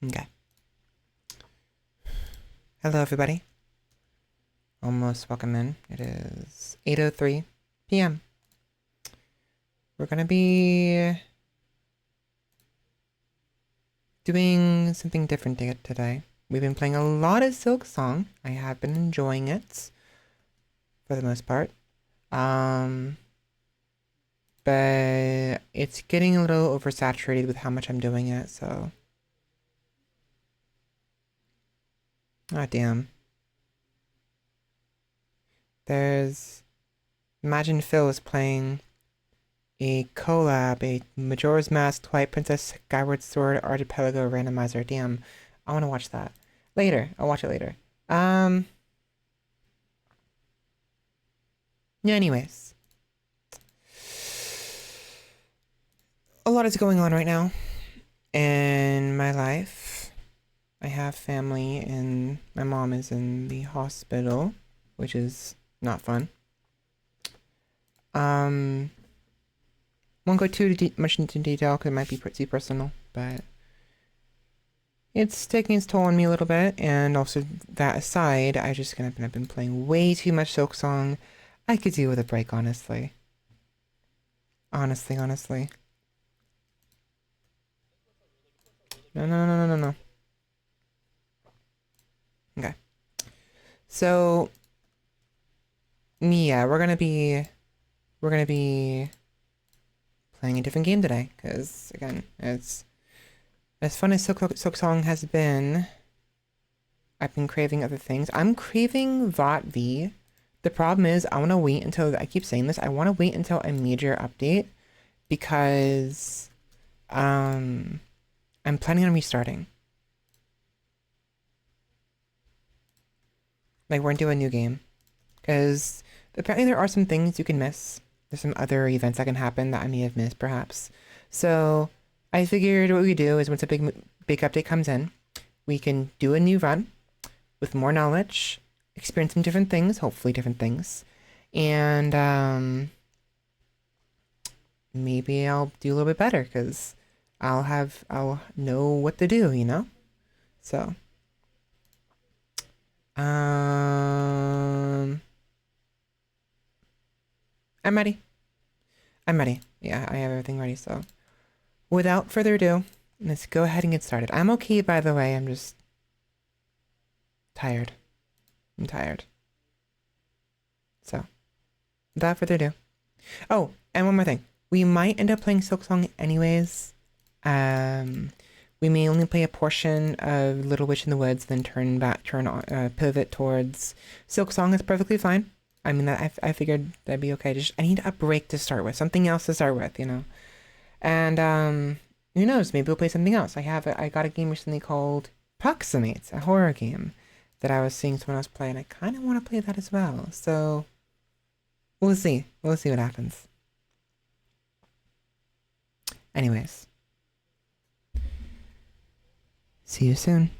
Okay. Hello, everybody. Almost welcome in. It is 8:03 p.m. We're gonna be doing something different today. We've been playing a lot of Silksong. I have been enjoying it for the most part. But it's getting a little oversaturated with how much I'm doing it, so. Ah, damn. Imagine Phil is playing a collab, a Majora's Mask, Twilight Princess, Skyward Sword, Archipelago randomizer. Damn, I want to watch that later. I'll watch it later. Yeah, anyways, a lot is going on right now in my life. I have family, and my mom is in the hospital, which is not fun. Won't go too much into detail because it might be pretty personal, but it's taking its toll on me a little bit. And also, that aside, I've been playing way too much Silksong. I could do with a break, honestly. Honestly. No. Okay. So, yeah, we're gonna be playing a different game today, because again, it's as fun as Silksong has been. I've been craving other things. I'm craving VOT. The problem is, I want to wait until, I keep saying this, I want to wait until a major update, because I'm planning on restarting. Like, we're into a new game. Because apparently there are some things you can miss. There's some other events that can happen that I may have missed, perhaps. So I figured what we do is once a big update comes in, we can do a new run with more knowledge, experience some different things, hopefully different things, and maybe I'll do a little bit better because I'll know what to do, you know? So I'm ready. I'm ready. Yeah, I have everything ready, so without further ado, let's go ahead and get started. I'm okay, by the way. I'm just tired. I'm tired. So, without further ado. Oh, and one more thing. We might end up playing Silksong anyways. We may only play a portion of Little Witch in the Woods, then pivot towards Silksong. Is perfectly fine. I mean, I figured that'd be okay. I need a break to start with, something else to start with, you know. And who knows? Maybe we'll play something else. I got a game recently called Proximates, a horror game that I was seeing someone else play, and I kind of want to play that as well. So we'll see. We'll see what happens. Anyways, see you soon.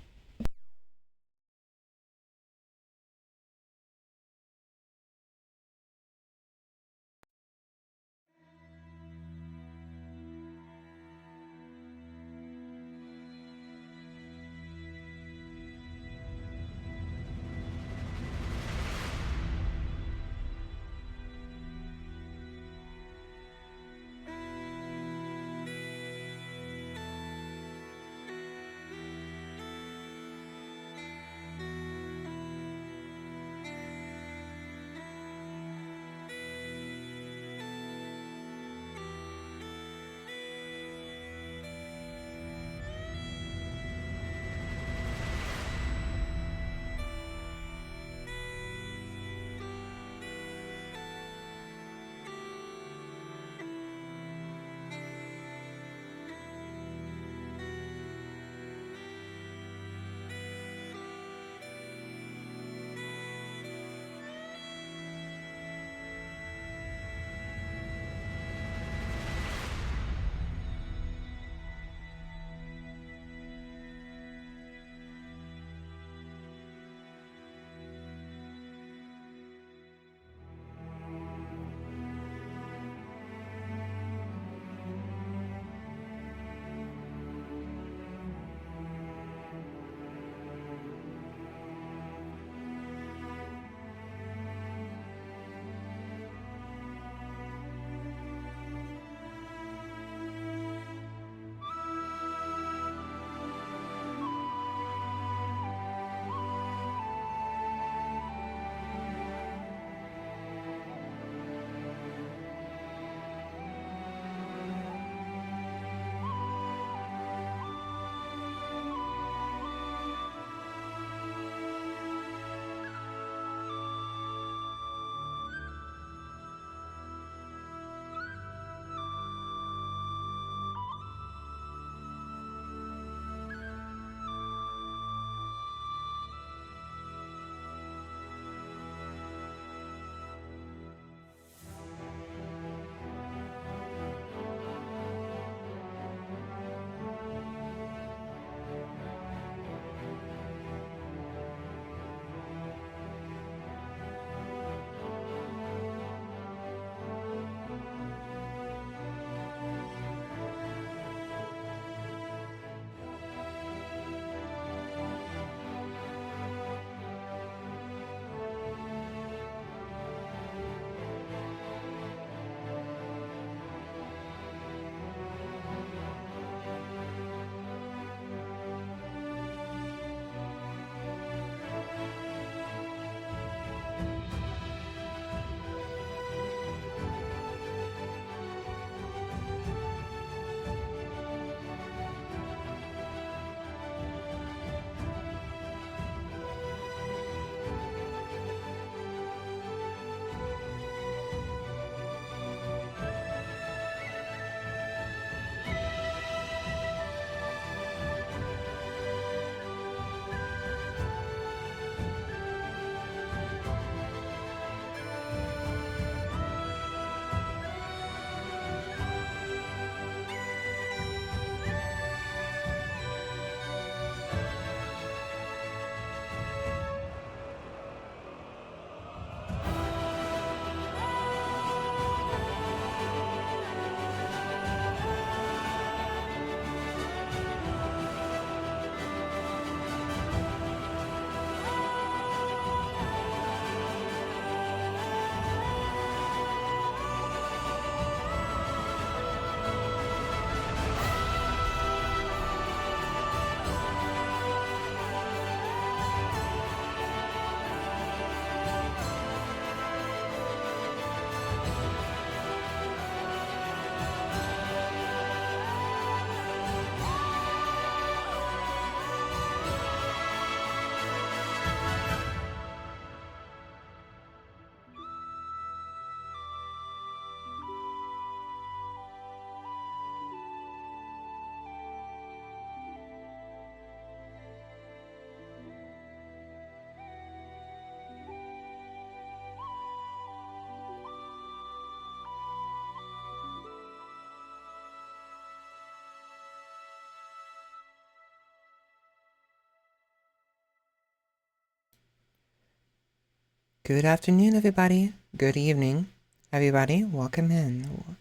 Good afternoon, everybody. Good evening, everybody. Welcome in.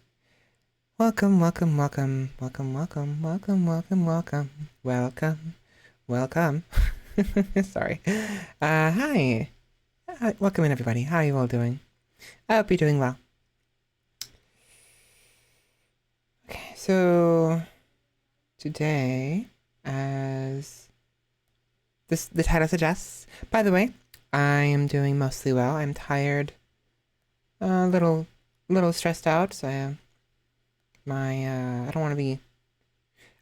Welcome, welcome, welcome, welcome, welcome, welcome, welcome, welcome, welcome, welcome. Sorry. Hi. Welcome in, everybody. How are you all doing? I hope you're doing well. Okay, so today, as the title suggests, by the way, I am doing mostly well. I'm tired, a little stressed out. So I don't want to be.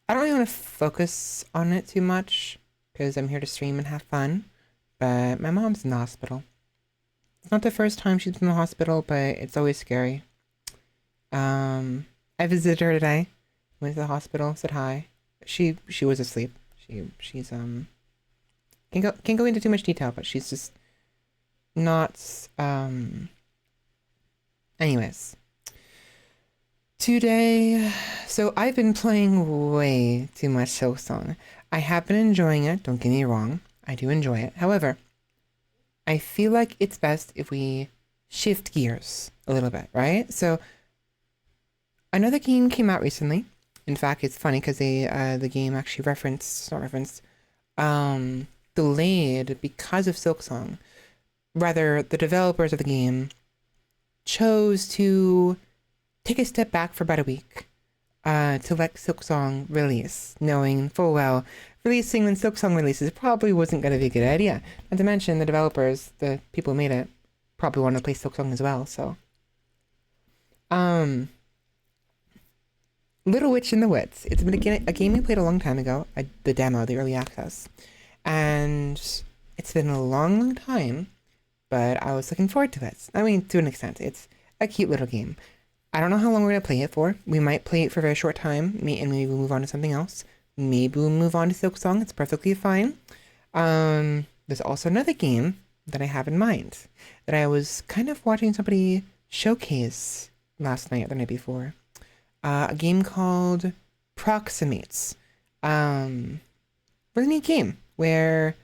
I don't really want to focus on it too much because I'm here to stream and have fun. But my mom's in the hospital. It's not the first time she's been in the hospital, but it's always scary. I visited her today. Went to the hospital, said hi. She was asleep. She's can't go into too much detail, but she's just not anyways. Today, so I've been playing way too much Silksong. I have been enjoying it, don't get me wrong. I do enjoy it. However, I feel like it's best if we shift gears a little bit, right? So another game came out recently. In fact, it's funny because the game actually delayed because of Silksong. Rather, the developers of the game chose to take a step back for about a week to let Silksong release, knowing full well releasing when Silksong releases probably wasn't going to be a good idea. Not to mention the developers, the people who made it, probably wanted to play Silksong as well. So, Little Witch in the Woods. It's been a game we played a long time ago, the demo, the early access, and it's been a long, long time. But I was looking forward to it. I mean, to an extent, it's a cute little game. I don't know how long we're going to play it for. We might play it for a very short time, and maybe we'll move on to something else. Maybe we'll move on to Silksong. It's perfectly fine. There's also another game that I have in mind that I was kind of watching somebody showcase last night or the night before. A game called Proximates. Really neat game where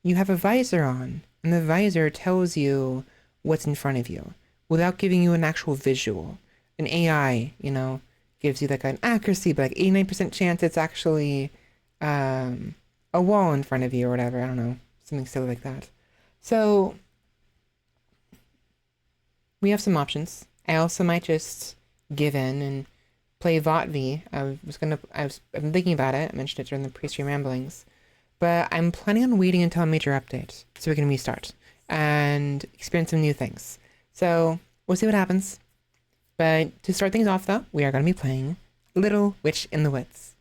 you have a visor on, and the visor tells you what's in front of you without giving you an actual visual. An AI, gives you like an accuracy, but like 89% chance it's actually a wall in front of you or whatever. I don't know. Something silly like that. So we have some options. I also might just give in and play VOTV. I've been thinking about it. I mentioned it during the pre-stream ramblings. But I'm planning on waiting until a major update so we can restart and experience some new things. So we'll see what happens. But to start things off, though, we are going to be playing Little Witch in the Woods.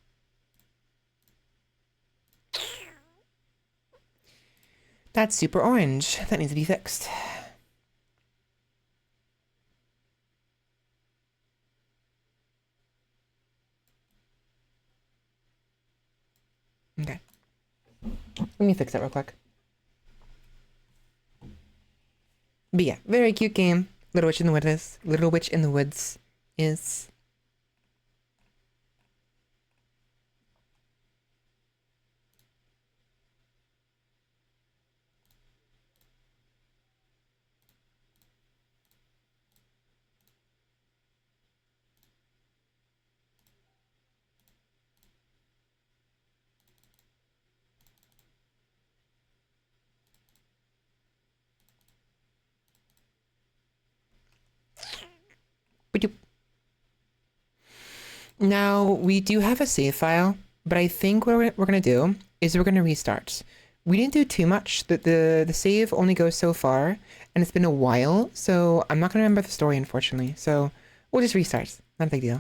That's super orange. That needs to be fixed. Okay. Let me fix that real quick. But yeah, very cute game. Little Witch in the Woods. Little Witch in the Woods is. Now, we do have a save file, but I think what we're going to do is we're going to restart. We didn't do too much. The save only goes so far, and it's been a while, so I'm not going to remember the story, unfortunately. So we'll just restart. Not a big deal.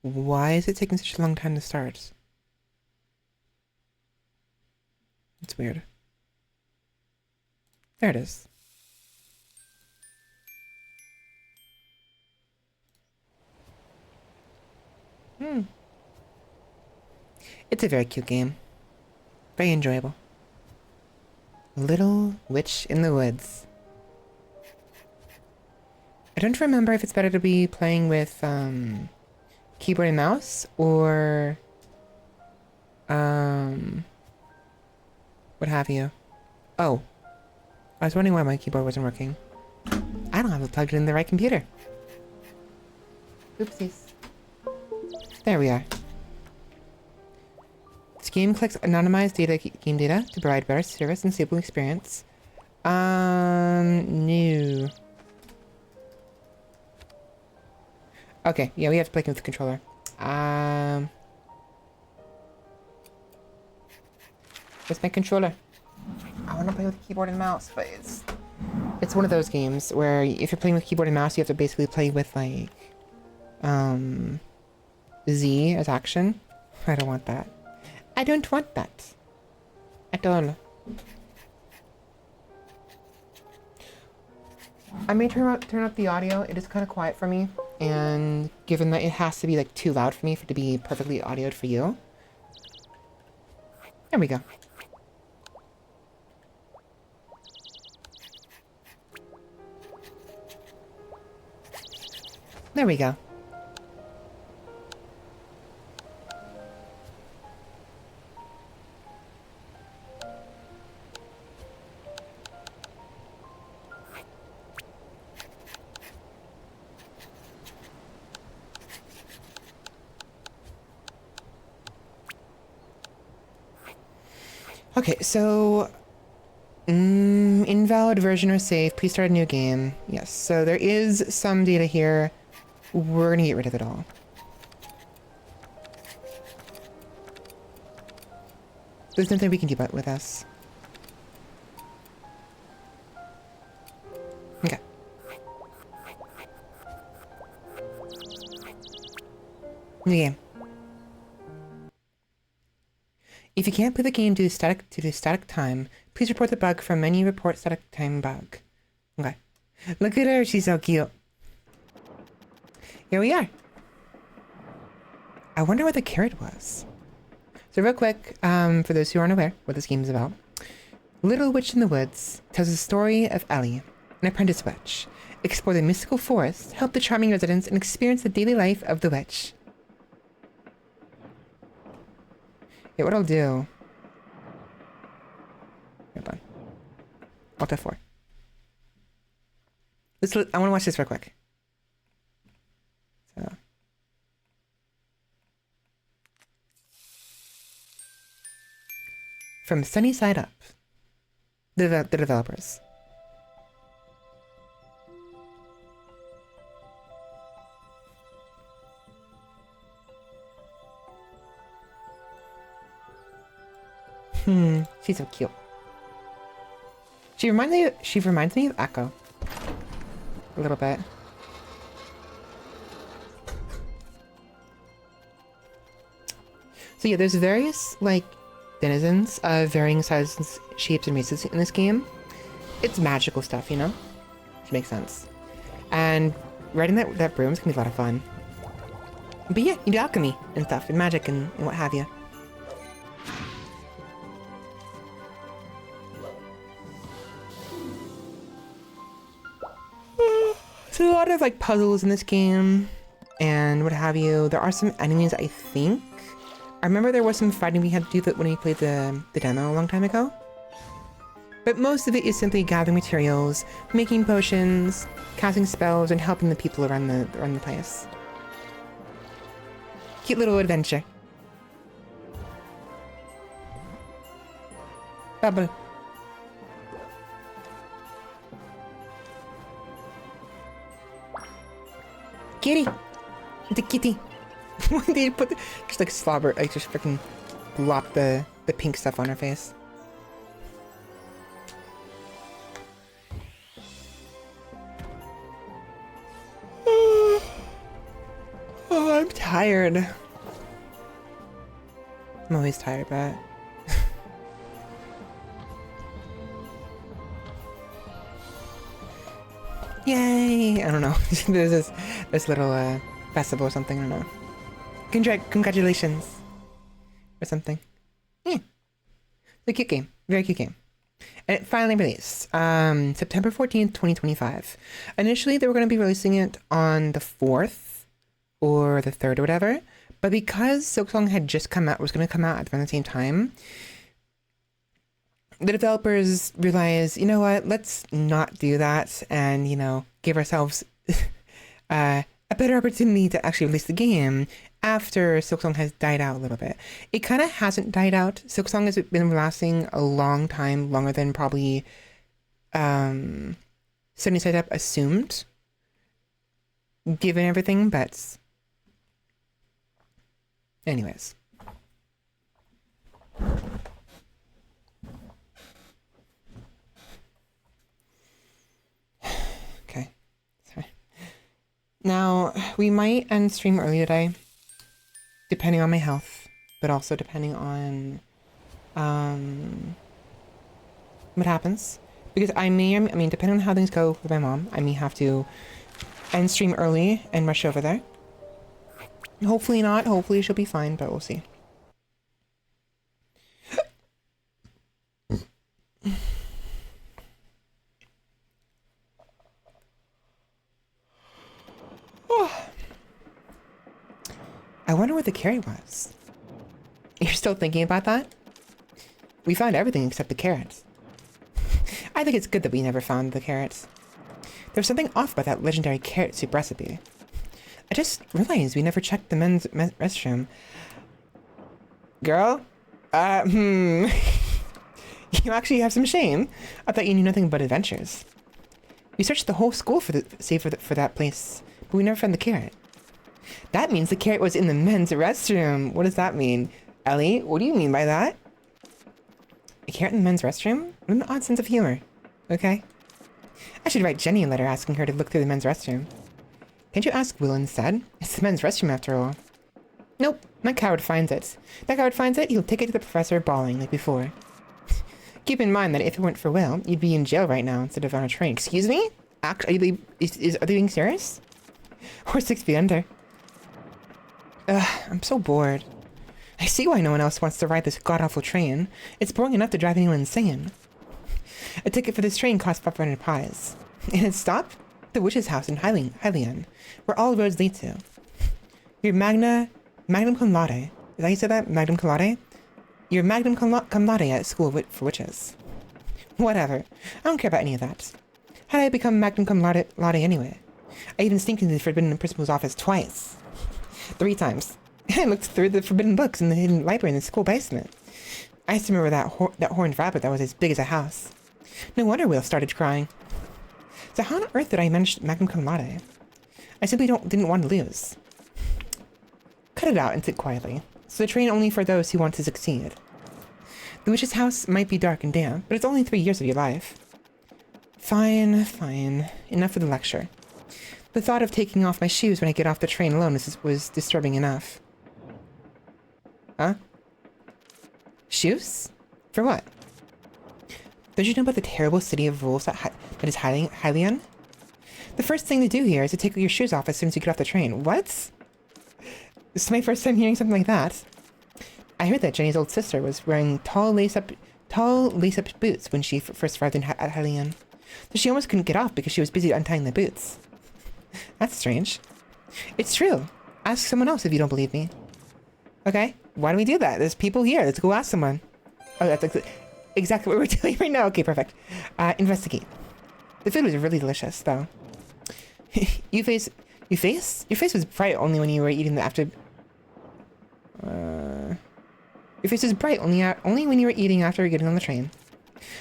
Why is it taking such a long time to start? It's weird. There it is. It's a very cute game. Very enjoyable. Little Witch in the Woods. I don't remember if it's better to be playing with keyboard and mouse or what have you. Oh. I was wondering why my keyboard wasn't working. I don't have it plugged in the right computer. Oopsies. There we are. This game collects anonymized game data to provide better service and stable experience. No. Okay, yeah, we have to play with the controller. Where's my controller? I want to play with keyboard and mouse, but it's one of those games where if you're playing with keyboard and mouse, you have to basically play with like Z as action. I don't want that. I don't want that at all. I may turn up the audio. It is kind of quiet for me, and given that it has to be like too loud for me for it to be perfectly audioed for you. There we go. There we go. Okay, so invalid version or save. Please start a new game. Yes, so there is some data here. We're gonna get rid of it all. There's nothing we can do about with us. Okay. New game. If you can't play the game due to static time, please report the bug from menu report static time bug. Okay. Look at her, she's so cute. Here we are. I wonder what the carrot was. So real quick, for those who aren't aware what this game is about, Little Witch in the Woods tells the story of Ellie, an apprentice witch. Explore the mystical forest, help the charming residents, and experience the daily life of the witch. Yeah, what I'll do... Hold on. Alt F4. I want to watch this real quick. So... From Sunny Side Up. The developers. She's so cute. She reminds me of Echo. A little bit. So yeah, there's various like denizens of varying sizes, shapes, and races in this game. It's magical stuff, you know? Which makes sense. And riding that broom is gonna be a lot of fun. But yeah, you do alchemy and stuff, and magic and what have you. So a lot of like puzzles in this game and what have you. There are some enemies, I think. I remember there was some fighting we had to do that when we played the demo a long time ago. But most of it is simply gathering materials, making potions, casting spells, and helping the people around the place. Cute little adventure. Bubble. Kitty! The kitty! Why did you put just like slobber, like just freaking glop the pink stuff on her face? Oh, I'm tired. I'm always tired, but... Yay! I don't know. There's this little festival or something, I don't know. Congratulations! Or something. Yeah. It's a cute game. Very cute game. And it finally released. September 14th, 2025. Initially, they were going to be releasing it on the 4th or the 3rd or whatever. But because Silksong had just come out, was going to come out at around the same time, the developers realize, you know what, let's not do that and, you know, give ourselves a better opportunity to actually release the game after Silksong has died out a little bit. It kind of hasn't died out. Silksong has been lasting a long time, longer than probably Sunny Side Up assumed, given everything, but anyways. Okay, sorry. Now, we might end stream early today, depending on my health, but also depending on what happens. Because depending on how things go with my mom, I may have to end stream early and rush over there. Hopefully not. Hopefully she'll be fine, but we'll see. I wonder where the carrot was. You're still thinking about that? We found everything except the carrots. I think it's good that we never found the carrots. There was something off about that legendary carrot soup recipe. I just realized we never checked the men's restroom. Girl? You actually have some shame. I thought you knew nothing but adventures. We searched the whole school for that place, but we never found the carrot. That means the carrot was in the men's restroom. What does that mean? Ellie, what do you mean by that? A carrot in the men's restroom? What an odd sense of humor. Okay. I should write Jenny a letter asking her to look through the men's restroom. Can't you ask Will instead? It's the men's restroom after all. Nope, that coward finds it. That coward finds it, he'll take it to the professor bawling like before. Keep in mind that if it weren't for Will, you'd be in jail right now instead of on a train. Excuse me? Actually, are they being serious? Or 6 feet under. Ugh, I'm so bored. I see why no one else wants to ride this god-awful train. It's boring enough to drive anyone insane. A ticket for this train costs 500 pies. And its stop? The witch's house in Hylian, where all roads lead to. Your magnum cum laude. Is that how you said that? Magnum cum laude? Your magnum cum laude at school for witches. Whatever. I don't care about any of that. How did I become magnum cum laude anyway? I even sneaked into the forbidden principal's office twice. 3 times. I looked through the forbidden books in the hidden library in the school basement. I used to remember that horned rabbit that was as big as a house. No wonder Will started crying. So how on earth did I manage magnum cum laude? I simply didn't want to lose. Cut it out and sit quietly. So the train only for those who want to succeed. The witch's house might be dark and damp, but it's only 3 years of your life. Fine, fine. Enough for the lecture. The thought of taking off my shoes when I get off the train alone was disturbing enough. Huh? Shoes? For what? Don't you know about the terrible city of wolves that is Hylian? The first thing to do here is to take your shoes off as soon as you get off the train. What? This is my first time hearing something like that. I heard that Jenny's old sister was wearing tall lace-up boots when she first arrived at Hylian. So she almost couldn't get off because she was busy untying the boots. That's strange. It's true. Ask someone else if you don't believe me. Okay, why don't we do that? There's people here. Let's go ask someone. Oh, that's exactly what we're doing right now. Okay, perfect. Investigate. The food was really delicious, though. Your face was bright only when you were eating after. Your face was bright only when you were eating after getting on the train.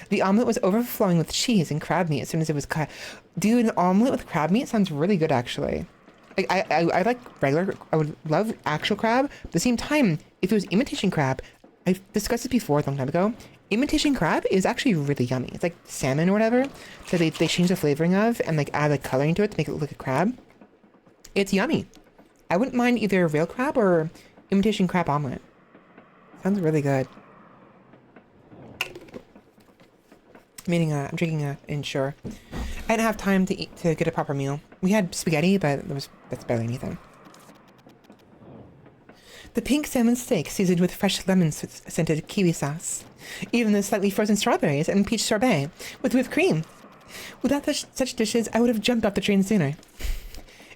The omelet was overflowing with cheese and crab meat as soon as it was cut. Dude, an omelet with crab meat sounds really good, actually. Like, I like regular. I would love actual crab. At the same time, if it was imitation crab, I've discussed it before a long time ago. Imitation crab is actually really yummy. It's like salmon or whatever. So they change the flavoring of and like add like coloring to it to make it look like a crab. It's yummy. I wouldn't mind either real crab or imitation crab omelet. Sounds really good. I'm drinking a Ensure. I didn't have time to get a proper meal. We had spaghetti, but that's barely anything. The pink salmon steak seasoned with fresh lemon-scented kiwi sauce. Even the slightly frozen strawberries and peach sorbet with whipped cream. Without such dishes, I would have jumped off the train sooner.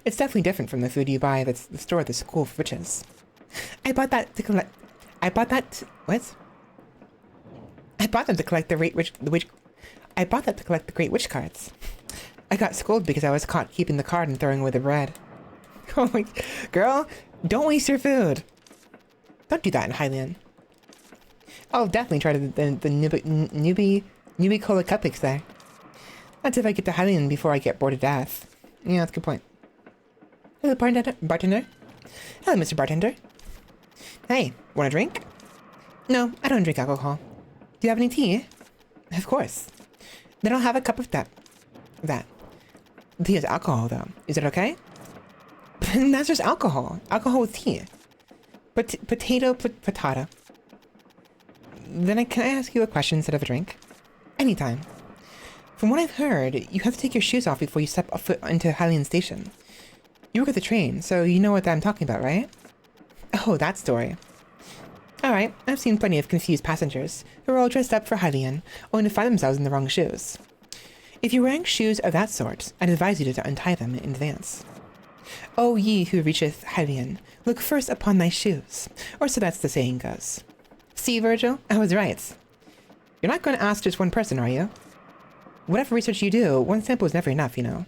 It's definitely different from the food you buy at the store at the school for witches. I bought that bought them to collect I bought that to collect the Great Witch cards. I got scolded because I was caught keeping the card and throwing away the bread. Oh my... Girl, don't waste your food. Don't do that in Hylian. I'll definitely try the newbie cola cupcakes there. That's if I get to Hylian before I get bored to death. Yeah, that's a good point. Hello, bartender. Hello, Mr. Bartender. Hey, want a drink? No, I don't drink alcohol. Do you have any tea? Of course. Then I'll have a cup of that. Tea is alcohol, though. Is it okay? That's just alcohol. Alcohol with tea. Potato. Then can I ask you a question instead of a drink? Anytime. From what I've heard, you have to take your shoes off before you step a foot into Hylian Station. You work at the train, so you know what I'm talking about, right? Oh, that story. Alright, I've seen plenty of confused passengers who are all dressed up for Hylian, only to find themselves in the wrong shoes. If you're wearing shoes of that sort, I'd advise you to untie them in advance. O ye who reacheth Hylian, look first upon thy shoes, or so that's the saying goes. See, Virgil, I was right. You're not going to ask just one person, are you? Whatever research you do, one sample is never enough, you know.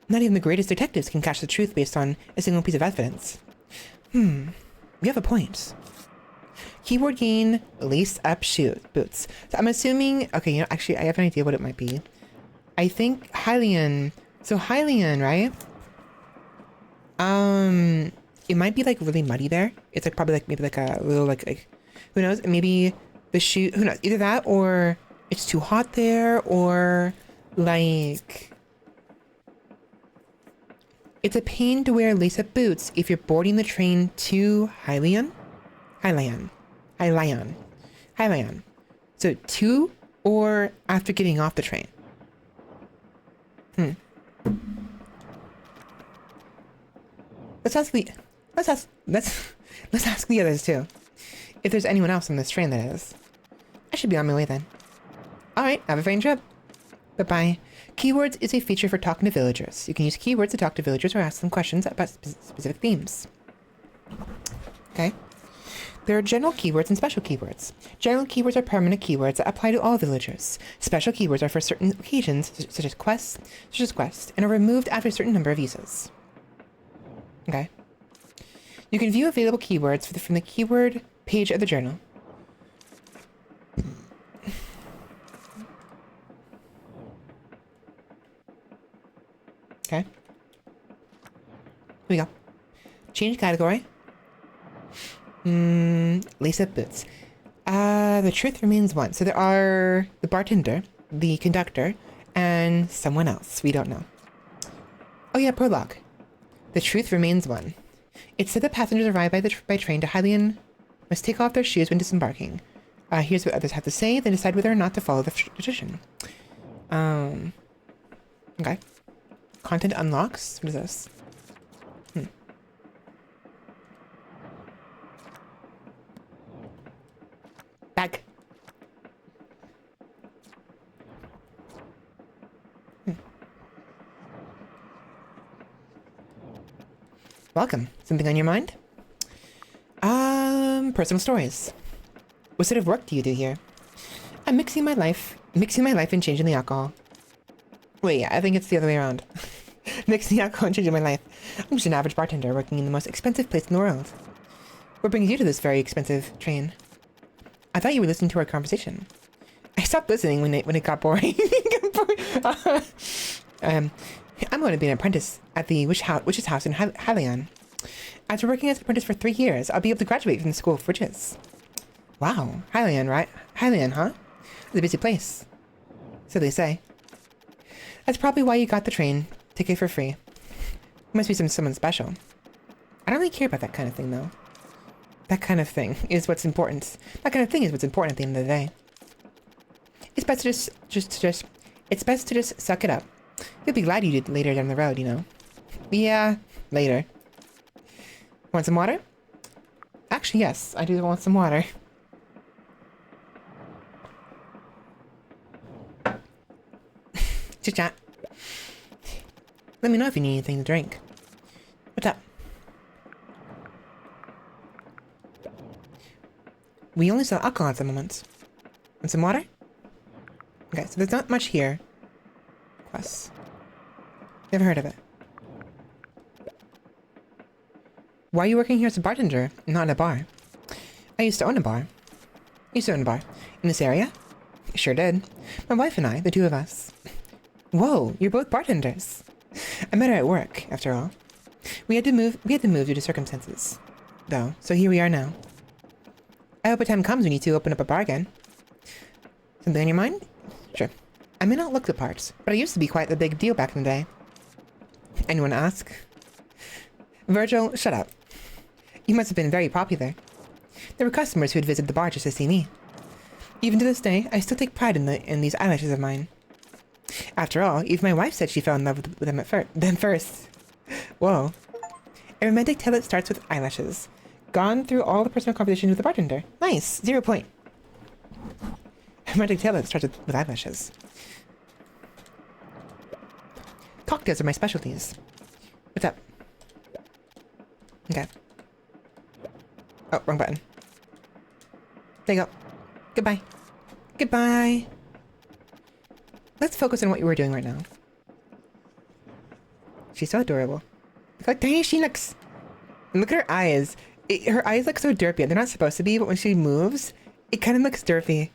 Not even the greatest detectives can catch the truth based on a single piece of evidence. You have a point. Keyword gain, lace up boots. So I'm assuming, okay, you know, actually I have an idea what it might be. I think Hylian, so Hylian, right? It might be like really muddy there. It's like probably like maybe like a little like who knows? Maybe the shoe, who knows? Either that or it's too hot there, or like it's a pain to wear lace-up boots if you're boarding the train to Hylian. So to or after getting off the train. Let's ask the others too. If there's anyone else on this train, that is. I should be on my way then. Alright, have a fine trip. Bye-bye. Keywords is a feature for talking to villagers. You can use keywords to talk to villagers or ask them questions about specific themes. Okay. There are general keywords and special keywords. General keywords are permanent keywords that apply to all villagers. Special keywords are for certain occasions, such as quests, and are removed after a certain number of uses. Okay. You can view available keywords from the keyword page of the journal. Okay. Here we go. Change category. Lace-up boots. The truth remains one. So there are the bartender, the conductor, and someone else. We don't know. Oh yeah, prologue. The truth remains one. It said that passengers arrive by train to Hylian must take off their shoes when disembarking. Here's what others have to say, then decide whether or not to follow the tradition. Okay. Content unlocks. What is this? Bag. Welcome. Something on your mind? Personal stories. What sort of work do you do here? I'm mixing my life and changing the alcohol. Wait, yeah, I think it's the other way around. Mixing the alcohol and changing my life. I'm just an average bartender working in the most expensive place in the world. What brings you to this very expensive train? I thought you were listening to our conversation. I stopped listening when it got boring. I'm going to be an apprentice at the witch's house in Hylian. After working as an apprentice for 3 years, I'll be able to graduate from the School of Witches. Wow, Hylian, right? Hylian, huh? It's a busy place. So they say. That's probably why you got the train ticket for free. Must be someone special. I don't really care about that kind of thing, though. That kind of thing is what's important. That kind of thing is what's important at the end of the day. It's best to just suck it up. You'll be glad you did later down the road, you know. Yeah, later. Want some water? Actually, yes, I do want some water. Chit-chat. Let me know if you need anything to drink. What's up? We only sell alcohol at the moment. Want some water? Okay, so there's not much here. Quests. Never heard of it. Why are you working here as a bartender, not in a bar? I used to own a bar. Used to own a bar. In this area? Sure did. My wife and I, the two of us. Whoa, you're both bartenders. I met her at work, after all. We had to move due to circumstances, though, so here we are now. I hope a time comes when you two open up a bar again. Something on your mind? Sure. I may not look the part, but I used to be quite the big deal back in the day. Anyone ask? Virgil, shut up. You must have been very popular. There were customers who would visit the bar just to see me. Even to this day, I still take pride in these eyelashes of mine. After all, even my wife said she fell in love with them first. Whoa. A romantic tale that starts with eyelashes. Gone through all the personal competitions with the bartender. Nice. 0 point. A romantic tale that starts with eyelashes. Cocktails are my specialties. What's up? Okay. Oh, wrong button. There you go. Goodbye. Goodbye. Let's focus on what you were doing right now. She's so adorable. Look how tiny she looks. And look at her eyes. Her eyes look so derpy. They're not supposed to be, but when she moves, it kind of looks derpy.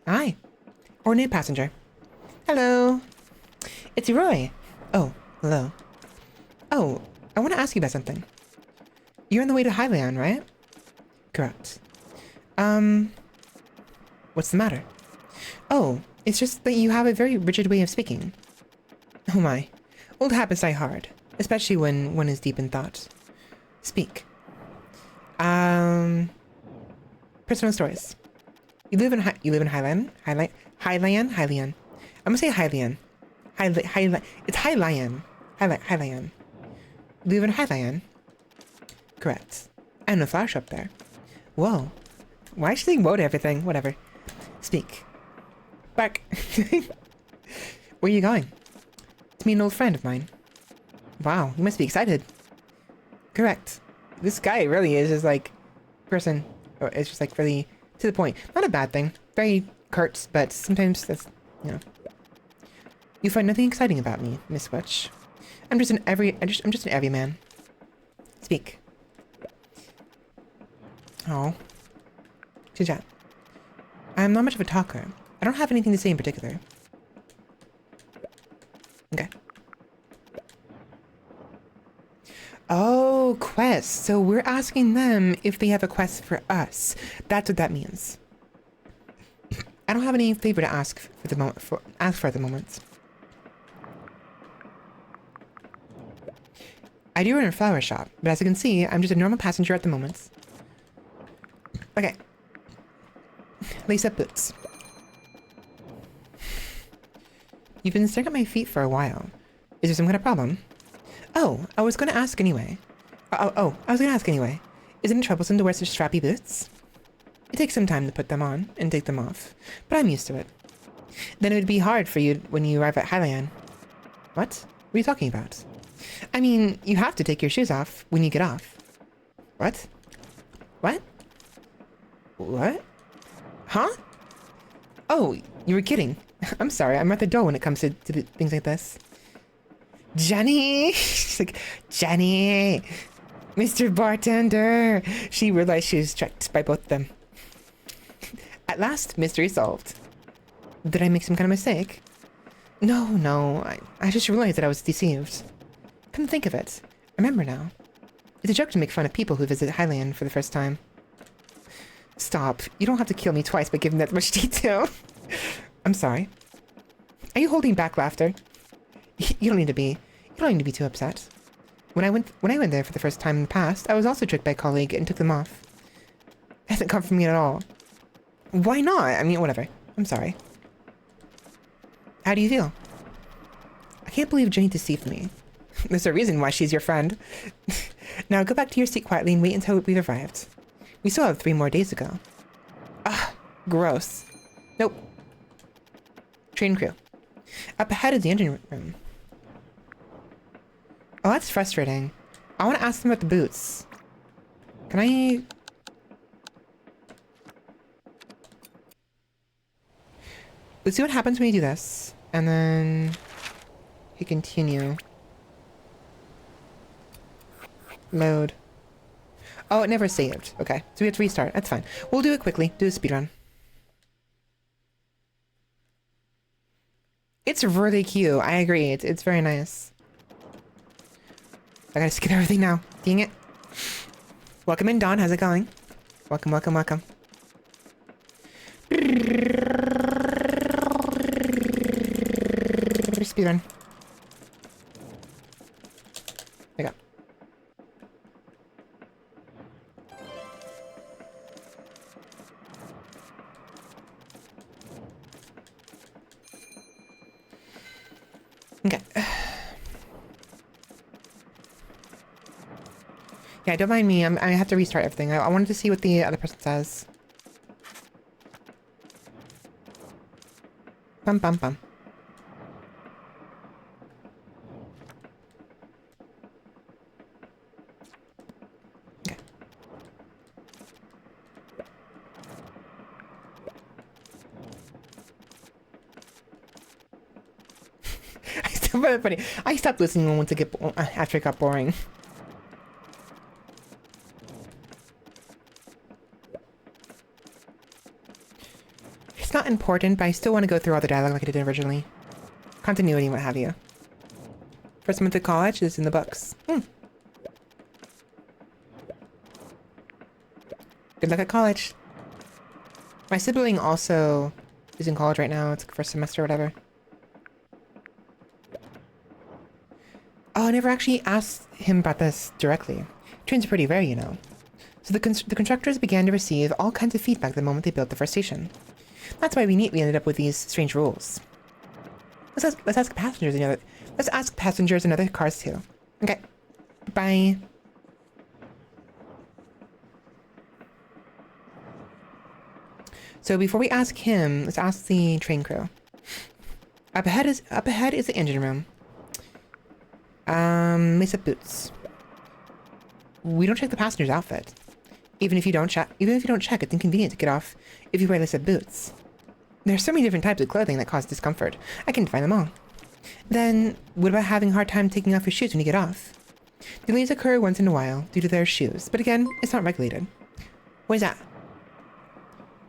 Hi. Ordinary passenger. Hello. It's Roy. Oh, hello. Oh, I want to ask you about something. You're on the way to Hylian, right? Correct. What's the matter? Oh, it's just that you have a very rigid way of speaking. Oh my. Old habits die hard, especially when one is deep in thought. Speak. Personal stories. You live in Hylian? Hylian. I'm gonna say Hylian. It's Hylian. Hylian. You live in Hylian? Correct. I know a flower shop there. Whoa. Why is she saying whoa to everything? Whatever. Speak. Bark. Where are you going? To meet an old friend of mine. Wow, you must be excited. Correct. This guy really is just like person. Or it's just like really to the point. Not a bad thing. Very curt, but sometimes that's, you know. You find nothing exciting about me, Miss Witch. I'm just an everyman. Speak. Oh. Chit chat. I'm not much of a talker. I don't have anything to say in particular. Okay. Oh, quest. So we're asking them if they have a quest for us. That's what that means. I don't have any favor to ask for the moment. At the moment. I do run a flower shop, but as you can see, I'm just a normal passenger at the moment. Okay. Lace up boots. You've been staring at my feet for a while. Is there some kind of problem? Oh, I was gonna ask anyway. I was gonna ask anyway. Isn't it troublesome to wear such strappy boots? It takes some time to put them on and take them off, but I'm used to it. Then it would be hard for you when you arrive at Hylian. What? What are you talking about? I mean, you have to take your shoes off when you get off. What? What? What? Huh? Oh, you were kidding. I'm sorry, I'm at the door when it comes to things like this. Jenny! She's like, Jenny! Mr. Bartender! She realized she was tricked by both of them. At last, mystery solved. Did I make some kind of mistake? No, I just realized that I was deceived. Come think of it. Remember now. It's a joke to make fun of people who visit Hylian for the first time. Stop. You don't have to kill me twice by giving that much detail. I'm sorry. Are you holding back laughter? You don't need to be. You don't need to be too upset. When I went there for the first time in the past, I was also tricked by a colleague and took them off. It hasn't come from me at all. Why not? I mean, whatever. I'm sorry. How do you feel? I can't believe Jenny deceived me. There's a reason why she's your friend. Now go back to your seat quietly and wait until we've arrived. We still have 3 more days to go. Ah, gross. Nope. Train crew. Up ahead is the engine room. Oh, that's frustrating. I want to ask them about the boots. Can I... Let's see what happens when you do this. And then... hit continue. Load. Oh, it never saved. Okay, so we have to restart. That's fine. We'll do it quickly. Do a speedrun. It's really cute. I agree. It's very nice. I gotta skip everything now. Dang it. Welcome in, Dawn. How's it going? Welcome, welcome, welcome. Speedrun. There you go. Okay. Yeah, don't mind me. I have to restart everything. I wanted to see what the other person says. Bum bum bum. Okay. I still find it funny. I stopped listening once it get after it got boring. It's not important, but I still want to go through all the dialogue like I did originally. Continuity, what have you. First month of college is in the books. Good luck at college. My sibling also is in college right now. It's first semester or whatever. Oh, I never actually asked him about this directly. Trains are pretty rare, you know. So the constructors began to receive all kinds of feedback the moment they built the first station. That's why we ended up with these strange rules. Let's ask passengers in other cars too. Okay. Bye. So before we ask him, let's ask the train crew. Up ahead is the engine room. Lace up boots. We don't check the passenger's outfit. Even if you don't check, it's inconvenient to get off if you wear lace up boots. There are so many different types of clothing that cause discomfort. I can define them all. Then, what about having a hard time taking off your shoes when you get off? Delays occur once in a while due to their shoes, but again, it's not regulated. What is that?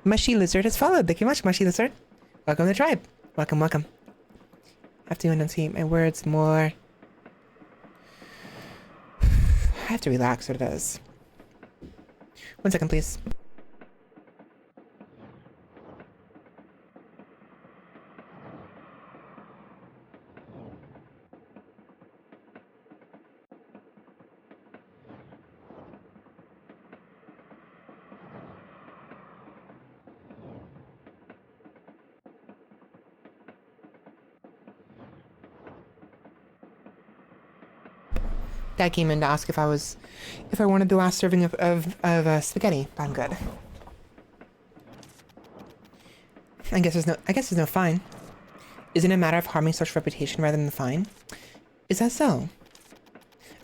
Mushy Lizard has followed. Thank you much, Mushy Lizard. Welcome to the tribe. Welcome, welcome. I have to enunciate my words more. I have to relax what it is. 1 second, please. Dad came in to ask if I wanted the last serving of spaghetti, but I'm good. I guess there's no fine. Isn't it a matter of harming such reputation rather than the fine? Is that so?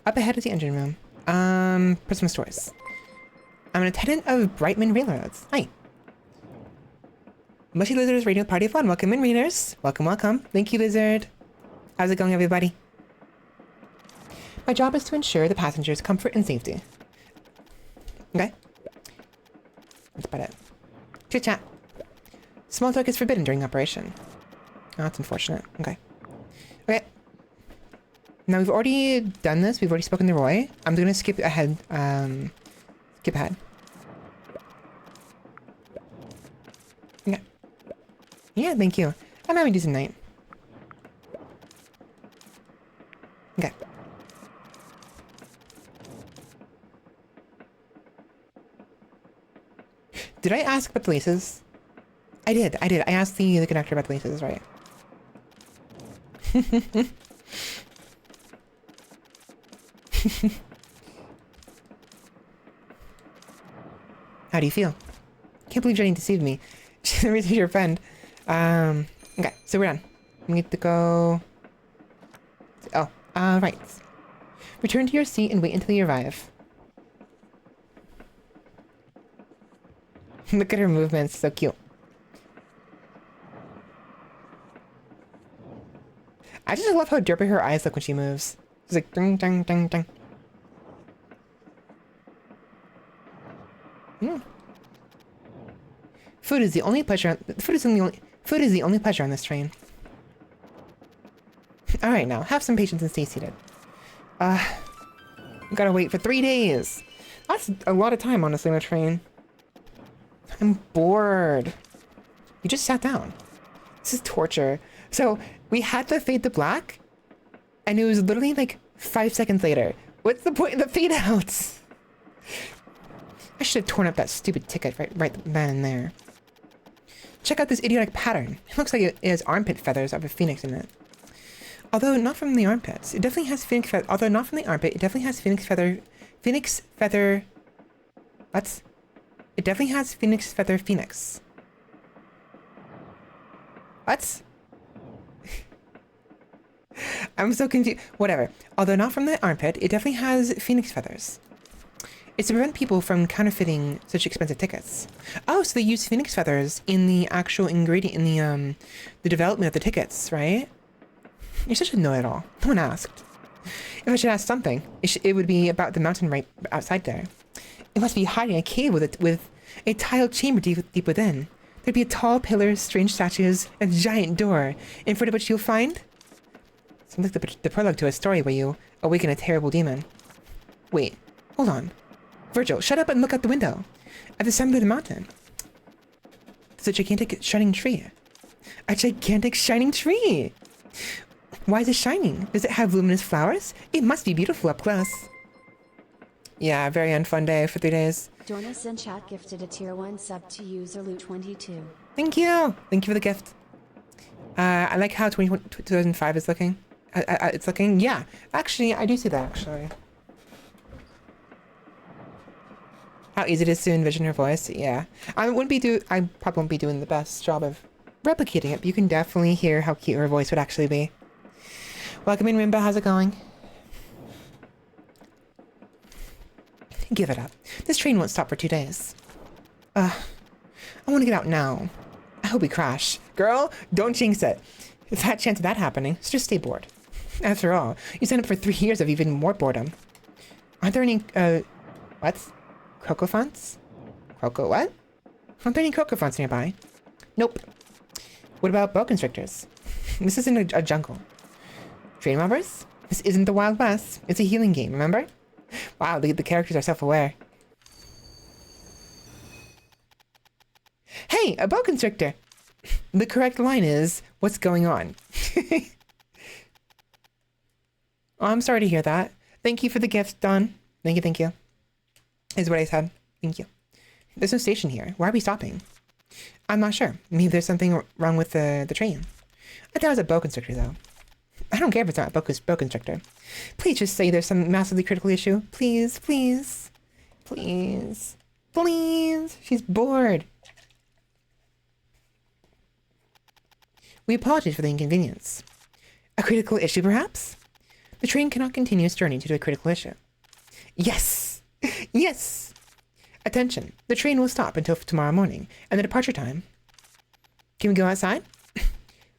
Up ahead is the engine room. Personal stores. I'm an attendant of Brightman Railroads. Hi. Mushy Lizard's radio party of fun. Welcome in, readers. Welcome, welcome. Thank you, Lizard. How's it going, everybody? My job is to ensure the passengers' comfort and safety. Okay. That's about it. Chit chat. Small talk is forbidden during operation. Oh, that's unfortunate. Okay. Okay. Now we've already done this. We've already spoken to Roy. I'm gonna skip ahead. Skip ahead. Okay. Yeah, thank you. I'm having a decent night. Okay. Did I ask about the laces? I did. I asked the conductor about the laces, right? How do you feel? Can't believe Jenny deceived me. She's never your friend. Okay, so we're done. We need to go... Oh, right. Return to your seat and wait until you arrive. Look at her movements, so cute. I just love how derpy her eyes look when she moves. It's like ding ding ding ding. Food is the only pleasure. Food is the only pleasure on this train. All right, now have some patience and stay seated. Gotta wait for 3 days. That's a lot of time, honestly, on a train. I'm bored. You just sat down. This is torture. So we had to fade to black, and it was literally like 5 seconds later. What's the point of the fade outs? I should have torn up that stupid ticket right then and there. Check out this idiotic pattern. It looks like it has armpit feathers of a phoenix in it. Although not from the armpits. It definitely has phoenix feather. Although not from the armpit, it definitely has phoenix feather. What? It definitely has phoenix feather phoenix. What? I'm so confused. Whatever. Although not from the armpit, it definitely has phoenix feathers. It's to prevent people from counterfeiting such expensive tickets. Oh, so they use phoenix feathers in the actual ingredient, in the development of the tickets, right? You're such a know-it-all. No one asked. If I should ask something, it would be about the mountain right outside there. It must be hiding a cave with a tiled chamber deep within. There'd be a tall pillar, strange statues, and a giant door, in front of which you'll find... Sounds like the prologue to a story where you awaken a terrible demon. Wait, hold on. Virgil, shut up and look out the window. At the summit of the mountain, there's a gigantic shining tree. A gigantic shining tree! Why is it shining? Does it have luminous flowers? It must be beautiful up close. Yeah, very unfun day for 3 days. Jonas in chat gifted a tier 1 sub to user Loot22. Thank you! Thank you for the gift. I like how 2005 is looking. It's looking, yeah. Actually, I do see that, actually. How easy it is to envision her voice, yeah. I probably won't be doing the best job of replicating it, but you can definitely hear how cute her voice would actually be. Welcome in, Rimba, how's it going? Give it up. This train won't stop for 2 days. I want to get out now. I hope we crash. Girl, don't jinx it. If that chance of that happening, so just stay bored. After all, you signed up for 3 years of even more boredom. Aren't there any, what? Croco fonts? Croco what? Aren't there any croco fonts nearby? Nope. What about boa constrictors? This isn't a jungle. Train robbers? This isn't the Wild West. It's a healing game, remember? Wow, the characters are self-aware. Hey, a boa constrictor! The correct line is, what's going on? Oh, I'm sorry to hear that. Thank you for the gift, Don. Thank you. Is what I said. Thank you. There's no station here. Why are we stopping? I'm not sure. Maybe there's something wrong with the train. I thought it was a boa constrictor, though. I don't care if it's not a boa constrictor. Please just say there's some massively critical issue. Please, please. Please. Please. She's bored. We apologize for the inconvenience. A critical issue, perhaps? The train cannot continue its journey due to a critical issue. Yes! Yes! Attention. The train will stop until tomorrow morning, and the departure time... Can we go outside?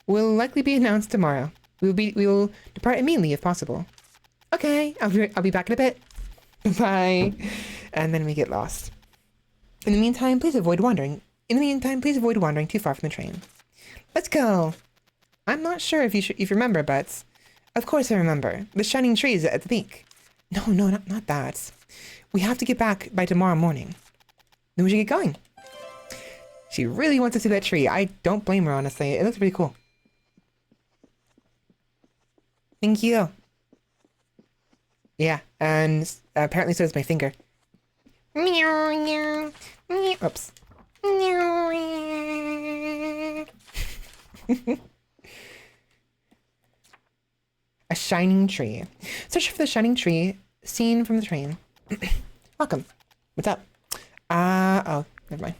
Will likely be announced tomorrow. We will depart immediately if possible. Okay, I'll be back in a bit. Bye. And then we get lost. In the meantime, please avoid wandering too far from the train. Let's go. I'm not sure if you remember, but of course I remember. The shining tree is at the peak. No, not that. We have to get back by tomorrow morning. Then we should get going. She really wants to see that tree. I don't blame her, honestly. It looks pretty cool. Thank you. Yeah, and apparently so is my finger. Oops. A shining tree. Search for the shining tree seen from the train. Welcome. What's up? Oh, never mind.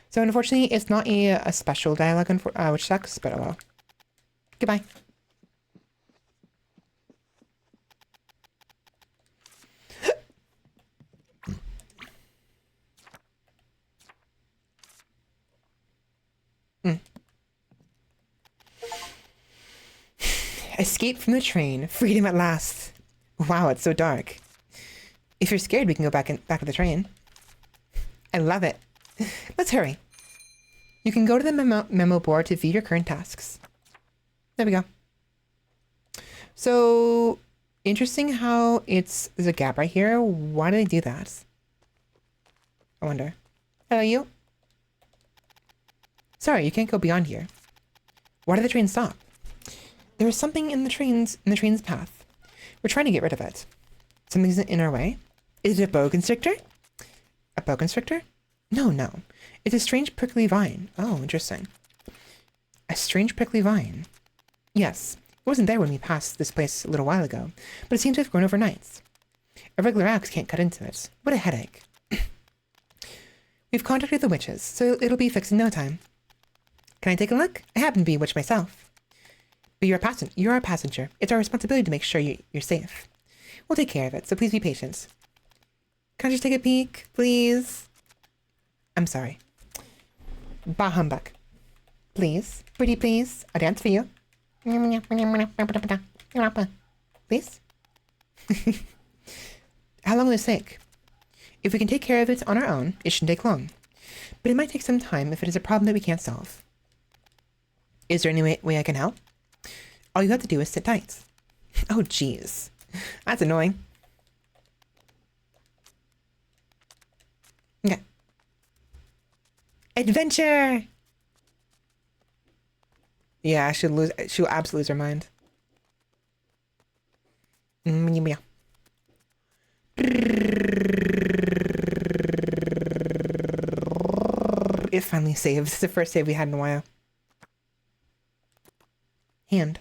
So unfortunately, it's not a special dialogue, which sucks, but oh well. Goodbye. Escape from the train. Freedom at last. Wow, it's so dark. If you're scared, we can go back to the train. I love it. Let's hurry. You can go to the memo board to view your current tasks. There we go. So, interesting how there's a gap right here. Why do they do that? I wonder. Hello, you? Sorry, you can't go beyond here. Why did the train stop? There is something in the train's path. We're trying to get rid of it. Something's in our way. Is it a boa constrictor? A boa constrictor? No. It's a strange prickly vine. Oh, interesting. A strange prickly vine. Yes, it wasn't there when we passed this place a little while ago, but it seems to have grown overnight. A regular axe can't cut into it. What a headache. We've contacted the witches, so it'll be fixed in no time. Can I take a look? I happen to be a witch myself. But you're our passenger. It's our responsibility to make sure you're safe. We'll take care of it, so please be patient. Can I just take a peek, please? I'm sorry. Bah humbug. Please, pretty please, a dance for you. Please? How long will this take? If we can take care of it on our own, it shouldn't take long. But it might take some time if it is a problem that we can't solve. Is there any way I can help? All you have to do is sit tight. Oh, jeez. That's annoying. Okay. Adventure! Yeah, she'll absolutely lose her mind. Yeah. It finally saved. It's the first save we had in a while. Hand.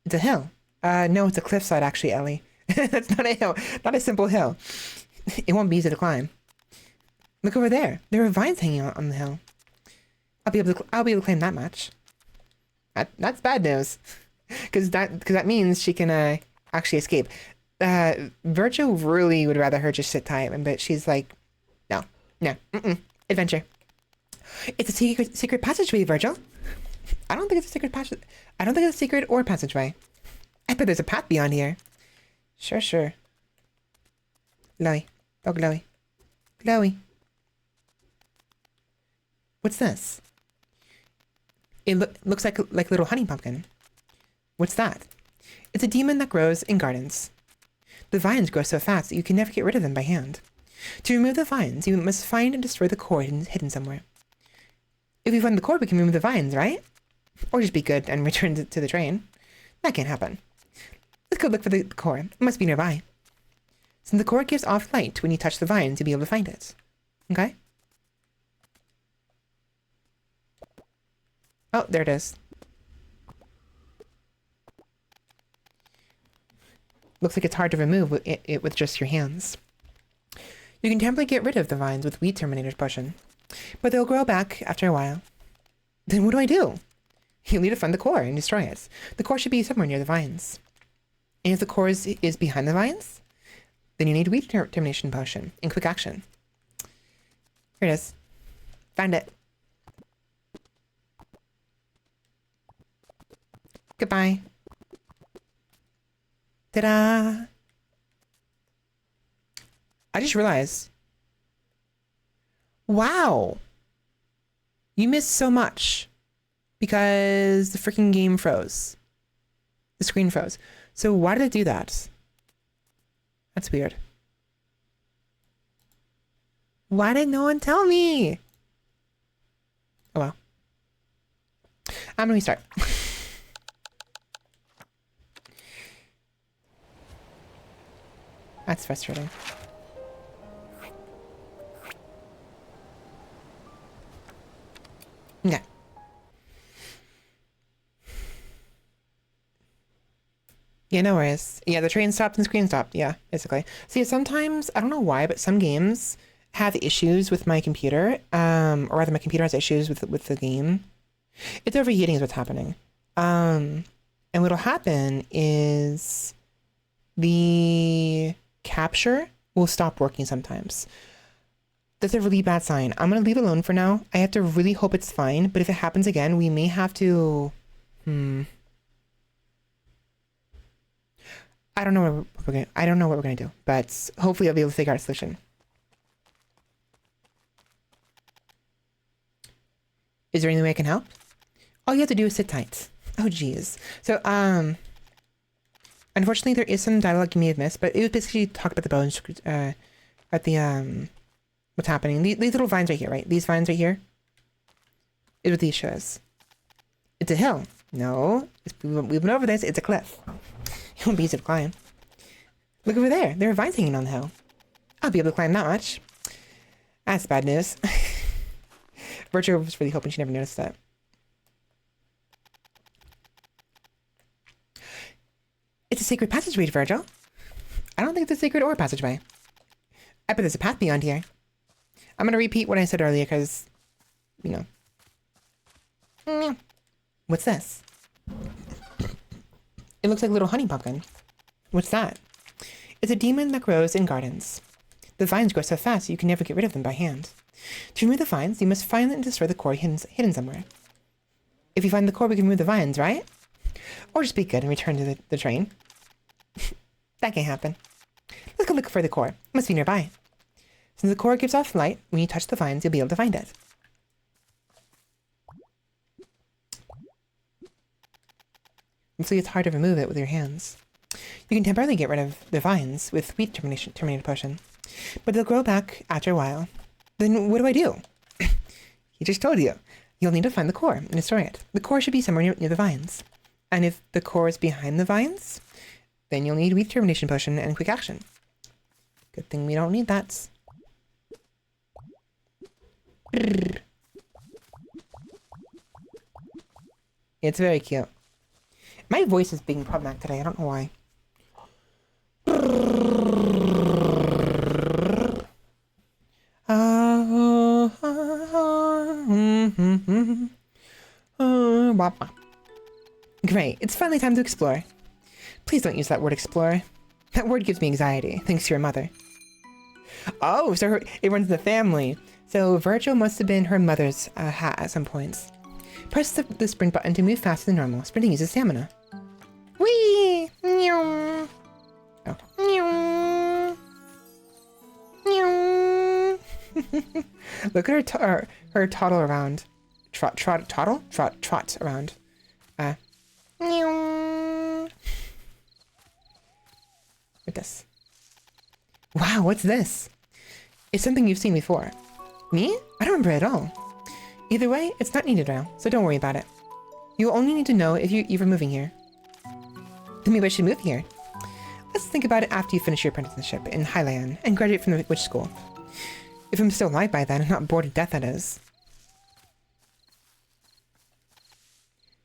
It's a hill. No, it's a cliffside actually, Ellie. That's not a hill. Not a simple hill. It won't be easy to climb. Look over there. There are vines hanging out on the hill. I'll be able to claim that much. That's bad news. Because that means she can actually escape. Virgil really would rather her just sit tight, but she's like, no, adventure. It's a secret passageway, Virgil. I don't think it's a secret passage. I don't think it's a secret or passageway. I bet there's a path beyond here. Sure. Glowy. Oh, glowy. Glowy. What's this? It looks like a little honey pumpkin. What's that? It's a demon that grows in gardens. The vines grow so fast that you can never get rid of them by hand. To remove the vines, you must find and destroy the core hidden somewhere. If we find the core, we can remove the vines, right? Or just be good and return to the train. That can't happen. Let's go look for the core. It must be nearby. Since the core gives off light when you touch the vines, you'll be able to find it. Okay? Oh, there it is. Looks like it's hard to remove it with just your hands. You can temporarily get rid of the vines with Weed Terminator's potion, but they'll grow back after a while. Then what do I do? You need to find the core and destroy it. The core should be somewhere near the vines. And if the core is behind the vines, then you need Weed Termination potion in quick action. Here it is. Found it. Goodbye. Ta-da! I just realized. Wow! You missed so much. Because the freaking game froze. The screen froze. So why did it do that? That's weird. Why did no one tell me? Oh well. I'm gonna restart. That's frustrating. Okay. Yeah, no worries. Yeah, the train stopped and the screen stopped. Yeah, basically. See, sometimes, I don't know why, but some games have issues with my computer. Or rather, my computer has issues with the game. It's overheating is what's happening. And what'll happen is the capture will stop working sometimes. That's a really bad sign. I'm gonna leave it alone for now. I have to really hope it's fine, but if it happens again, we may have to I don't know I don't know what we're gonna do, but hopefully I'll be able to figure out a solution. Is there any way I can help? All you have to do is sit tight. Oh geez. So unfortunately there is some dialogue you may have missed, but it was basically talk about the bones at the what's happening. These little vines right here, right? These vines right here is what these shows. It's a hill. No, we've been over this. It's a cliff. It won't be easy to climb. Look over there. There are vines hanging on the hill. I'll be able to climb that much. That's bad news. Virtue was really hoping she never noticed that. It's a sacred passageway, Virgil. I don't think it's a sacred or a passageway. I bet there's a path beyond here. I'm going to repeat what I said earlier because, you know. What's this? It looks like a little honey pumpkin. What's that? It's a demon that grows in gardens. The vines grow so fast you can never get rid of them by hand. To remove the vines, you must find and destroy the core hidden somewhere. If you find the core, we can remove the vines, right? Or just be good and return to the train. That can't happen. Let's go look for the core. It must be nearby. Since the core gives off light, when you touch the vines, you'll be able to find it. And so it's hard to remove it with your hands. You can temporarily get rid of the vines with wheat terminated potion, but they'll grow back after a while. Then what do I do? He just told you. You'll need to find the core and destroy it. The core should be somewhere near the vines. And if the core is behind the vines, then you'll need wheat termination potion and quick action. Good thing we don't need that. It's very cute. My voice is being problematic today. I don't know why. Great. It's finally time to explore. Please don't use that word explore. That word gives me anxiety, thanks to your mother. Oh, so it runs in the family. So Virgil must have been her mother's hat at some points. Press the sprint button to move faster than normal. Sprinting uses stamina. Whee! Oh. Look at her toddle around. Trot around. With this. Wow, what's this? It's something you've seen before. Me? I don't remember it at all. Either way, it's not needed now, so don't worry about it. You'll only need to know if you're even moving here. Then maybe I should move here. Let's think about it after you finish your apprenticeship in Highland and graduate from the witch school. If I'm still alive by then and not bored to death, that is.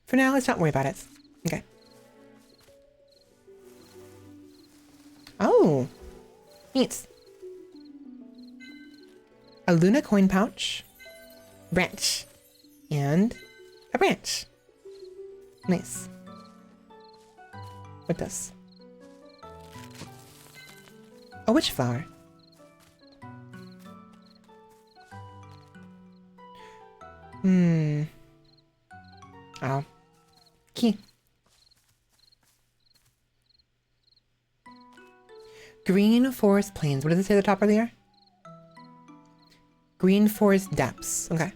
For now, let's not worry about it. Okay. Oh. Neat. A Luna coin pouch. Branch. And a branch. Nice. What does? A witch flower. Oh. Key. Green Forest Plains. What does it say at the top earlier? Green Forest Depths. Okay.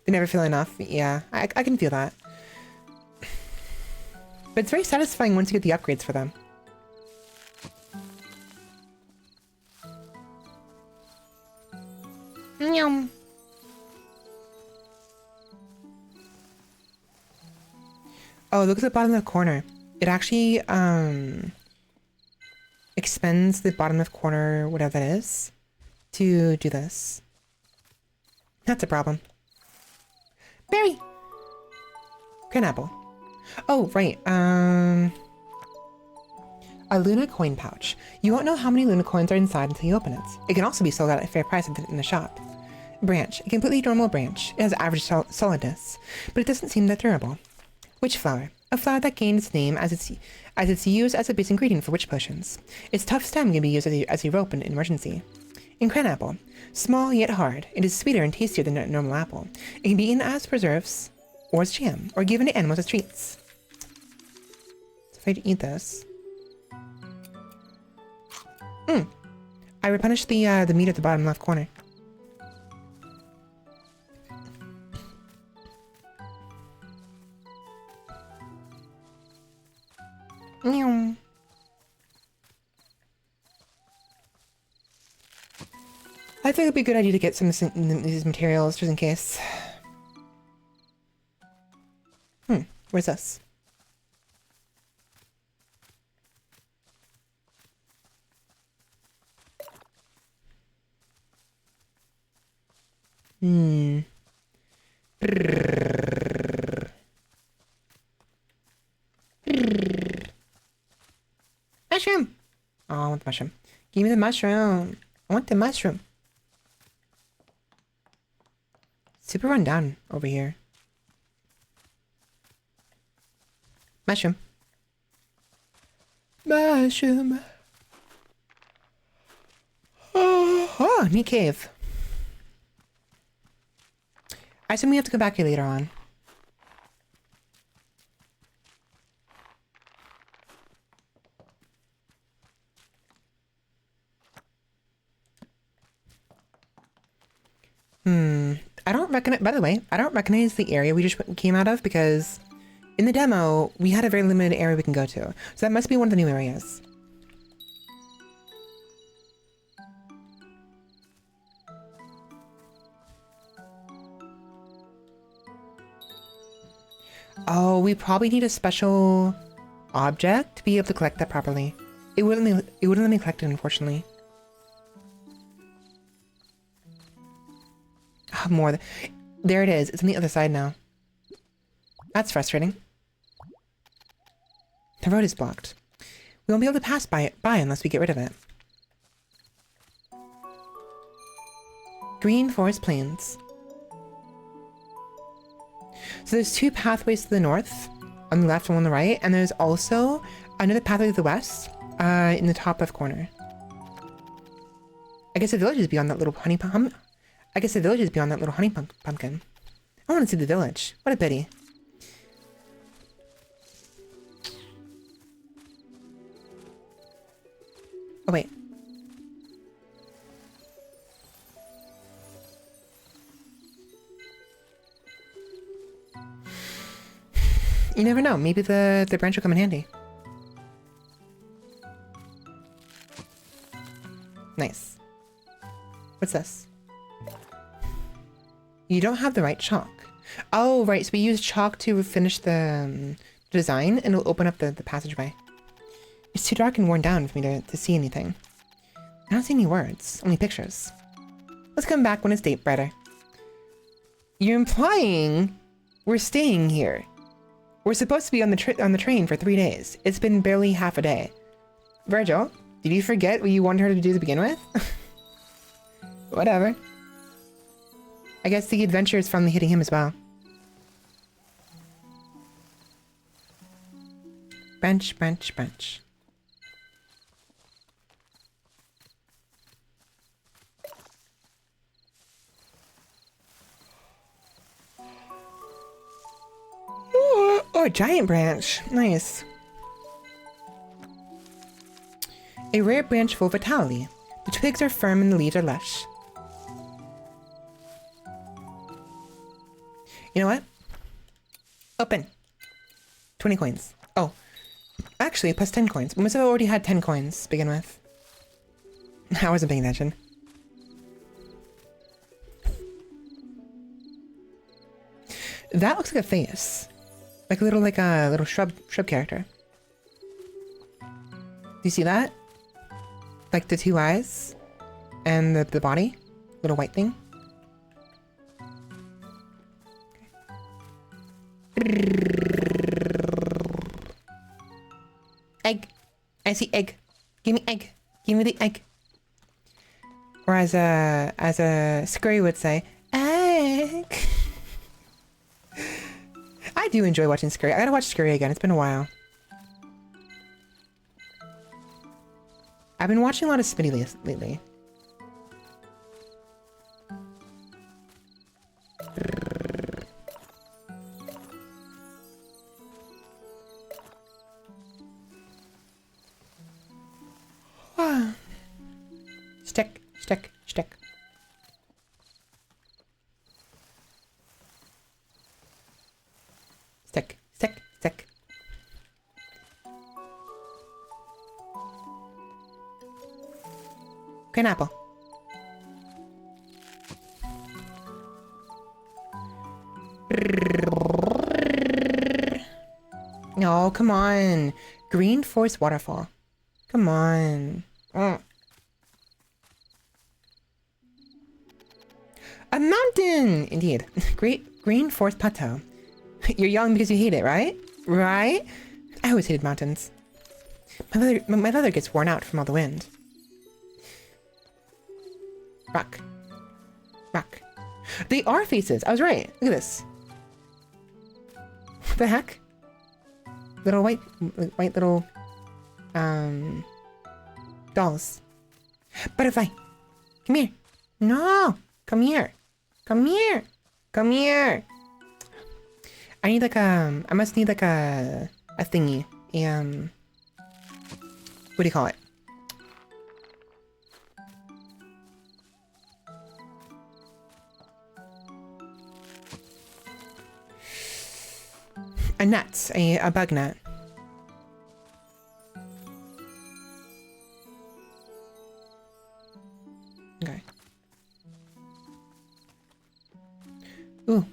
They never feel enough. Yeah, I can feel that. But it's very satisfying once you get the upgrades for them. Yum. Oh, look at the bottom of the corner. It actually, expends the bottom of corner, whatever that is, to do this. That's a problem. Berry! Pineapple. Oh, right, a Luna coin pouch. You won't know how many Luna coins are inside until you open it. It can also be sold at a fair price in the shop. Branch. A completely normal branch. It has average solidness, but it doesn't seem that durable. Witch flower. A flower that gained its name as it's used as a base ingredient for witch potions. Its tough stem can be used as a rope in an emergency. And cran apple. Small yet hard. It is sweeter and tastier than a normal apple. It can be eaten as preserves, or as jam, or given to animals as treats. It's if I eat this. I replenish the meat at the bottom left corner. Meow. I think it'd be a good idea to get some of these materials just in case. Where's this? Mushroom! Oh, I want the mushroom. Give me the mushroom. I want the mushroom. Super run down over here. Mushroom. Mushroom. Oh, neat cave. I assume we have to come back here later on. I don't recognize, by the way, I don't recognize the area we just came out of because in the demo, we had a very limited area we can go to. So that must be one of the new areas. Oh, we probably need a special object to be able to collect that properly. It wouldn't let me collect it, unfortunately. Oh, more. There it is. It's on the other side now. That's frustrating. The road is blocked. We won't be able to pass by unless we get rid of it. Green Forest Plains. So there's two pathways to the north, on the left and on the right, and there's also another pathway to the west, in the top left corner. I guess the village is beyond that little honey pumpkin. I guess the village is beyond that little honey pumpkin. I want to see the village. What a pity. Oh, wait. You never know. Maybe the branch will come in handy. Nice. What's this? You don't have the right chalk. Oh, right. So we use chalk to finish the design, and it'll open up the passageway. It's too dark and worn down for me to see anything. I don't see any words, only pictures. Let's come back when it's brighter. You're implying we're staying here. We're supposed to be on the train for 3 days. It's been barely half a day. Virgil, did you forget what you wanted her to do to begin with? Whatever. I guess the adventure is finally hitting him as well. Bench, bench, bench. Oh, a giant branch. Nice. A rare branch full of vitality. The twigs are firm and the leaves are lush. You know what? Open. 20 coins. Oh. Actually, plus 10 coins. We must have already had 10 coins to begin with. I wasn't paying attention. That looks like a face. Like a little shrub character. Do you see that? Like the two eyes and the body, little white thing. Egg. I see egg. Give me egg. Give me the egg. Or as a scurry would say, egg. I do enjoy watching Scurry. I gotta watch Scurry again. It's been a while. I've been watching a lot of Smitty lately. Stick, stick, stick. Stick, stick, stick. Green apple. No, come on. Green Forest Waterfall. Come on. A mountain! Indeed. Great Green Forest Plateau. You're yelling because you hate it, right? Right? I always hated mountains. My leather gets worn out from all the wind. Rock. Rock. They are faces. I was right. Look at this. What the heck? Little white little, dolls. Butterfly. Come here. No. Come here. Come here. Come here. I need like I must need like a thingy. What do you call it? A net, a bug net. Okay. Ooh.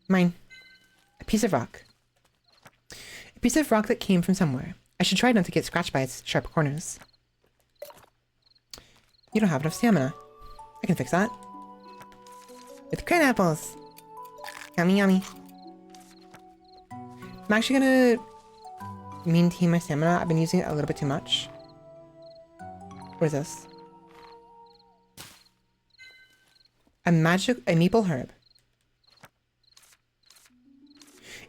Mine. A piece of rock. A piece of rock that came from somewhere. I should try not to get scratched by its sharp corners. You don't have enough stamina. I can fix that. With crane apples. Yummy, yummy. I'm actually gonna maintain my stamina. I've been using it a little bit too much. What is this? A maple herb.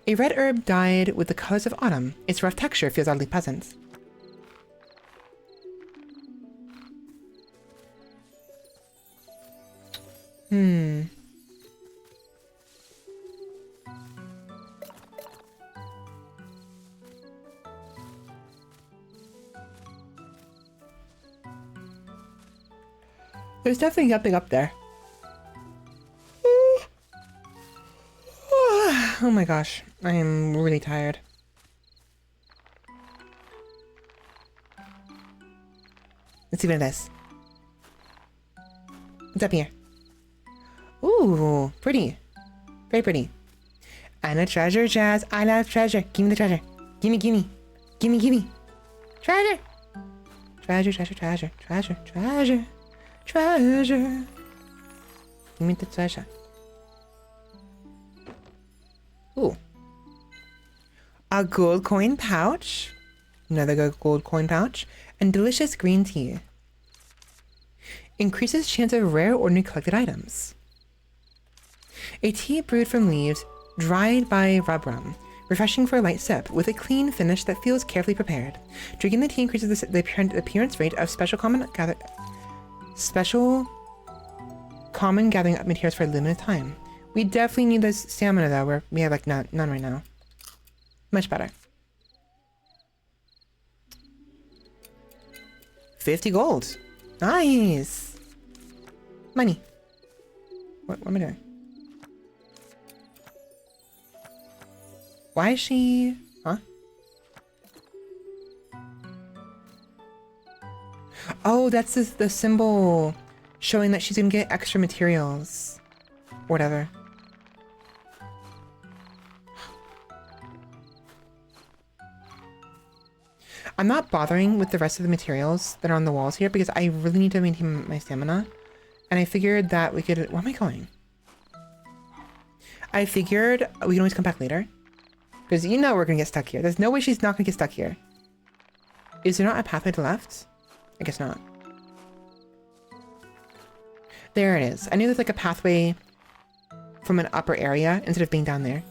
A red herb dyed with the colors of autumn. Its rough texture feels oddly pleasant. There's definitely something up there. Oh my gosh, I am really tired. Let's see what it is. What's up here? Ooh, pretty. Very pretty. And a treasure chest. I love treasure. Give me the treasure. Gimme, gimme. Gimme, gimme. Treasure. Treasure, treasure, treasure, treasure, treasure. Treasure. Give me the treasure. Ooh. A gold coin pouch. Another gold coin pouch. And delicious green tea. Increases chance of rare ordinary collected items. A tea brewed from leaves dried by rubrum. Refreshing for a light sip, with a clean finish that feels carefully prepared. Drinking the tea increases the appearance rate of special common gathering up materials for a limited time. We definitely need this stamina though, we have like none right now. Much better. 50 gold. Nice. Money. What am I doing? Why is she... Huh? Oh, that's the symbol showing that she's gonna get extra materials. Or whatever. I'm not bothering with the rest of the materials that are on the walls here because I really need to maintain my stamina. And I figured that we could... Where am I going? I figured we can always come back later. Because you know we're gonna get stuck here. There's no way she's not gonna get stuck here. Is there not a pathway to the left? I guess not. There it is. I knew there's like a pathway from an upper area instead of being down there.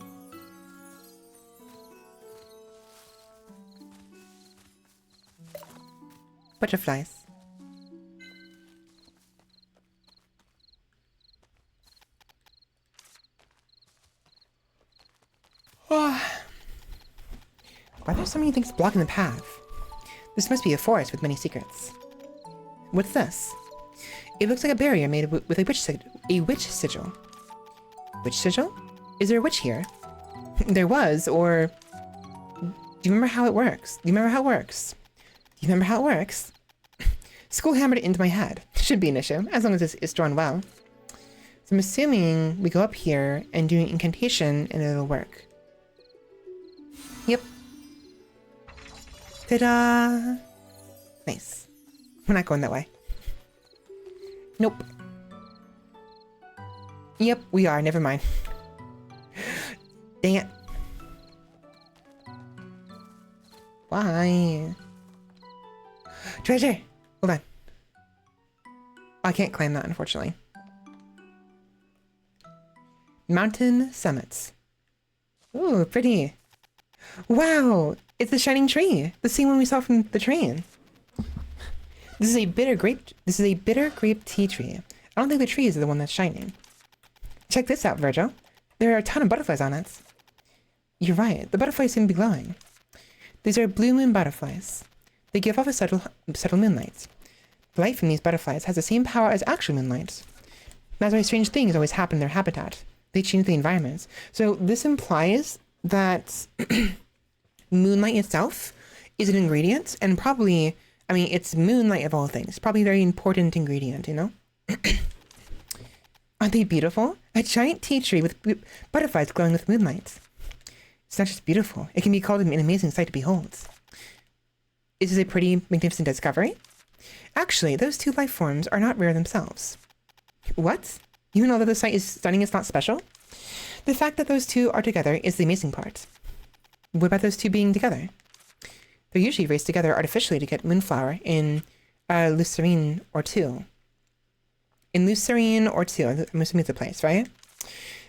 Butterflies. Oh. Why are there so many things blocking the path? This must be a forest with many secrets. What's this? It looks like a barrier made with a witch sigil. Witch sigil? Is there a witch here? There was, or... Do you remember how it works? Do you remember how it works? Do you remember how it works? School hammered it into my head. Should be an issue, as long as it's drawn well. So I'm assuming we go up here and do an incantation and it'll work. Yep. Ta-da! Nice. We're not going that way. Nope. Yep, we are. Never mind. Dang it. Why? Treasure! Hold on. I can't climb that, unfortunately. Mountain summits. Ooh, pretty. Wow! It's the shining tree! The same one we saw from the train. This is a bitter grape tea tree. I don't think the tree is the one that's shining. Check this out, Virgil. There are a ton of butterflies on it. You're right. The butterflies seem to be glowing. These are blue moon butterflies. They give off a subtle moonlight. Life in these butterflies has the same power as actual moonlight. That's why strange things always happen in their habitat. They change the environments. So this implies that moonlight itself is an ingredient, and probably, I mean, it's moonlight of all things. Probably a very important ingredient, you know? Aren't they beautiful? A giant tea tree with butterflies glowing with moonlight. It's not just beautiful. It can be called an amazing sight to behold. This is a pretty magnificent discovery. Actually, those two life forms are not rare themselves. What? Even though the sight is stunning, it's not special? The fact that those two are together is the amazing part. What about those two being together? They're usually raised together artificially to get moonflower in Lucerne or two. In Lucerne or two, I'm assuming it's a place, right?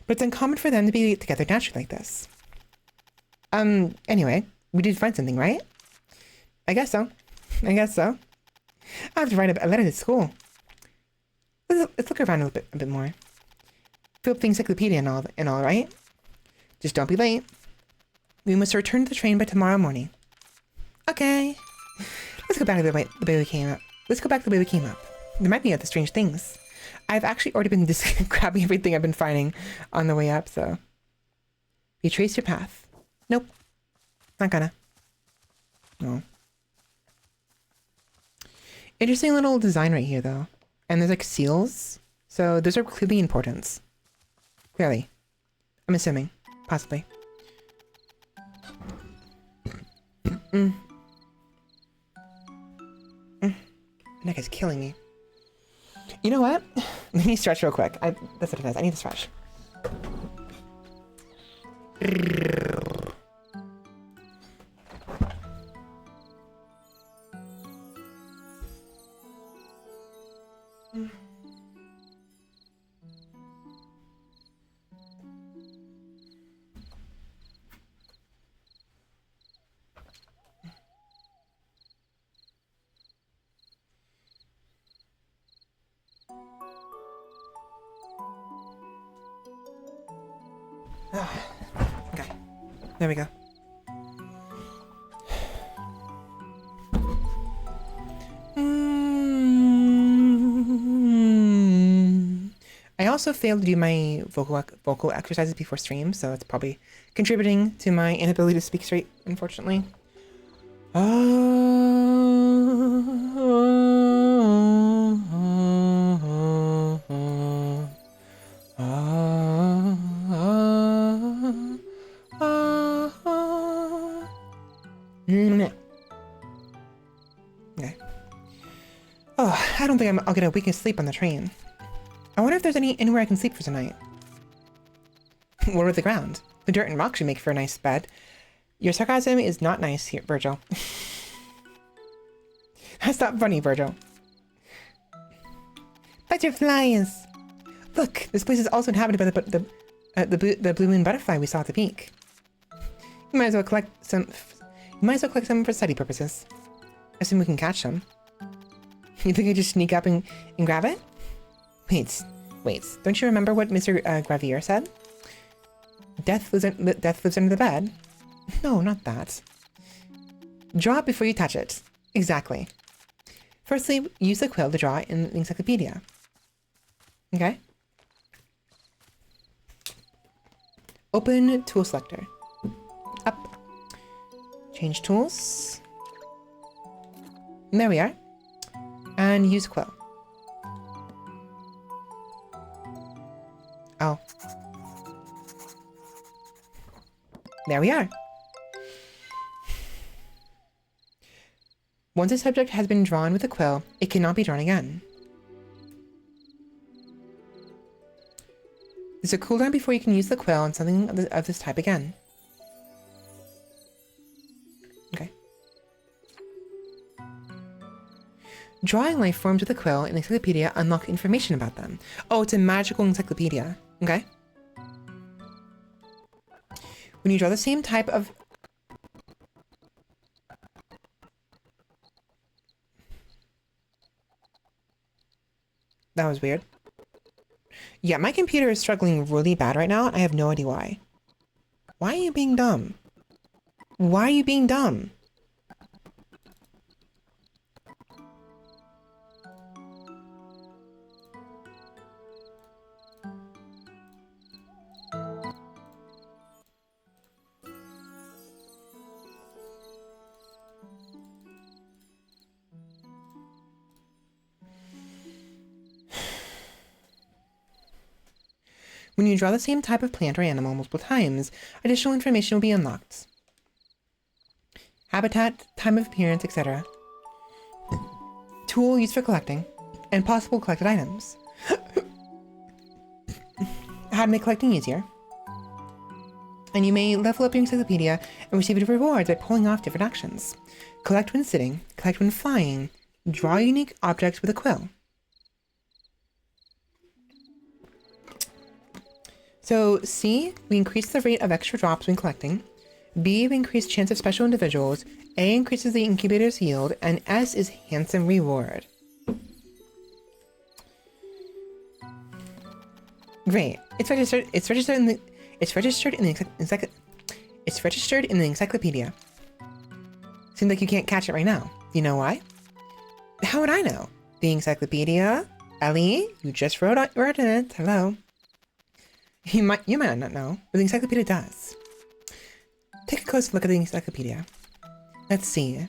But it's uncommon for them to be together naturally like this. Anyway, we did find something, right? I guess so. I'll have to write a letter to school. Let's look around a bit more. Fill up the encyclopedia and all, right? Just don't be late. We must return to the train by tomorrow morning. Okay. Let's go back to the way we came up. There might be other strange things. I've actually already been just grabbing everything I've been finding on the way up, so. Retrace your path. Nope. Not gonna. No. Interesting little design right here, though. And there's like seals. So those are clearly important. Clearly. I'm assuming. Possibly. My neck is killing me. You know what? Let me stretch real quick. That's what it is. I need to stretch. Okay. There we go. I also failed to do my vocal exercises before stream, so it's probably contributing to my inability to speak straight, unfortunately. Okay. Oh, I don't think I'll get a week's sleep on the train. I wonder if there's anywhere I can sleep for tonight. What about the ground? The dirt and rocks should make for a nice bed. Your sarcasm is not nice here, Virgil. That's not funny, Virgil. Butterflies! Look, this place is also inhabited by the blue moon butterfly we saw at the peak. You might as well collect some. For study purposes. Assume we can catch them. You think I just sneak up and grab it? Wait. Don't you remember what Mr. Gravier said? Death lives under the bed. No, not that. Draw it before you touch it. Exactly. Firstly, use the quill to draw in the encyclopedia. Okay? Open tool selector. Up. Change tools. And there we are. And use quill. Oh. There we are. Once a subject has been drawn with a quill, it cannot be drawn again. There's a cooldown before you can use the quill on something of this type again. Okay. Drawing life forms with a quill in the encyclopedia unlock information about them. Oh, it's a magical encyclopedia. Okay. When you draw the same type of... That was weird. Yeah, my computer is struggling really bad right now, and I have no idea why. Why are you being dumb? Why are you being dumb? When you draw the same type of plant or animal multiple times, additional information will be unlocked. Habitat, time of appearance, etc. Tool used for collecting, and possible collected items. How to make collecting easier. And you may level up your encyclopedia and receive rewards by pulling off different actions. Collect when sitting, collect when flying, draw unique objects with a quill. So C, we increase the rate of extra drops when collecting. B, we increase chance of special individuals. A increases the incubator's yield, and S is handsome reward. Great. It's registered in the encyclopedia. Seems like you can't catch it right now. You know why? How would I know? The encyclopedia? Ellie, you just wrote in it. Hello. You might not know, but the encyclopedia does. Take a close look at the encyclopedia. Let's see.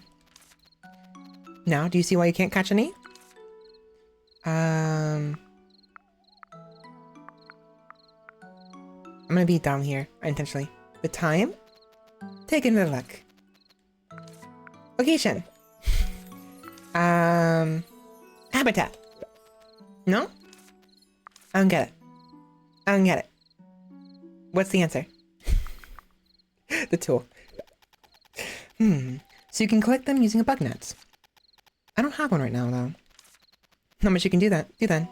Now, do you see why you can't catch any? I'm gonna be down here, intentionally. The time? Take another look. Location. Habitat. No? I don't get it. I don't get it. What's the answer? The tool. So you can collect them using a bug net. I don't have one right now, though. Not much you can do then. But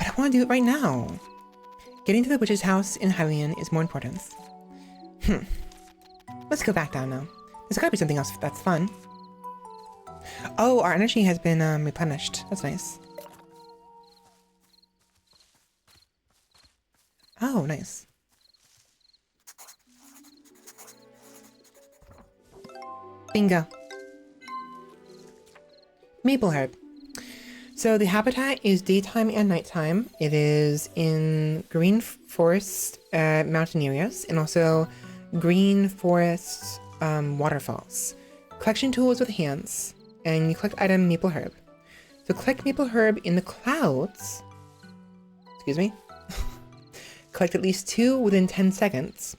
I want to do it right now. Getting to the witch's house in Hylian is more important. Let's go back down now. There's gotta be something else that's fun. Oh, our energy has been replenished. That's nice. Oh, nice. Bingo. Maple herb. So the habitat is daytime and nighttime. It is in green forest mountain areas and also green forest waterfalls. Collection tools with hands, and you collect item maple herb. So collect maple herb in the clouds. Excuse me. Collect at least 2 within 10 seconds.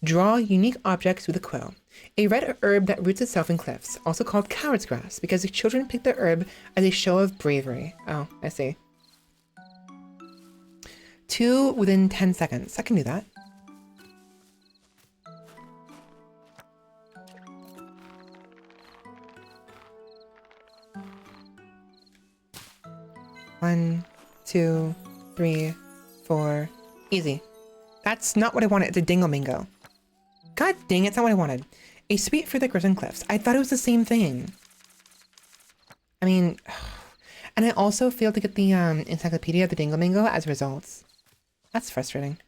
Draw unique objects with a quill. A red herb that roots itself in cliffs, also called coward's grass, because the children pick the herb as a show of bravery. Oh, I see. 2 within 10 seconds. I can do that. One, 2, 3, 4. Easy. That's not what I wanted. It's a dingo-mingo. God dang, it's not what I wanted. A sweet fruit that grows on cliffs. I thought it was the same thing. I mean... And I also failed to get the encyclopedia of the dingo-mingo as results. That's frustrating.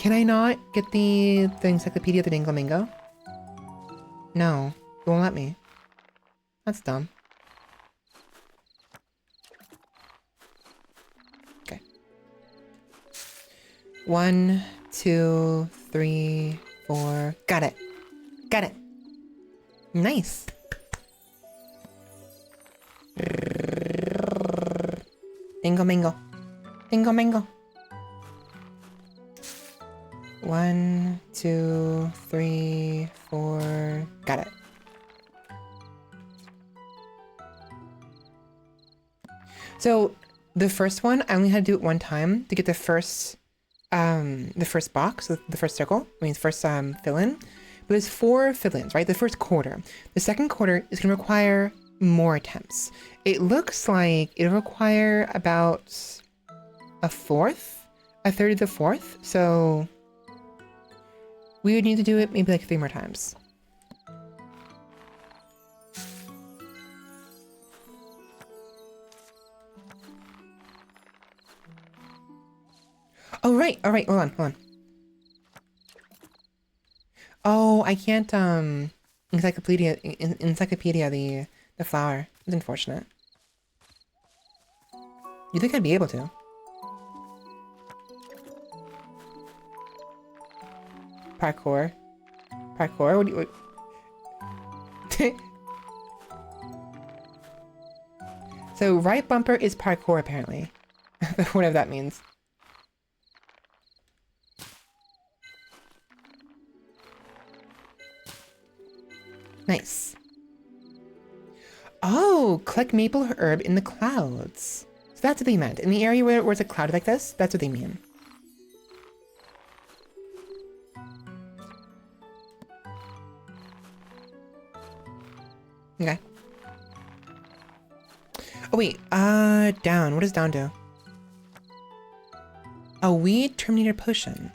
Can I not get the Encyclopedia of the Dingle-Mingo? No, it won't let me. That's dumb. Okay. 1, 2, 3, 4. Got it. Got it. Nice. Dingle-mingle. Dingle-mingle. 1, 2, 3, 4. Got it. So the first one, I only had to do it one time to get the first box, the first circle. I mean, first fill-in. But there's 4 fill-ins, right? The first quarter. The second quarter is going to require more attempts. It looks like it'll require about a third of the fourth. So we would need to do it maybe like 3 more times. Oh, right. All right. Hold on. Oh, I can't, encyclopedia the flower. It's unfortunate. You think I'd be able to? Parkour. What do you... So, right bumper is parkour, apparently. Whatever that means. Nice. Oh, collect maple herb in the clouds. So that's what they meant. In the area where it's a cloud like this, that's what they mean. Okay. Oh, wait. Down. What does down do? A weed terminator potion.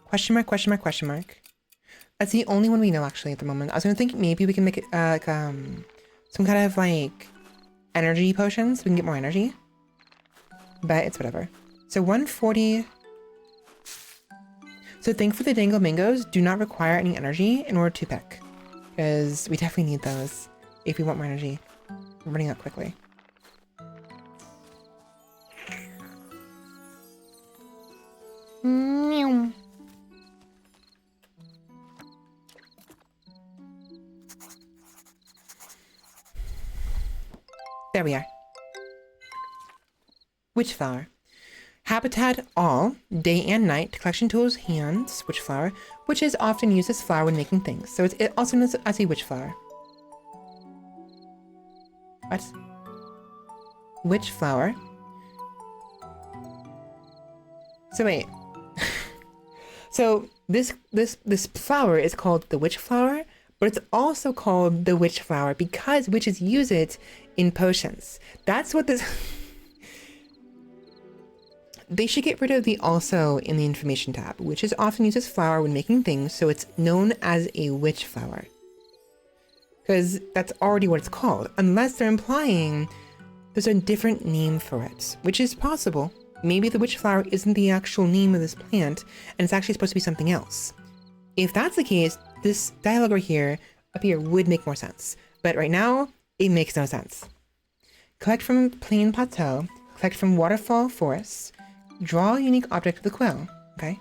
Question mark, question mark, question mark. That's the only one we know, actually, at the moment. I was gonna think maybe we can make it, some kind of, like, energy potions. So we can get more energy. But it's whatever. So 140. So thankfully the Dingle-Mingos do not require any energy in order to pick. Because we definitely need those if we want more energy. We're running out quickly. Meow. There we are. Witch flower. Habitat all, day and night, collection tools, hands, witch flower, which is often used as flour when making things. So it's also known as a witch flower. What? Witch flower. So wait. So this flower is called the witch flower, but it's also called the witch flower because witches use it in potions. That's what this... They should get rid of the also in the information tab, which is often used as flour when making things, so it's known as a witch flower. Because that's already what it's called, unless they're implying there's a different name for it, which is possible. Maybe the witch flower isn't the actual name of this plant, and it's actually supposed to be something else. If that's the case, this dialogue right here, up here, would make more sense. But right now, it makes no sense. Collect from plain plateau, collect from waterfall forests, draw a unique object with the quill. Okay.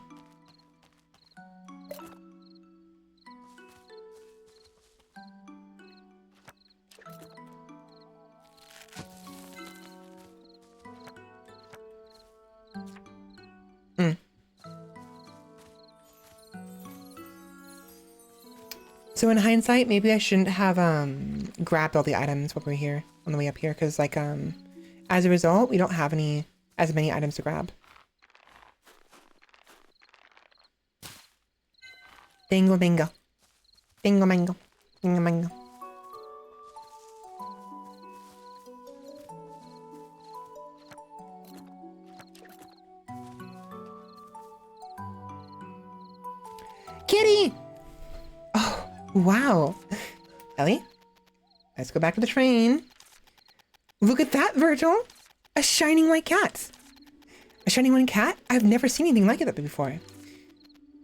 So in hindsight, maybe I shouldn't have grabbed all the items while we were here on the way up here, because like as a result, we don't have as many items to grab. Dingle bingo. Dingle mango. Dingle mango. Kitty! Oh, wow. Ellie, let's go back to the train. Look at that, Virgil! A shining white cat! A shining white cat? I've never seen anything like it before.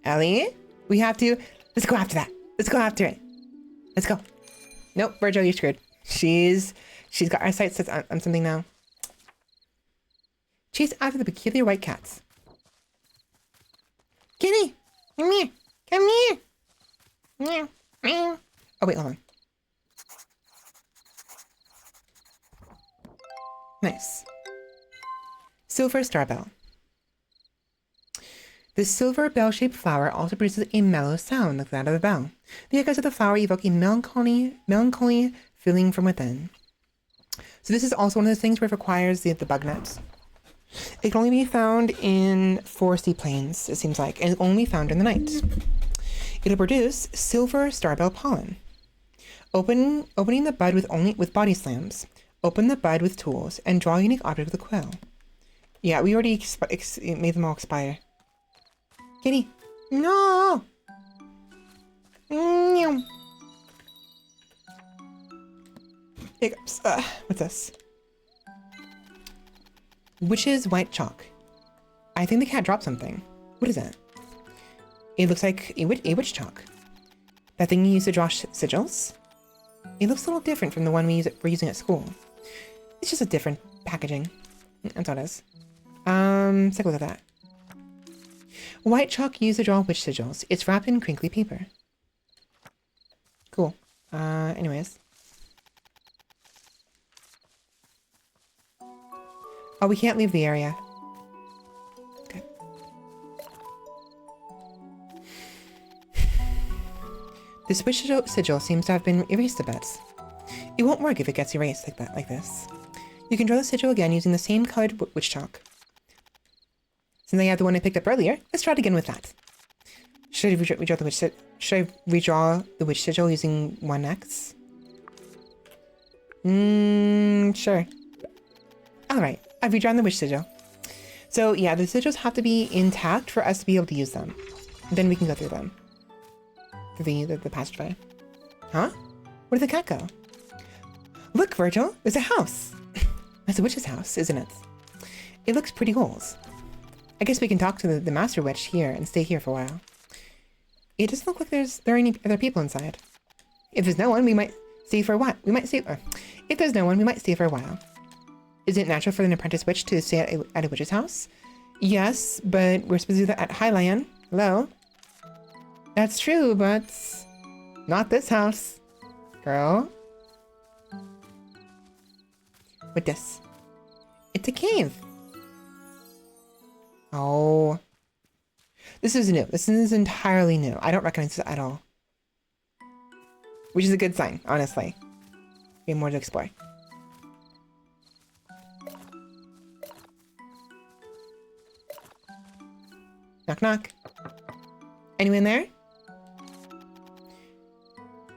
Ellie, we have to. Let's go after that. Let's go after it. Let's go. Nope, Virgil, you're screwed. She's got our sights set on something now. Chase after the peculiar white cats. Kitty, come here. Come here. Meow, meow. Oh, wait, hold on. Nice. Silver star bell. The silver bell-shaped flower also produces a mellow sound like that of a bell. The echoes of the flower evoke a melancholy feeling from within. So this is also one of those things where it requires the bug net. It can only be found in foresty plains, it seems like, and it's only found in the night. It'll produce silver starbell pollen. Opening the bud with body slams. Open the bud with tools and draw a unique object with a quill. Yeah, we already made them all expire. Kitty, no. No. Hiccups. What's this? Witch's white chalk. I think the cat dropped something. What is that? It looks like a witch chalk. That thing you use to draw sigils? It looks a little different from the one we're using at school. It's just a different packaging. That's all it is. Let's take a look at that. White chalk used to draw witch sigils. It's wrapped in crinkly paper. Cool. Anyways. Oh, we can't leave the area. Okay. This witch sigil seems to have been erased a bit. It won't work if it gets erased like this. You can draw the sigil again using the same colored witch chalk. Since I have the one I picked up earlier, let's try it again with that. Should I redraw the witch sigil using 1x? Sure. Alright, I've redrawn the witch sigil. So yeah, the sigils have to be intact for us to be able to use them. Then we can go through them. Through the passageway. Huh? Where did the cat go? Look, Virgil, there's a house. That's a witch's house, isn't it? It looks pretty old. I guess we can talk to the master witch here and stay here for a while. It doesn't look like there are any other people inside. If there's no one, we might stay for a while. If there's no one, we might stay for a while. Is it natural for an apprentice witch to stay at a witch's house? Yes, but we're supposed to do that at Highland. Hello? That's true, but not this house. Girl? What this? It's a cave. Oh. This is new. This is entirely new. I don't recognize this at all. Which is a good sign, honestly. We have more to explore. Knock, knock. Anyone there?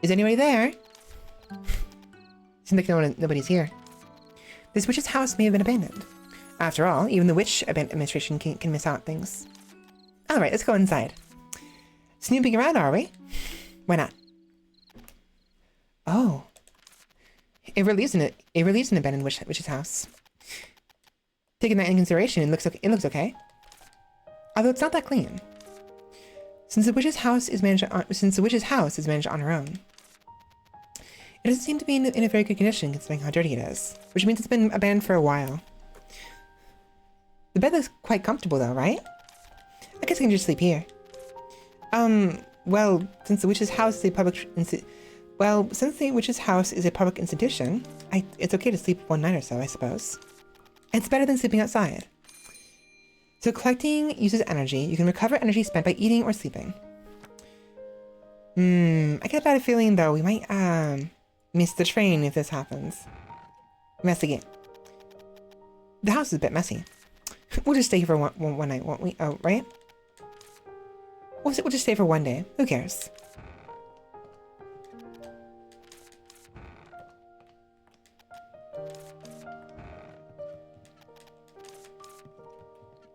Is anybody there? Seems like nobody's here. This witch's house may have been abandoned. After all, even the witch administration can miss out things. Alright, let's go inside. Snooping around, are we? Why not? Oh. It relieves an abandoned witch's house. Taking that into consideration, it looks okay. Although it's not that clean. Since the witch's house is managed on her own. It doesn't seem to be in a very good condition considering how dirty it is, which means it's been abandoned for a while. The bed looks quite comfortable though, right? I guess I can just sleep here. Well, since the witch's house is a public institution, it's okay to sleep one night or so, I suppose. It's better than sleeping outside. So collecting uses energy. You can recover energy spent by eating or sleeping. I get a bad feeling though we might miss the train if this happens. Investigate. The house is a bit messy. We'll just stay here for one night, won't we? Oh, right? We'll just stay for one day. Who cares?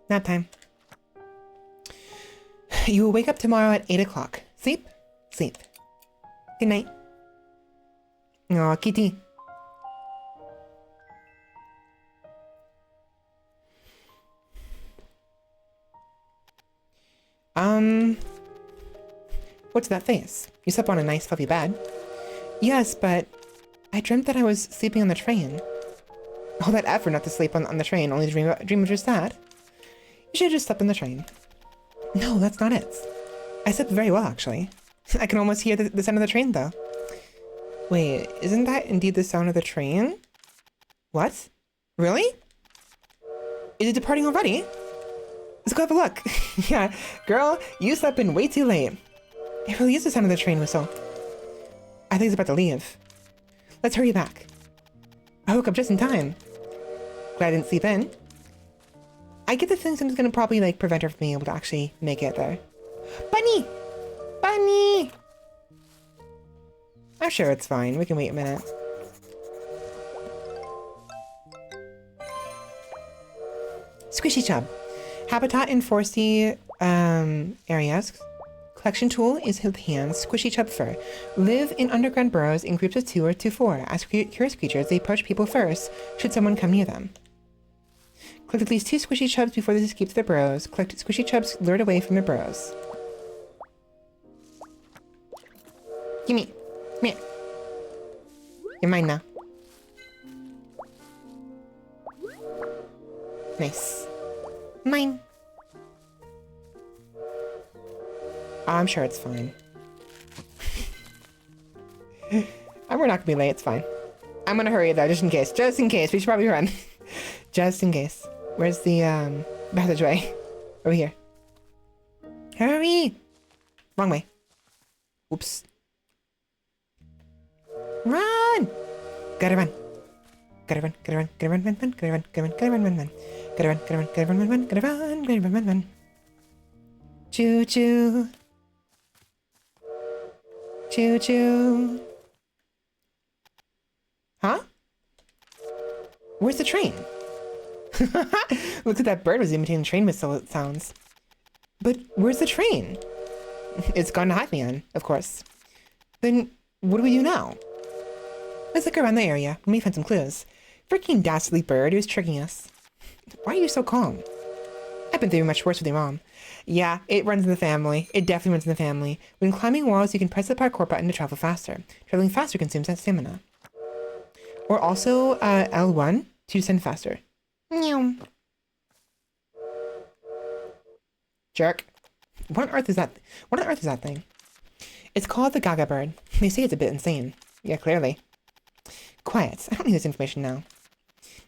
Nap time. You will wake up tomorrow at 8 o'clock. Sleep? Sleep. Good night. Aw, kitty. What's that face? You slept on a nice fluffy bed. Yes, but I dreamt that I was sleeping on the train. All that effort not to sleep on the train, only to dream of just that. You should have just slept on the train. No, that's not it. I slept very well, actually. I can almost hear the sound of the train, though. Wait, isn't that indeed the sound of the train? What? Really? Is it departing already? Let's go have a look. Yeah, girl, you slept in way too late. It really is the sound of the train whistle. I think it's about to leave. Let's hurry back. I woke up just in time. Glad I didn't sleep in. I get the feeling something's gonna probably like prevent her from being able to actually make it there. Bunny! Bunny! I'm sure it's fine. We can wait a minute. Squishy Chub. Habitat in foresty areas. Collection tool is with hands. Squishy Chub fur. Live in underground burrows in groups of 2 or 4. As curious creatures, they approach people first, should someone come near them. Collect at least 2 squishy chubs before they escape to their burrows. Collect squishy chubs lured away from their burrows. Gimme. Come here. You're mine now. Nice. Mine. I'm sure it's fine. We're not gonna be late, it's fine. I'm gonna hurry though, just in case. Just in case. We should probably run. Just in case. Where's the passageway? Over here. Hurry! Wrong way. Oops. Run! Gotta run. Gotta run, gotta run, gotta run, run, run, gotta run, gotta run, gotta run, run, run. Gotta run, gotta run, gotta run, run, run, gotta run, gotta run, run, run. Choo choo. Choo choo. Huh? Where's the train? Looks like that bird was imitating train whistle sounds. But where's the train? It's gone to Hackman, of course. Then what do we do now? Let's look around the area. We may find some clues. Freaking dastardly bird who's tricking us. Why are you so calm? I've been through much worse with your mom. Yeah, it runs in the family. It definitely runs in the family. When climbing walls, you can press the parkour button to travel faster. Traveling faster consumes that stamina. Or also L1 to descend faster. Meow. Jerk. What on earth is that? What on earth is that thing? It's called the Gaga bird. They say it's a bit insane. Yeah, clearly. Quiet. I don't need this information now.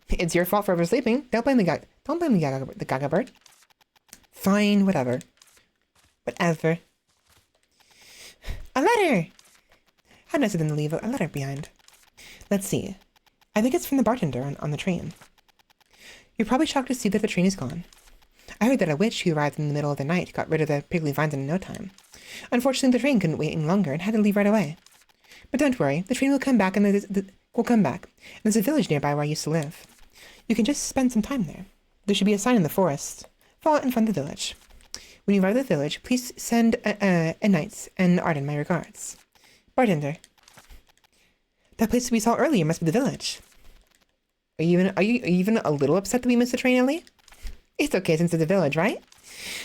It's your fault for oversleeping. Don't blame the Gaga bird. Fine, whatever. Whatever. A letter! How nice of them to leave a letter behind. Let's see. I think it's from the bartender on the train. You're probably shocked to see that the train is gone. I heard that a witch who arrived in the middle of the night got rid of the prickly vines in no time. Unfortunately, the train couldn't wait any longer and had to leave right away. But don't worry, the train will come back and will come back. And there's a village nearby where I used to live. You can just spend some time there. There should be a sign in the forest. Follow it in front of the village. When you arrive at the village, please send a knights and Arden my regards. Bartender. That place we saw earlier must be the village. Are you even a little upset that we missed the train, Ellie? It's okay since it's a village, right?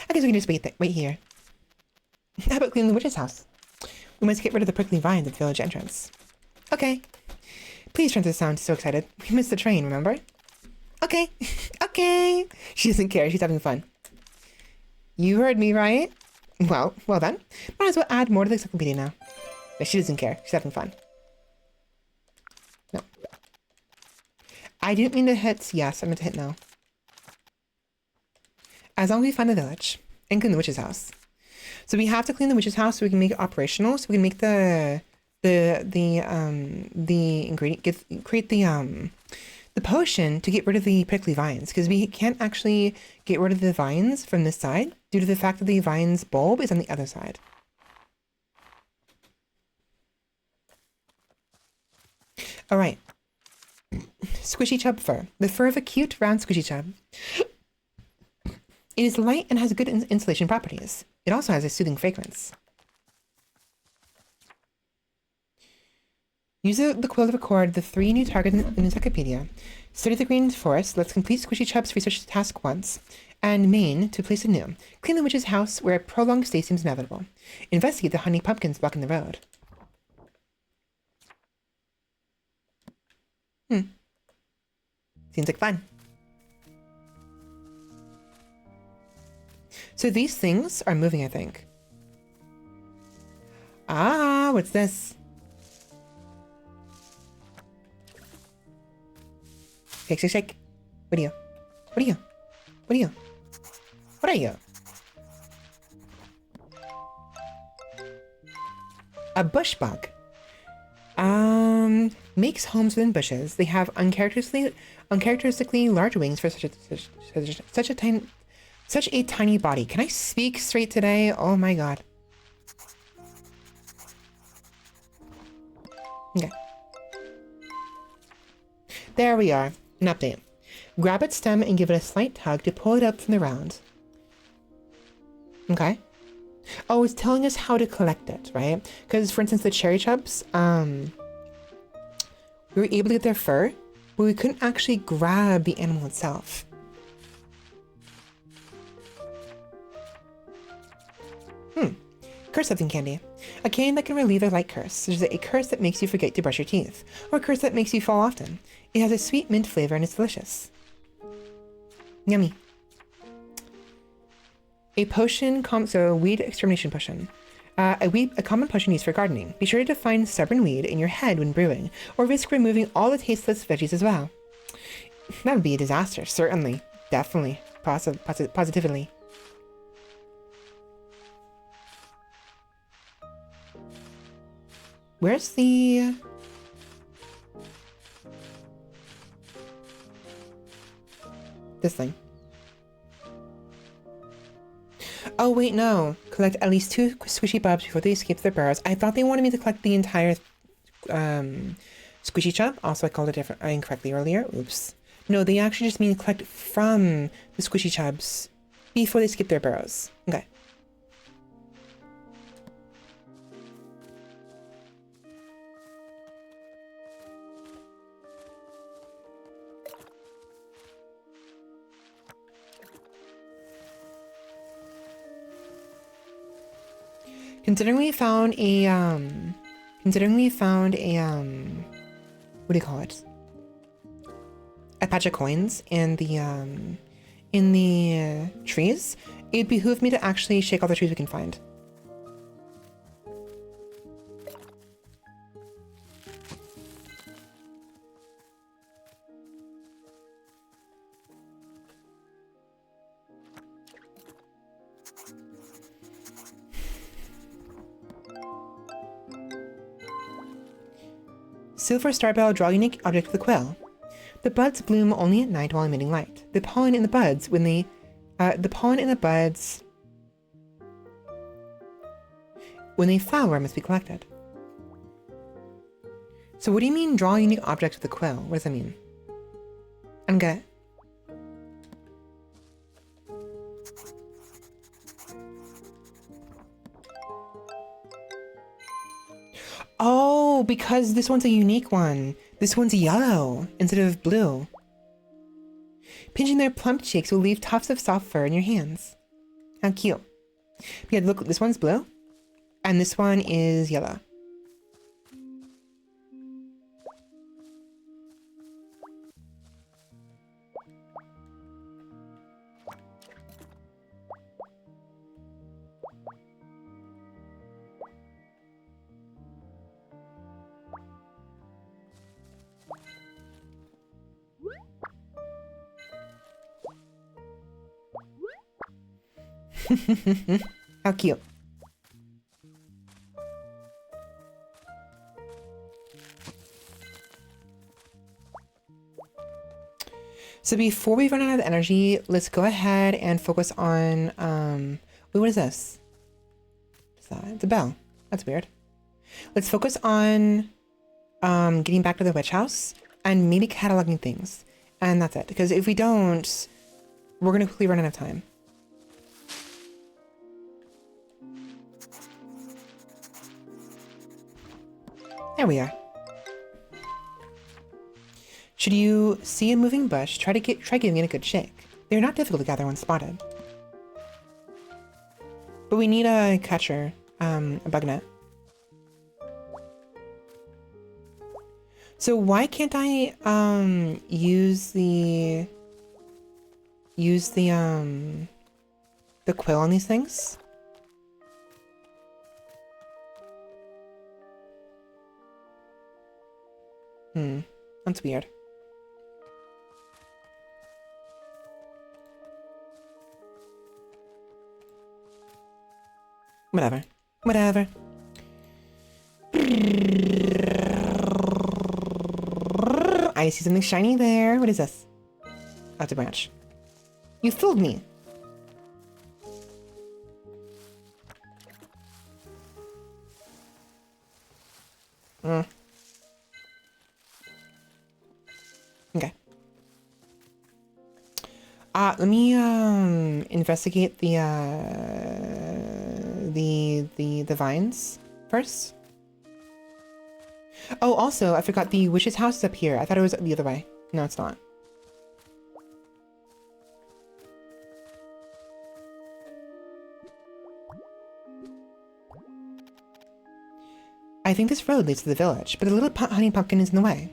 I guess we can just wait here. How about cleaning the witch's house? We must get rid of the prickly vines at the village entrance. Okay. Please try not to sound so excited. We missed the train, remember? Okay. Okay. She doesn't care. She's having fun. You heard me, right? Well then. Might as well add more to the encyclopedia now. No, she doesn't care. She's having fun. No. I didn't mean to hit yes. I meant to hit no. As long as we find the village and clean the witch's house. So we have to clean the witch's house so we can make it operational. So we can make the ingredient, create the potion to get rid of the prickly vines, because we can't actually get rid of the vines from this side due to the fact that the vine's bulb is on the other side. All right. Squishy chub fur. The fur of a cute, round squishy chub. It is light and has good insulation properties. It also has a soothing fragrance. Use the quill to record the 3 new targets in the encyclopedia. Study the green forest. Let's complete Squishy Chub's research task once. And main to place anew. Clean the witch's house where a prolonged stay seems inevitable. Investigate the honey pumpkins blocking the road. Seems like fun. So these things are moving, I think. Ah, what's this? Shake, shake, shake. What are you? What are you? What are you? What are you? A bush bug. Makes homes within bushes. They have uncharacteristically large wings for such a tiny body. Can I speak straight today? Oh my god. Okay. There we are. An update. Grab its stem and give it a slight tug to pull it up from the ground. Okay. Oh, it's telling us how to collect it, right? Because, for instance, the cherry chubs, we were able to get their fur, but we couldn't actually grab the animal itself. Curse something candy. A candy that can relieve a light curse, such as a curse that makes you forget to brush your teeth, or a curse that makes you fall often. It has a sweet mint flavor and it's delicious. Yummy. A potion, so a weed extermination potion. A common potion used for gardening. Be sure to find stubborn weed in your head when brewing, or risk removing all the tasteless veggies as well. That would be a disaster, certainly. Definitely. Positively. Where's the... this thing? Oh, wait, no. Collect at least 2 squishy bubs before they escape their burrows. I thought they wanted me to collect the entire squishy chub. Also, I called it incorrectly earlier. Oops. No, they actually just mean collect from the squishy chubs before they skip their burrows. Okay. Considering we found a, what do you call it? A patch of coins in the trees, it'd behoove me to actually shake all the trees we can find. Silver starbell, draw a unique object with a quill. The buds bloom only at night while emitting light. The pollen in the buds when they flower must be collected. So what do you mean draw a unique object with a quill? What does that mean? I don't get it. Oh, because this one's a unique one. This one's yellow instead of blue. Pinching their plump cheeks will leave tufts of soft fur in your hands. How cute. But yeah, look, this one's blue, and this one is yellow. How cute. So before we run out of energy, let's go ahead and focus on, wait, what is this? What's that? It's a bell. That's weird. Let's focus on, getting back to the witch house and maybe cataloging things. And that's it. Because if we don't, we're going to quickly run out of time. There we are. Should you see a moving bush, try giving it a good shake. They're not difficult to gather when spotted. But we need a catcher, a bug net. So why can't I use the quill on these things? That's weird. Whatever. Whatever. I see something shiny there. What is this? That's a branch. You fooled me. Okay. Let me investigate the vines first. Oh, also, I forgot the witch's house is up here. I thought it was the other way. No, it's not. I think this road leads to the village, but the little honey pumpkin is in the way.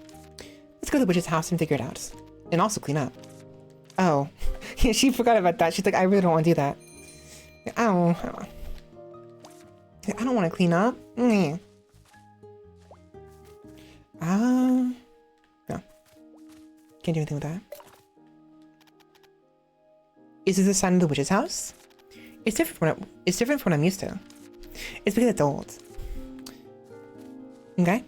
Let's go to the witch's house and figure it out. And also clean up. Oh. Yeah, she forgot about that. She's like, I really don't want to do that. Oh. I don't want to clean up. No. Can't do anything with that. Is this the sign of the witch's house? It's different from what I'm used to. It's because it's old. Okay.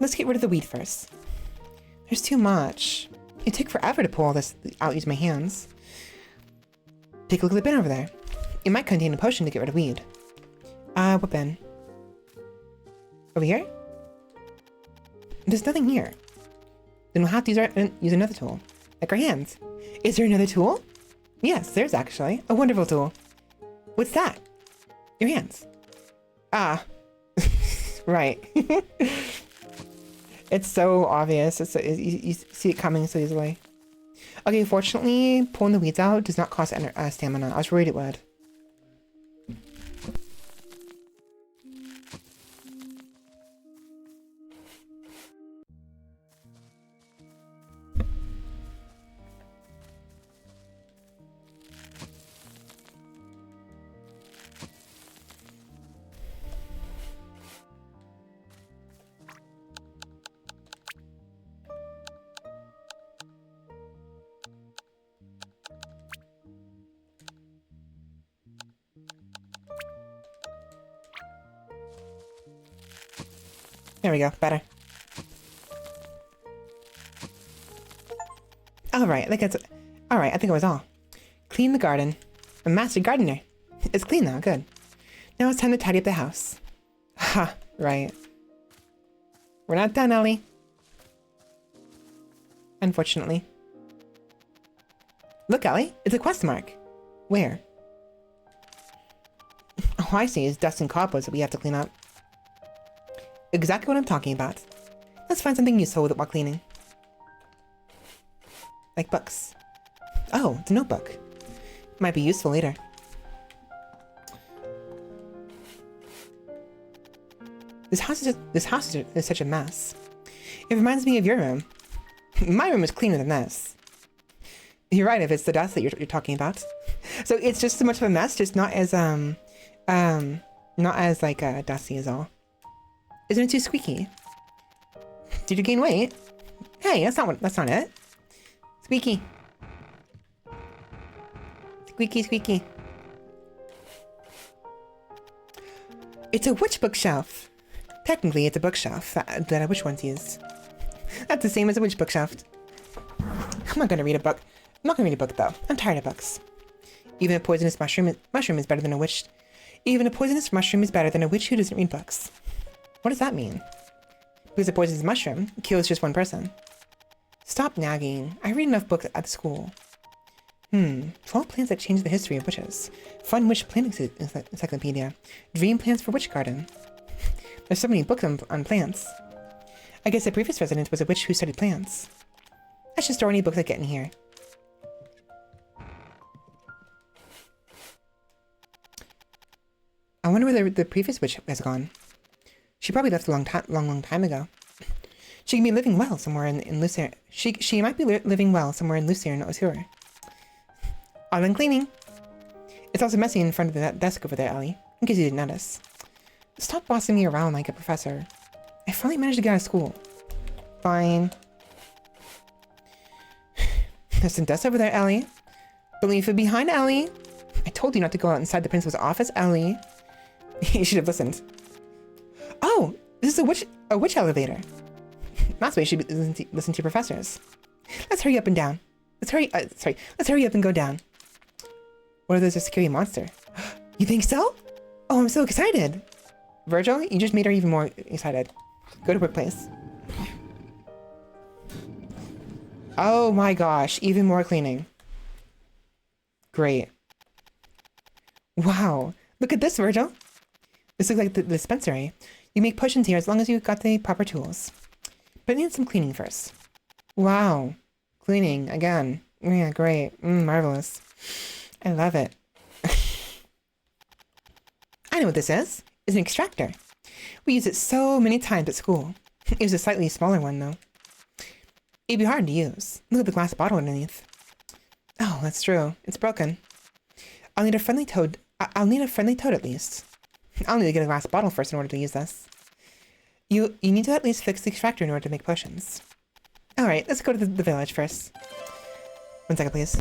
Let's get rid of the weed first. There's too much. It took forever to pull all this out using my hands. Take a look at the bin over there. It might contain a potion to get rid of weed. What bin? Over here? There's nothing here. Then we'll have to use another tool. Like our hands. Is there another tool? Yes, there's actually. A wonderful tool. What's that? Your hands. Ah. Right. It's so obvious. You see it coming so easily. Okay, fortunately, pulling the weeds out does not cost stamina. I was worried it would. There we go, better. Alright, I think it was all. Clean the garden. A master gardener. It's clean now, good. Now it's time to tidy up the house. Ha, right. We're not done, Ellie. Unfortunately. Look, Ellie, it's a quest mark. Where? Oh, I see, it's dust and cobwebs that we have to clean up. Exactly what I'm talking about. Let's find something useful with it while cleaning. Like books. Oh, it's a notebook. Might be useful later. This house is such a mess. It reminds me of your room. My room is cleaner than this. You're right, if it's the dust that you're talking about. So it's just so much of a mess, just not as like dusty as all. Isn't it too squeaky? Did you gain weight? Hey, that's not it. Squeaky. Squeaky, squeaky. It's a witch bookshelf. Technically, it's a bookshelf that a witch once used. That's the same as a witch bookshelf. I'm not gonna read a book. I'm not gonna read a book though. I'm tired of books. Even a poisonous mushroom is better than a witch. Even a poisonous mushroom is better than a witch who doesn't read books. What does that mean? Because a poisonous mushroom kills just one person. Stop nagging. I read enough books at school. 12 plants that change the history of witches. Fun witch plant encyclopedia. Dream plants for witch garden. There's so many books on plants. I guess the previous resident was a witch who studied plants. I should store any books I get in here. I wonder where the previous witch has gone. She probably left a long time ago. She can be living well somewhere in Lucerne. She might be living well somewhere in Lucerne or Tour. All in cleaning. It's also messy in front of that desk over there, Ellie, in case you didn't notice. Stop bossing me around like a professor. I finally managed to get out of school. Fine. There's some dust over there, Ellie. Don't leave it behind, Ellie. I told you not to go out inside the principal's office, Ellie. You should have listened. Oh, this is a witch elevator. That's why you should listen to your professors. Let's hurry up and down. Let's hurry up and go down. What if there's a scary monster? You think so? Oh, I'm so excited. Virgil, you just made her even more excited. Go to workplace. Oh my gosh, even more cleaning. Great. Wow, look at this, Virgil. This looks like the dispensary. You make potions here as long as you've got the proper tools. But it needs some cleaning first. Wow, cleaning again. Yeah, great. Marvelous. I love it. I know what this is. It's an extractor. We use it so many times at school. It was a slightly smaller one, though. It'd be hard to use. Look at the glass bottle underneath. Oh, that's true. It's broken. I'll need a friendly toad at least. I'll need to get a glass bottle first in order to use this. You need to at least fix the extractor in order to make potions. Alright, let's go to the village first. 1 second, please.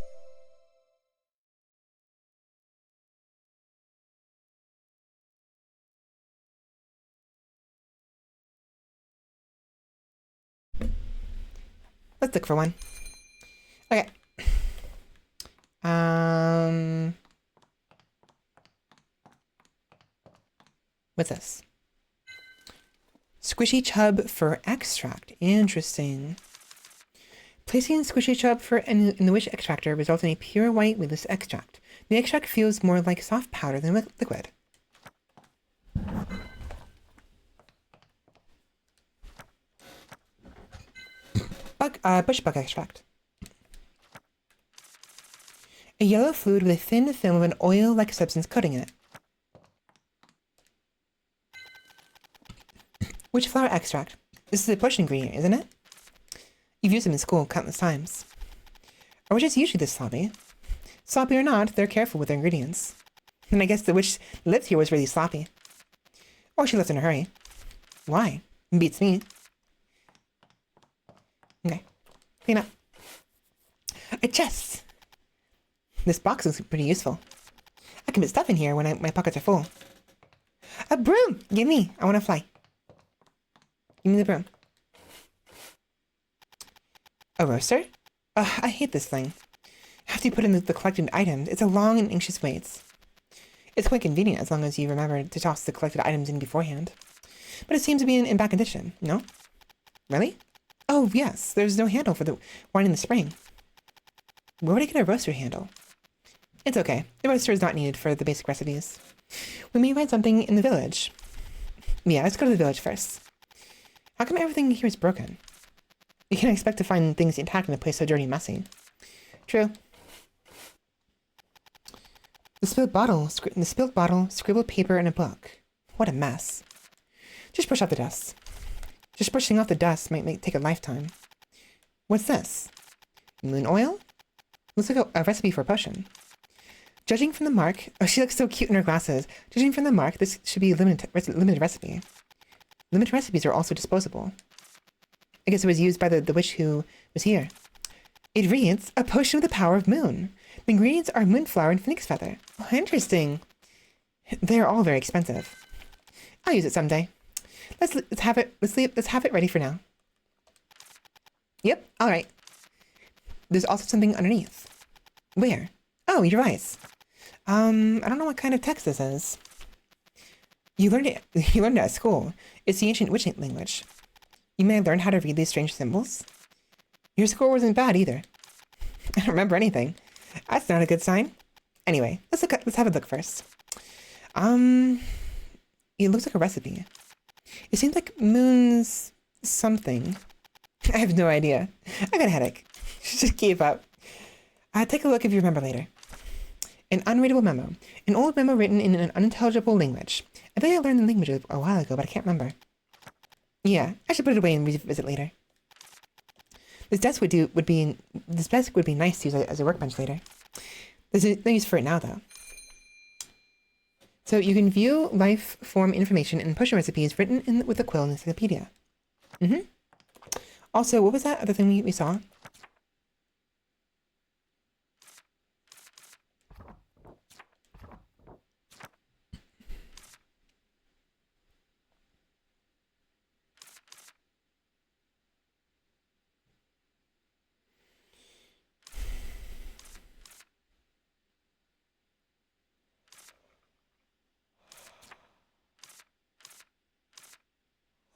Let's look for one. Okay. What's this? Squishy chub for extract. Interesting. Placing squishy chub in the witch extractor results in a pure white weedless extract. The extract feels more like soft powder than liquid. Bush bug extract. A yellow fluid with a thin film of an oil-like substance coating it. Witch flower extract. This is a push ingredient, isn't it? You've used them in school countless times. Are witches usually this sloppy? Sloppy or not, they're careful with their ingredients. And I guess the witch that lived here was really sloppy. Or she left in a hurry. Why? Beats me. Okay. Clean up. A chest! This box looks pretty useful. I can put stuff in here when my pockets are full. A broom! Give me! I want to fly. Give me the broom. A roaster? Ugh, I hate this thing. After you put in the collected items, it's a long and anxious wait. It's quite convenient as long as you remember to toss the collected items in beforehand. But it seems to be in bad condition, no? Really? Oh, yes, there's no handle for the winding the spring. Where would I get a roaster handle? It's okay. The roaster is not needed for the basic recipes. We may find something in the village. Yeah, let's go to the village first. How come everything here is broken? You can't expect to find things intact in a place so dirty and messy. True. The spilled bottle, scribbled paper, and a book. What a mess. Just brush off the dust. Just brushing off the dust might take a lifetime. What's this? Moon oil? Looks like a recipe for a potion. Judging from the mark... Oh, she looks so cute in her glasses. Judging from the mark, this should be a limited recipe. Limited recipes are also disposable. I guess it was used by the witch who was here. It reads, a potion with the power of moon. The ingredients are moonflower and phoenix feather. Oh, interesting. They're all very expensive. I'll use it someday. Let's have it ready for now. Yep, all right. There's also something underneath. Where? Oh, your eyes. I don't know what kind of text this is. You learned it at school. It's the ancient witch language. You may have learned how to read these strange symbols. Your score wasn't bad either. I don't remember anything. That's not a good sign. Anyway, let's have a look first. It looks like a recipe. It seems like moon's something. I have no idea. I got a headache. Just gave up. Take a look if you remember later. An unreadable memo. An old memo written in an unintelligible language. I think I learned the language a while ago, but I can't remember. Yeah, I should put it away and revisit later. This desk would be nice to use as a workbench later. There's no use for it now, though. So you can view life form information and potion recipes written with a quill in the encyclopedia. Also, what was that other thing we saw?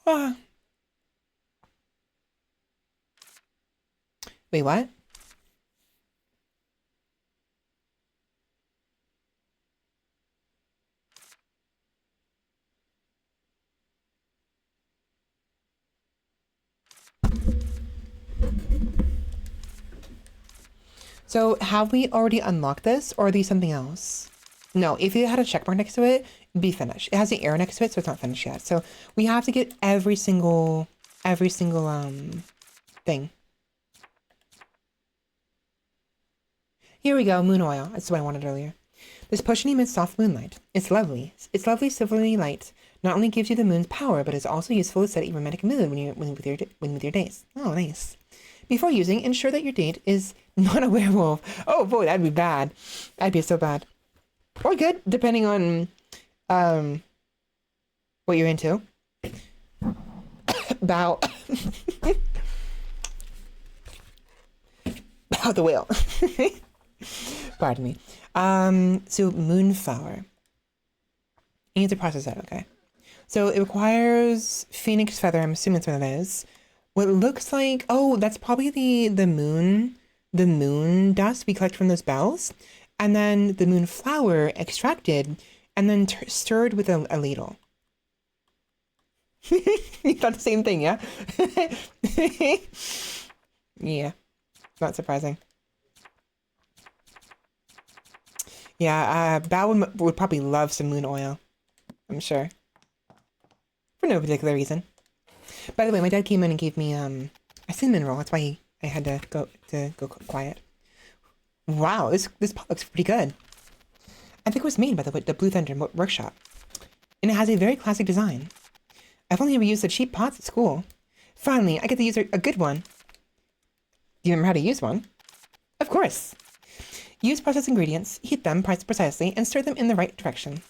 Ah. Wait, what? So have we already unlocked this, or are these something else? No, if it had a check mark next to it, it'd be finished. It has the arrow next to it, so it's not finished yet. So we have to get every single thing. Here we go, moon oil. That's what I wanted earlier. This potion emits soft moonlight. It's lovely. Its lovely silvery light not only gives you the moon's power, but is also useful to set your romantic mood when with your dates. Oh, nice. Before using, ensure that your date is not a werewolf. Oh boy, that'd be bad. That'd be so bad. Or good, depending on what you're into. Bow. Bow the whale. Pardon me. So moonflower. You need to process that, okay. So it requires phoenix feather. I'm assuming that's what it is. What looks like, oh, that's probably the moon dust we collect from those bells, and then the moonflower extracted and then stirred with a ladle. You thought the same thing, yeah? Yeah, not surprising. Yeah, Bao would probably love some moon oil, I'm sure. For no particular reason. By the way, my dad came in and gave me a cinnamon roll. That's why I had to go quiet. Wow, this pot looks pretty good. I think it was made by the Blue Thunder workshop, and it has a very classic design. I've only ever used the cheap pots at school. Finally, I get to use a good one. Do you remember how to use one? Of course. Use processed ingredients, heat them precisely, and stir them in the right direction.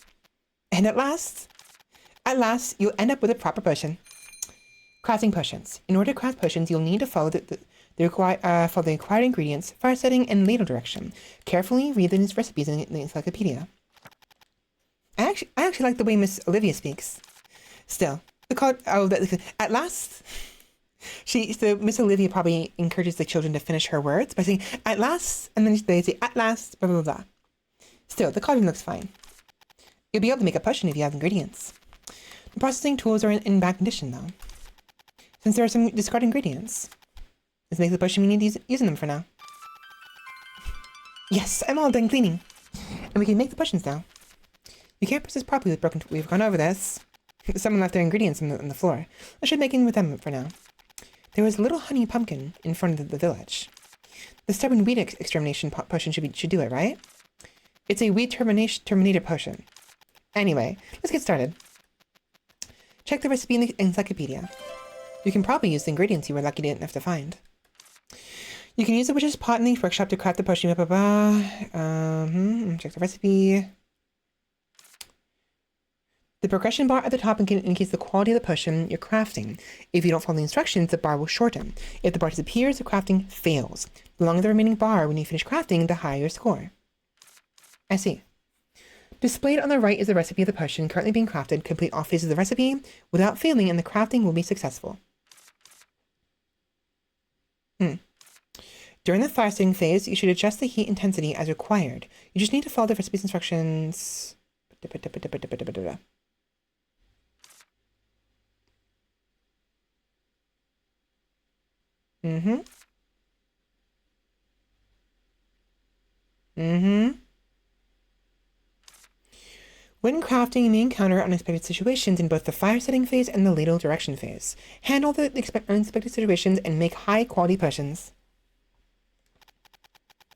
And at last, you'll end up with a proper potion. Crafting potions. In order to craft potions, you'll need to follow the required ingredients, fire setting, and ladle direction. Carefully read the recipes in the encyclopedia. I actually like the way Miss Olivia speaks. Still, at last. So Miss Olivia probably encourages the children to finish her words by saying "at last," and then they say "at last," blah blah blah. Still, the cauldron looks fine. You'll be able to make a potion if you have ingredients. The processing tools are in bad condition, though. Since there are some discarded ingredients, let's make the potion we need using them for now. Yes, I'm all done cleaning. And we can make the potions now. You can't process properly with broken... We've gone over this. Someone left their ingredients on the floor. I should make in with them for now. There was a little honey pumpkin in front of the village. The stubborn weed extermination potion should do it, right? It's a weed terminator potion. Anyway, let's get started. Check the recipe in the encyclopedia. You can probably use the ingredients you were lucky enough to find. You can use the witch's pot in the workshop to craft the potion. Check the recipe. The progression bar at the top indicates the quality of the potion you're crafting. If you don't follow the instructions, the bar will shorten. If the bar disappears, the crafting fails. The longer the remaining bar when you finish crafting, the higher your score. I see. Displayed on the right is the recipe of the potion currently being crafted. Complete all phases of the recipe without failing, and the crafting will be successful. During the fasting phase, you should adjust the heat intensity as required. You just need to follow the recipe's instructions. Mm-hmm. Mm-hmm. When crafting, you may encounter unexpected situations in both the fire setting phase and the ladle direction phase. Handle the unexpected situations and make high-quality potions.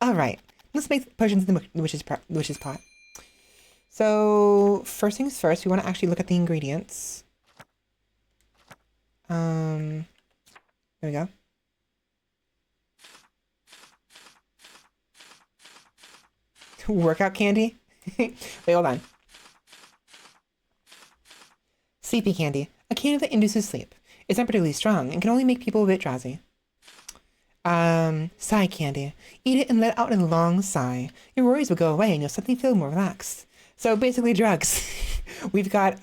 Alright, let's make potions in the witch's pot. So, first things first, we want to actually look at the ingredients. There we go. Workout candy? Wait, hold on. Sleepy candy. A candy that induces sleep. It's not particularly strong and can only make people a bit drowsy. Sigh candy. Eat it and let out a long sigh. Your worries will go away and you'll suddenly feel more relaxed. So basically drugs. we've got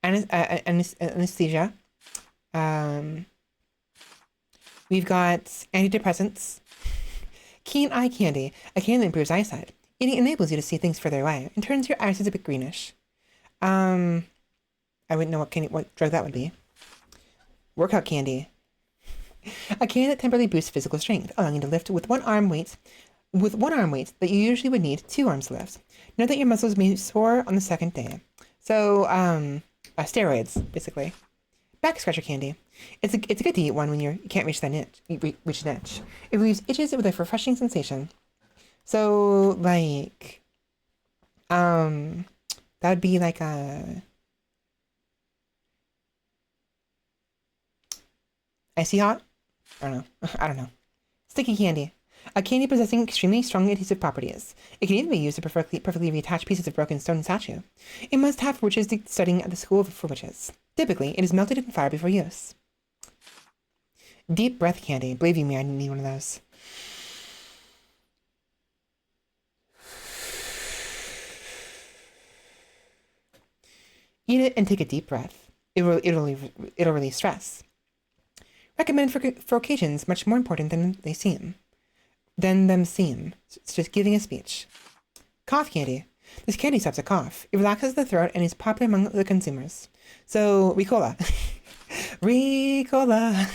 anesthesia. We've got antidepressants. Keen eye candy. A candy that improves eyesight. Eating enables you to see things further away and turns your eyes a bit greenish. I wouldn't know what drug that would be. Workout candy. A candy that temporarily boosts physical strength, allowing you to lift with one arm weight that you usually would need 2 arms to lift. Note that your muscles may sore on the second day. So, steroids, basically. Back scratcher candy. It's good to eat one when you can't reach an itch. It relieves itches with a refreshing sensation. So, like, that would be like a icy hot? I don't know. I don't know. Sticky candy. A candy possessing extremely strong adhesive properties. It can even be used to perfectly reattach pieces of broken stone statue. It must have for witches studying at the School for Witches. Typically, it is melted in fire before use. Deep breath candy. Believe you me, I need one of those. Eat it and take a deep breath. It'll release stress. Recommended for occasions much more important than them seem. It's just giving a speech. Cough candy. This candy stops a cough. It relaxes the throat and is popular among the consumers. So, Ricola. Ricola.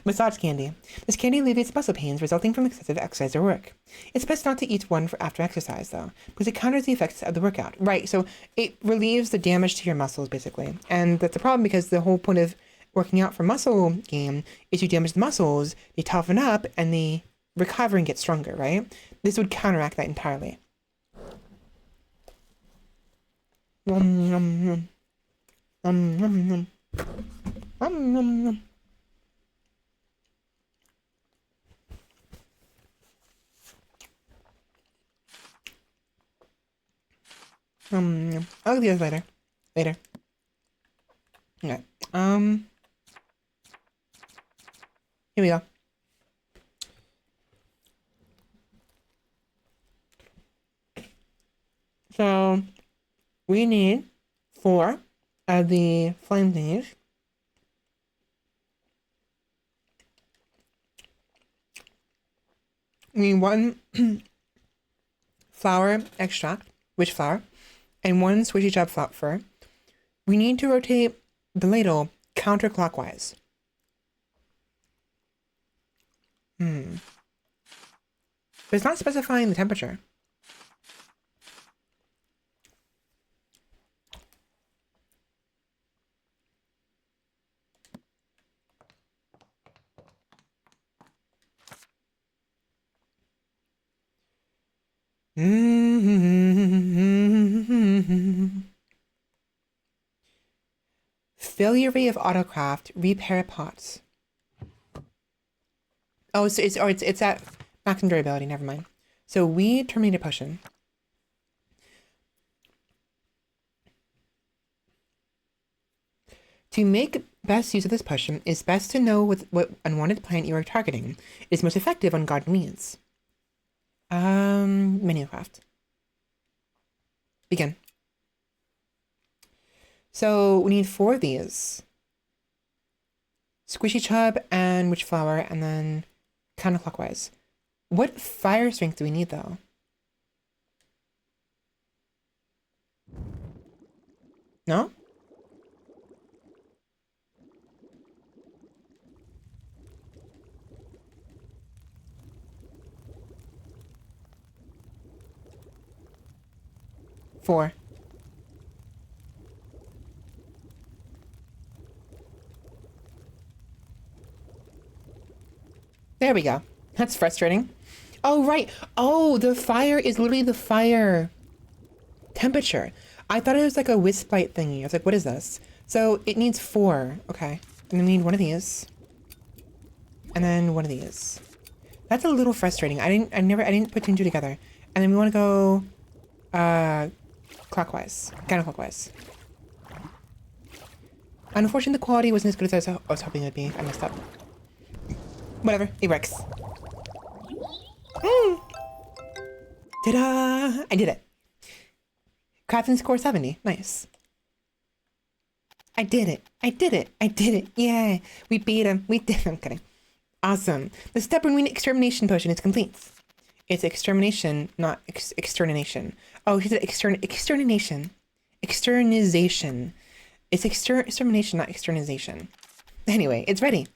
Massage candy. This candy alleviates muscle pains resulting from excessive exercise or work. It's best not to eat one after exercise, though, because it counters the effects of the workout. Right, so it relieves the damage to your muscles, basically. And that's a problem because the whole point of working out for muscle gain is you damage the muscles, they toughen up, and the recovery gets stronger, right? This would counteract that entirely. Nom, nom, nom. Nom, nom, nom. Nom, nom, nom. I'll do this later. Later. Okay. Here we go. So, we need 4 of the flame thingies. We need 1 flower extract, witch flower, and 1 squishy chub fur. We need to rotate the ladle counterclockwise. But it's not specifying the temperature. Failure rate of autocraft, repair pots. Oh, it's at maximum durability, never mind. So we terminate a potion. To make best use of this potion, it's best to know what unwanted plant you are targeting. It is most effective on garden needs. Menu craft. Begin. So we need 4 of these. Squishy chub and witch flower, and then counterclockwise. What fire strength do we need, though? No? 4. There we go. That's frustrating. Oh, right. Oh, the fire is literally the fire temperature. I thought it was like a wisp light thingy. I was like, what is this? So it needs 4. Okay. And then we need one of these. And then one of these. That's a little frustrating. I didn't put 2 and 2 together. And then we want to go clockwise. Counterclockwise. Unfortunately, the quality wasn't as good as I was hoping it would be. I messed up. Whatever. It works. Ta-da! I did it. Crafting score 70. Nice. I did it. I did it. I did it. Yeah. We beat him. We did. I'm kidding. Awesome. The stubborn extermination potion is complete. It's extermination, not extermination. Oh, he said extermination. Externization. It's extermination, not externization. Anyway, it's ready.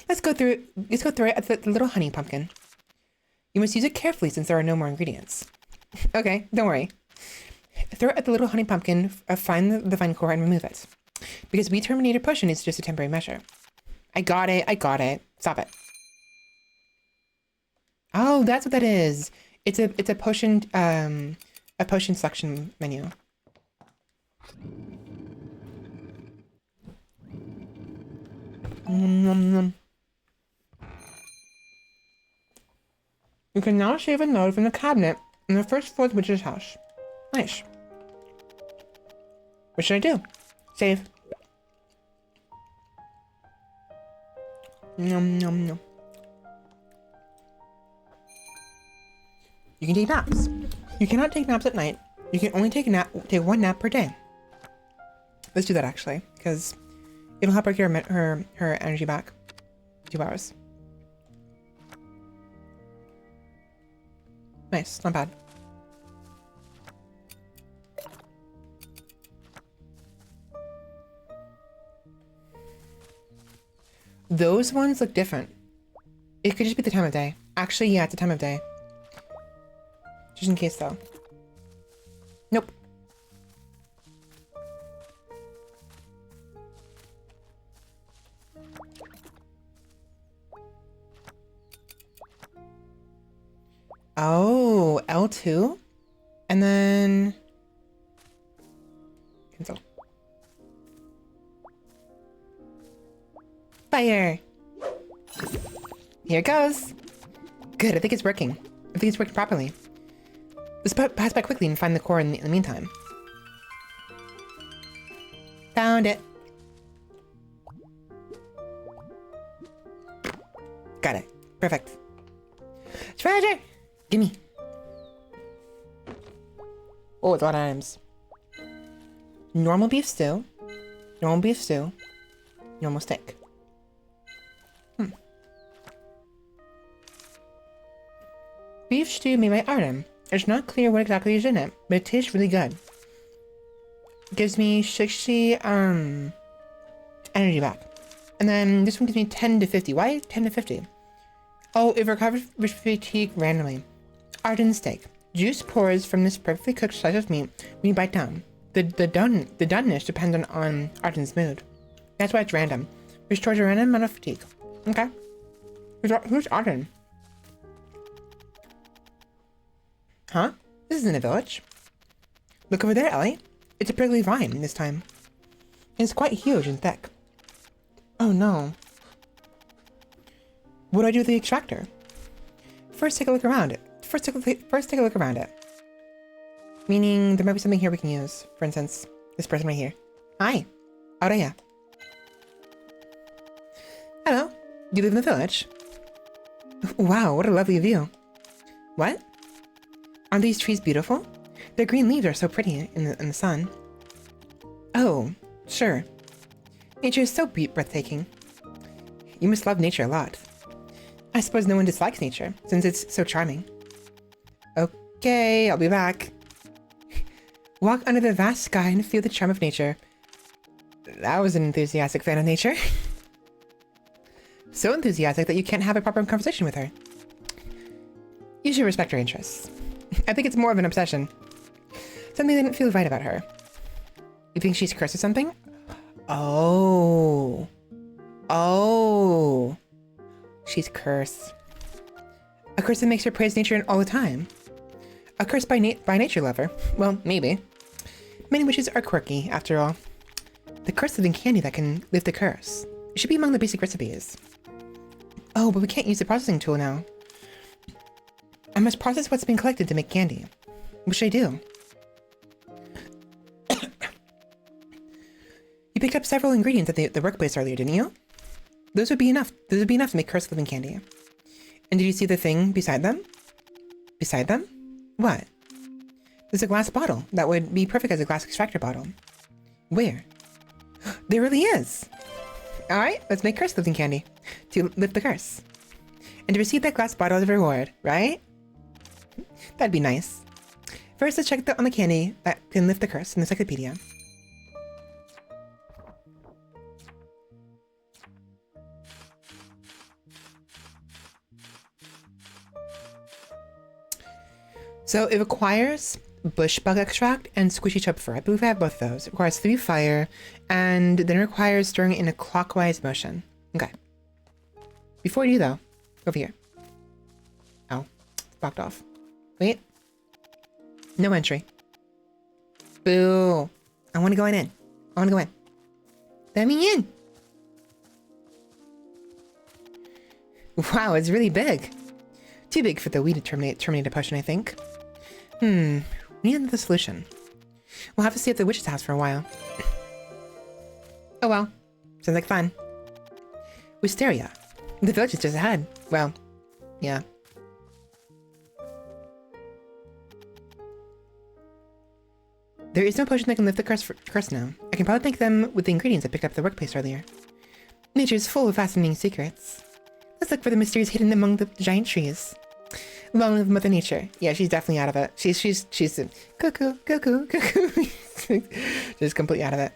Let's go through it at the little honey pumpkin. You must use it carefully since there are no more ingredients. Okay, don't worry. Throw it at the little honey pumpkin, find the vine core and remove it. Because we terminated potion is just a temporary measure. I got it. Stop it. Oh, that's what that is. It's a potion selection menu. You can now save a note from the cabinet in the first floor of the witch's house. Nice. What should I do? Save. Nom nom nom. You can take naps. You cannot take naps at night. You can only take 1 nap per day. Let's do that actually, because it'll help her get her energy back. 2 hours. Nice, not bad. Those ones look different. It could just be the time of day. Actually, yeah, it's the time of day. Just in case, though. Nope. Oh, L2? And then... cancel. Fire! Here it goes! Good, I think it's working. I think it's working properly. Let's pass by quickly and find the core in the meantime. Found it! Got it. Perfect. Treasure! Gimme. Oh, it's a lot of items. Normal beef stew. Normal beef stew. Normal steak. Beef stew made by Artem. It's not clear what exactly is in it, but it tastes really good. It gives me 60 energy back. And then this one gives me 10 to 50. Why 10 to 50? Oh, it recovers fatigue randomly. Arden steak. Juice pours from this perfectly cooked slice of meat when you bite down. The doneness depends on Arden's mood. That's why it's random. Restores a random amount of fatigue. Okay. Who's Arden? Huh? This isn't a village. Look over there, Ellie. It's a prickly vine this time. And it's quite huge and thick. Oh no. What do I do with the extractor? First take a look around it. First take a look around it. Meaning there might be something here we can use. For instance, this person right here. Hi. Aurea. Hello. Do you live in the village? Wow, what a lovely view. What? Aren't these trees beautiful? Their green leaves are so pretty in the sun. Oh, sure. Nature is so breathtaking. You must love nature a lot. I suppose no one dislikes nature, since it's so charming. Okay, I'll be back. Walk under the vast sky and feel the charm of nature. That was an enthusiastic fan of nature. So enthusiastic that you can't have a proper conversation with her. You should respect her interests. I think it's more of an obsession. Something didn't feel right about her. You think she's cursed or something? Oh. Oh. She's cursed. A curse that makes her praise nature all the time. A curse by nature lover. Well, maybe. Many wishes are quirky, after all. The curse living candy that can lift the curse. It should be among the basic recipes. Oh, but we can't use the processing tool now. I must process what's been collected to make candy. What should I do? You picked up several ingredients at the workplace earlier, didn't you? Those would be enough. Those would be enough to make curse living candy. And did you see the thing beside them? Beside them? What? There's a glass bottle that would be perfect as a glass extractor bottle. Where? There really is. All right, let's make curse living candy to lift the curse. And to receive that glass bottle as a reward, right? That'd be nice. First, let's check on the candy that can lift the curse in the encyclopedia. So it requires bush bug extract and squishy chub fur. I believe I have both of those. It requires 3 fire, and then it requires stirring in a clockwise motion. Okay. Before you do, though, over here. Oh, it's blocked off. Wait. No entry. Boo. I want to go in. I want to go in. Let me in. Wow, it's really big. Too big for the weed terminated potion, I think. We need another solution. We'll have to stay at the witch's house for a while. Oh well. Sounds like fun. Wisteria. The village is just ahead. Well, yeah. There is no potion that can lift the curse now. I can probably make them with the ingredients I picked up at the workplace earlier. Nature is full of fascinating secrets. Let's look for the mysteries hidden among the giant trees. Long live Mother Nature. Yeah, she's definitely out of it. She's cuckoo. Just completely out of it.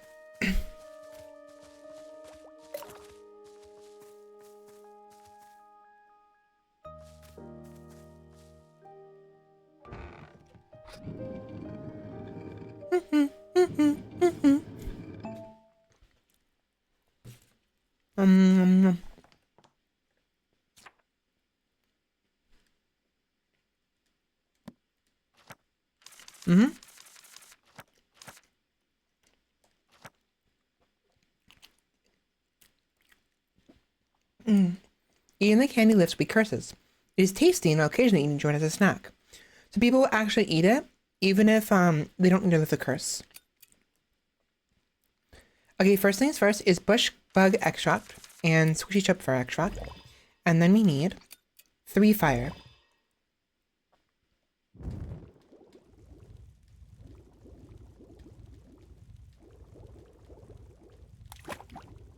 Eating the candy lifts weak curses. It is tasty and occasionally enjoyed as a snack. So people will actually eat it, even if they don't need to lift the curse. Okay, first things first is bush bug extract and squishy chub fur extract. And then we need 3 fire.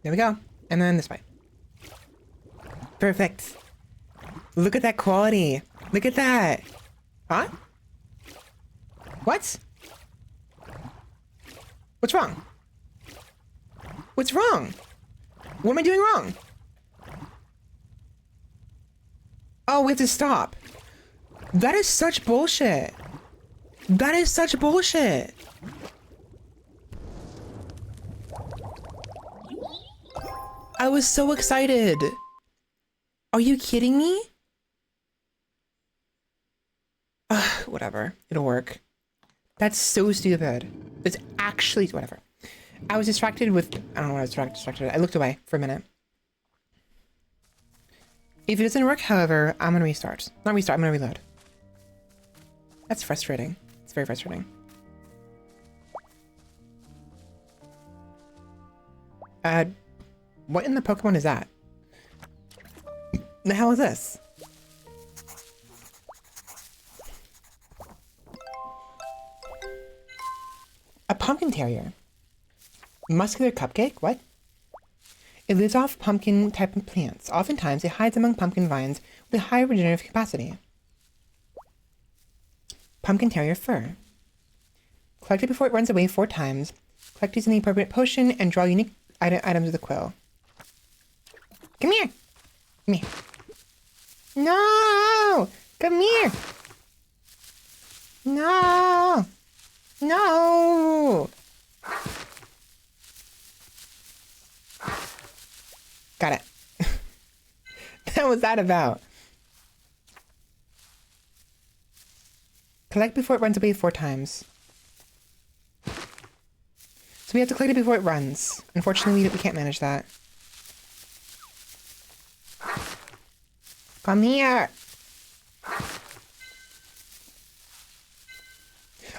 There we go. And then this way. Perfect. Look at that quality. Look at that. Huh? What? What's wrong? What's wrong? What am I doing wrong? Oh, we have to stop. That is such bullshit. That is such bullshit. I was so excited. Are you kidding me? Whatever. It'll work. That's so stupid. It's actually... Whatever. I was distracted with... I don't know what I was distracted. I looked away for a minute. If it doesn't work, however, I'm gonna restart. Not restart, I'm gonna reload. That's frustrating. It's very frustrating. What in the Pokemon is that? The hell is this? A pumpkin terrier. Muscular cupcake? What? It lives off pumpkin type of plants. Oftentimes, it hides among pumpkin vines with a high regenerative capacity. Pumpkin terrier fur. Collect it before it runs away 4 times. Collect using the appropriate potion and draw unique items with a quill. Come here! Come here. No! Come here! No! No! Got it. What was that about? Collect before it runs away 4 times. So we have to collect it before it runs. Unfortunately, we can't manage that. Come here!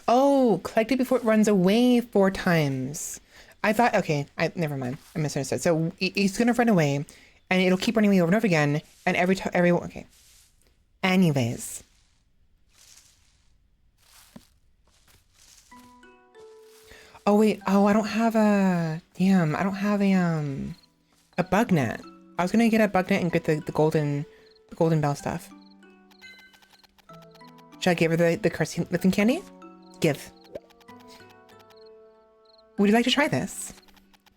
Oh, collect it before it runs away 4 times. I thought, okay, never mind. I misunderstood. So it's gonna run away, and it'll keep running away over and over again, and okay. Anyways. Oh wait, oh, I don't have a bug net. I was gonna get a bug net and get the golden bell stuff. Should I give her the cursed lifting candy? Give. Would you like to try this?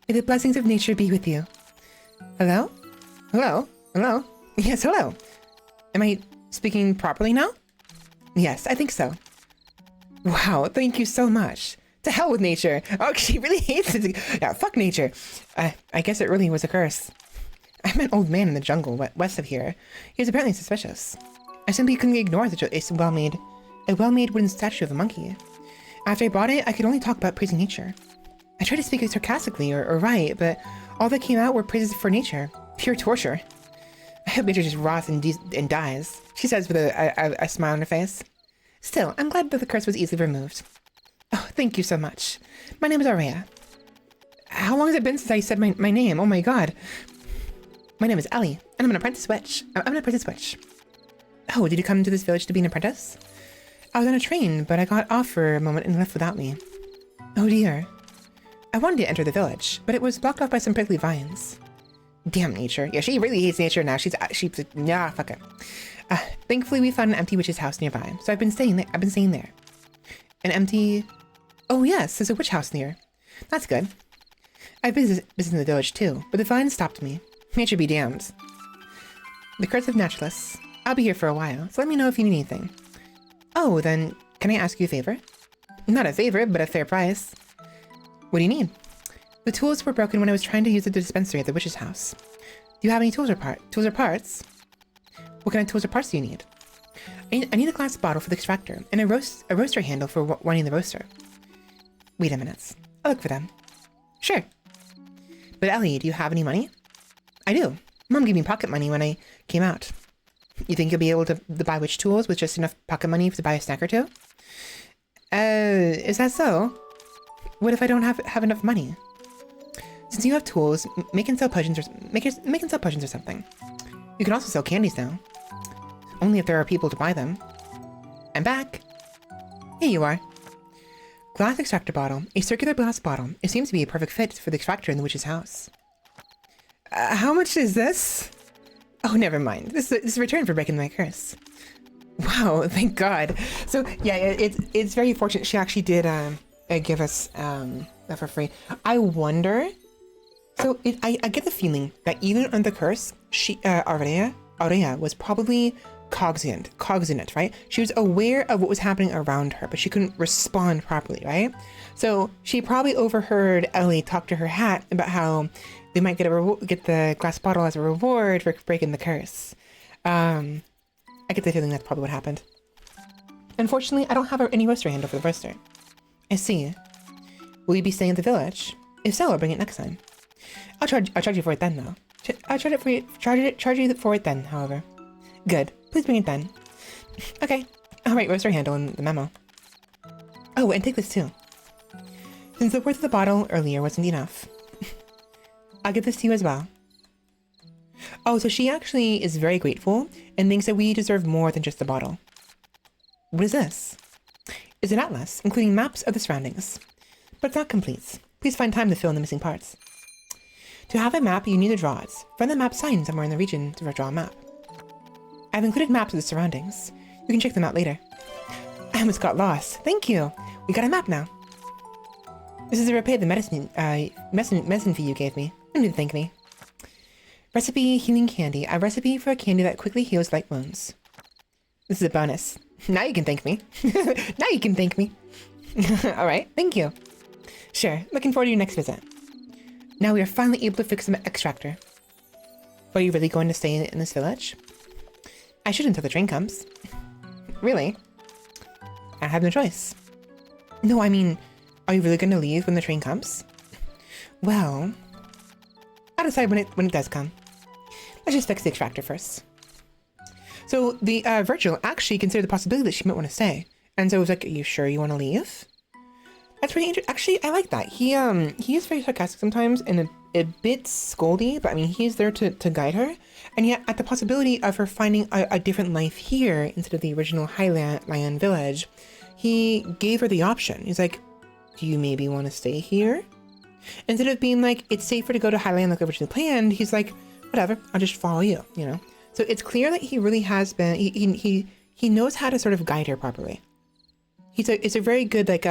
May the blessings of nature be with you. Hello? Hello? Hello? Yes, hello. Am I speaking properly now? Yes, I think so. Wow, thank you so much. To hell with nature. Oh, she really hates it. Yeah, fuck nature. I guess it really was a curse. I'm an old man in the jungle west of here. He was apparently suspicious. I simply couldn't ignore such a well-made wooden statue of a monkey. After I bought it, I could only talk about praising nature. I tried to speak sarcastically or right, but all that came out were praises for nature. Pure torture. I hope nature just rots and dies, she says with a smile on her face. Still, I'm glad that the curse was easily removed. Oh, thank you so much. My name is Aurea. How long has it been since I said my name? Oh my god. My name is Ellie, and I'm an apprentice witch. Oh, did you come to this village to be an apprentice? I was on a train, but I got off for a moment and left without me. Oh dear. I wanted to enter the village, but it was blocked off by some prickly vines. Damn nature. Yeah, she really hates nature now. She's like, nah, fuck it. Thankfully, we found an empty witch's house nearby, so I've been staying there. An empty... Oh yes, there's a witch house near. That's good. I've visited the village too, but the vines stopped me. Nature be damned. The curse of naturalists. I'll be here for a while, so let me know if you need anything. Oh, then, can I ask you a favor? Not a favor, but a fair price. What do you need? The tools were broken when I was trying to use the dispensary at the witch's house. Do you have any tools or parts? What kind of tools or parts do you need? I need a glass bottle for the extractor, and a roaster handle for winding the roaster. Wait a minute. I'll look for them. Sure. But Ellie, do you have any money? I do. Mom gave me pocket money when I came out. You think you'll be able to buy witch tools with just enough pocket money to buy a snack or two? Is that so? What if I don't have enough money? Since you have tools, make and sell potions or something. You can also sell candies now. Only if there are people to buy them. I'm back. Here you are. Glass extractor bottle. A circular glass bottle. It seems to be a perfect fit for the extractor in the witch's house. How much is this? Oh, never mind. This is a return for breaking my curse. Wow, thank God. So, yeah, it's very fortunate she actually did give us that for free. I wonder... So, I get the feeling that even under the curse, Aurea was probably cognizant, right? She was aware of what was happening around her, but she couldn't respond properly, right? So she probably overheard Ellie talk to her hat about how they might get the glass bottle as a reward for breaking the curse. I get the feeling that's probably what happened. Unfortunately, I don't have any roaster handle for the roaster. I see. Will you be staying at the village? If so, I'll bring it next time. I'll charge you for it then, though. I'll charge you for it then, however. Good. Please bring it then. Okay. I'll write roaster handle in the memo. Oh, and take this too. Since the worth of the bottle earlier wasn't enough, I'll give this to you as well. Oh, so she actually is very grateful and thinks that we deserve more than just the bottle. What is this? It's an atlas, including maps of the surroundings. But it's not complete. Please find time to fill in the missing parts. To have a map, you need to draw it. Find the map sign somewhere in the region to draw a map. I've included maps of the surroundings. You can check them out later. I almost got lost. Thank you. We got a map now. This is to repay the medicine fee you gave me. You need to thank me. Recipe healing candy. A recipe for a candy that quickly heals light wounds. This is a bonus. Now you can thank me. Now you can thank me. All right, thank you. Sure, looking forward to your next visit. Now we are finally able to fix the extractor. But are you really going to stay in this village? I should until the train comes. Really? I have no choice. No, I mean, are you really going to leave when the train comes? Well, I'll decide when it does come. Let's just fix the extractor first. So the Virgil actually considered the possibility that she might want to stay. And so it was like, are you sure you want to leave? That's pretty interesting. Actually, I like that. He is very sarcastic sometimes and a bit scoldy, but I mean, he's there to guide her. And yet, at the possibility of her finding a different life here instead of the original Highland village, he gave her the option. He's like, do you maybe want to stay here? Instead of being like, it's safer to go to Highland like originally planned, he's like, whatever, I'll just follow you, you know? So it's clear that he really has been, he knows how to sort of guide her properly. It's a very good, like,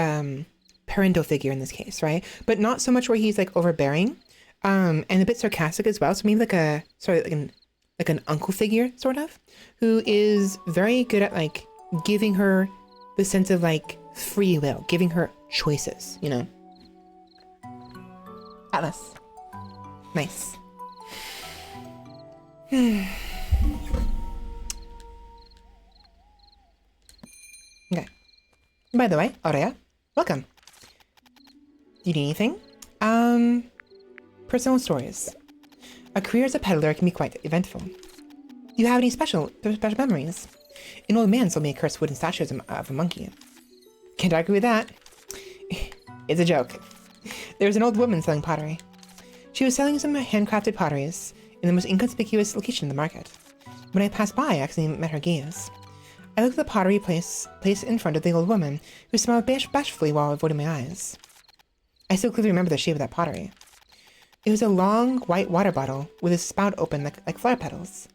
parental figure in this case, right? But not so much where he's like overbearing, and a bit sarcastic as well. So maybe like an uncle figure, sort of, who is very good at like giving her the sense of like free will, giving her choices, you know? Atlas. Nice. Okay. By the way, Aurea, welcome. Do you need anything? Personal stories. A career as a peddler can be quite eventful. Do you have any special memories? An old man sold me a cursed wooden statue of a monkey. Can't argue with that. It's a joke. There was an old woman selling pottery. She was selling some handcrafted potteries in the most inconspicuous location in the market. When I passed by, I accidentally met her gaze. I looked at the pottery placed in front of the old woman, who smiled bashfully while avoiding my eyes. I still clearly remember the shape of that pottery. It was a long, white water bottle with a spout open like flower petals.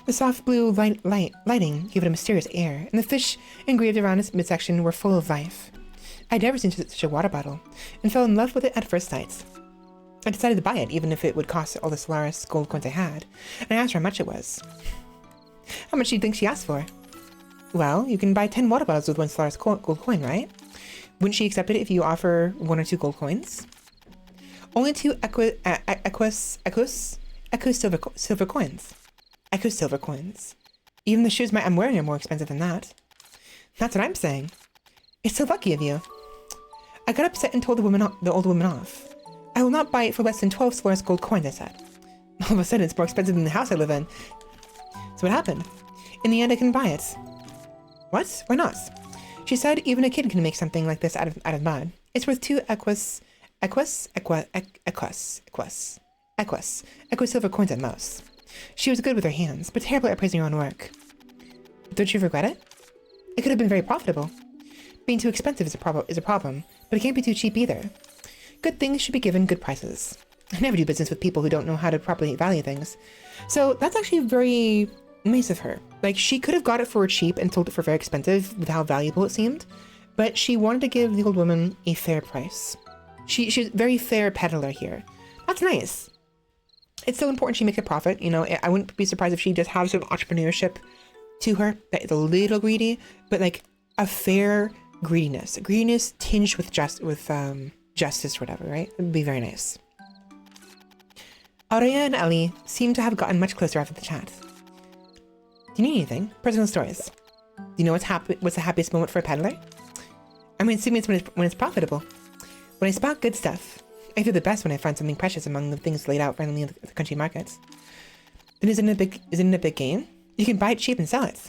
The soft blue lighting gave it a mysterious air, and the fish engraved around its midsection were full of life. I'd never seen such a water bottle, and fell in love with it at first sight. I decided to buy it, even if it would cost all the Solaris gold coins I had, and I asked her how much it was. How much do you think she asked for? Well, you can buy 10 water bottles with 1 Solaris gold coin, right? Wouldn't she accept it if you offer 1 or 2 gold coins? Only 2 Equus silver coins. Equus silver coins. Even the shoes I'm wearing are more expensive than that. That's what I'm saying. It's so lucky of you. I got upset and told the old woman off. I will not buy it for less than 12 Solaris gold coins, I said. All of a sudden, it's more expensive than the house I live in. So what happened? In the end, I couldn't buy it. What? Why not? She said even a kid can make something like this out of mud. It's worth 2 Equus silver coins at most. She was good with her hands, but terrible at praising her own work. Don't you regret it? It could have been very profitable. Being too expensive is a problem, but it can't be too cheap either. Good things should be given good prices. I never do business with people who don't know how to properly value things. So that's actually very nice of her. Like, she could have got it for cheap and sold it for very expensive with how valuable it seemed, but she wanted to give the old woman a fair price. She's a very fair peddler here. That's nice. It's so important she makes a profit. You know, I wouldn't be surprised if she does have some entrepreneurship to her that is a little greedy, but like a fair greediness. A greediness tinged with justice or whatever, right? It would be very nice. Aurea and Ellie seem to have gotten much closer after the chat. Do you need anything? Personal stories. Do you know what's the happiest moment for a peddler? I mean, assuming it's when it's profitable. When I spot good stuff, I feel the best when I find something precious among the things laid out randomly in the country markets. Then isn't it a big gain? You can buy it cheap and sell it.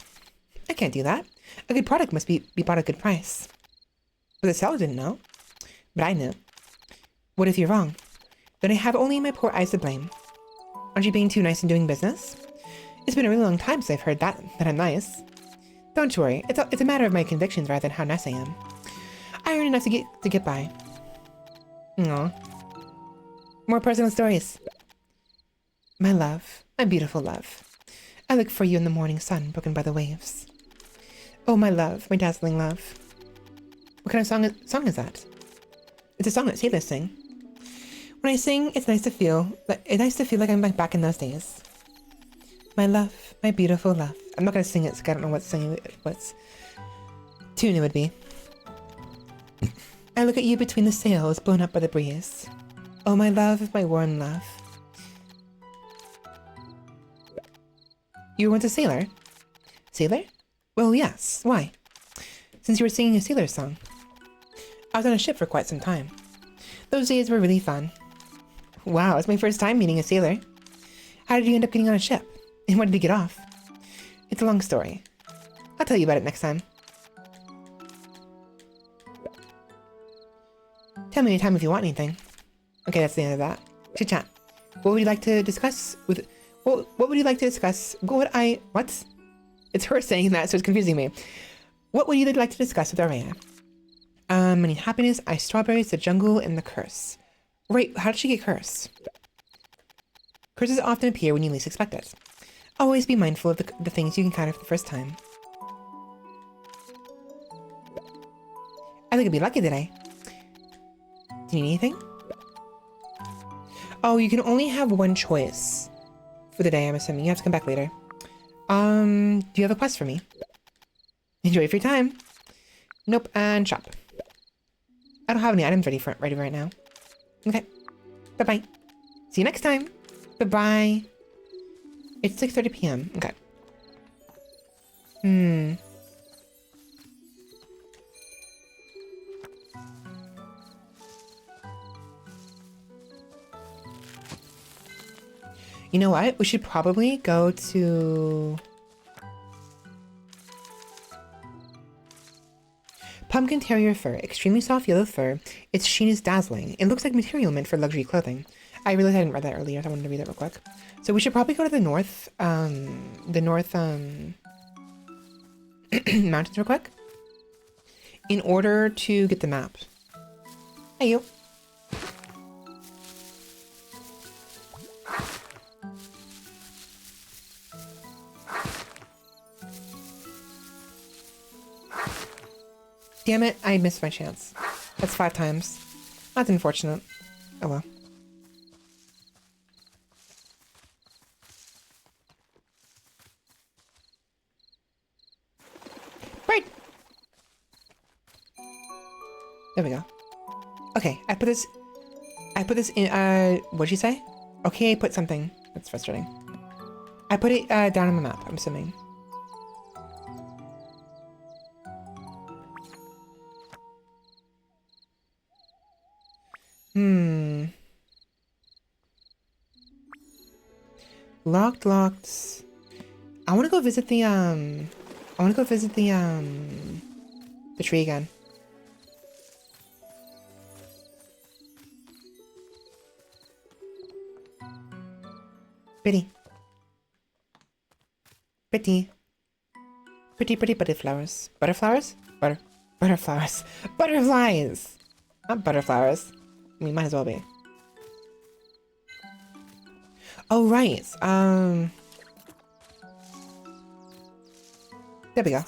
I can't do that. A good product must be bought at a good price. But the seller didn't know. But I knew. What if you're wrong? Then I have only my poor eyes to blame. Aren't you being too nice in doing business? It's been a really long time since I've heard that I'm nice. Don't worry, it's a matter of my convictions rather than how nice I am. I earn enough to get by. Aww. More personal stories. My love, my beautiful love. I look for you in the morning sun broken by the waves. Oh, my love, my dazzling love. What kind of song is that? It's a song that sailors sing. When I sing, it's nice to feel like I'm back in those days. My love, my beautiful love. I'm not gonna sing it, so I don't know what tune it would be. I look at you between the sails blown up by the breeze. Oh, my love, my warm love. You were once a sailor? Sailor? Well, yes. Why? Since you were singing a sailor song. I was on a ship for quite some time. Those days were really fun. Wow, it's my first time meeting a sailor. How did you end up getting on a ship? And when did you get off? It's a long story. I'll tell you about it next time. Tell me anytime if you want anything. Okay, that's the end of that. Chit chat. What would you like to discuss with... What would you like to discuss? What? It's her saying that, so it's confusing me. What would you like to discuss with Araya? Money, happiness, ice strawberries, the jungle, and the curse. Wait, how did she get cursed? Curses often appear when you least expect it. Always be mindful of the things you encounter for the first time. I think I'd be lucky today. Do you need anything? Oh, you can only have one choice for the day, I'm assuming. You have to come back later. Do you have a quest for me? Enjoy your time. Nope, and shop. I don't have any items ready right now. Okay. Bye-bye. See you next time. Bye-bye. It's 6:30 p.m. Okay. You know what? We should probably go to... Pumpkin Terrier fur. Extremely soft yellow fur. Its sheen is dazzling. It looks like material meant for luxury clothing. I realized I didn't read that earlier, so I wanted to read it real quick. So we should probably go to the north, mountains real quick. In order to get the map. Hey, you. Damn it, I missed my chance. That's 5 times. That's unfortunate. Oh well. Right! There we go. Okay, I put this in, what'd she say? Okay, I put something. That's frustrating. I put it, down on the map, I'm assuming. Locked. I want to go visit the tree again. Pretty butterflowers. Butterflies? Butterflies! Not butterflowers. I mean, might as well be. Oh, right. There we go.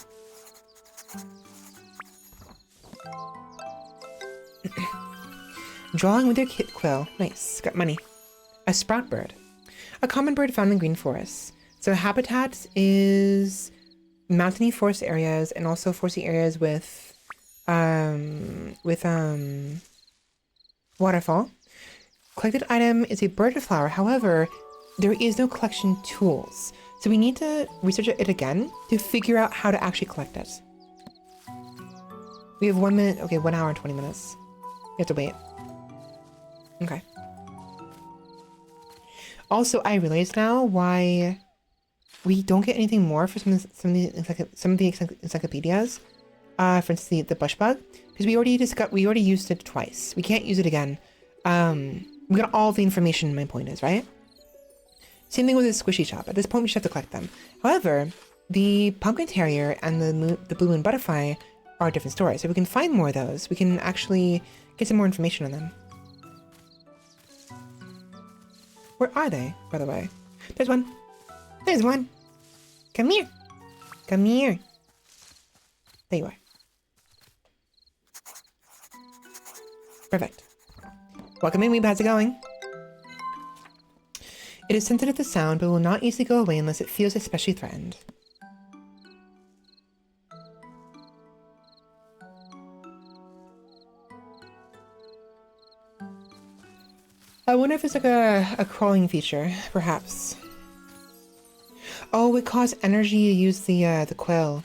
Drawing with your quill. Nice. Got money. A sprout bird. A common bird found in green forests. So habitat is mountainy forest areas and also foresty areas with waterfall. Collected item is a bird flower. However, there is no collection tools. So we need to research it again to figure out how to actually collect it. We have 1 minute. Okay, 1 hour and 20 minutes. We have to wait. Okay. Also, I realize now why we don't get anything more for some of the encyclopedias. For instance, the bush bug, because we already used it twice. We can't use it again. We got all the information. My point is, right? Same thing with the squishy shop. At this point, we should have to collect them. However, the pumpkin terrier and the blue moon butterfly are a different story. So if we can find more of those, we can actually get some more information on them. Where are they, by the way? There's one. There's one. Come here. Come here. There you are. Perfect. Welcome in, Weeb. How's it going? It is sensitive to sound, but will not easily go away unless it feels especially threatened. I wonder if it's like a crawling feature, perhaps. Oh, it costs energy to use the quill.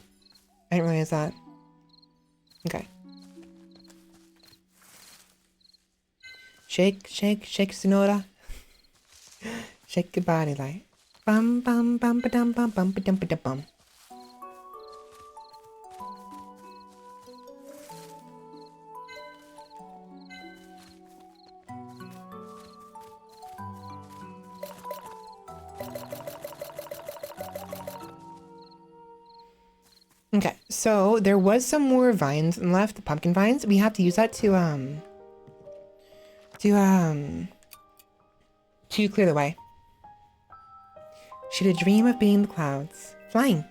I didn't realize that. Okay. Shake, shake, shake, Sonora. Shake your body like bum bum bum ba dum bum bum ba dum ba dum bum. Okay, so there was some more vines left, the pumpkin vines. We have to use that to clear the way. She had a dream of being in the clouds, flying.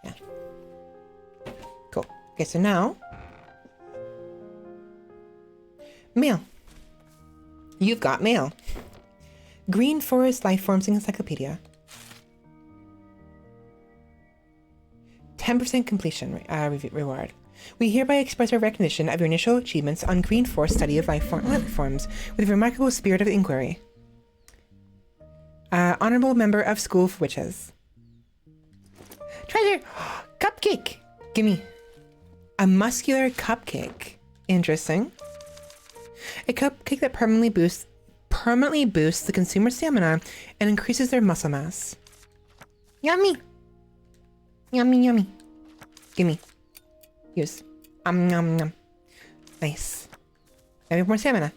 Yeah. Cool. Okay, so now mail. You've got mail. Green Forest Lifeforms Encyclopedia. 10% completion reward. We hereby express our recognition of your initial achievements on Green Forest study of life forms with a remarkable spirit of inquiry. Honorable member of School for Witches. Treasure! Cupcake! Gimme. A muscular cupcake. Interesting. A cupcake that permanently boosts the consumer's stamina and increases their muscle mass. Yummy! Yummy, yummy. Gimme. Use. Nom nom. Nice. Maybe more stamina.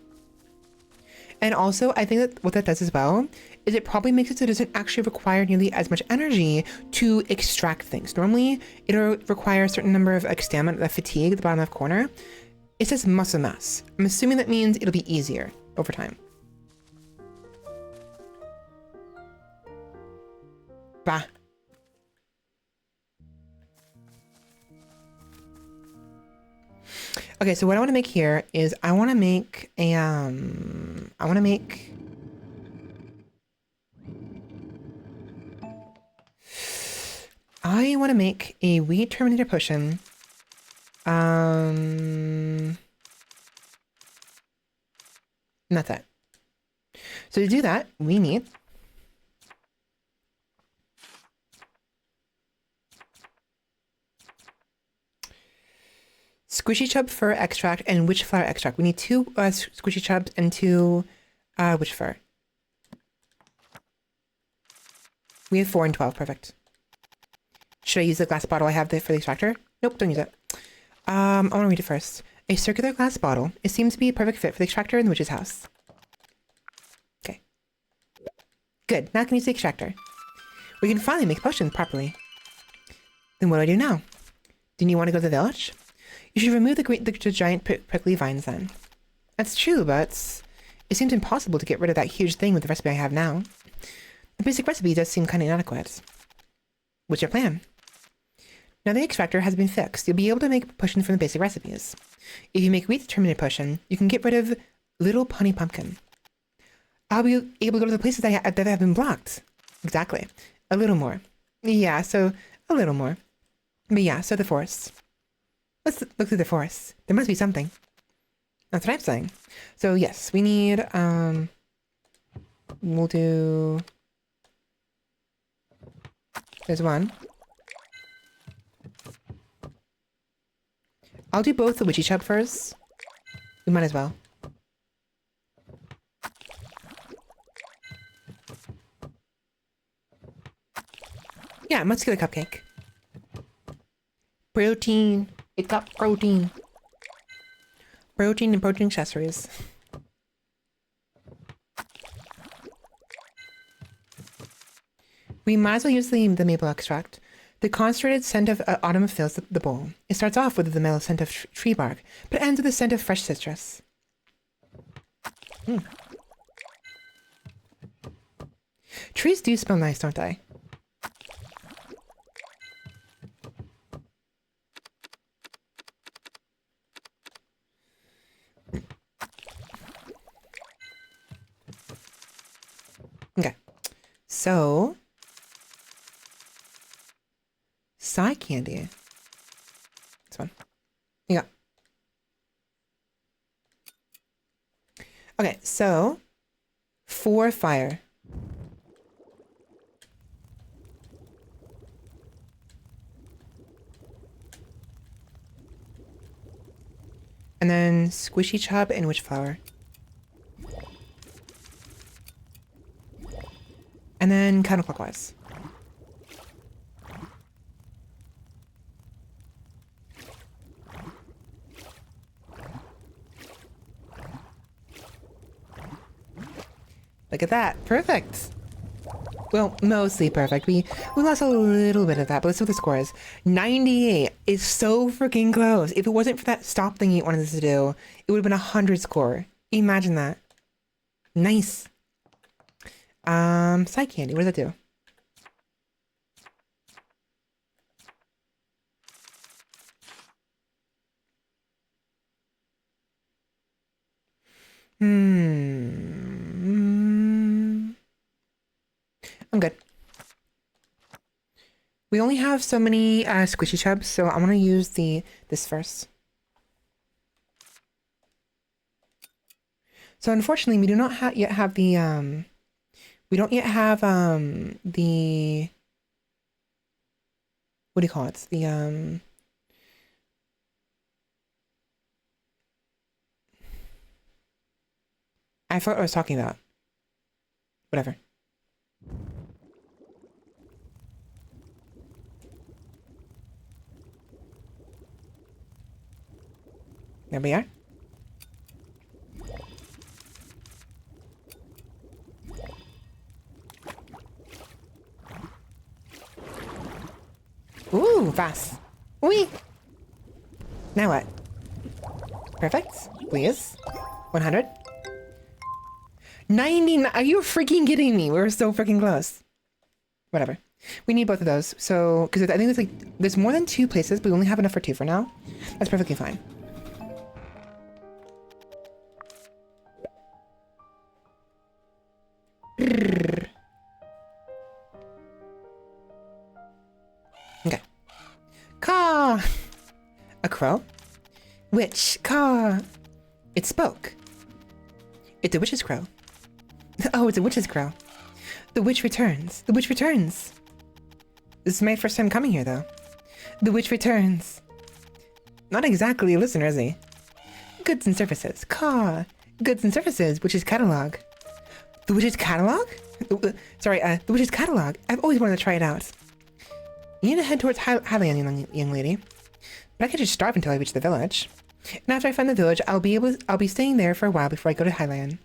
And also, I think that what that does as well is it probably makes it so it doesn't actually require nearly as much energy to extract things. Normally, it'll require a certain number of like stamina, fatigue at the bottom left corner. It says muscle mass. I'm assuming that means it'll be easier over time. Bah. Okay, so what I want to make here is I want to make a I want to make a weed terminator potion. And that's it. So to do that, we need Squishy Chub Fur Extract and Witch Flower Extract. We need 2 Squishy Chubs and 2 Witch Fur. We have 4 and 12. Perfect. Should I use the glass bottle I have for the extractor? Nope, don't use it. I want to read it first. A circular glass bottle. It seems to be a perfect fit for the extractor in the witch's house. Okay. Good. Now I can use the extractor. We can finally make potions properly. Then what do I do now? Do you want to go to the village? You should remove the giant prickly vines then. That's true, but it seems impossible to get rid of that huge thing with the recipe I have now. The basic recipe does seem kind of inadequate. What's your plan? Now the extractor has been fixed. You'll be able to make potions from the basic recipes. If you make wheat terminator potion, you can get rid of little punny pumpkin. I'll be able to go to the places that have been blocked. Exactly. A little more. Yeah, so a little more. But yeah, so the forest. Let's look through the forest. There must be something. That's what I'm saying. So yes, we need, we'll do, there's one. I'll do both the witchy chub first. We might as well. Yeah, muscular cupcake. Protein. It got protein. Protein and protein accessories. We might as well use the maple extract. The concentrated scent of autumn fills the bowl. It starts off with the mellow scent of tree bark, but ends with the scent of fresh citrus. Trees do smell nice, don't they? Okay, so side candy. This one. Yeah. Okay, so 4 fire. And then squishy chub and witch flower. And then counterclockwise. Look at that. Perfect. Well, mostly perfect. We lost a little bit of that, but let's see what the score is. 98 is so freaking close. If it wasn't for that stop thing it wanted us to do, it would have been 100 score. Imagine that. Nice. Side candy. What does that do? I'm good. We only have so many squishy chubs, so I'm gonna use this first. So unfortunately, we do not yet have the we don't yet have the, what do you call it? The I forgot what I was talking about. Whatever. There we are. Ooh, fast. Wee. Now what? Perfect. Please. 100. 99. Are you freaking kidding me? We're so freaking close. Whatever. We need both of those. So, because I think there's more than 2 places, but we only have enough for 2 for now. That's perfectly fine. Okay. Caw! A crow? Witch, caw! It spoke. It's a witch's crow. Oh, it's a witch's crow. The witch returns. The witch returns. This is my first time coming here, though. The witch returns. Not exactly a listener, is he? Goods and services. Caw! Goods and services, witch's catalog. The witch's catalog? Sorry, the witch's catalog. I've always wanted to try it out. You need to head towards Highland, young lady. But I could just starve until I reach the village. And after I find the village, I'll be staying there for a while before I go to Highland.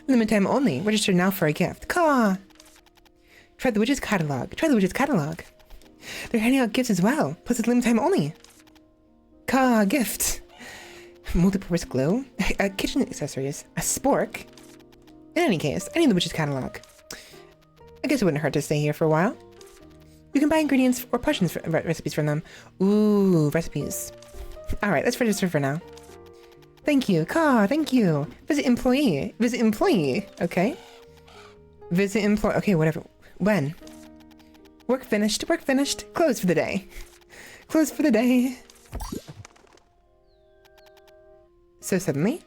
Limited time only. Register now for a gift. Caw! Try the witch's catalog. Try the witch's catalog. They're handing out gifts as well. Plus it's limited time only. Caw, gift. Multi-purpose glue. Kitchen accessories. A spork. In any case, I need the witch's catalog. I guess it wouldn't hurt to stay here for a while. You can buy ingredients or potions recipes from them. Ooh, recipes. Alright, let's register for now. Thank you. Caw, thank you. Visit employee. Visit employee. Okay. Visit employee. Okay, whatever. When? Work finished. Work finished. Close for the day. Close for the day. So suddenly?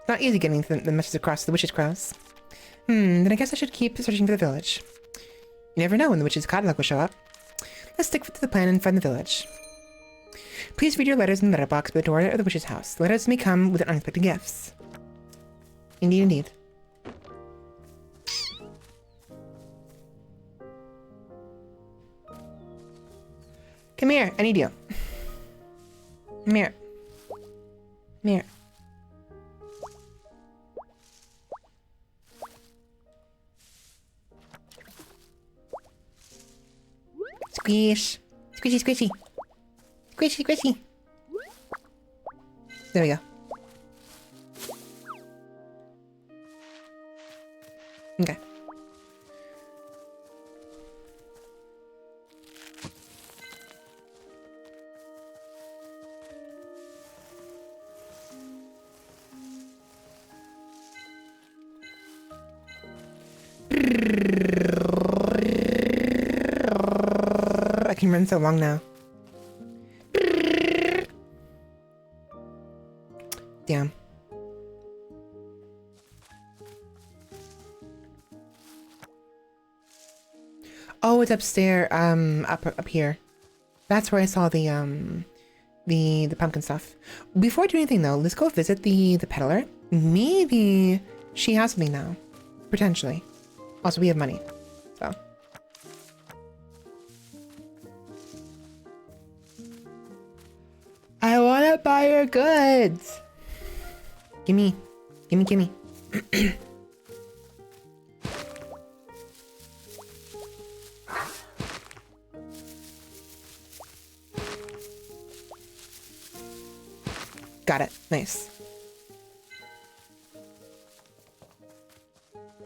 It's not easy getting the message across to the witch's crows. Then I guess I should keep searching for the village. You never know when the witch's catalog will show up. Let's stick to the plan and find the village. Please read your letters in the letterbox by the door of the witch's house. The letters may come with unexpected gifts. Indeed, indeed. Come here, I need you. Come here. Come here. Squish. Squishy, squishy. Squishy, squishy. There we go. Okay. I can run so long now. Damn. Oh, it's upstairs, up here. That's where I saw the pumpkin stuff. Before I do anything though, let's go visit the peddler. Maybe she has something now. Potentially. Also, we have money. So. I wanna buy your goods. Gimme. Gimme, gimme. Got it. Nice.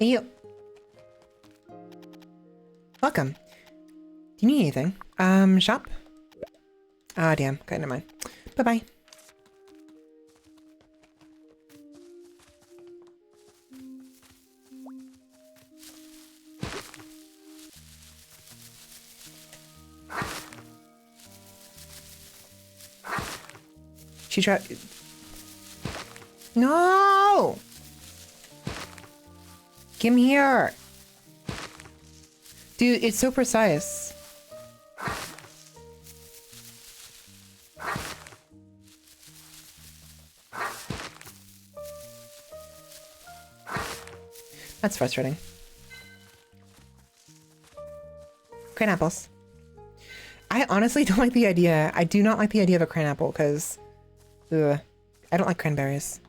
Hey, you. Welcome. Do you need anything? Shop? Ah, damn. Okay, never mind. Bye-bye. She tried. No! Come here. Dude, it's so precise. That's frustrating. Crane apples. I honestly don't like the idea. I do not like the idea of a crane apple because I don't like cranberries.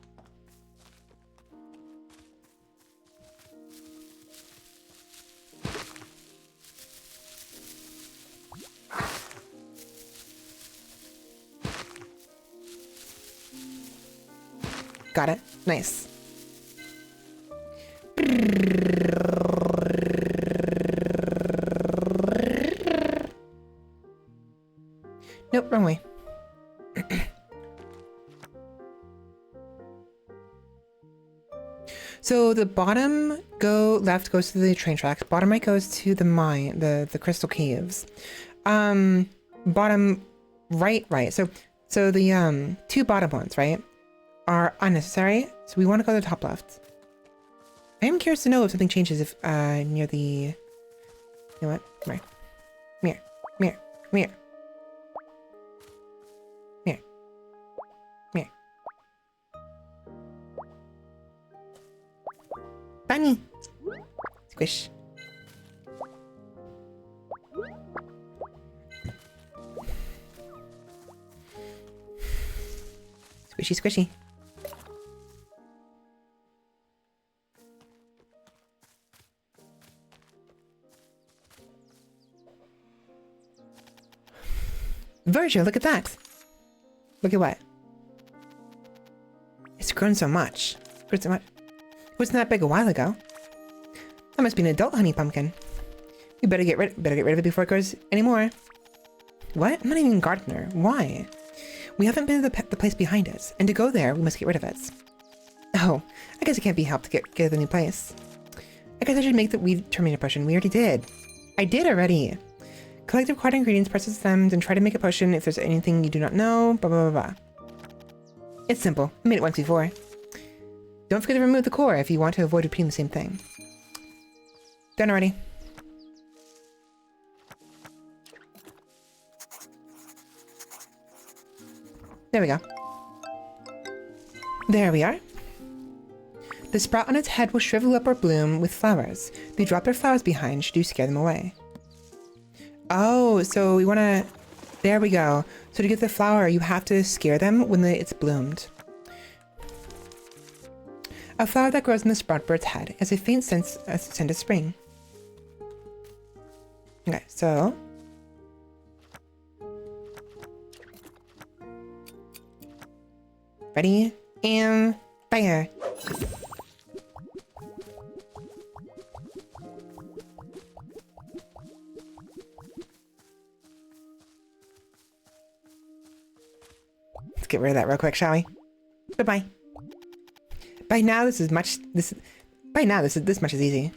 Got it. Nice. Nope, wrong way. So the bottom left goes to the train tracks. Bottom right goes to the mine, the crystal caves. Bottom right. So the two bottom ones, right, are unnecessary. So we want to go to the top left. I am curious to know if something changes if near the. You know what? Come here. Come here. Come here. Come here. Come here. Come here. Bunny! Squish. Squishy, squishy. Virgil, look at that! Look at what? It's grown so much. Grown so much. It wasn't that big a while ago. That must be an adult honey pumpkin. We better get rid of it before it grows anymore. What? I'm not even a gardener. Why? We haven't been to the place behind it, and to go there, we must get rid of it. Oh, I guess it can't be helped to get the new place. I guess I should make the weed terminator potion. We already did. I did already. Collect the required ingredients, process them, then try to make a potion if there's anything you do not know, blah, blah, blah, blah. It's simple. I made it once before. Don't forget to remove the core if you want to avoid repeating the same thing. Done already. There we go. There we are. The sprout on its head will shrivel up or bloom with flowers. If you drop their flowers behind, should you scare them away? Oh, so we want to... There we go. So to get the flower, you have to scare them when it's bloomed. A flower that grows in the sprout bird's head has a faint scent of spring. Okay, so... Ready? And fire! Let's get rid of that real quick, shall we? Bye-bye. By now, this much is easy.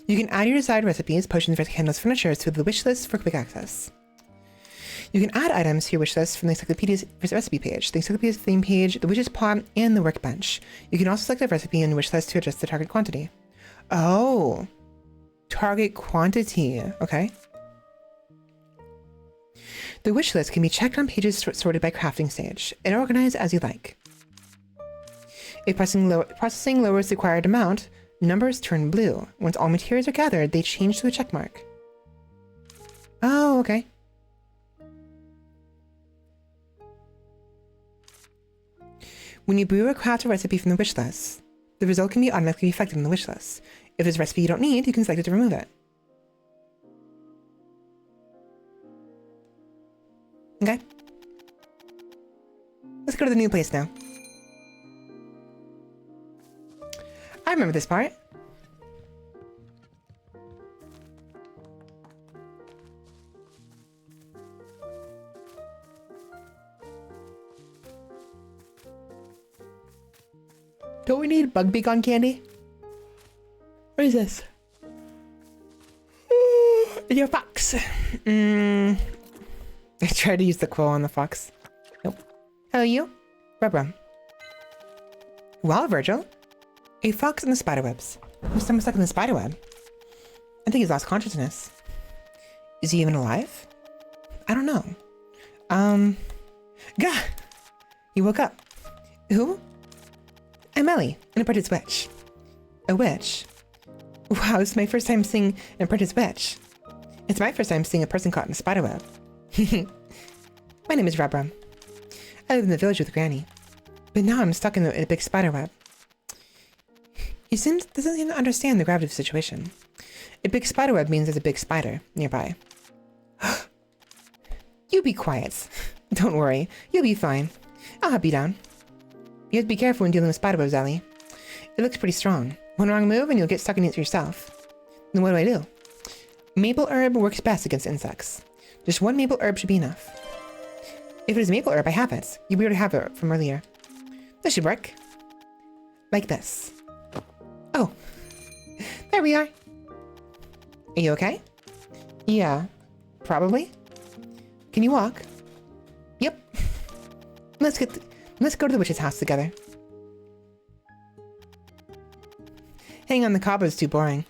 You can add your desired recipes, potions, candles, furniture to the wish list for quick access. You can add items to your wish list from the encyclopedia's recipe page, the encyclopedia's theme page, the witch's pot, and the workbench. You can also select a recipe in the wish list to adjust the target quantity. Oh. Target quantity. Okay. The wish list can be checked on pages sorted by crafting stage and organized as you like. If processing lowers the required amount, numbers turn blue. Once all materials are gathered, they change to a check mark. Oh, okay. When you brew or craft a recipe from the wish list, the result can be automatically reflected in the wish list. If there's a recipe you don't need, you can select it to remove it. Okay. Let's go to the new place now. I remember this part. Don't we need bug beacon candy? What is this? Your fox. I tried to use the quote on the fox. Nope. Hello, you? Rubrum. Well, Virgil. A fox in the spiderwebs. There's someone stuck in the spiderweb. I think he's lost consciousness. Is he even alive? I don't know. Gah! He woke up. Who? I'm Ellie, an apprentice witch. A witch? Wow, it's my first time seeing an apprentice witch. It's my first time seeing a person caught in a spiderweb. My name is Rubrum. I live in the village with Granny. But now I'm stuck in a big spiderweb. He doesn't seem to understand the gravity of the situation. A big spiderweb means there's a big spider nearby. You be quiet. Don't worry, you'll be fine. I'll help you down. You have to be careful when dealing with spiderwebs, Ellie. It looks pretty strong. One wrong move and you'll get stuck in it yourself. Then what do? Maple herb works best against insects. Just one maple herb should be enough. If it is maple herb, I have it. You already have it from earlier. This should work. Like this. Oh. There we are. Are you okay? Yeah. Probably. Can you walk? Yep. Let's go to the witch's house together. Hanging on the cob is too boring.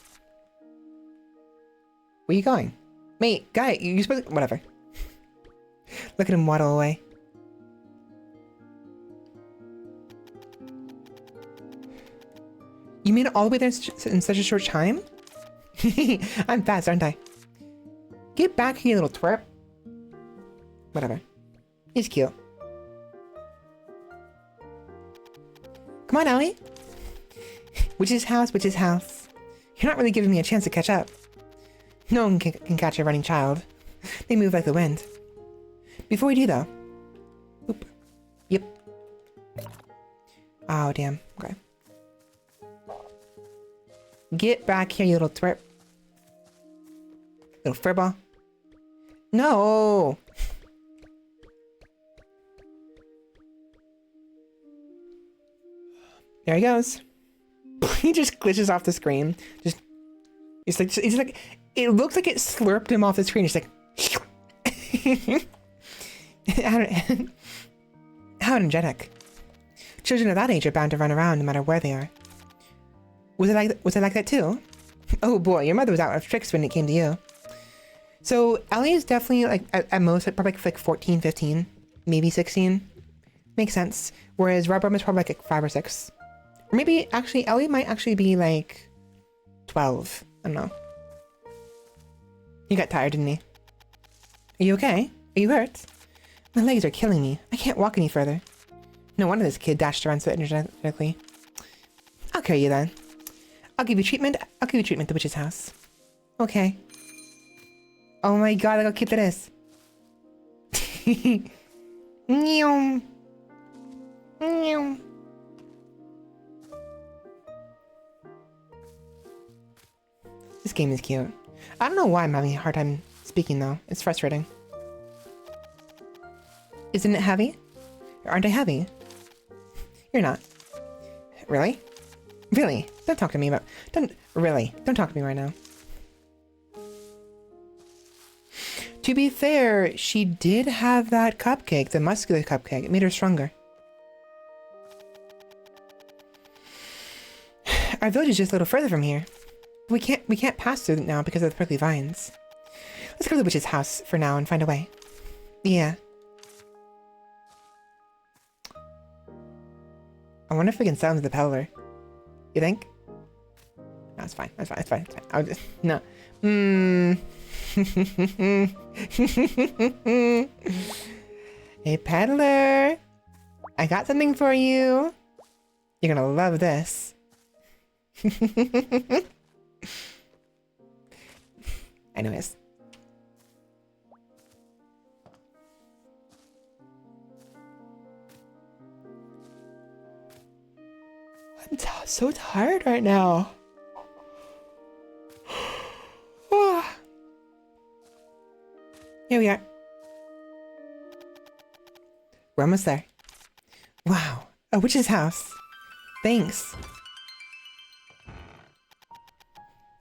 Where you going? Mate, guy, you're supposed to... Whatever. Look at him waddle away. You made it all the way there in such a short time? I'm fast, aren't I? Get back here, you little twerp. Whatever. He's cute. Come on, Ellie. Witch's house, witch's house. You're not really giving me a chance to catch up. No one can catch a running child. They move like the wind. Before we do, though. Oop. Yep. Oh, damn. Okay. Get back here, you little twerp. Little furball. No! There he goes. He just glitches off the screen. It's like, it looks like it slurped him off the screen. It's like, how energetic. Children of that age are bound to run around no matter where they are. Was it like that too? Oh boy, your mother was out of tricks when it came to you. So Ellie is definitely like at most probably like 14, 15, maybe 16. Makes sense. Whereas Rubrum is probably like 5 or 6. Or maybe actually Ellie might actually be like 12. I don't know. He got tired, didn't he? Are you okay? Are you hurt? My legs are killing me. I can't walk any further. No wonder this kid dashed around so energetically. I'll carry you then. I'll give you treatment at the witch's house. Okay. Oh my god, look how cute that is. Meow. Meow. This game is cute. I don't know why I'm having a hard time speaking though. It's frustrating. Isn't it heavy? Aren't I heavy? You're not. Really? Really? Don't talk to me about... Don't talk to me right now. To be fair, she did have that cupcake, the muscular cupcake. It made her stronger. Our village is just a little further from here. We can't pass through now because of the prickly vines. Let's go to the witch's house for now and find a way. Yeah. I wonder if we can sound the peddler. You think? No, it's fine. It's fine. It's fine. It's fine. I'll just no. Hey, peddler. I got something for you. You're gonna love this. Anyways. I'm so tired right now. Here we are. We're almost there. Wow, a witch's house. Thanks.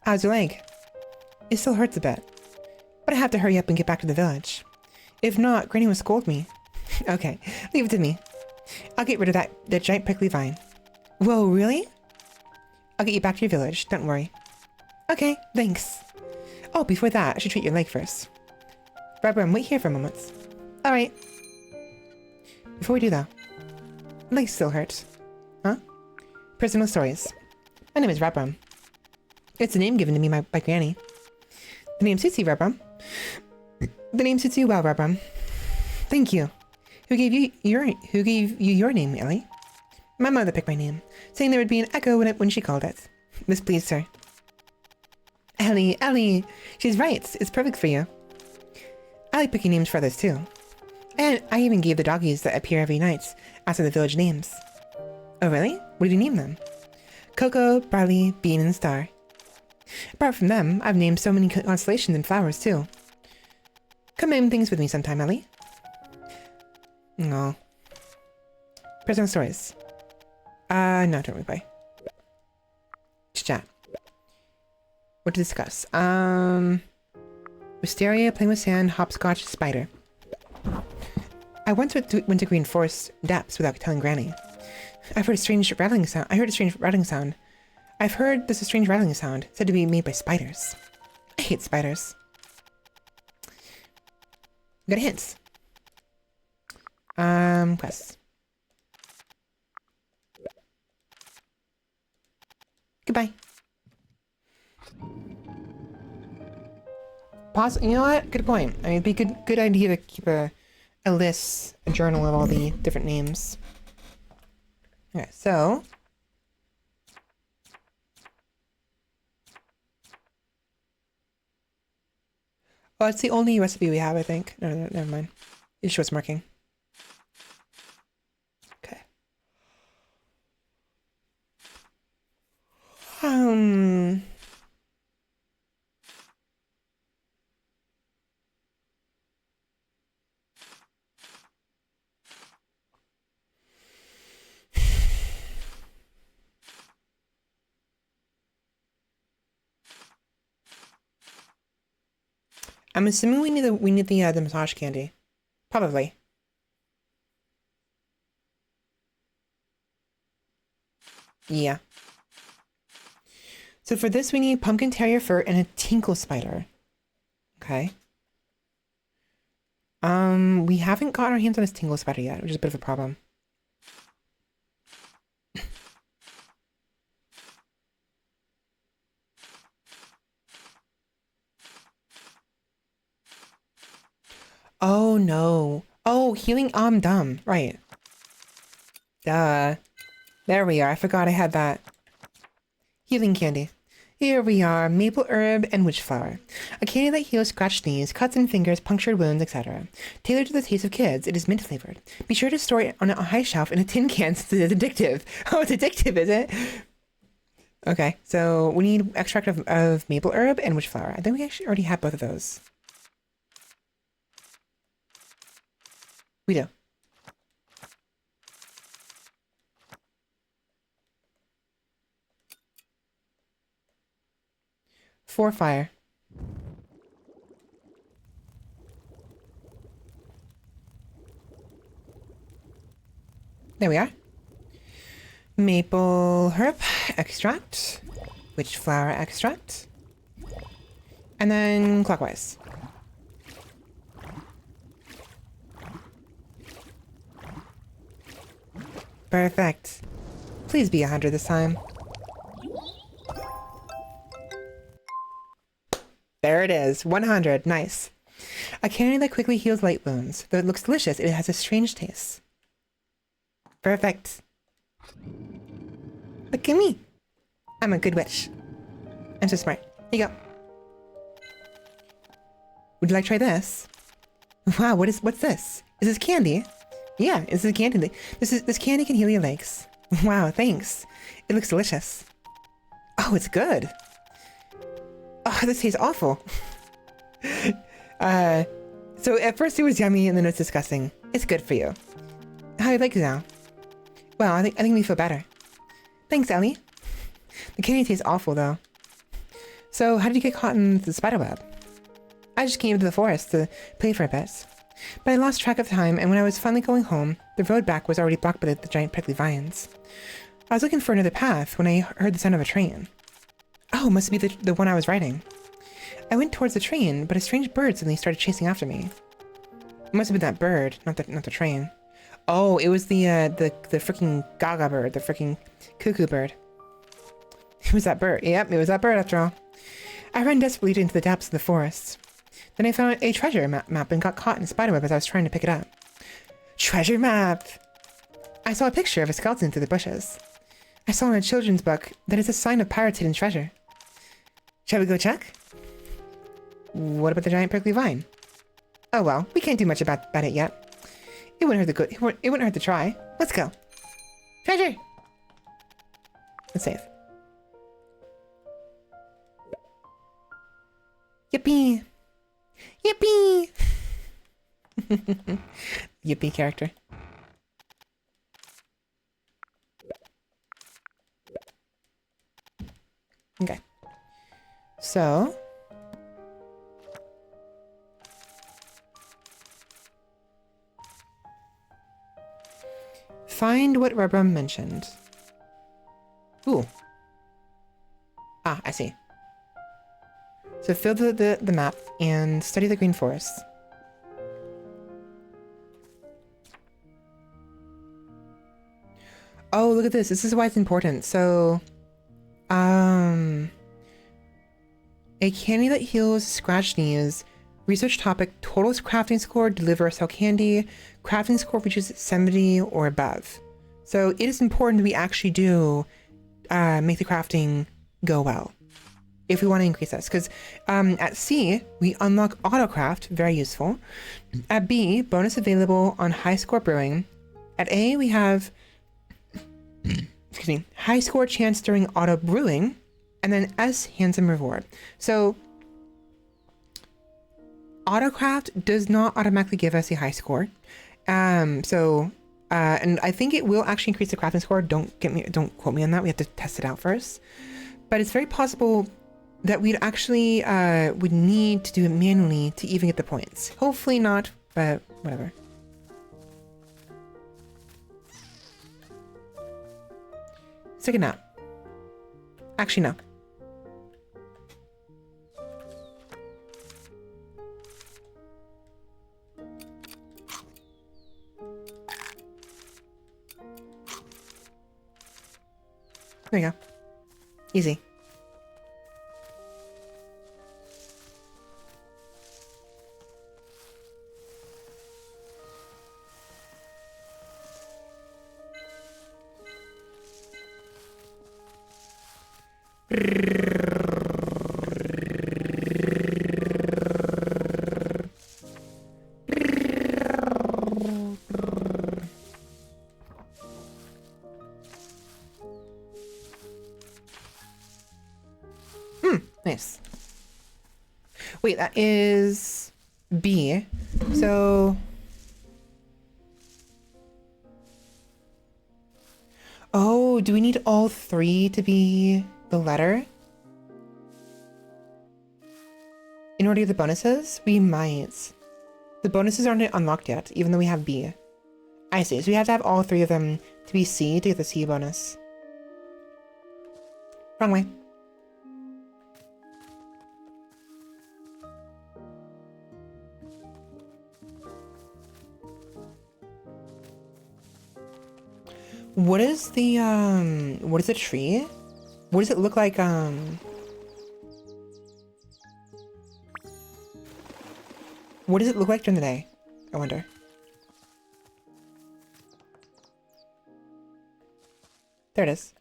How's your leg? It still hurts a bit, but I have to hurry up and get back to the village. If not, Granny will scold me. Okay, leave it to me. I'll get rid of that giant prickly vine. Whoa, really? I'll get you back to your village, don't worry. Okay, thanks. Oh, before that, I should treat your leg first. Rabram, wait here for a moment. Alright. Before we do though, my leg still hurts. Huh? Personal stories. My name is Rabram. It's a name given to me by Granny. The name suits you, Rabram. The name suits you well, Rabram. Thank you. Who gave you your name, Ellie? My mother picked my name, saying there would be an echo when she called it. This pleased her. Ellie, she's right. It's perfect for you. I like picking names for others too. And I even gave the doggies that appear every night after the village names. Oh really? What did you name them? Coco, Barley, Bean, and Star. Apart from them, I've named so many constellations and flowers too. Come name things with me sometime, Ellie. No. Personal stories. No, don't reply. Chat. What to discuss? Wisteria, playing with sand, hopscotch, spider. I once went to Green Forest depths without telling Granny. I heard a strange rattling sound. I've heard there's a strange rattling sound, said to be made by spiders. I hate spiders. Got hints. Quests. Goodbye. Pause. You know what? Good point. I mean, it'd be good idea to keep a list, a journal of all the different names. Okay, so. Oh, it's the only recipe we have, I think. No, never mind. It shows marking. Okay. I'm assuming we need the massage candy. Probably. Yeah. So for this we need pumpkin terrier fur and a tinkle spider. Okay. We haven't got our hands on this tinkle spider yet, which is a bit of a problem. Oh no. Oh, healing dumb. Right. Duh. There we are. I forgot I had that. Healing candy. Here we are. Maple herb and witch flower. A candy that heals scratched knees, cuts in fingers, punctured wounds, etc. Tailored to the taste of kids, it is mint flavored. Be sure to store it on a high shelf in a tin can since it's addictive. Oh, it's addictive, is it? Okay, so we need extract of maple herb and witch flower. I think we actually already have both of those. We do. For fire. There we are. Maple herb extract. witch flower extract. And then clockwise. Perfect. Please be 100 this time. There it is, 100, nice. A candy that quickly heals light wounds. Though it looks delicious, it has a strange taste. Perfect. Look at me. I'm a good witch. I'm so smart. Here you go. Would you like to try this? Wow, what's this? Is this candy? Yeah, this is candy. This candy can heal your legs. Wow, thanks. It looks delicious. Oh, it's good. Oh, this tastes awful. So at first it was yummy and then it was disgusting. It's good for you. How do you like it now? Well, I think we feel better. Thanks, Ellie. The candy tastes awful though. So how did you get caught in the spider web? I just came to the forest to play for a bit. But I lost track of time, and when I was finally going home, the road back was already blocked by the giant prickly vines. I was looking for another path when I heard the sound of a train. Oh, must be the one I was riding. I went towards the train, but a strange bird suddenly started chasing after me. It must have been that bird, not the train. Oh, it was the freaking gaga bird, the freaking cuckoo bird. It was that bird. Yep, it was that bird after all. I ran desperately into the depths of the forest. Then I found a treasure map and got caught in a spiderweb as I was trying to pick it up. Treasure map! I saw a picture of a skeleton through the bushes. I saw in a children's book that it's a sign of pirates' hidden treasure. Shall we go check? What about the giant prickly vine? Oh well, we can't do much about it yet. It wouldn't hurt to try. Let's go. Treasure! Let's save. Yippee! Yippee! Yippee character. Okay. So. Find what Rebrum mentioned. Ooh. Ah, I see. So fill the map and study the green forest. Oh, look at this. This is why it's important. So, a candy that heals scratched knees. Research topic, total crafting score, deliver or sell candy. Crafting score reaches 70 or above. So it is important that we actually do make the crafting go well. If we want to increase this, because at C, we unlock autocraft, very useful. At B, bonus available on high score brewing. At A, we have, excuse me, high score chance during auto brewing. And then S, handsome reward. So autocraft does not automatically give us a high score. And I think it will actually increase the crafting score. Don't quote me on that. We have to test it out first. But it's very possible that we'd actually would need to do it manually to even get the points. Hopefully not, but whatever. Let's take a nap. Actually, no. There you go. Easy. Nice. Wait, that is B. So oh, do we need all three to be the letter in order to get the bonuses? We might. The bonuses aren't unlocked yet, even though we have B. I see. So we have to have all three of them to be C to get the C bonus. Wrong way. What is the, what is the tree? What does it look like, what does it look like during the day? I wonder. There it is.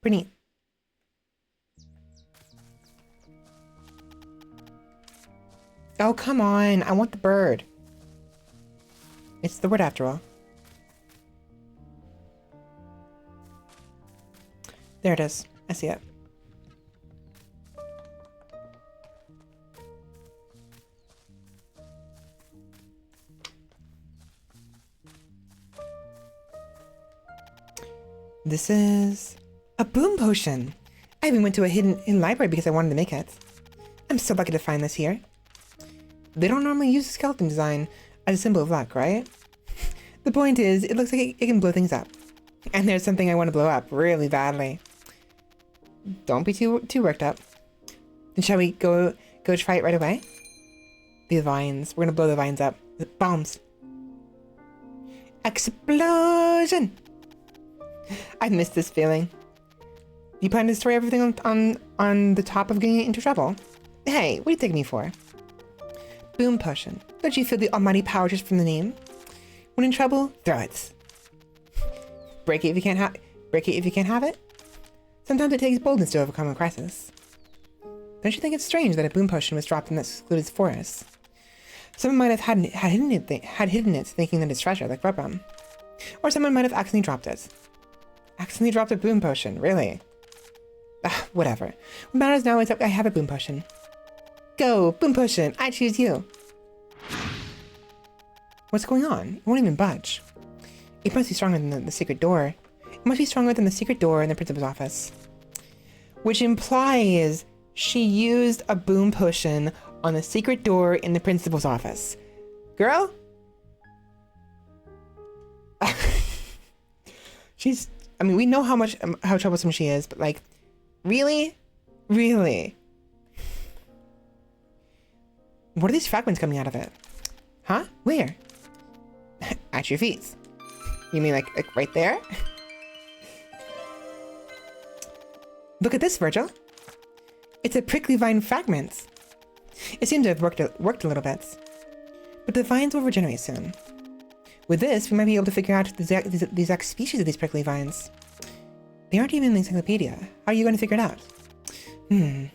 Pretty neat. Oh, come on. I want the bird. It's the word after all. There it is. I see it. This is a boom potion. I even went to a hidden library because I wanted to make it. I'm so lucky to find this here. They don't normally use a skeleton design as a symbol of luck, right? The point is, it looks like it can blow things up. And there's something I want to blow up really badly. Don't be too worked up. Then shall we go try it right away? The vines. We're gonna blow the vines up. The bombs. Explosion! I miss this feeling. You plan to destroy everything on the top of getting into trouble? Hey, what are you taking me for? Boom potion. Don't you feel the almighty power just from the name? When in trouble, throw it. Break it if you can't have it. Sometimes it takes boldness to overcome a crisis. Don't you think it's strange that a boom potion was dropped in that secluded forest? Someone might have had hidden it thinking that it's treasure, like Rubrum. Or someone might have accidentally dropped it. Accidentally dropped a boom potion, really? Whatever. What matters now is that I have a boom potion. Go, boom potion, I choose you. What's going on? It won't even budge. It must be stronger than the secret door. It must be stronger than the secret door in the principal's office. Which implies she used a boom potion on the secret door in the principal's office. Girl? I mean, we know how troublesome she is, but like, really? Really? What are these fragments coming out of it? Huh? Where? At your feet. You mean like right there? Look at this, Virgil. It's a prickly vine fragment. It seems to have worked a little bit. But the vines will regenerate soon. With this, we might be able to figure out the exact species of these prickly vines. They aren't even in the encyclopedia. How are you going to figure it out?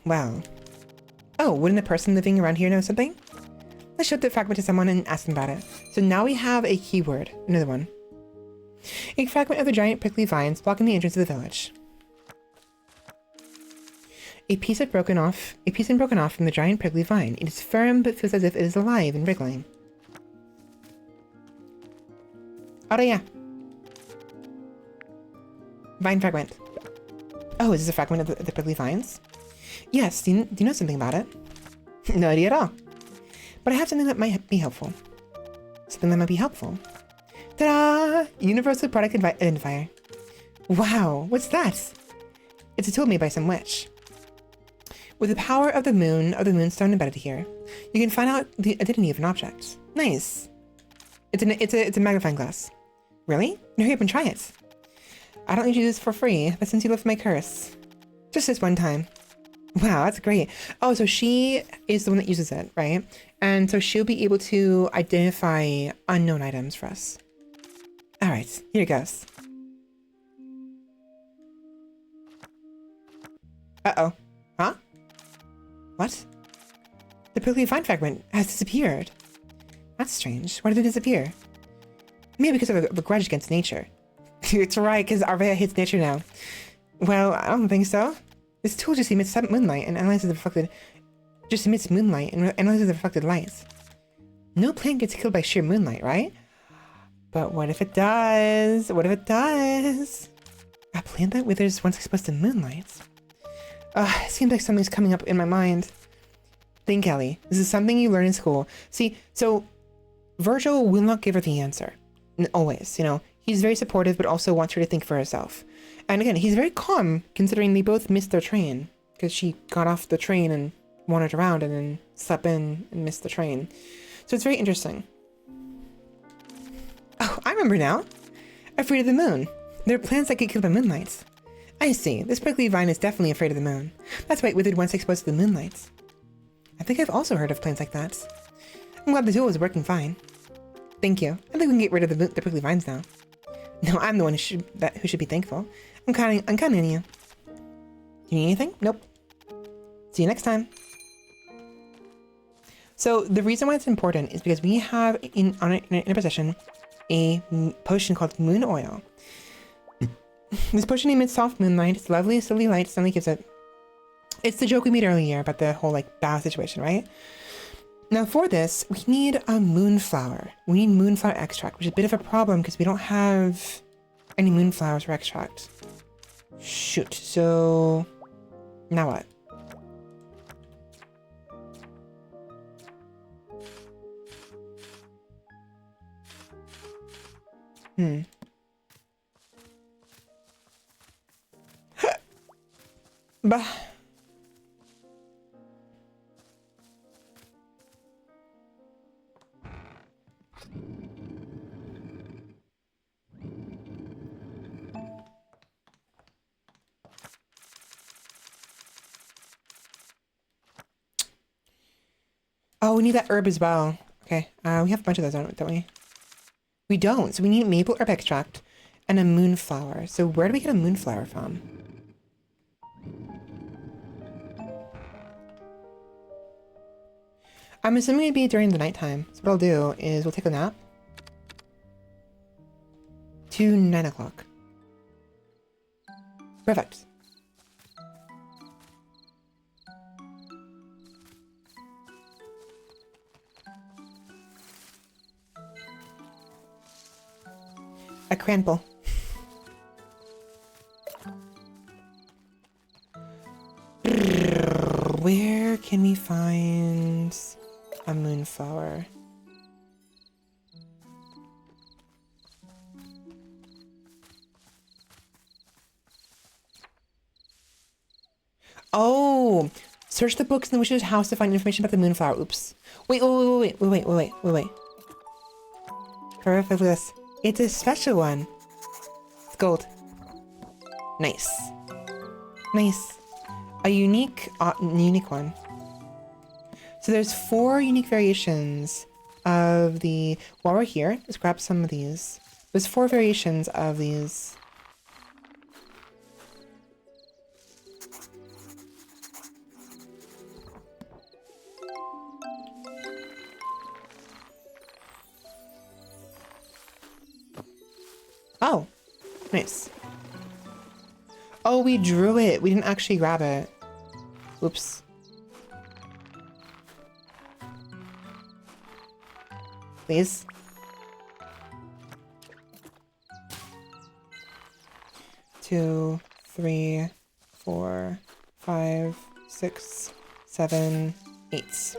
Well. Oh, wouldn't a person living around here know something? Let's show the fragment to someone and ask them about it. So now we have a keyword. Another one. A fragment of the giant prickly vines blocking the entrance of the village. A piece broken off from the giant prickly vine. It is firm but feels as if it is alive and wriggling. Oh yeah. Vine fragment. Oh, is this a fragment of the prickly vines? Yes, do you know something about it? No idea at all. But I have something that might be helpful. Ta-da! Universal Product Identifier. Wow, what's that? It's a tool made by some witch. With the power of the moonstone embedded here, you can find out the identity of an object. Nice. It's a magnifying glass. Really? Hurry up and try it. I don't need you to do this for free, but since you left my curse. Just this one time. Wow, that's great. Oh, so she is the one that uses it, right? And so she'll be able to identify unknown items for us. All right, here it goes. Uh-oh. Huh? What? The prickly vine fragment has disappeared. That's strange. Why did it disappear? Maybe because of a grudge against nature. It's right, because Arvea hates nature now. Well, I don't think so. This tool just emits moonlight and analyzes the reflected... light. No plant gets killed by sheer moonlight, right? But what if it does? What if it does? A plant that withers once exposed to moonlight? It seems like something's coming up in my mind. Think, Ellie. This is something you learn in school. See, so Virgil will not give her the answer. Always, you know. He's very supportive, but also wants her to think for herself. And again, he's very calm, considering they both missed their train. Because she got off the train and wandered around and then slept in and missed the train. So it's very interesting. Oh, I remember now. Afraid of the moon. They're plants that get killed by moonlights. I see. This prickly vine is definitely afraid of the moon. That's why it withered once exposed to the moonlight. I think I've also heard of plants like that. I'm glad the tool is working fine. Thank you. I think we can get rid of the prickly vines now. No, I'm the one who should be thankful. I'm counting on you. Do you need anything? Nope. See you next time. So the reason why it's important is because we have in our possession a potion called Moon Oil. This potion emits soft moonlight. It's lovely, silly light suddenly gives it. It's the joke we made earlier about the whole like bow situation, right? Now for this, we need a moonflower. We need moonflower extract, which is a bit of a problem because we don't have any moonflowers for extract. Shoot. So now what? Bah. Oh, we need that herb as well. Okay, we have a bunch of those, don't we? We don't, so we need maple herb extract and a moonflower. So where do we get a moonflower from? I'm assuming it'd be during the nighttime. So what I'll do is we'll take a nap. To 9 o'clock. Perfect. A cranple. Where can we find a moonflower? Oh, search the books in the witch's house to find information about the moonflower. Oops. Wait. Perfect for this. It's a special one. It's gold. Nice. Nice. A unique one. So there's 4 unique variations of the... While we're here, let's grab some of these. There's 4 variations of these. Oh, nice. Oh, we drew it. We didn't actually grab it. Oops. Please. Two, 3, 4, 5, 6, 7, 8.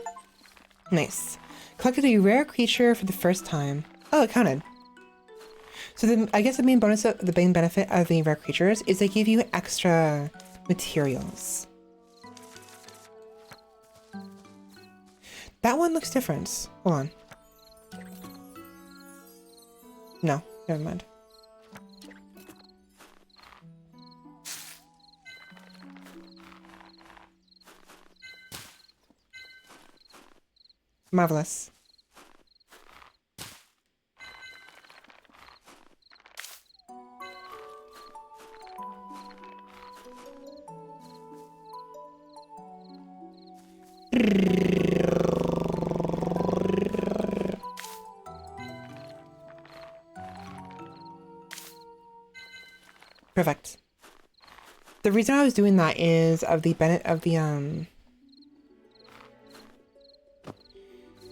Nice. Collected a rare creature for the first time. Oh, it counted. So I guess the main benefit of the rare creatures is they give you extra materials. That one looks different. Hold on. No, never mind. Marvelous. Perfect. The reason I was doing that is of the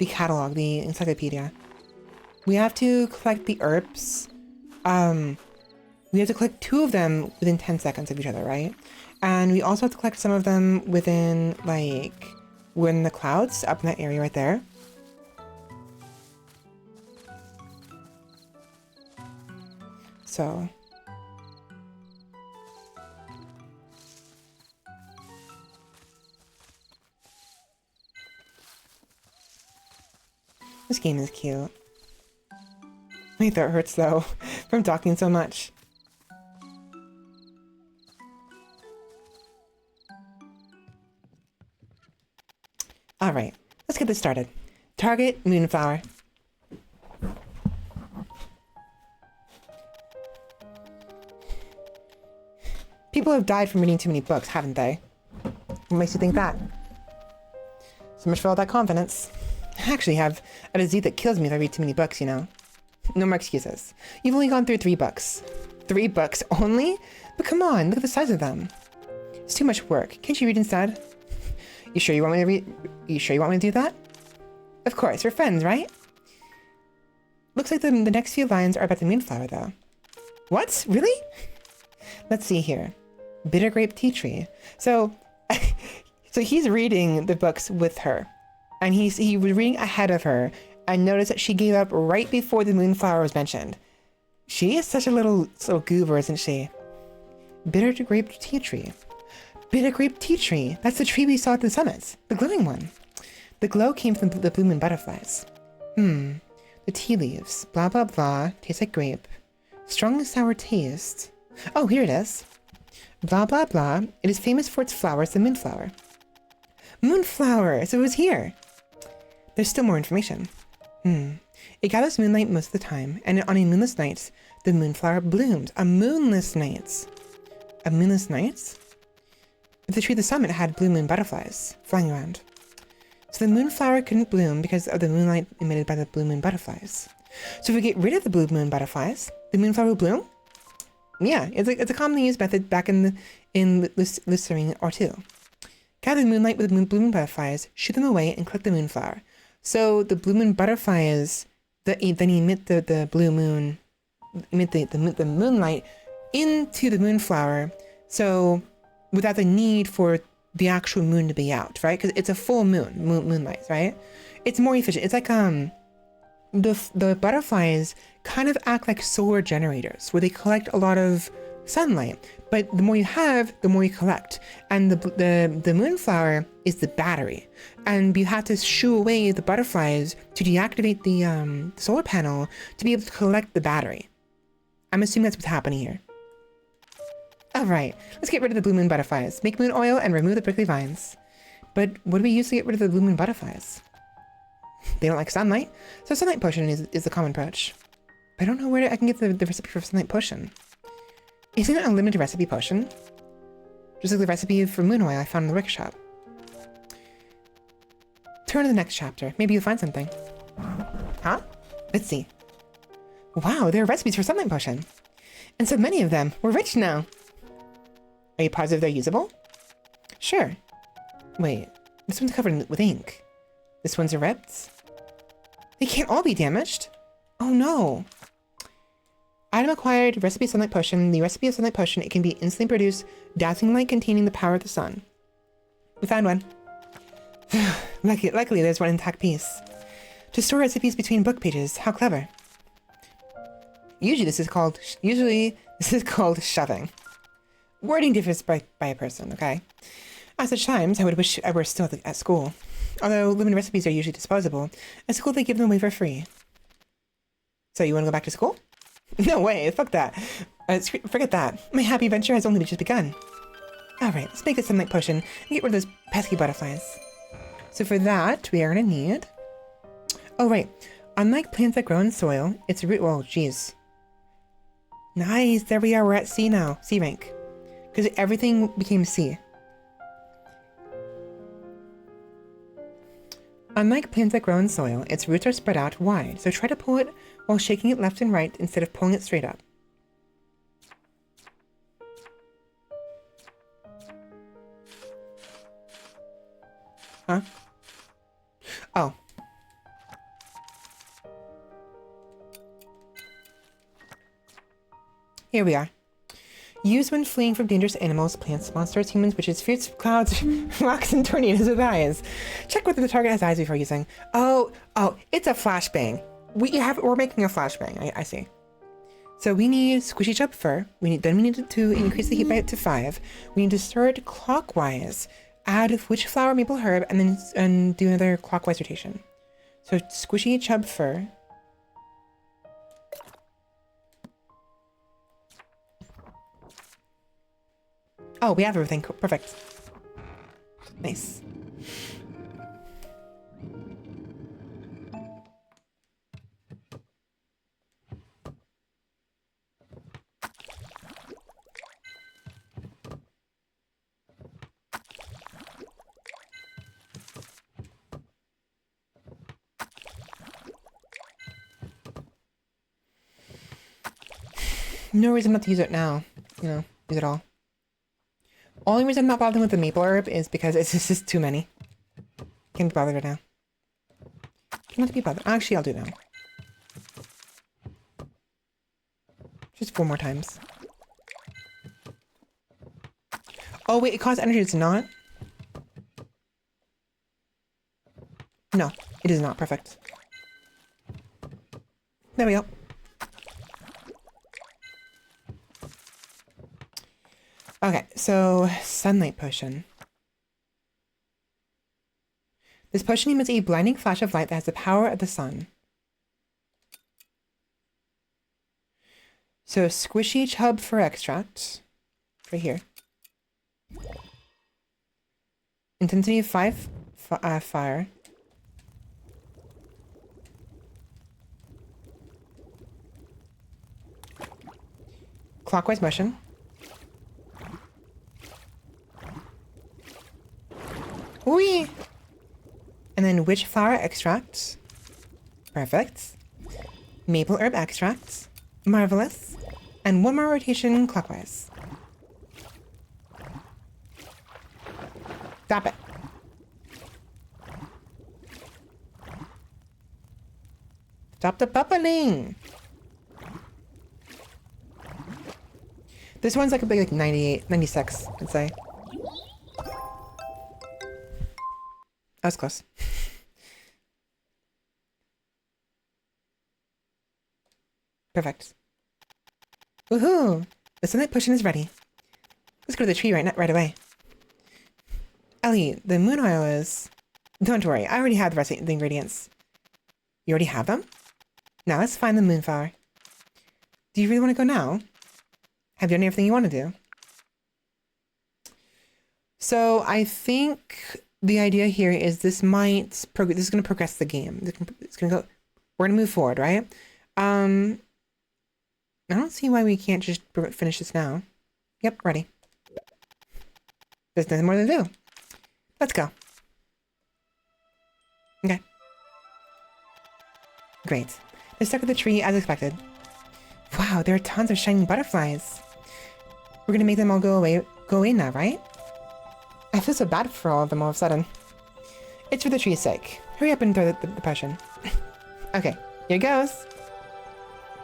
catalog, the encyclopedia. We have to collect the herbs. We have to collect 2 of them within 10 seconds of each other, right? And we also have to collect some of them within, like, we're in the clouds, up in that area right there. So... This game is cute. My throat hurts though, from talking so much. All right, let's get this started. Target moonflower. People have died from reading too many books, haven't they? What makes you think that? So much for all that confidence. I actually have a disease that kills me if I read too many books, you know. No more excuses. You've only gone through 3 books. 3 books only? But come on, look at the size of them. It's too much work. Can't you read instead? You sure you want me to read? You sure you want me to do that? Of course, we're friends, right? Looks like the next few lines are about the moonflower, though. What? Really? Let's see here. Bitter grape tea tree. So, so he's reading the books with her, and he was reading ahead of her, and noticed that she gave up right before the moonflower was mentioned. She is such a little goober, isn't she? Bitter grape tea tree. Bitter grape tea tree. That's the tree we saw at the summit. The glowing one. The glow came from the blue moon butterflies. The tea leaves. Blah, blah, blah. Tastes like grape. Strong sour taste. Oh, here it is. Blah, blah, blah. It is famous for its flowers, the moonflower. Moonflower! So it was here. There's still more information. It gathers moonlight most of the time, and on a moonless night, the moonflower blooms. A moonless night. A moonless night? The tree at the summit had blue moon butterflies flying around. So the moonflower couldn't bloom because of the moonlight emitted by the blue moon butterflies. So if we get rid of the blue moon butterflies, the moonflower will bloom? Yeah, it's a commonly used method back in Listerine or 2. Gather moonlight with the blue moon butterflies, shoot them away, and collect the moonflower. So the blue moon butterflies then emit the blue moon, emit the moonlight into the moonflower. So without the need for the actual moon to be out, right? Because it's a full moonlight, right? It's more efficient. It's like the butterflies kind of act like solar generators where they collect a lot of sunlight, but the more you have, the more you collect. And the moonflower is the battery, and you have to shoo away the butterflies to deactivate the solar panel to be able to collect the battery. I'm assuming that's what's happening here. All right, let's get rid of the blue moon butterflies. Make moon oil and remove the prickly vines. But what do we use to get rid of the blue moon butterflies? They don't like sunlight, so sunlight potion is the common approach. But I don't know where I can get the recipe for sunlight potion. Isn't it a limited recipe potion? Just like the recipe for moon oil I found in the workshop. Turn to the next chapter. Maybe you'll find something. Huh? Let's see. Wow, there are recipes for sunlight potion. And so many of them. We're rich now. Are you positive they're usable? Sure. Wait, this one's covered with ink. This one's a ripped. They can't all be damaged. Oh no. Item acquired, recipe sunlight potion. The recipe of sunlight potion, it can be instantly produced, dazzling light containing the power of the sun. We found one. Luckily, there's one intact piece. To store recipes between book pages, how clever. Usually this is called shoving. Wording differs by a person, okay? At such times, I would wish I were still at school. Although limited recipes are usually disposable, at school they give them away for free. So you want to go back to school? No way, fuck that. Forget that. My happy adventure has only just begun. Alright, let's make this sunlight potion and get rid of those pesky butterflies. So for that, we are going to need... Oh, right. Unlike plants that grow in soil, its root... Oh, jeez. Nice, there we are. We're at C now. C rank. Because everything became C. Unlike plants that grow in soil, its roots are spread out wide, so try to pull it while shaking it left and right instead of pulling it straight up. Huh? Oh. Here we are. Used when fleeing from dangerous animals, plants, monsters, humans, witches, fierce clouds, rocks, and tornadoes with eyes. Check whether the target has eyes before using. Oh, it's a flashbang. We're making a flashbang. I see. So we need squishy chub fur. Then we need to increase the heat by to 5. We need to stir it clockwise. Add witch flower, maple herb, and then do another clockwise rotation. So squishy chub fur. Oh, we have everything. Perfect. Nice. No reason not to use it now. You know, use it all. Only reason I'm not bothering with the maple herb is because it's just too many. Can't be bothered right now. Cannot be bothered. Actually, I'll do it now. Just 4 more times. Oh wait, it costs energy, it's not? No, it is not. Perfect. There we go. Okay, so sunlight potion. This potion emits a blinding flash of light that has the power of the sun. So squishy chub for extract. Right here. Intensity of 5 fire. Clockwise motion. Whee! And then witch flower extract. Perfect. Maple herb extract. Marvelous. And 1 more rotation clockwise. Stop it. Stop the bubbling. This one's like a big, like 98, 96, I'd say. That was close. Perfect. Woohoo! The sunlight potion is ready. Let's go to the tree right away. Ellie, the moon oil is... Don't worry, I already have the rest of the ingredients. You already have them? Now let's find the moonflower. Do you really want to go now? Have you done everything you want to do? So I think the idea here is this is going to progress the game. It's going to go... We're going to move forward, right? I don't see why we can't just finish this now. Yep, ready. There's nothing more to do. Let's go. Okay. Great. They're stuck at the tree as expected. Wow, there are tons of shining butterflies. We're gonna make them all go away now, right? I feel so bad for all of them all of a sudden. It's for the tree's sake. Hurry up and throw the potion. Okay, here goes.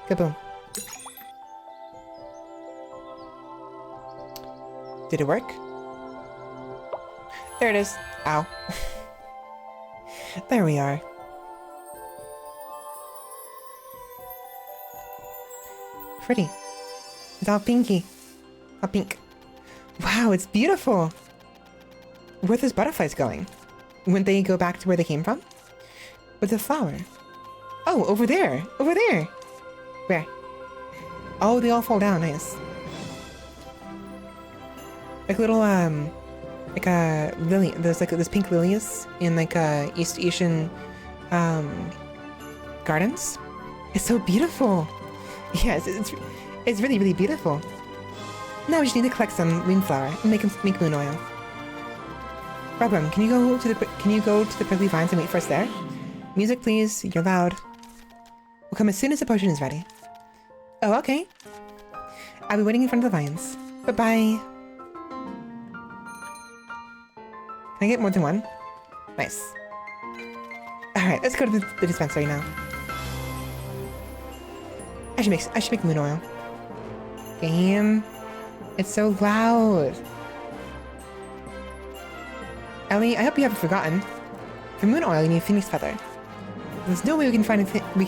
Kaboom. Did it work? There it is. Ow. There we are. Pretty. It's all pinky. All pink. Wow, it's beautiful. Where are those butterflies going? Wouldn't they go back to where they came from? With the flower. Oh, over there. Over there. Where? Oh, they all fall down. Nice. Like little, like a lily. There's like this pink lilies in like East Asian gardens. It's so beautiful. Yes, it's really, really beautiful. Now we just need to collect some moonflower and make moon oil. Problem, can you go to the prickly vines and wait for us there? Music, please. You're loud. We'll come as soon as the potion is ready. Oh, okay. I'll be waiting in front of the vines. Bye-bye. Can I get more than one? Nice. Alright, let's go to the dispensary now. I should make moon oil. Damn. It's so loud. Ellie, I hope you haven't forgotten. For moon oil, you need phoenix feather. There's no way we can find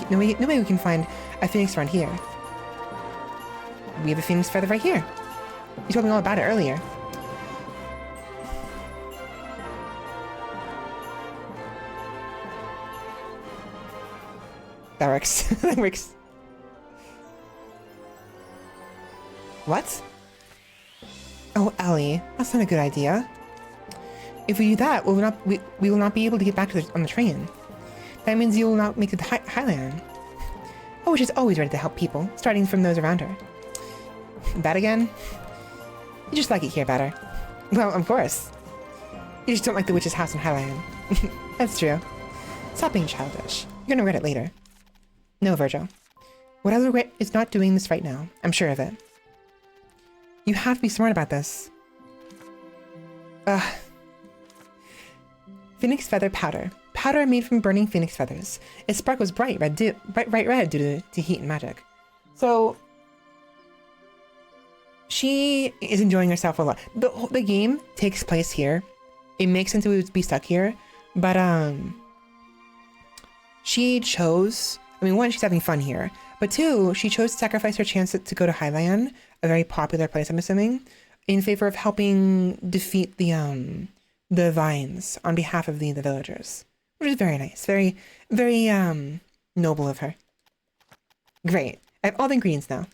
no way we can find a phoenix around here. We have a phoenix feather right here. You told me all about it earlier. That works. That works. What? Oh, Ellie, that's not a good idea. If we do that, we will not be able to get back on the train. That means you will not make it to Highland. Oh, she's always ready to help people, starting from those around her. That again? You just like it here better. Well, of course. You just don't like the witch's house in Highland. That's true. Stop being childish. You're gonna regret it later. No, Virgil. What other way is not doing this right now? I'm sure of it. You have to be smart about this. Ugh. Phoenix feather powder. Powder made from burning phoenix feathers. Its spark was bright red due to heat and magic. So she is enjoying herself a lot. The game takes place here. It makes sense we would be stuck here, but she chose. I mean, one, she's having fun here, but two, she chose to sacrifice her chance to go to Highland, a very popular place, I'm assuming, in favor of helping defeat the vines on behalf of the villagers, which is very nice, very, very noble of her. Great, I have all the ingredients now.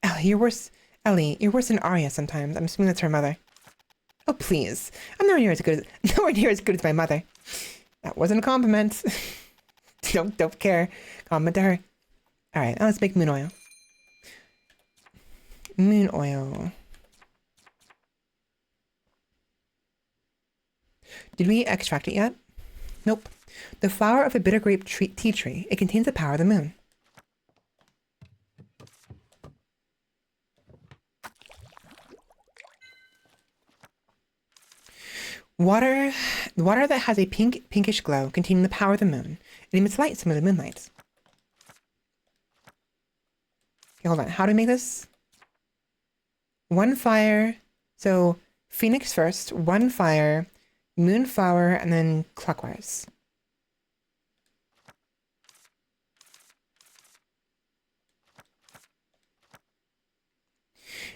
Ellie, you're worse than Arya sometimes. I'm assuming that's her mother. Oh please, I'm nowhere near as good as my mother. That wasn't a compliment. Don't care. Compliment to her. All right, now let's make moon oil. Moon oil. Did we extract it yet? Nope. The flower of a bitter grape tea tree. It contains the power of the moon. Water that has a pinkish glow, containing the power of the moon. It emits light similar to moonlight. Okay, hold on. How do we make this? One fire. So phoenix first, one fire, moonflower, and then clockwise.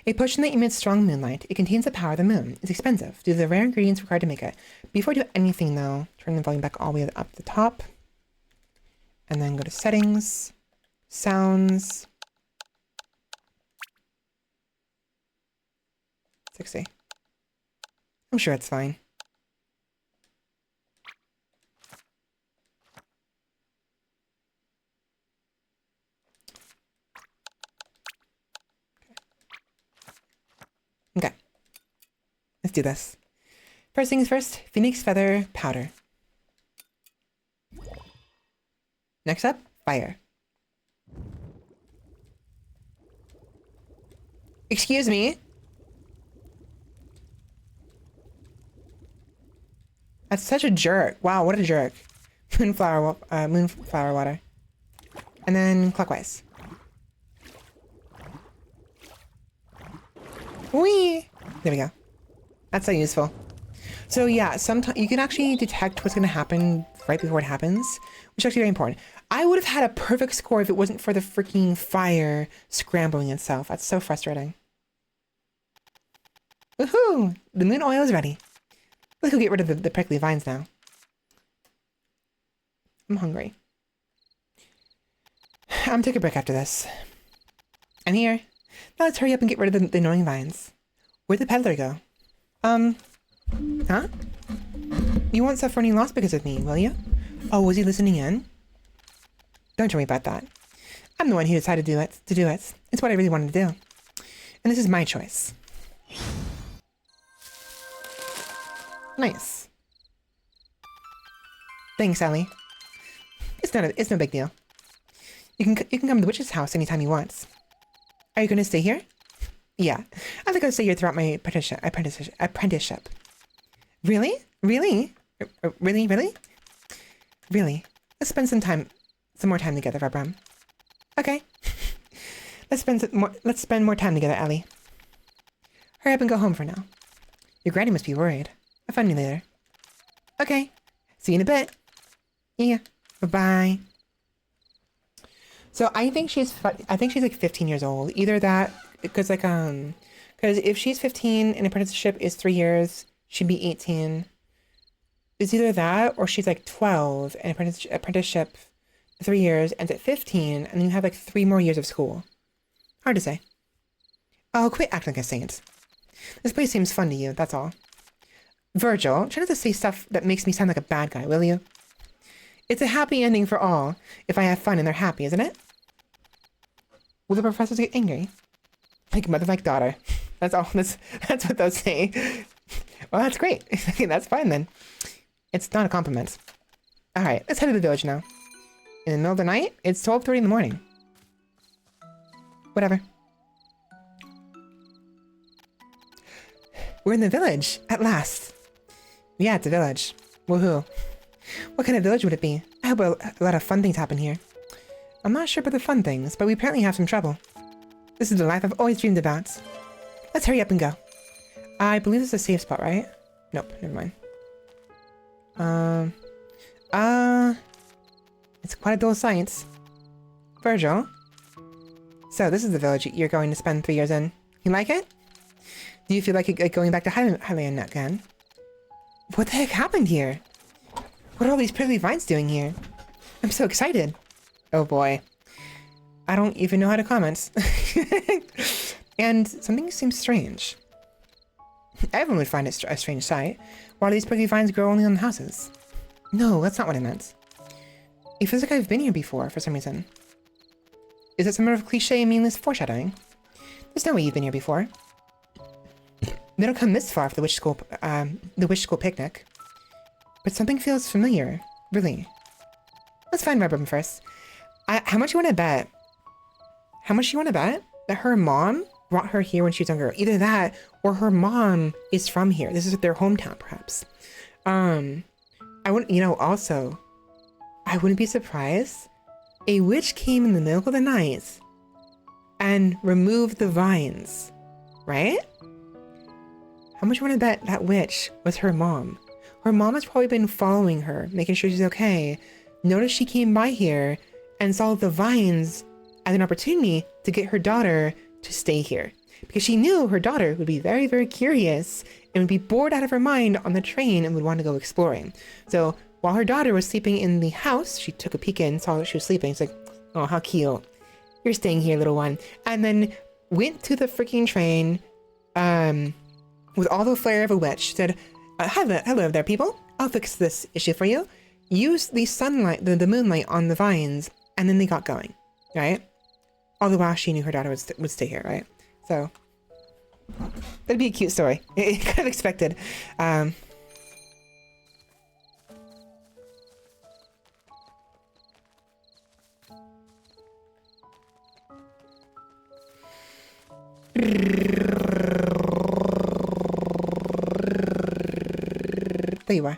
A potion that emits strong moonlight. It contains the power of the moon. It's expensive due to the rare ingredients required to make it. Before I do anything though, turn the volume back all the way up the top. And then go to settings, sounds. 60. I'm sure it's fine. Okay. Let's do this. First things first, phoenix feather powder. Next up, fire. Excuse me. That's such a jerk. Wow, what a jerk. Moonflower water. And then clockwise. Whee! There we go. That's so useful. So yeah, sometimes you can actually detect what's going to happen right before it happens, which is actually very important. I would have had a perfect score if it wasn't for the freaking fire scrambling itself. That's so frustrating. Woohoo! The moon oil is ready. Let's go get rid of the prickly vines now. I'm hungry. I'm gonna take a break after this. I'm here. Now let's hurry up and get rid of the annoying vines. Where'd the peddler go? Huh? You won't suffer any loss because of me, will you? Oh, was he listening in? Don't worry about that. I'm the one who decided to do it. It's what I really wanted to do. And this is my choice. Nice. Thanks, Ellie. It's no big deal. You can come to the witch's house anytime you want. Are you going to stay here? Yeah, I think I'll stay here throughout my apprenticeship. Really? Really? Really? Really? Let's spend some more time together, Vabram. Okay. Let's spend more time together, Ellie. Hurry up and go home for now. Your granny must be worried. I'll find you later. Okay. See you in a bit. Yeah. Bye-bye. So I think she's like 15 years old. Either that, because if she's 15 and apprenticeship is 3 years, she'd be 18. It's either that or she's like 12 and apprenticeship 3 years ends at 15, and then you have like 3 more years of school. Hard to say. Oh, quit acting like a saint. This place seems fun to you, that's all. Virgil, try not to say stuff that makes me sound like a bad guy, will you? It's a happy ending for all if I have fun and they're happy, isn't it? Will the professors get angry? Like mother, like daughter. That's all. That's what they'll say. Well, that's great. That's fine then. It's not a compliment. All right, let's head to the village now. In the middle of the night, it's 12:30 in the morning. Whatever. We're in the village, at last. Yeah, it's a village. Woohoo. What kind of village would it be? I hope a lot of fun things happen here. I'm not sure about the fun things, but we apparently have some trouble. This is the life I've always dreamed about. Let's hurry up and go. I believe this is a safe spot, right? Nope, never mind. It's quite a dull sight. Virgil? So, this is the village you're going to spend 3 years in. You like it? Do you feel like going back to Highland again? What the heck happened here? What are all these prickly vines doing here? I'm so excited. Oh boy. I don't even know how to comment. And something seems strange. Everyone would find it a strange sight. Why do these prickly vines grow only on the houses? No, that's not what I meant. It feels like I've been here before for some reason. Is it some sort of cliche meaningless foreshadowing? There's no way you've been here before. They don't come this far for the witch school picnic. But something feels familiar, really. Let's find Red Ribbon first. How much you want to bet? How much you want to bet that her mom brought her here when she was younger? Either that, or her mom is from here. This is their hometown, perhaps. I wouldn't, also, I wouldn't be surprised. A witch came in the middle of the night and removed the vines, right? How much you want to bet that witch was her mom? Her mom has probably been following her, making sure she's okay. Noticed she came by here and saw the vines as an opportunity to get her daughter to stay here. Because she knew her daughter would be very, very curious and would be bored out of her mind on the train and would want to go exploring. So while her daughter was sleeping in the house, she took a peek in, saw that she was sleeping. She's like, oh, how cute. You're staying here, little one. And then went to the freaking train with all the flair of a witch. Said, hello there, people. I'll fix this issue for you. Use the sunlight, the moonlight on the vines, and then they got going, right? All the while she knew her daughter would stay here, right? So that'd be a cute story. Kind of expected. There you are.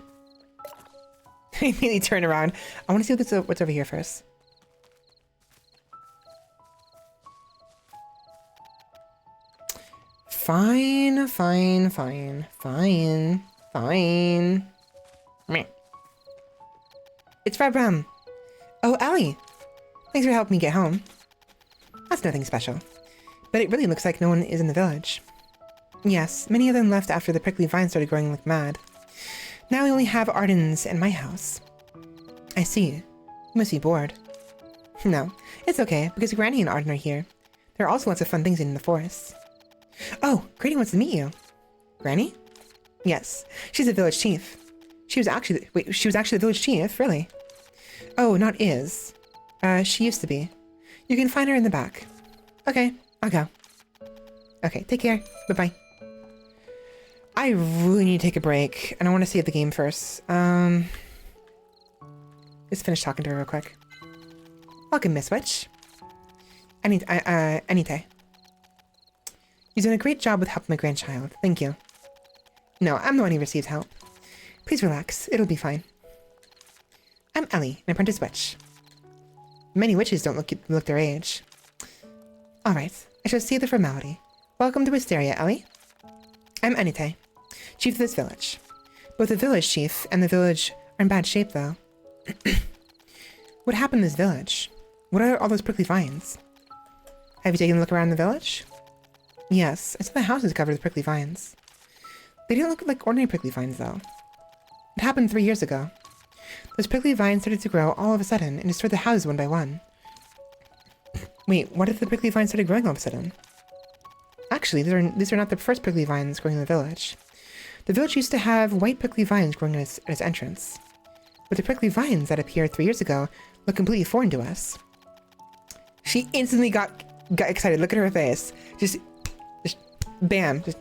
I immediately turn around. I want to see what's over here first. Fine. Meh. It's Red Rum. Oh, Ellie. Thanks for helping me get home. That's nothing special. But it really looks like no one is in the village. Yes, many of them left after the prickly vine started growing like mad. Now we only have Arden's and my house. I see. You must be bored. No, it's okay, because Granny and Arden are here. There are also lots of fun things in the forest. Oh, Granny wants to meet you. Granny? Yes, she's a village chief. She was actually the village chief, really. Oh, not is. She used to be. You can find her in the back. Okay, I'll go. Okay, take care. Bye-bye. I really need to take a break, and I want to save the game first. Let's finish talking to her real quick. Welcome, Miss Witch. Anita. You've done a great job with helping my grandchild. Thank you. No, I'm the one who receives help. Please relax. It'll be fine. I'm Ellie, an apprentice witch. Many witches don't look their age. Alright, I shall see the formality. Welcome to Wisteria, Ellie. I'm Anita, chief of this village. Both the village chief and the village are in bad shape, though. What happened in this village? What are all those prickly vines? Have you taken a look around the village? Yes, I saw the houses covered with prickly vines. They didn't look like ordinary prickly vines, though. It happened 3 years ago. Those prickly vines started to grow all of a sudden and destroyed the houses one by one. Wait, what if the prickly vines started growing all of a sudden? Actually, these are not the first prickly vines growing in the village. The village used to have white prickly vines growing at its entrance. But the prickly vines that appeared 3 years ago look completely foreign to us. She instantly got excited. Look at her face. Just bam, just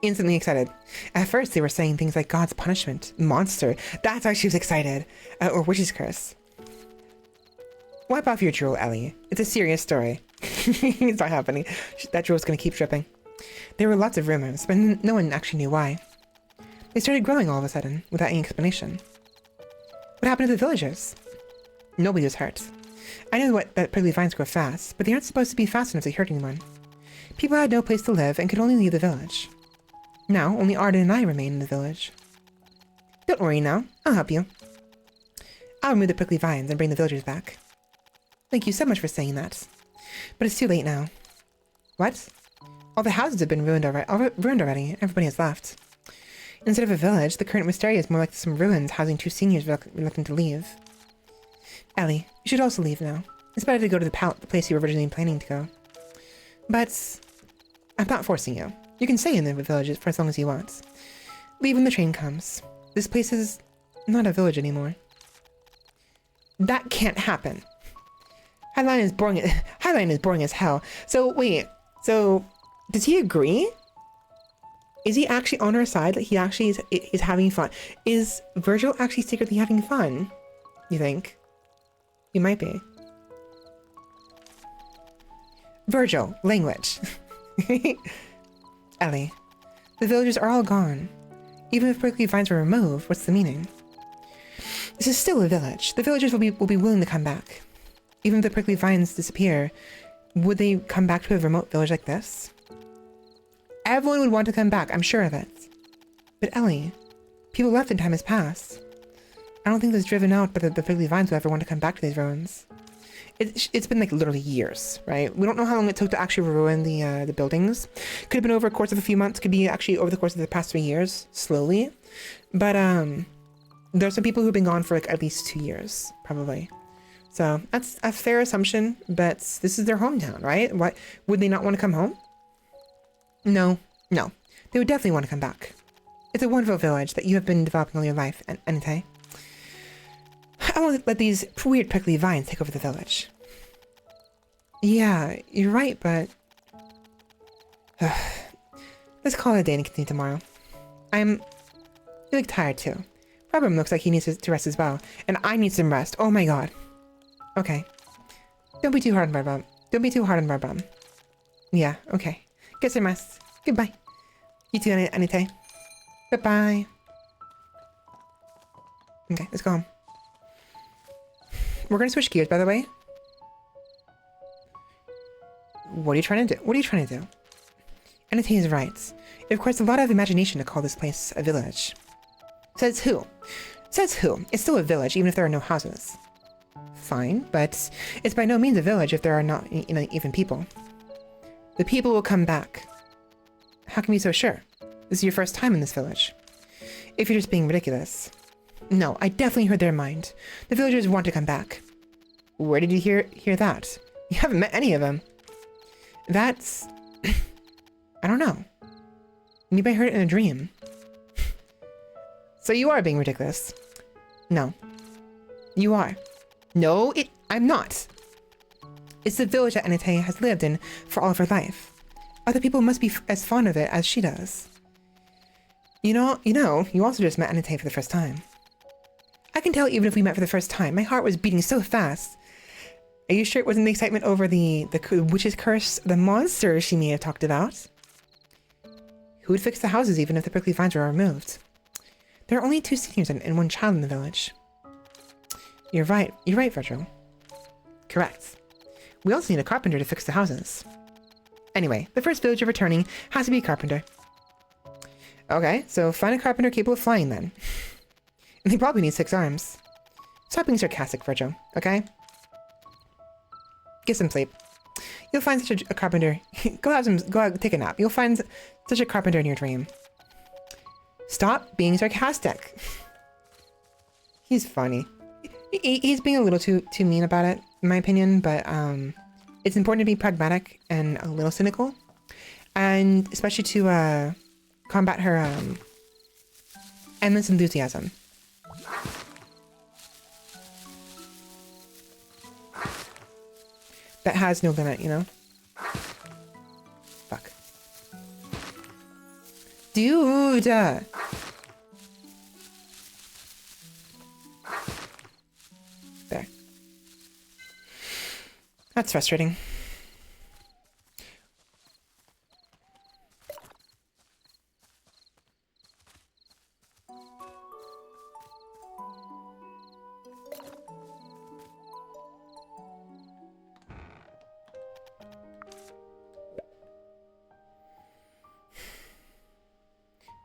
instantly excited. At first, they were saying things like God's punishment, monster. That's why she was excited. Or witch's curse. Wipe off your drool, Ellie. It's a serious story. It's not happening. That drool's gonna keep dripping. There were lots of rumors, but no one actually knew why. They started growing all of a sudden, without any explanation. What happened to the villagers? Nobody was hurt. I know that prickly vines grow fast, but they aren't supposed to be fast enough to hurt anyone. People had no place to live and could only leave the village. Now, only Arden and I remain in the village. Don't worry now, I'll help you. I'll remove the prickly vines and bring the villagers back. Thank you so much for saying that. But it's too late now. What? All the houses have been ruined already. Everybody has left. Instead of a village, the current wisteria is more like some ruins housing two seniors reluctant to leave. Ellie, you should also leave now. It's better to go to the place you were originally planning to go. But I'm not forcing you. You can stay in the village for as long as you want. Leave when the train comes. This place is not a village anymore. That can't happen. Highline is boring. Highline is boring as hell. So wait. So does he agree? Is he actually on our side? That he actually is having fun? Is Virgil actually secretly having fun? You think? He might be. Virgil, language. Ellie, the villagers are all gone. Even if prickly vines were removed, what's the meaning? This is still a village. The villagers will be willing to come back. Even if the prickly vines disappear, would they come back to a remote village like this? Everyone would want to come back, I'm sure of it. But Ellie, people left and time has passed. I don't think that's driven out by the prickly vines will ever want to come back to these ruins. It's been like literally years, right? We don't know how long it took to actually ruin the buildings. Could have been over a course of a few months. Could be actually over the course of the past 3 years, slowly. But there's some people who've been gone for like at least 2 years, probably. So that's a fair assumption, but this is their hometown, right? Why would they not want to come home? No. They would definitely want to come back. It's a wonderful village that you have been developing all your life, Anite. I won't let these weird prickly vines take over the village. Yeah, you're right, but... let's call it a day and continue tomorrow. I look tired too. Robin looks like he needs to rest as well, and I need some rest. Oh my god. Okay. Don't be too hard on Barbum. Don't be too hard on Barbum. Yeah, okay. Get some rest. Goodbye. You too, Anite. Bye-bye. Okay, let's go home. We're gonna switch gears, by the way. What are you trying to do? What are you trying to do? Anite is right. It requires a lot of imagination to call this place a village. Says who? Says who? It's still a village, even if there are no houses. Fine, but it's by no means a village if there are not even people. The people will come back. How can you be so sure? This is your first time in this village. If you're just being ridiculous. No, I definitely heard their mind. The villagers want to come back. Where did you hear that? You haven't met any of them. That's... I don't know. Maybe I heard it in a dream. So you are being ridiculous. No. You are. No, I'm not. It's the village that Anite has lived in for all of her life. Other people must be as fond of it as she does. You know, you also just met Anite for the first time. I can tell even if we met for the first time, my heart was beating so fast. Are you sure it wasn't the excitement over the witch's curse, the monster she may have talked about? Who would fix the houses even if the prickly vines were removed? There are only 2 seniors and 1 child in the village. You're right, Virgil. Correct. We also need a carpenter to fix the houses. Anyway, the first villager returning has to be a carpenter. Okay, so find a carpenter capable of flying then. And they probably need 6 arms. Stop being sarcastic, Virgil, okay? Get some sleep. You'll find such a carpenter. Go out, take a nap. You'll find such a carpenter in your dream. Stop being sarcastic. He's funny. He's being a little too mean about it, in my opinion, but it's important to be pragmatic and a little cynical. And especially to combat her endless enthusiasm. That has no limit, you know? Fuck. Dude! There. That's frustrating.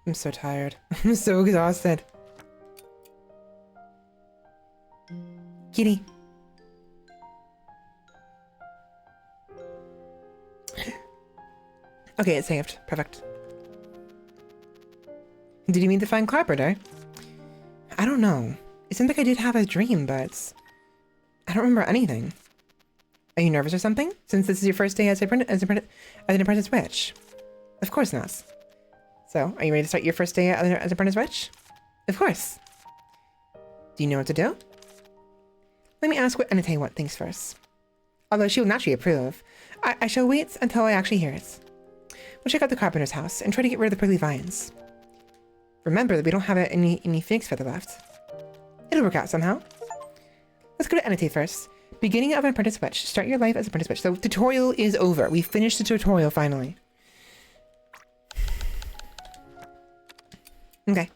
I'm so tired. I'm so exhausted. Kitty. Okay, it's saved. Perfect. Did you mean to find Carpenter? I don't know. It seems like I did have a dream, but I don't remember anything. Are you nervous or something? Since this is your first day as an apprentice witch? Of course not. So, are you ready to start your first day as an apprentice witch? Of course. Do you know what to do? Let me ask what Anate thinks first. Although she will naturally approve, I shall wait until I actually hear it. We'll check out the carpenter's house and try to get rid of the prickly vines. Remember that we don't have any phoenix feather left. It'll work out somehow. Let's go to Anate first. Beginning of an apprentice witch. Start your life as an apprentice witch. So tutorial is over. We finished the tutorial finally. Okay.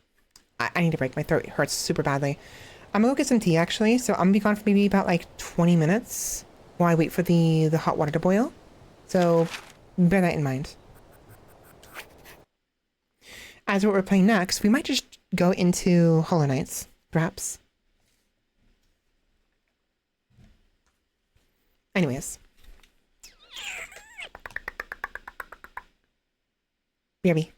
I need a break. My throat hurts super badly. I'm gonna go get some tea actually. So I'm gonna be gone for maybe about like 20 minutes while I wait for the hot water to boil. So bear that in mind. As what we're playing next, we might just go into Hollow Knights, perhaps. Anyways. BRB.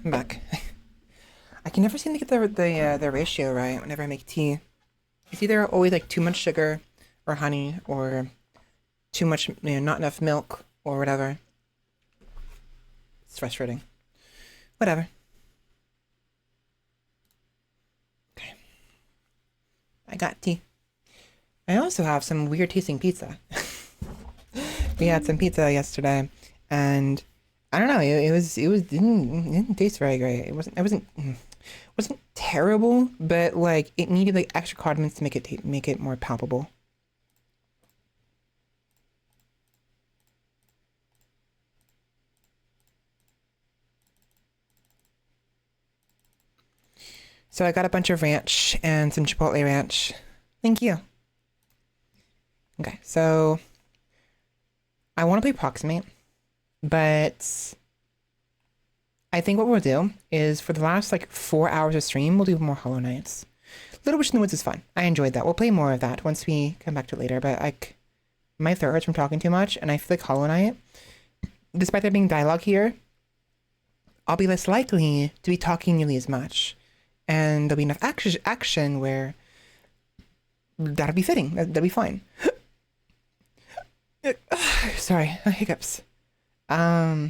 I'm back. I can never seem to get the ratio right whenever I make tea. It's either always like too much sugar or honey or too much, not enough milk or whatever. It's frustrating. Whatever. Okay. I got tea. I also have some weird tasting pizza. We had some pizza yesterday, and I don't know. It didn't taste very great. It wasn't terrible, but like it needed like extra condiments to make it more palpable. So I got a bunch of ranch and some chipotle ranch. Thank you. Okay, so I want to play Proximate, but I think what we'll do is for the last like 4 hours of stream, we'll do more Hollow Knights. Little Witch in the Woods is fun. I enjoyed that. We'll play more of that once we come back to it later, but like my throat hurts from talking too much, and I feel like Hollow Knight, despite there being dialogue here, I'll be less likely to be talking nearly as much. And there'll be enough action where that'll be fitting. That'll be fine. Sorry, hiccups. Yeah.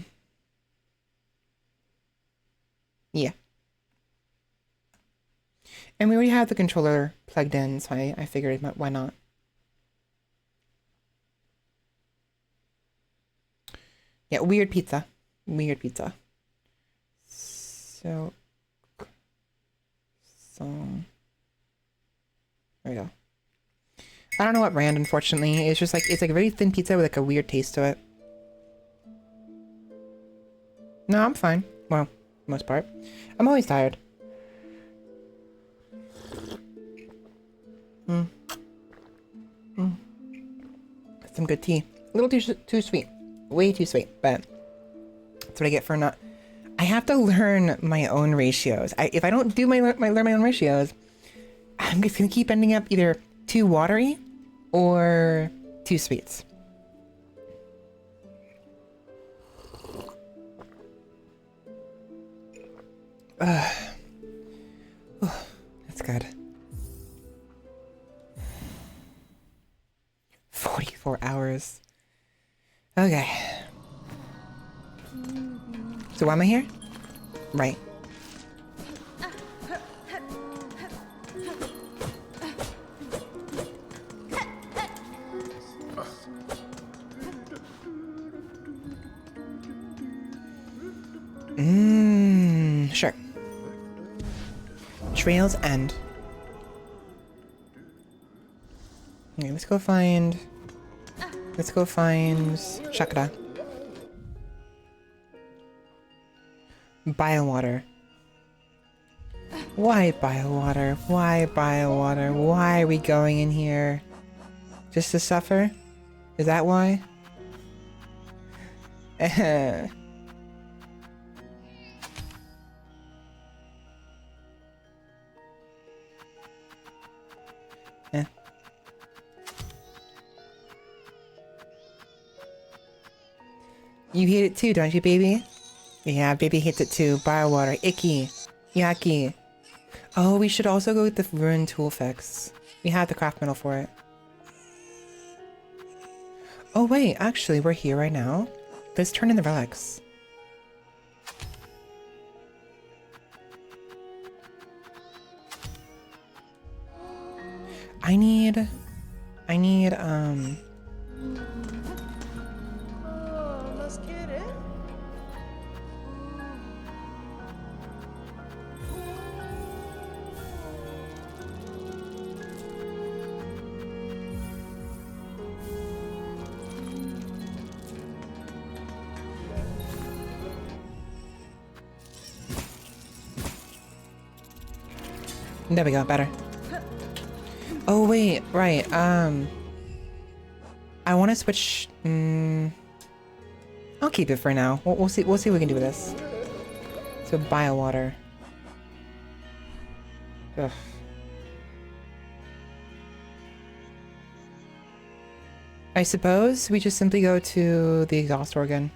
And we already have the controller plugged in, so I figured why not. Yeah, weird pizza. Weird pizza. So there we go. I don't know what brand, unfortunately. It's just like, it's like a very thin pizza with like a weird taste to it. No, I'm fine. Well, most part. I'm always tired. Some good tea. A little too sweet. Way too sweet, but that's what I get for not... I have to learn my own ratios. If I don't do learn my own ratios, I'm just gonna keep ending up either too watery or too sweets. That's good. 44 hours. Okay. So why am I here? Right. Sure. Trails End. Okay, let's go find Chakra. Biowater. Why biowater? Why biowater? Why are we going in here? Just to suffer? Is that why? You hate it too, don't you, baby? Yeah, baby hates it too. Biowater. Icky. Yucky. Oh, we should also go with the ruined tool fix. We have the craft metal for it. Oh wait, actually, we're here right now. Let's turn in the relics. I need, Let's get it. there we go, better. Oh wait, right, I want to switch, I'll keep it for now. We'll see what we can do with this. So, biowater. Ugh. I suppose we just simply go to the exhaust organ.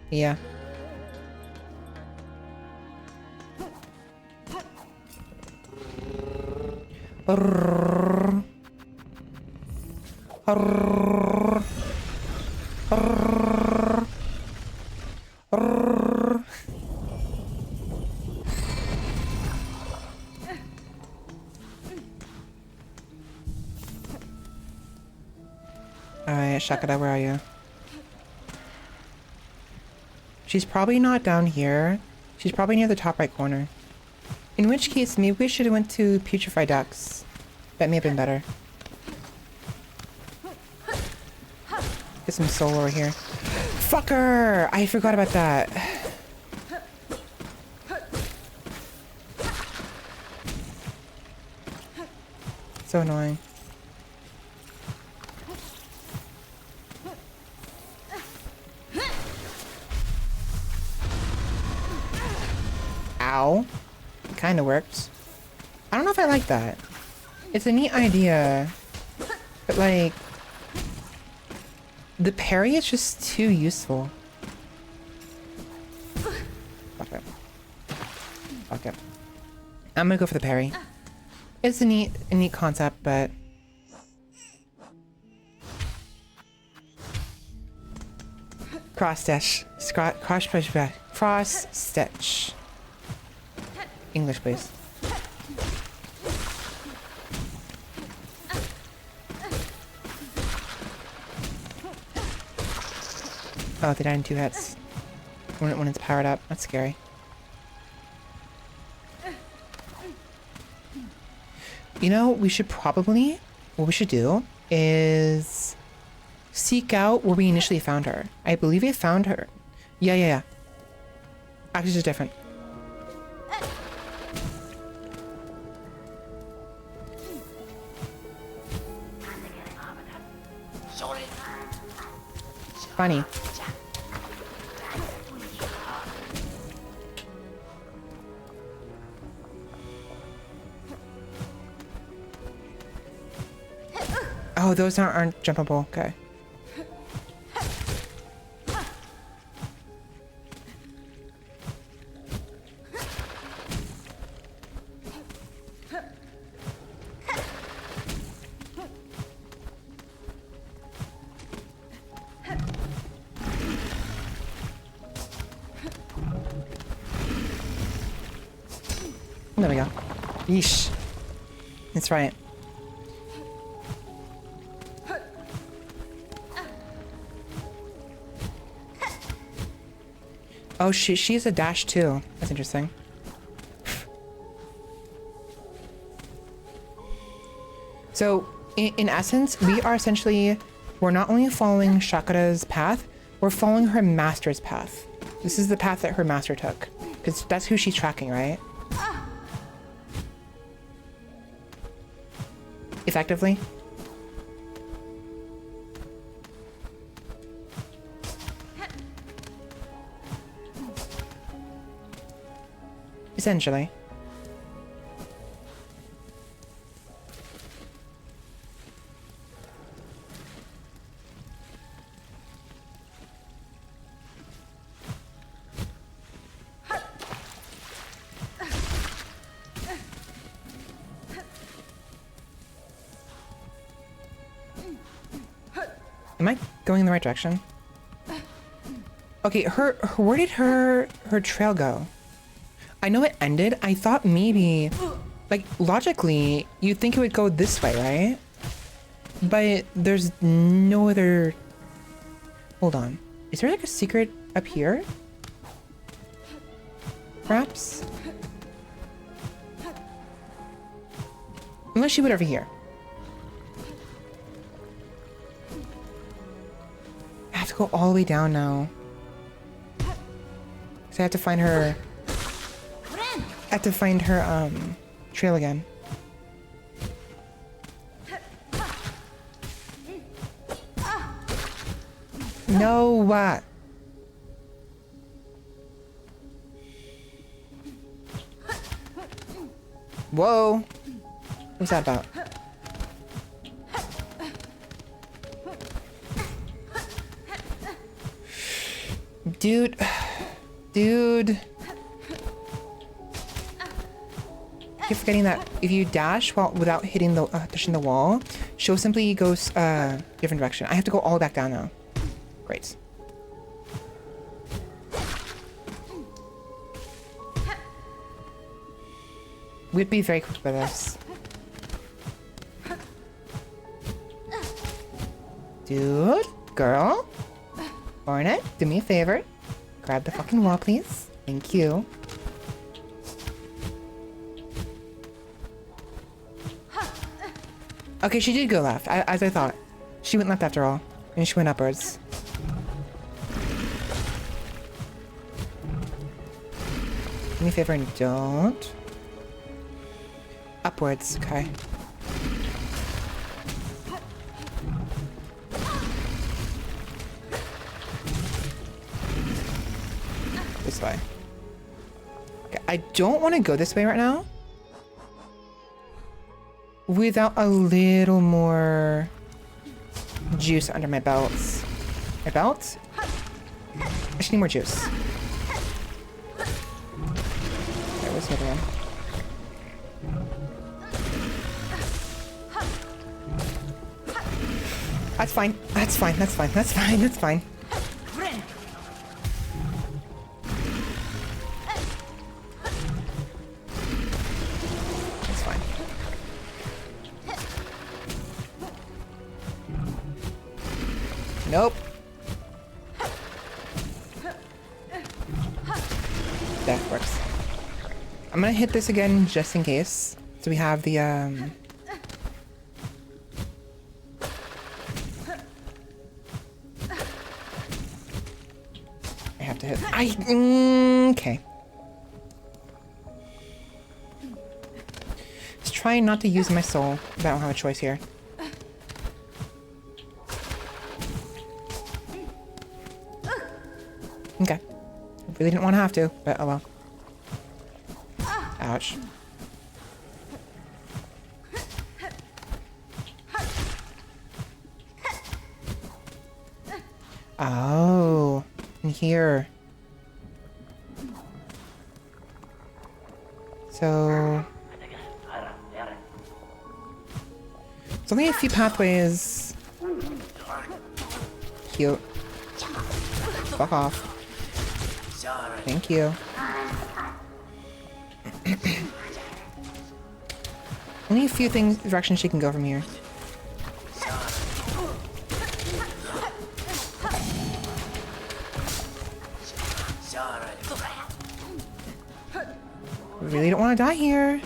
Yeah. Arrrr. Arrrr. Arrrr. Arrrr. Alright, Shakata, where are you? She's probably not down here. She's probably near the top right corner. In which case, maybe we should have went to Putrefy Ducks. That may have been better. Get some soul over here. Fucker! I forgot about that. So annoying. Ow. It kind of worked. I don't know if I like that. It's a neat idea. But like... the parry is just too useful. Fuck it. Fuck it. I'm gonna go for the parry. It's a neat concept, but... cross stitch. Cross stitch. English, please. Oh, they died in 2 hits. When it's powered up. That's scary. You know, we should probably... what we should do is... seek out where we initially found her. I believe we found her. Yeah. Actually, it's just different. Funny. Oh, those aren't jumpable. Okay. There we go. Yeesh. That's right. Oh, she's a dash too. That's interesting. So, in essence, we are essentially... we're not only following Shakara's path, we're following her master's path. This is the path that her master took. Because that's who she's tracking, right? Effectively. Essentially. Am I going in the right direction? Okay, where did her trail go? I know it ended. I thought maybe, like, logically, you'd think it would go this way, right? But there's no other... hold on. Is there like a secret up here? Perhaps? Unless she went over here. I have to go all the way down now. So I have to find her... I have to find her, trail again. No, what? Whoa. What's that about? Dude. Dude. keep forgetting that if you dash while without hitting the touching the wall, she'll simply go different direction. I have to go all the way back down now. Great. We'd be very quick with this. Dude, girl, Hornet, do me a favor. Grab the fucking wall, please. Thank you. Okay, she did go left, as I thought. She went left after all, and she went upwards. Do me a favor and don't. Upwards, okay. This way. Okay, I don't want to go this way right now. Without a little more juice under my belts. My belt? I just need more juice. Okay, where's the other one? That's fine. That's fine. That's fine. That's fine. That's fine. That's fine. Nope. That works. I'm gonna hit this again just in case. So we have the I have to hit. Okay. Just trying not to use my soul, but I don't have a choice here. Okay. I really didn't want to have to, but oh well. Ouch. Oh, in here. So there's only a few pathways. Cute. Fuck off. Thank you. Only a few directions she can go from here. I really don't want to die here.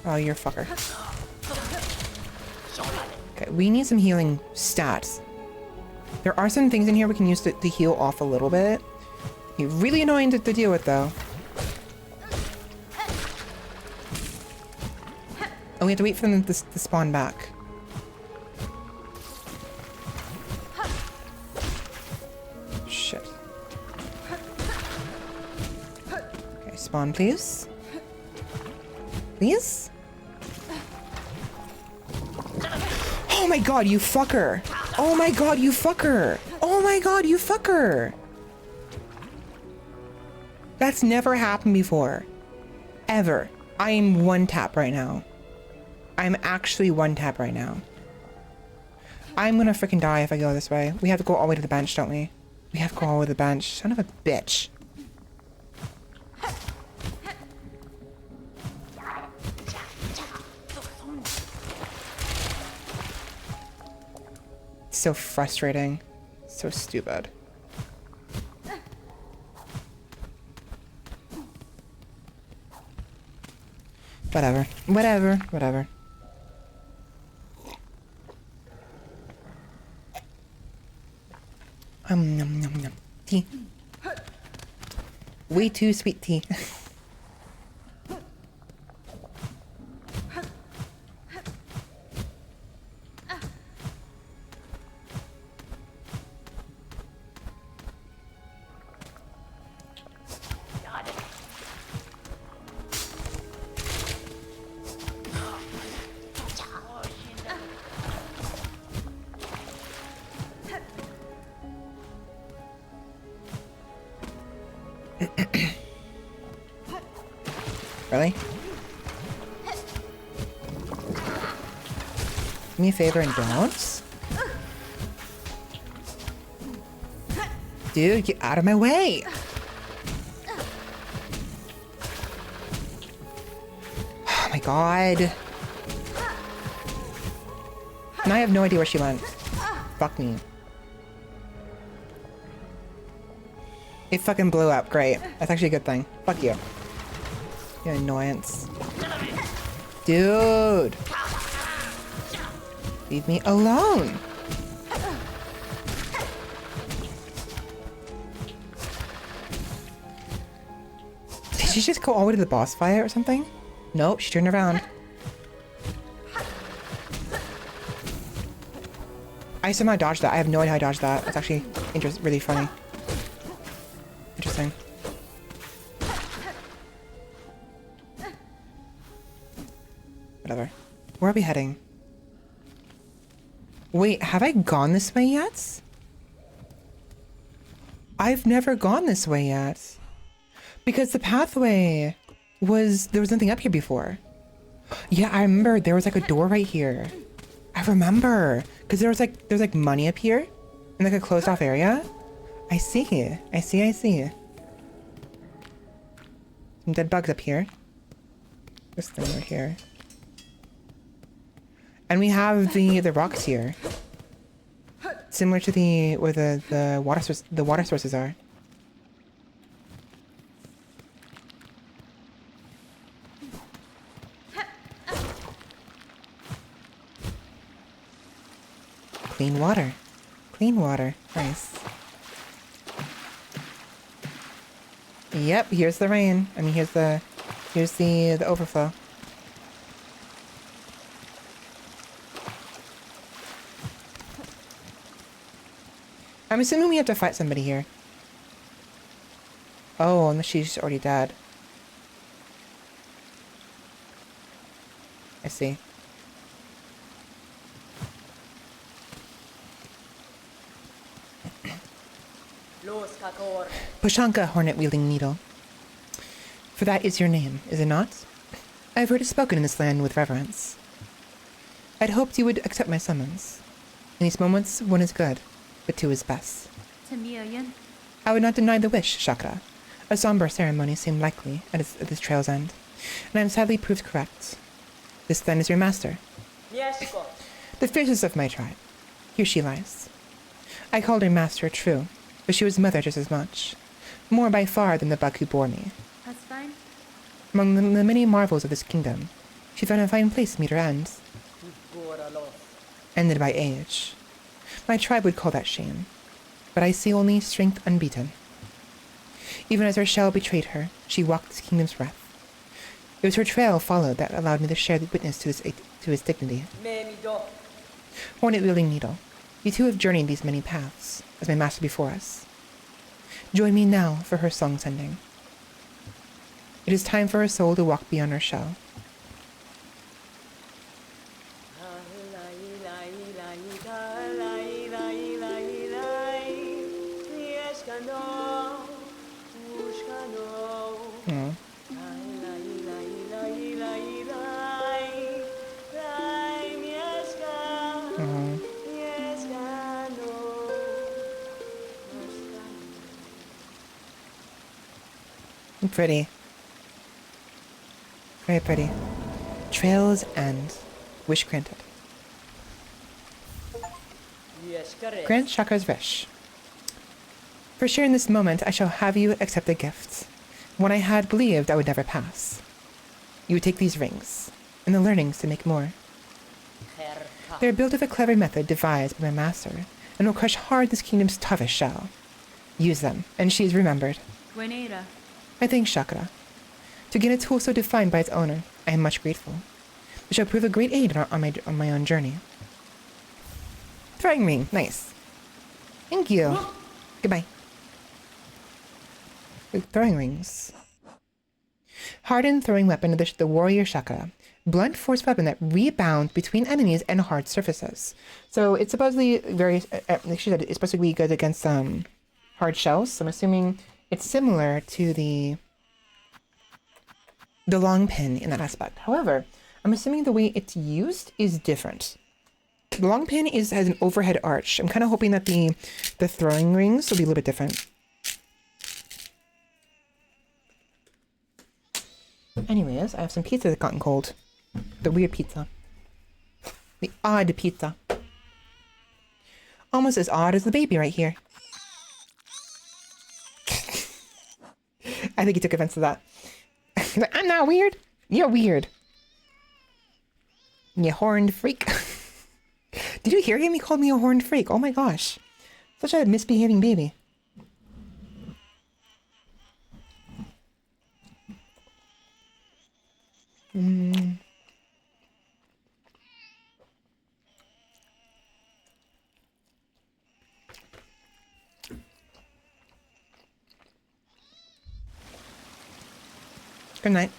Oh, you're a fucker. Okay, we need some healing stats. There are some things in here we can use to heal off a little bit. You're really annoying to deal with, though. Oh, we have to wait for them to spawn back. Shit. Okay, spawn, please. Please? Oh my god, you fucker! Oh my god, you fucker! Oh my god, you fucker! That's never happened before. Ever. I am one tap right now. I'm actually one tap right now. I'm gonna freaking die if I go this way. We have to go all the way to the bench, don't we? We have to go all the way to the bench. Son of a bitch. So frustrating. So stupid. Whatever. Whatever. Whatever. Nom nom nom. Tea. Way too sweet tea. Really? Do me a favor and don't? Dude, get out of my way! Oh my god. Now I have no idea where she went. Fuck me. It fucking blew up. Great. That's actually a good thing. Fuck you. You annoyance. Dude! Leave me alone! Did she just go all the way to the boss fight or something? Nope, she turned around. I somehow dodged that. I have no idea how I dodged that. That's actually really funny. Interesting. Whatever. Where are we heading? Wait, have I gone this way yet? I've never gone this way yet. Because the pathway was... There was nothing up here before. Yeah, I remember there was like a door right here. I remember. Because there's like money up here. In like a closed off area. I see. I see. Some dead bugs up here. This thing right here. And we have the rocks here. Similar to where the water sources are. Clean water. Clean water. Nice. Yep, here's the rain. I mean, here's the overflow. I'm assuming we have to fight somebody here. Oh, unless she's already dead. I see. Pushanka, hornet-wielding needle. For that is your name, is it not? I have heard it spoken in this land with reverence. I'd hoped you would accept my summons. In these moments, one is good, but two is best. I would not deny the wish, Shakra. A somber ceremony seemed likely at this trail's end, and I am sadly proved correct. This then is your master. Yes, God. The fiercest of my tribe. Here she lies. I called her master, true, but she was mother just as much. More by far than the bug who bore me. That's fine. Among the many marvels of this kingdom, she found a fine place to meet her ends. Ended by age. My tribe would call that shame, but I see only strength unbeaten. Even as her shell betrayed her, she walked this kingdom's breath. It was her trail followed that allowed me to share the witness to his dignity. Hornet-wielding needle, you two have journeyed these many paths, as my master before us. Join me now for her song's ending. It is time for her soul to walk beyond her shell. Pretty. Very pretty. Trail's end. Wish granted. Grant Chakra's wish. For sharing this moment, I shall have you accept a gift. One I had believed I would never pass. You would take these rings, and the learnings to make more. They are built of a clever method devised by my master, and will crush hard this kingdom's toughest shell. Use them, and she is remembered. I thank Chakra. To gain a tool so defined by its owner, I am much grateful. It shall prove a great aid on my own journey. Throwing ring, nice. Thank you. Goodbye. Throwing rings. Hardened throwing weapon of the warrior Chakra. Blunt force weapon that rebounds between enemies and hard surfaces. So it's supposedly she said it's supposed to be good against hard shells. So I'm assuming it's similar to the the long pin in that aspect. However, I'm assuming the way it's used is different. The long pin has an overhead arch. I'm kind of hoping that the throwing rings will be a little bit different. Anyways, I have some pizza that's gotten cold. The weird pizza. The odd pizza. Almost as odd as the baby right here. I think he took offense to that. Like, I'm not weird. You're weird. You horned freak. Did you hear him? He called me a horned freak. Oh my gosh. Such a misbehaving baby. Good night.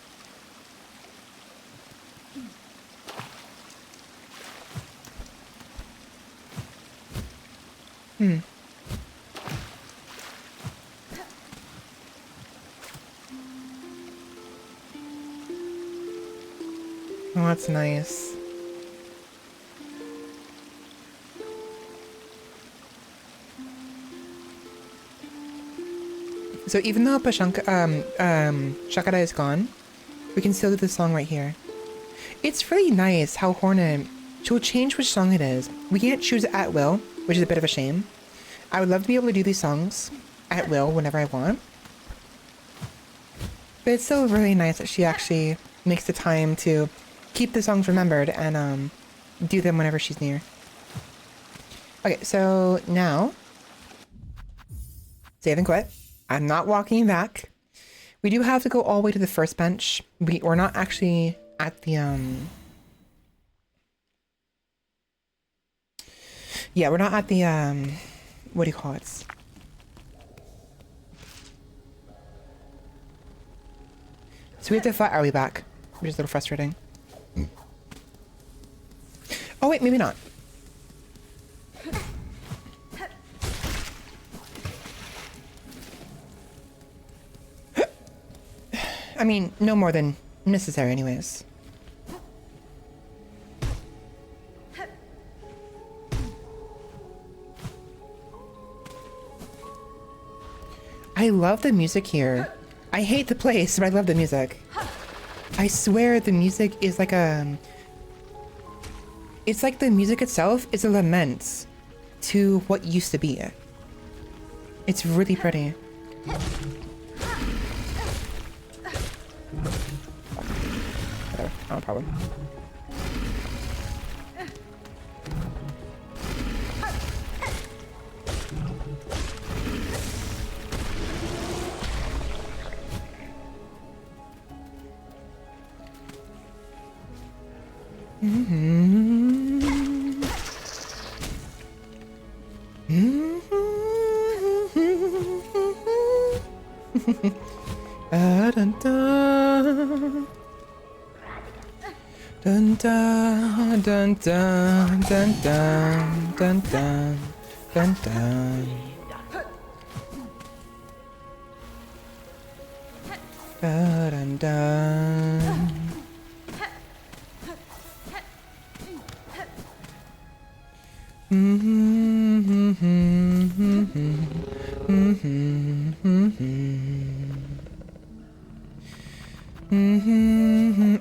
Oh, that's nice. So even though Shakara is gone, we can still do the song right here. It's really nice how Hornet, she'll change which song it is. We can't choose it at will, which is a bit of a shame. I would love to be able to do these songs at will whenever I want. But it's still really nice that she actually makes the time to keep the songs remembered and do them whenever she's near. Okay, so now, save and quit. I'm not walking back. We do have to go all the way to the first bench. We're not actually at the yeah, we're not at the what do you call it? So we have to fight our way back, which is a little frustrating. Oh wait, maybe not. I mean, no more than necessary anyways. I love the music here. I hate the place, but I love the music. I swear the music is like a... It's like the music itself is a lament to what used to be. It's really pretty. Whatever, no problem. Dun dun dun dun dun dun dun dun dun dun dun. Dun dun.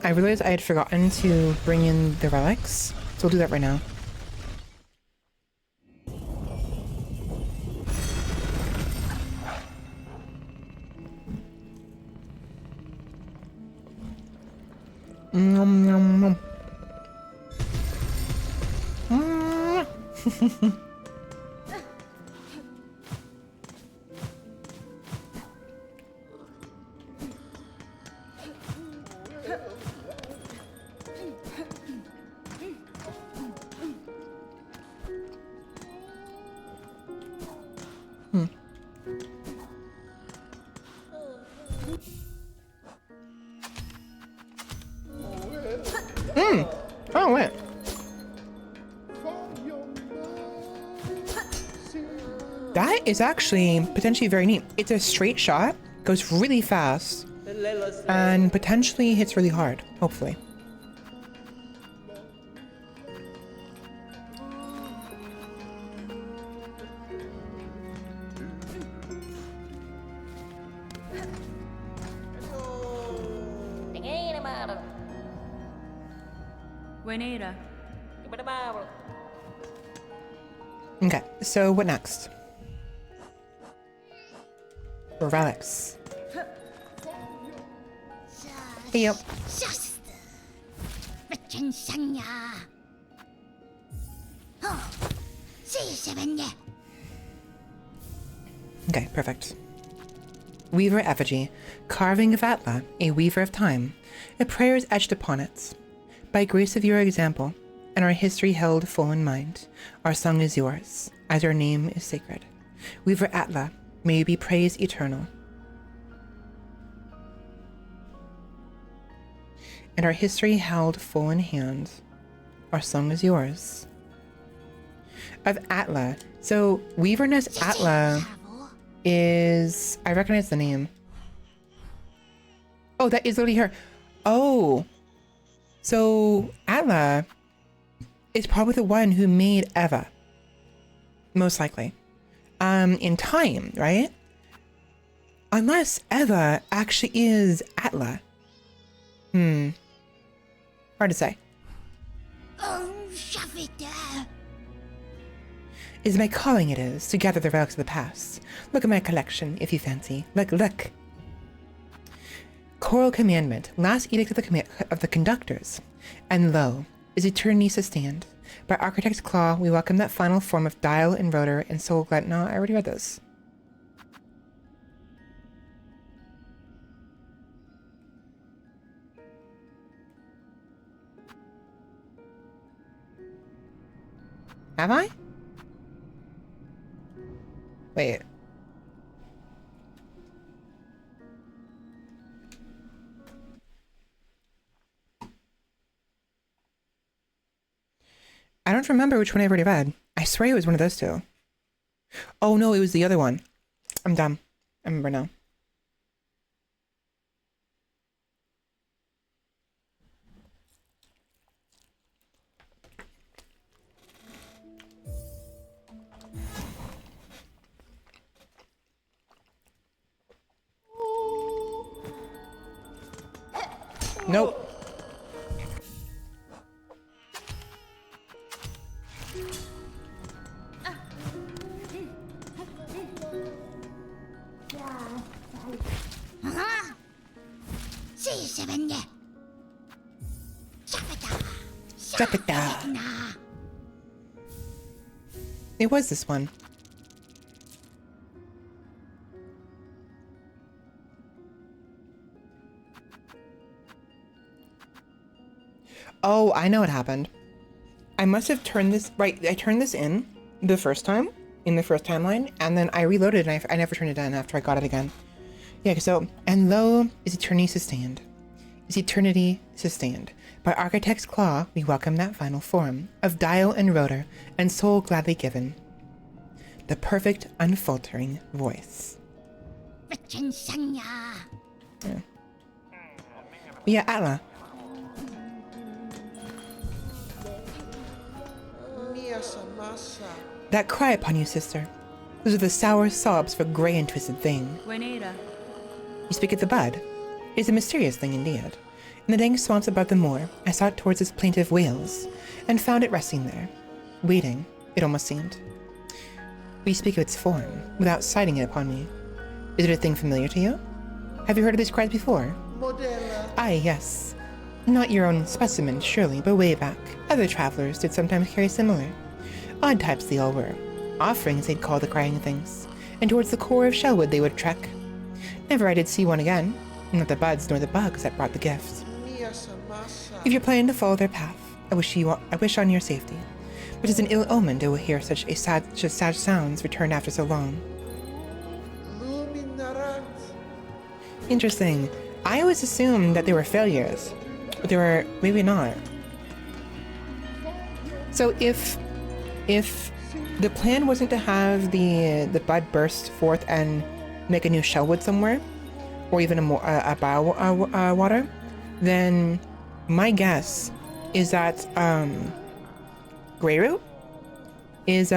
I realized I had forgotten to bring in the relics, so we'll do that right now. Nom, nom, nom. Oh, wait. That is actually potentially very neat. It's a straight shot, goes really fast. And potentially hits really hard, hopefully. Okay, so what next? Relics. Hey, yo. Okay, perfect. Weaver effigy, carving of Atla, a weaver of time. A prayer is etched upon it. By grace of your example, and our history held full in mind, our song is yours, as your name is sacred. Weaver Atla, may you be praised eternal. And our history held full in hand, our song is yours. Of Atla. So, Weaverness Atla is... I recognize the name. Oh, that is literally her. Oh. So, Atla is probably the one who made Eva. Most likely. In time, right? Unless Eva actually is Atla. Hard to say. Is my calling it is, to gather the relics of the past. Look at my collection, if you fancy. Look. Choral commandment, last edict of the conductors. And lo, is eternity sustained. By Architect's Claw, we welcome that final form of dial and rotor and soul glad. No, I already read this. Have I? Wait. I don't remember which one I've already read. I swear it was one of those two. Oh no, it was the other one. I'm dumb. I remember now. Nope. It was this one. Oh, I know what happened. I must have turned this... Right, I turned this in the first time, in the first timeline, and then I reloaded and I never turned it in after I got it again. Yeah, so... And lo, is eternity sustained. Is eternity sustained. By Architect's Claw, we welcome that final form of dial and rotor and soul gladly given. The perfect, unfaltering voice. Yeah. But yeah, Atla. That cry upon you, sister. Those are the sour sobs for grey and twisted thing. You speak of the bud. It is a mysterious thing indeed. In the dank swamps above the moor, I sought towards its plaintive wails, and found it resting there, waiting, it almost seemed. We speak of its form, without sighting it upon me. Is it a thing familiar to you? Have you heard of these cries before? Aye, yes. Not your own specimen, surely, but way back. Other travelers did sometimes carry similar. Odd types they all were. Offerings they'd call the crying things, and towards the core of Shellwood they would trek. Never I did see one again, not the buds nor the bugs that brought the gift. If you're planning to follow their path, I wish on your safety. But it's an ill omen to hear such sad sounds returned after so long. Interesting. I always assumed that they were failures, but they were maybe not. So if the plan wasn't to have the bud burst forth and make a new Shellwood somewhere, or even a bio water, then my guess is that Grey Root is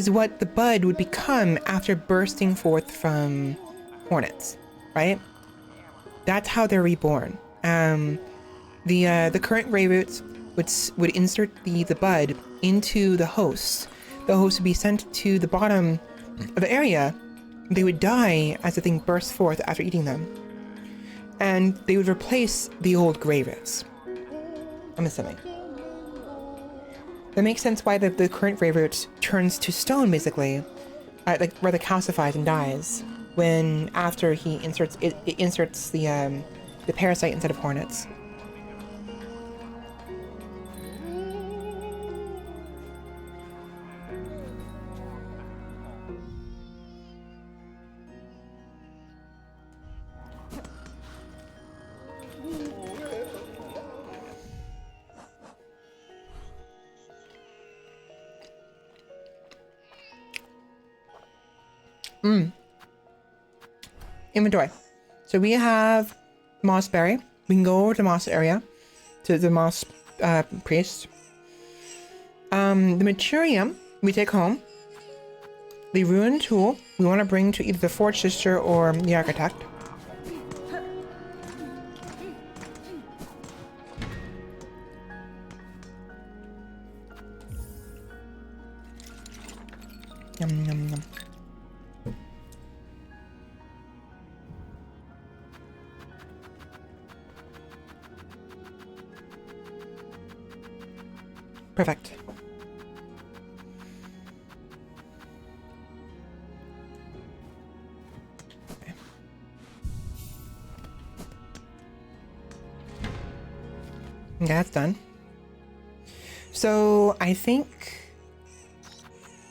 what the bud would become after bursting forth from hornets, right? That's how they're reborn. The current Grey Roots would insert the bud into the host. The host would be sent to the bottom of the area. They would die as the thing bursts forth after eating them. And they would replace the old Grey Roots. I'm assuming. That makes sense why the current Grey Root turns to stone, basically. Like, rather calcifies and dies. When, after he inserts, it inserts the parasite instead of hornets. Inventory. So we have Mossberry. We can go over to Moss area, to the Moss priest. The Maturium we take home. The Ruined Tool we want to bring to either the Forge Sister or the Architect. Yum, yum, yum. Perfect. Okay. Yeah, that's done. So I think,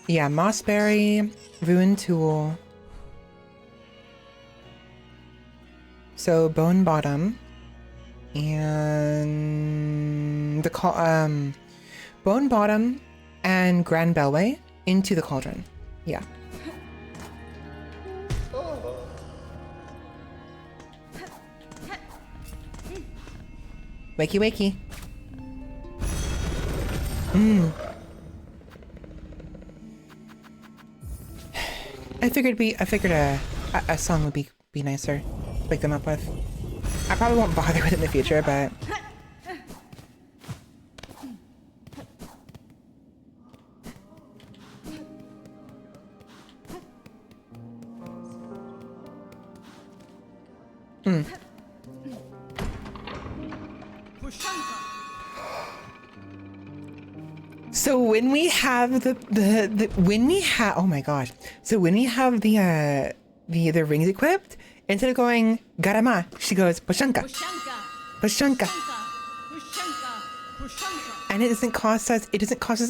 yeah, Mossberry, Ruined Tool. So Bone Bottom and the Bone Bottom and Grand Bellway into the cauldron. Yeah. Wakey wakey. I figured a song would be nicer to wake them up with. I probably won't bother with it in the future, but so when we have oh my gosh. So when we have the rings equipped, instead of going Garama, she goes Poshanka. Poshanka. And it doesn't cost us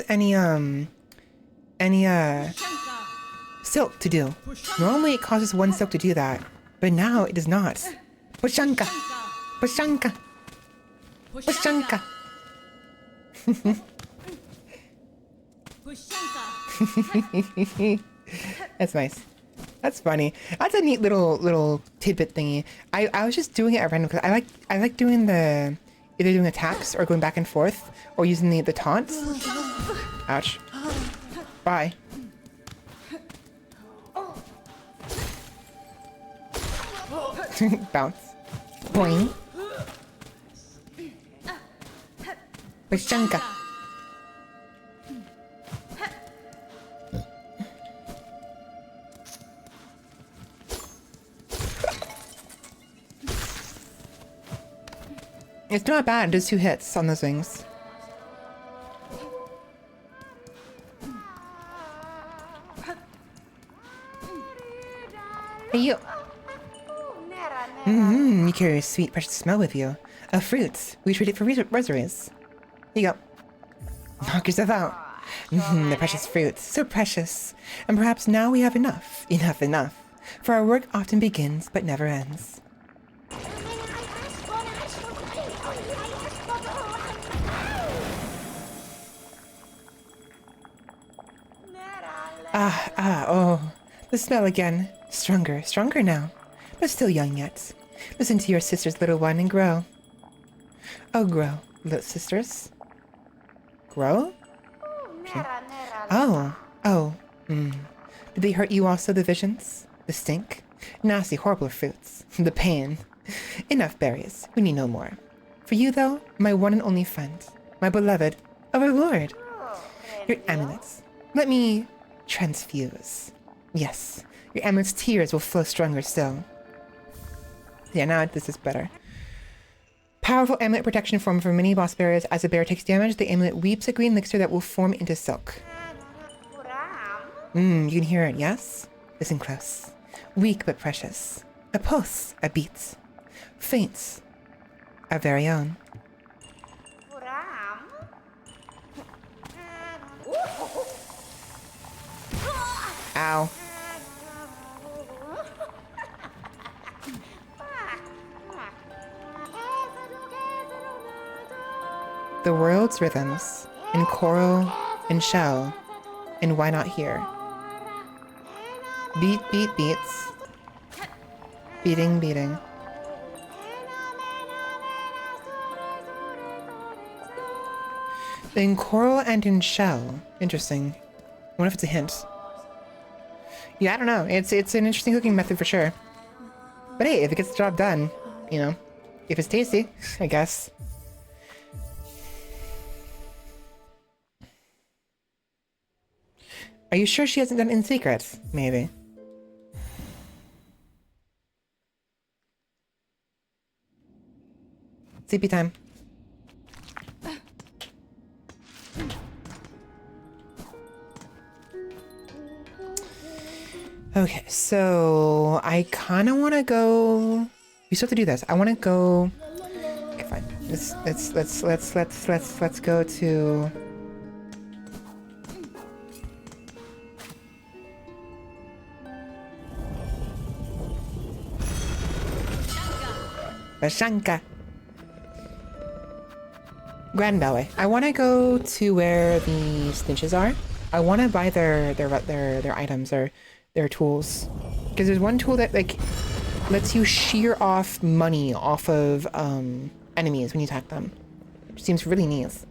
any silk to do. Normally it costs us 1 silk to do that, but now it does not. Poshanka. Poshanka. Poshanka. That's nice. That's funny. That's a neat little tidbit thingy. I was just doing it at random because I like doing either doing attacks or going back and forth or using the taunts. Ouch. Bye. Bounce. Boing. Poshanka. It's not bad, just 2 hits on those wings. Hey, you. You carry a sweet, precious smell with you. A fruit. We treat it for rosaries. Here you go. Knock yourself out. The precious fruit. So precious. And perhaps now we have enough. Enough. For our work often begins, but never ends. Oh. The smell again. Stronger, stronger now. But still young yet. Listen to your sister's little one and grow. Oh, grow, little sisters. Grow? Oh. Did they hurt you also, the visions? The stink? Nasty, horrible fruits. The pain. Enough berries. We need no more. For you, though, my one and only friend. My beloved. Our Lord. Your amulets. Let me transfuse. Yes, your amulet's tears will flow stronger still. Yeah, now this is better. Powerful amulet protection form for many boss barriers. As a bear takes damage, the amulet weeps a green elixir that will form into silk. You can hear it, yes? Listen close. Weak but precious. A pulse, a beat. Faint. Our very own. Ow. The world's rhythms, in choral, in shell, and why not here? Beat, beat, beats. Beating, beating. In choral and in shell. Interesting. I wonder if it's a hint. Yeah, I don't know. It's an interesting cooking method for sure. But hey, if it gets the job done, you know, if it's tasty, I guess. Are you sure she hasn't done it in secret? Maybe. Sleepy time. Okay, so I kind of want to go. We still have to do this. I want to go. Okay, fine. Let's go to. Bashanka. Grand Ballet. I want to go to where the snitches are. I want to buy their items or their tools, because there's one tool that like lets you shear off money off of enemies when you attack them. Which seems really neat.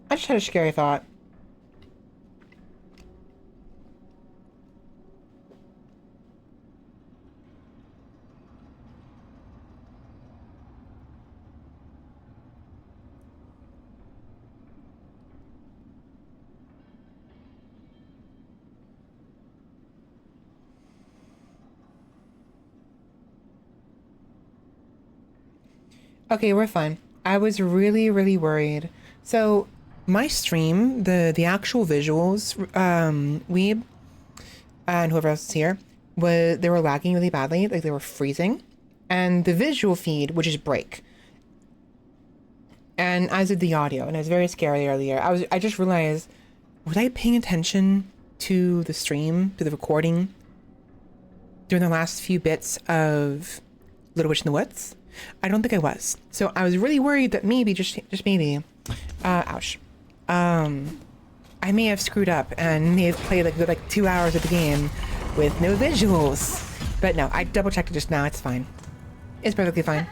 I just had a scary thought. Okay, we're fine. I was really, really worried. So my stream, the actual visuals, Weeb and whoever else is here, they were lagging really badly, like they were freezing, and the visual feed would just break. And as did the audio, and it was very scary earlier. I just realized, was I paying attention to the stream, to the recording, during the last few bits of Little Witch in the Woods? I don't think I was. So I was really worried that maybe, just maybe, ouch. I may have screwed up and may have played like 2 hours of the game with no visuals. But no, I double checked it just now. It's fine. It's perfectly fine.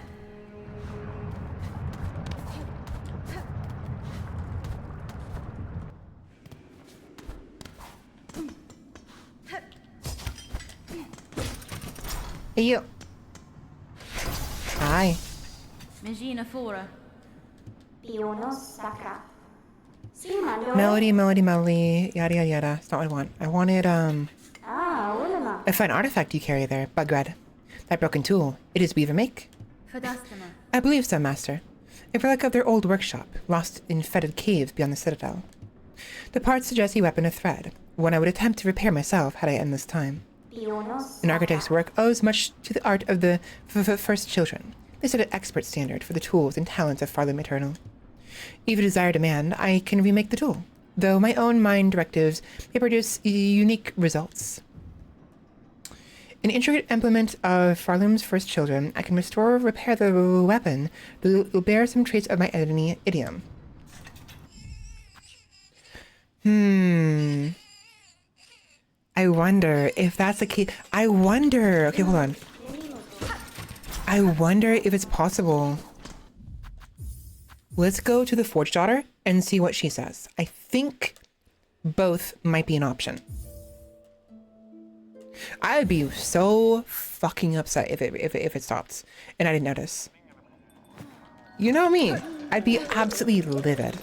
Hey, you. Hi. Melody, yada, yada, yada. It's not what I want. I wanted, a fine artifact you carry there, bug red. That broken tool, it is Weaver make? I believe so, master. A relic of their old workshop, lost in fetid caves beyond the citadel. The parts suggest a weapon of thread, one I would attempt to repair myself had I endless time. An architect's work owes much to the art of the first children. They set an expert standard for the tools and talents of Farley Maternal. If you desire demand, I can remake the tool. though my own mind directives may produce unique results. An intricate implement of Farloom's first children, I can restore or repair the weapon that will bear some traits of my enemy idiom. I wonder if that's the key. I wonder. Okay, hold on. I wonder if it's possible. Let's go to the Forge Daughter and see what she says. I think both might be an option. I would be so fucking upset if it stopped and I didn't notice. You know me. I'd be absolutely livid.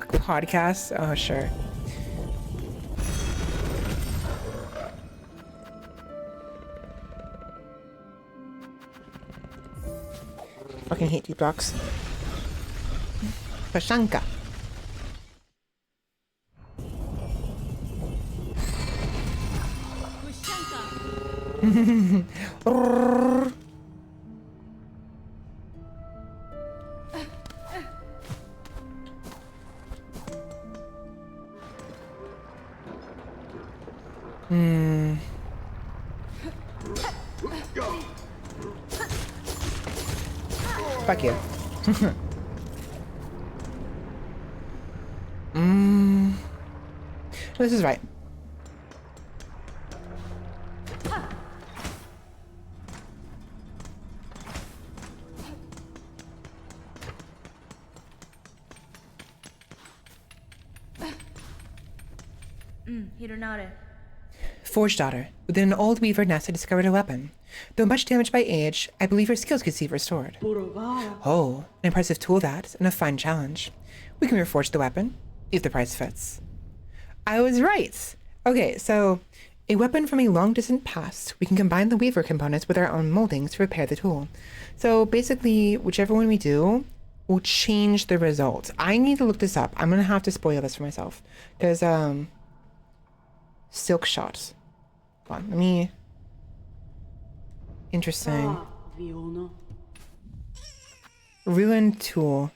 Podcast? Oh, sure. Fucking hate deep blocks. Pashanka. Fuck you. This is right. Forge Daughter. Within an old weaver nest, I discovered a weapon. Though much damaged by age, I believe her skills could be restored. Oh, an impressive tool that, and a fine challenge. We can reforge the weapon, if the price fits. I was right! Okay, so, a weapon from a long-distant past, we can combine the weaver components with our own moldings to repair the tool. So basically, whichever one we do, will change the result. I need to look this up. I'm gonna have to spoil this for myself. Because, Silk Shot. Hold on, let me... Interesting. Ruined tool.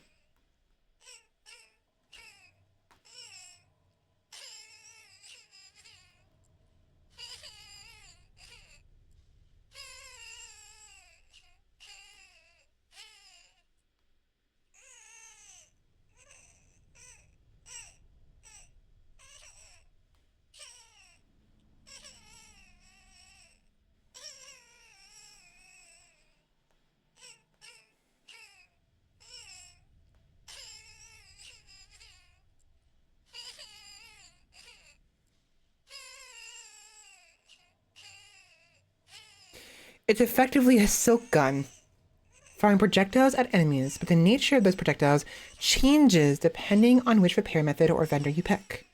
It's effectively a silk gun, firing projectiles at enemies, but the nature of those projectiles changes depending on which repair method or vendor you pick.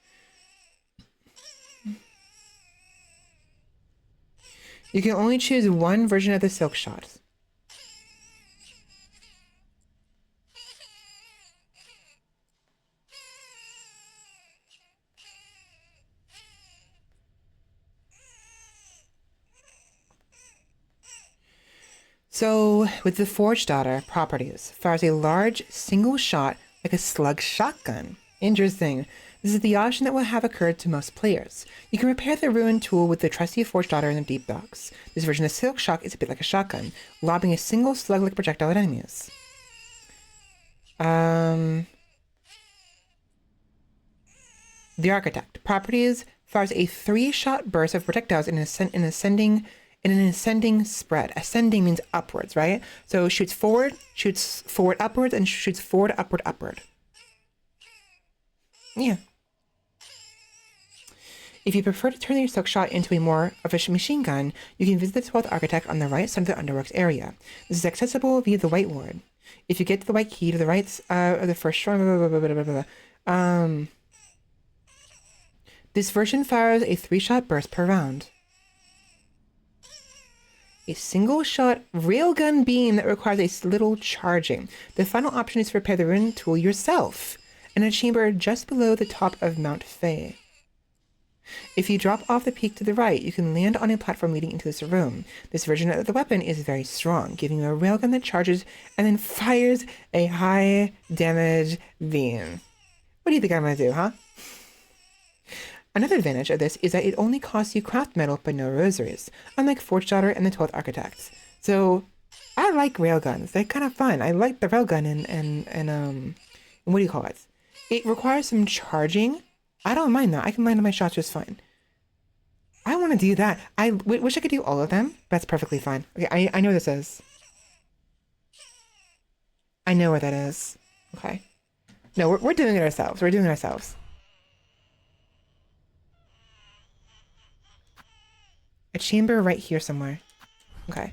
You can only choose one version of the Silk Shot. So, with the Forge Daughter properties, fires a large single shot like a slug shotgun. Interesting. This is the option that will have occurred to most players. You can repair the ruined tool with the trusty Forge Daughter in the deep docks. This version of Silk Shock is a bit like a shotgun, lobbing a single slug-like projectile at enemies. The Architect properties fires a 3-shot burst of projectiles in an ascending spread. Ascending means upwards, right? So shoots forward upwards, and shoots forward, upward. Yeah. If you prefer to turn your Silk Shot into a more of a machine gun, you can visit the 12th Architect on the right side of the Underworks area. This is accessible via the White Ward. If you get to the white key to the right of the first shore, this version fires a 3-shot burst per round. A single-shot railgun beam that requires a little charging. The final option is to repair the ruined tool yourself in a chamber just below the top of Mount Faye. If you drop off the peak to the right, you can land on a platform leading into this room. This version of the weapon is very strong, giving you a railgun that charges and then fires a high damage beam. What do you think I'm gonna do, huh? Another advantage of this is that it only costs you craft metal but no rosaries, unlike Forge Daughter and the 12th Architect. So, I like railguns. They're kind of fun. I like the railgun and what do you call it? It requires some charging. I don't mind that. I can land on my shots just fine. I want to do that. I wish I could do all of them. That's perfectly fine. Okay, I know what this is. I know what that is. Okay. No, we're doing it ourselves. We're doing it ourselves. A chamber right here somewhere. Okay.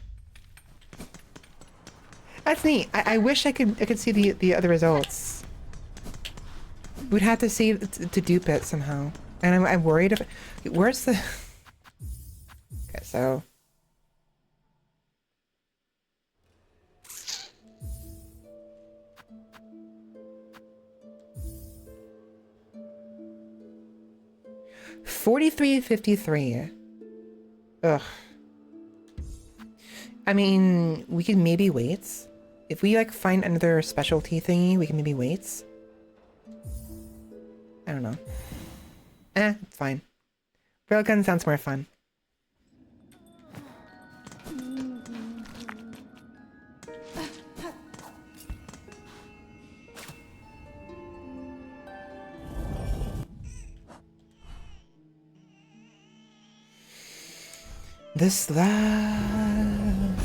That's neat. I wish I could see the other results. We'd have to see to dupe it somehow. And I'm worried if... Where's the... Okay, so... $43.53. Ugh. I mean, we could maybe wait. If we, like, find another specialty thingy, we can maybe wait. I don't know. It's fine. Railgun sounds more fun. The slab.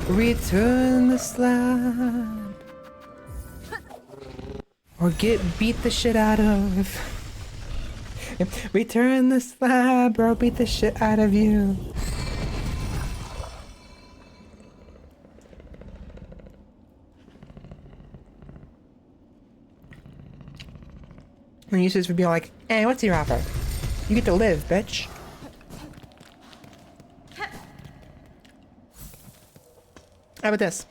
Return the slab. Or get beat the shit out of. Return the slab or I'll beat the shit out of you. And users would be like, hey, what's your offer? You get to live, bitch. How about this?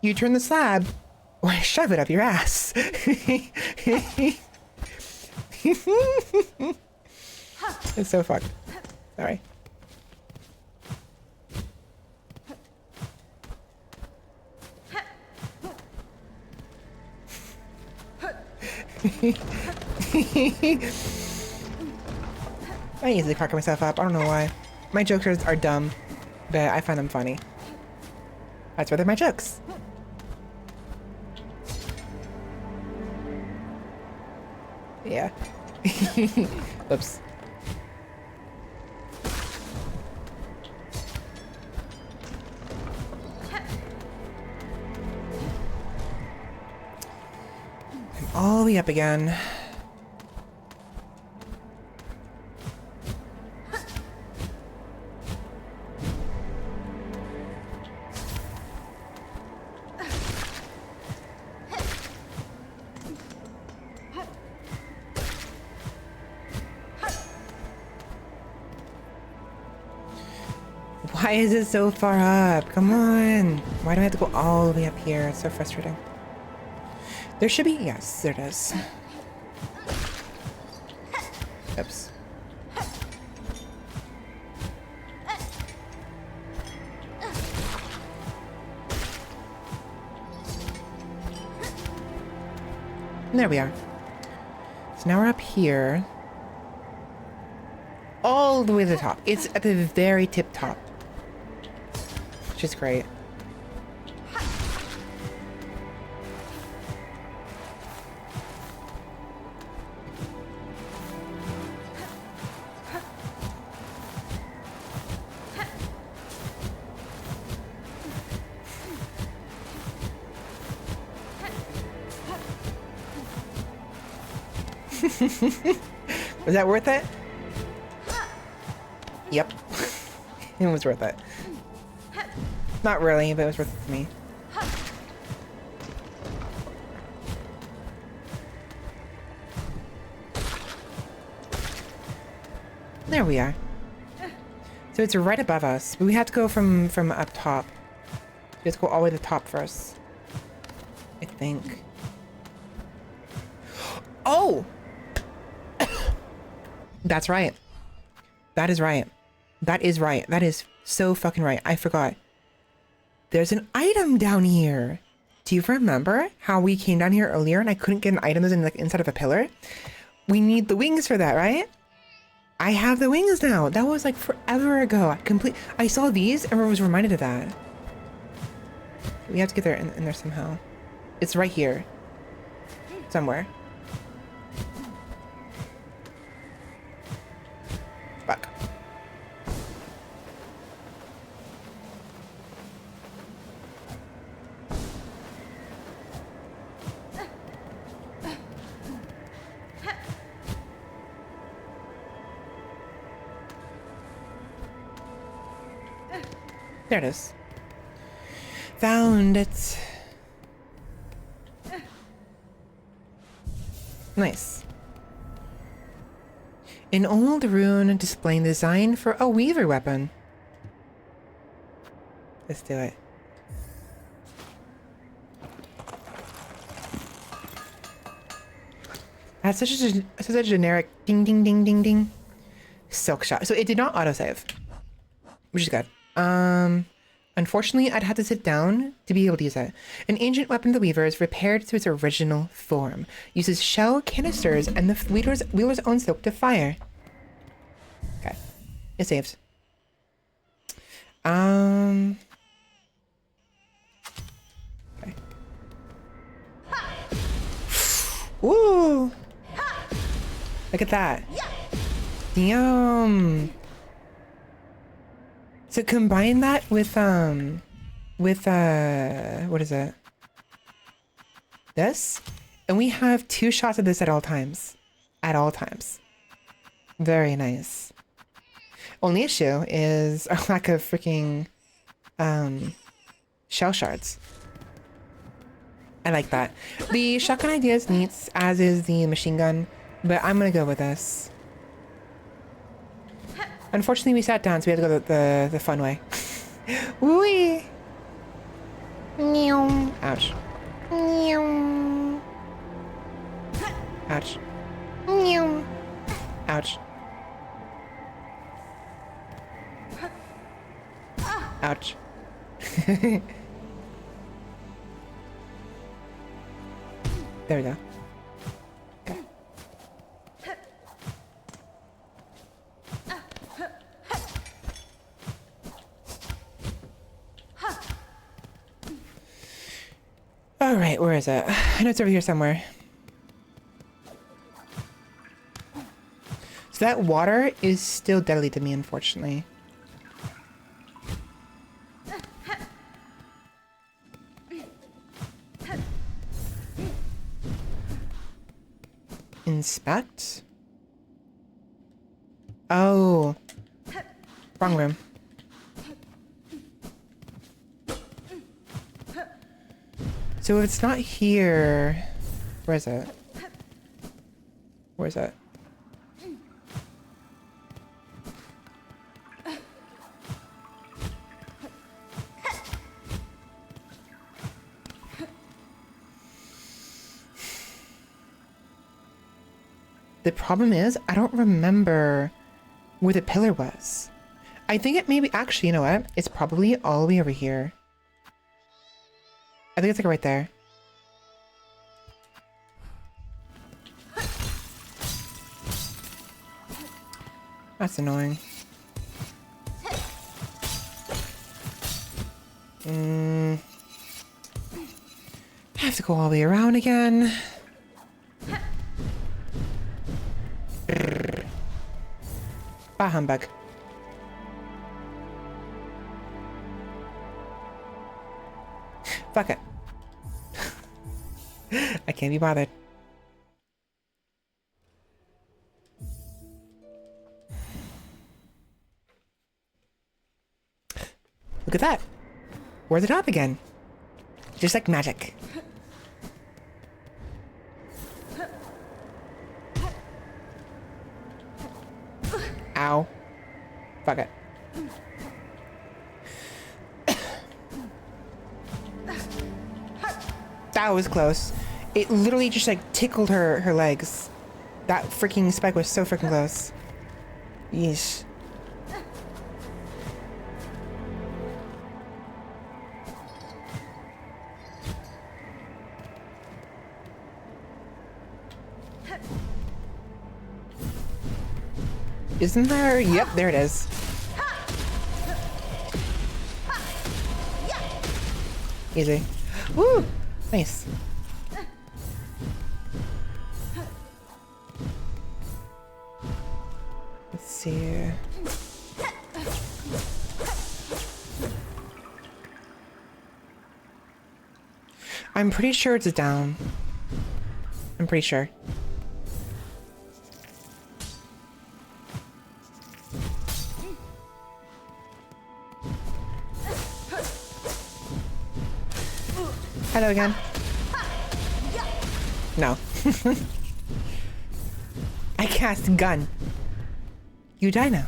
You turn the slab, or I shove it up your ass. It's so fucked. Sorry. I easily crack myself up. I don't know why. My jokes are dumb, but I find them funny. That's why they're my jokes. Yeah. Oops. I'm all the way up again. Why is it so far up? Come on. Why do I have to go all the way up here? It's so frustrating. There should be... Yes, there it is. Oops. There we are. So now we're up here. All the way to the top. It's at the very tip top. Which is great. Was that worth it? Yep. It was worth it. Not really, but it was worth it for me. There we are. So it's right above us, but we have to go from up top. We have to go all the way to the top first. I think. Oh! That's right. That is right. That is right. That is so fucking right. I forgot. There's an item down here. Do you remember how we came down here earlier and I couldn't get an item that was in like inside of a pillar? We need the wings for that, right? I have the wings now. That was like forever ago. I saw these and I was reminded of that. We have to get there in there somehow. It's right here. Somewhere. Fuck. There it is. Found it. Nice. An old rune displaying design for a weaver weapon. Let's do it. That's such a generic ding ding ding ding ding. Silk shot. So it did not autosave, which is good. Unfortunately, I'd have to sit down to be able to use it. An ancient weapon of the weavers repaired to its original form. Uses shell canisters and the wheeler's own silk to fire. Okay. It saved. Okay. Ooh! Look at that. Damn! So combine that with what is it? This? And we have 2 shots of this at all times. At all times. Very nice. Only issue is our lack of freaking shell shards. I like that. The shotgun idea is neat, as is the machine gun, but I'm gonna go with this. Unfortunately, we sat down, so we had to go the fun way. Wee! Ouch. Ouch. Ouch. Ouch. There we go. Okay. All right, where is it? I know it's over here somewhere. So that water is still deadly to me, unfortunately. Inspect? Oh. Wrong room. So if it's not here, where is it? Where is it? The problem is, I don't remember where the pillar was. I think it may be, actually, you know what? It's probably all the way over here. I think it's like right there. That's annoying. I have to go all the way around again. Bah humbug. Fuck it. I can't be bothered. Look at that. We're at the top again. Just like magic. Ow. Fuck it. That was close. It literally just like tickled her legs. That freaking spike was so freaking close. Yeesh. Isn't there? Yep, there it is. Easy. Woo! Nice. Let's see. I'm pretty sure it's down. I'm pretty sure. Hello again. No. I cast gun. You die now.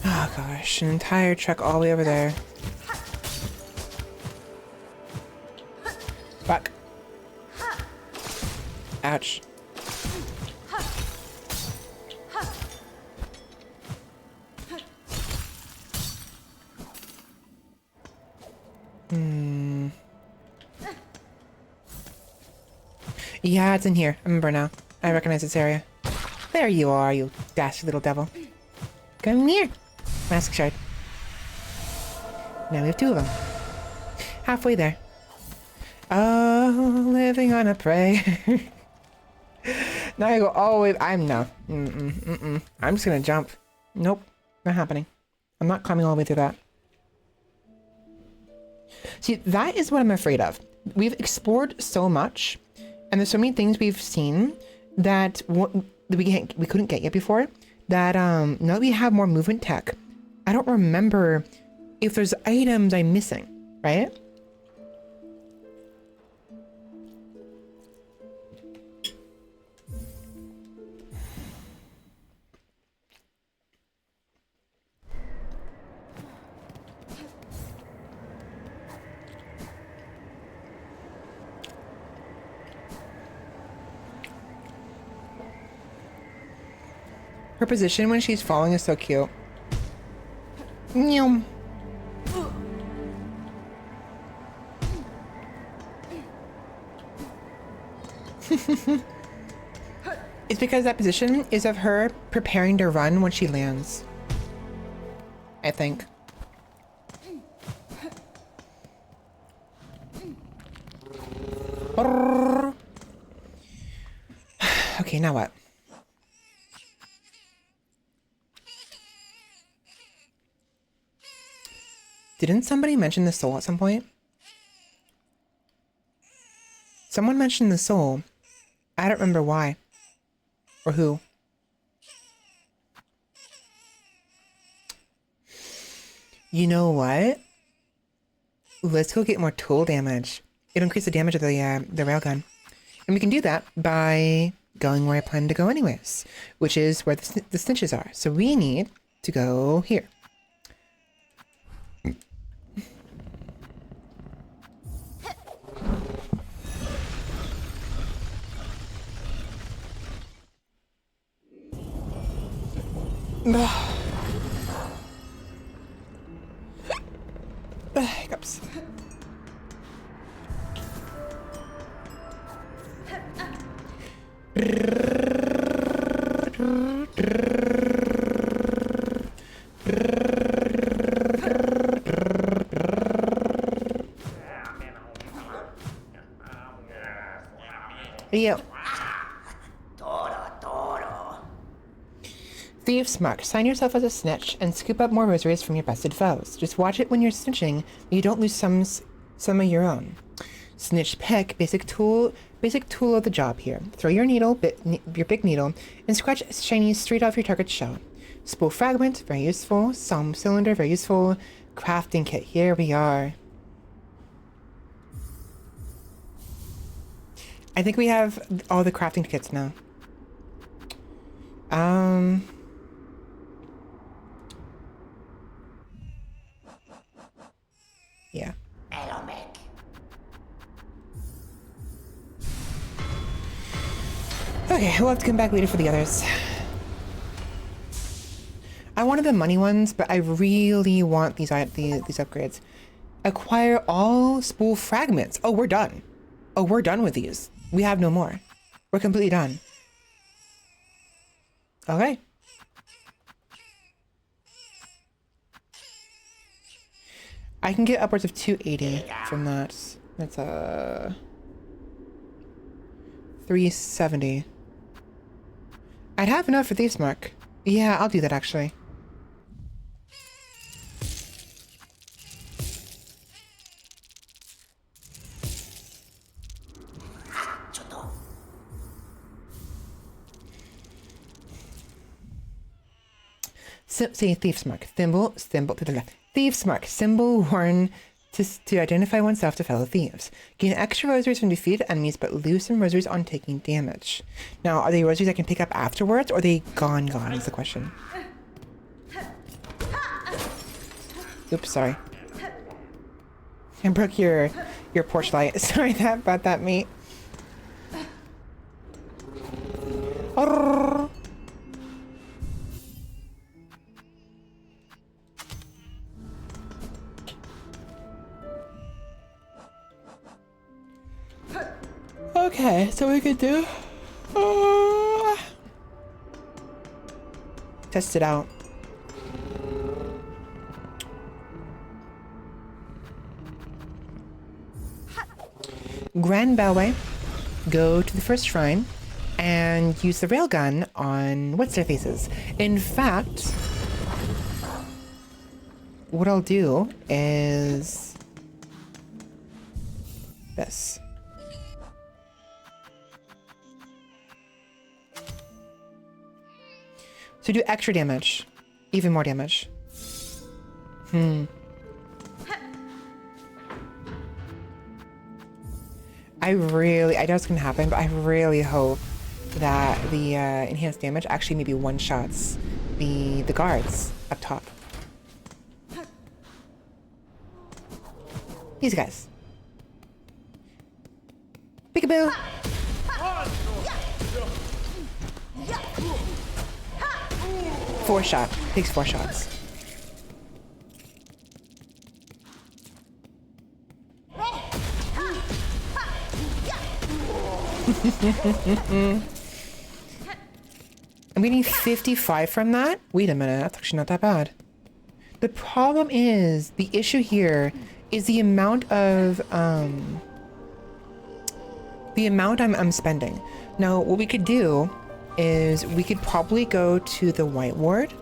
Oh gosh, an entire truck all the way over there. Fuck. Ouch. Yeah, it's in here. I remember now. I recognize this area. There you are, you dastard little devil. Come here. Mask shard. Now we have 2 of them. Halfway there. Oh, living on a prey. Now I go all the way. I'm no. I'm just gonna jump. Nope. Not happening. I'm not climbing all the way through that. See, that is what I'm afraid of. We've explored so much, and there's so many things we've seen that we couldn't get yet before. That now that we have more movement tech, I don't remember if there's items I'm missing, right? Her position when she's falling is so cute. Nyum. It's because that position is of her preparing to run when she lands. I think. Okay, now what? Didn't somebody mention the soul at some point? Someone mentioned the soul. I don't remember why. Or who. You know what? Let's go get more tool damage. It'll increase the damage of the railgun. And we can do that by going where I plan to go anyways. Which is where the snitches are. So we need to go here. Hiccups. Yo. Thieves Mark. Sign yourself as a snitch and scoop up more rosaries from your bested foes. Just watch it when you're snitching, you don't lose some of your own. Snitch pick, basic tool of the job here. Throw your needle, your big needle, and scratch shiny straight off your target's shell. Spool fragment, very useful. Some cylinder, very useful. Crafting kit, here we are. I think we have all the crafting kits now. Yeah. Okay, we'll have to come back later for the others. I wanted the money ones, but I really want these upgrades. Acquire all spool fragments. Oh, we're done. Oh, we're done with these. We have no more. We're completely done. Okay. I can get upwards of 280 from that. That's 370. I'd have enough for Thieves Mark. Yeah, I'll do that actually. Say Thieves Mark. Thieves Mark. Symbol worn to identify oneself to fellow thieves. Gain extra rosaries from defeated enemies, but lose some rosaries on taking damage. Now, are they rosaries I can pick up afterwards, or are they gone is the question. Oops, sorry. I broke your porch light. Sorry about that, mate. Arrgh. Okay, so we could do test it out. Grand Bellway, go to the first shrine and use the railgun on what's their faces. In fact, what I'll do is this. So do extra damage. Even more damage. I know it's gonna happen, but I really hope that the enhanced damage actually maybe one-shots the guards up top. These guys. Peekaboo! Four shot. Takes 4 shots. I'm getting 55 from that? Wait a minute, that's actually not that bad. The problem is, the issue here is the amount of, I'm spending. Now, what we could do is we could probably go to the White Ward,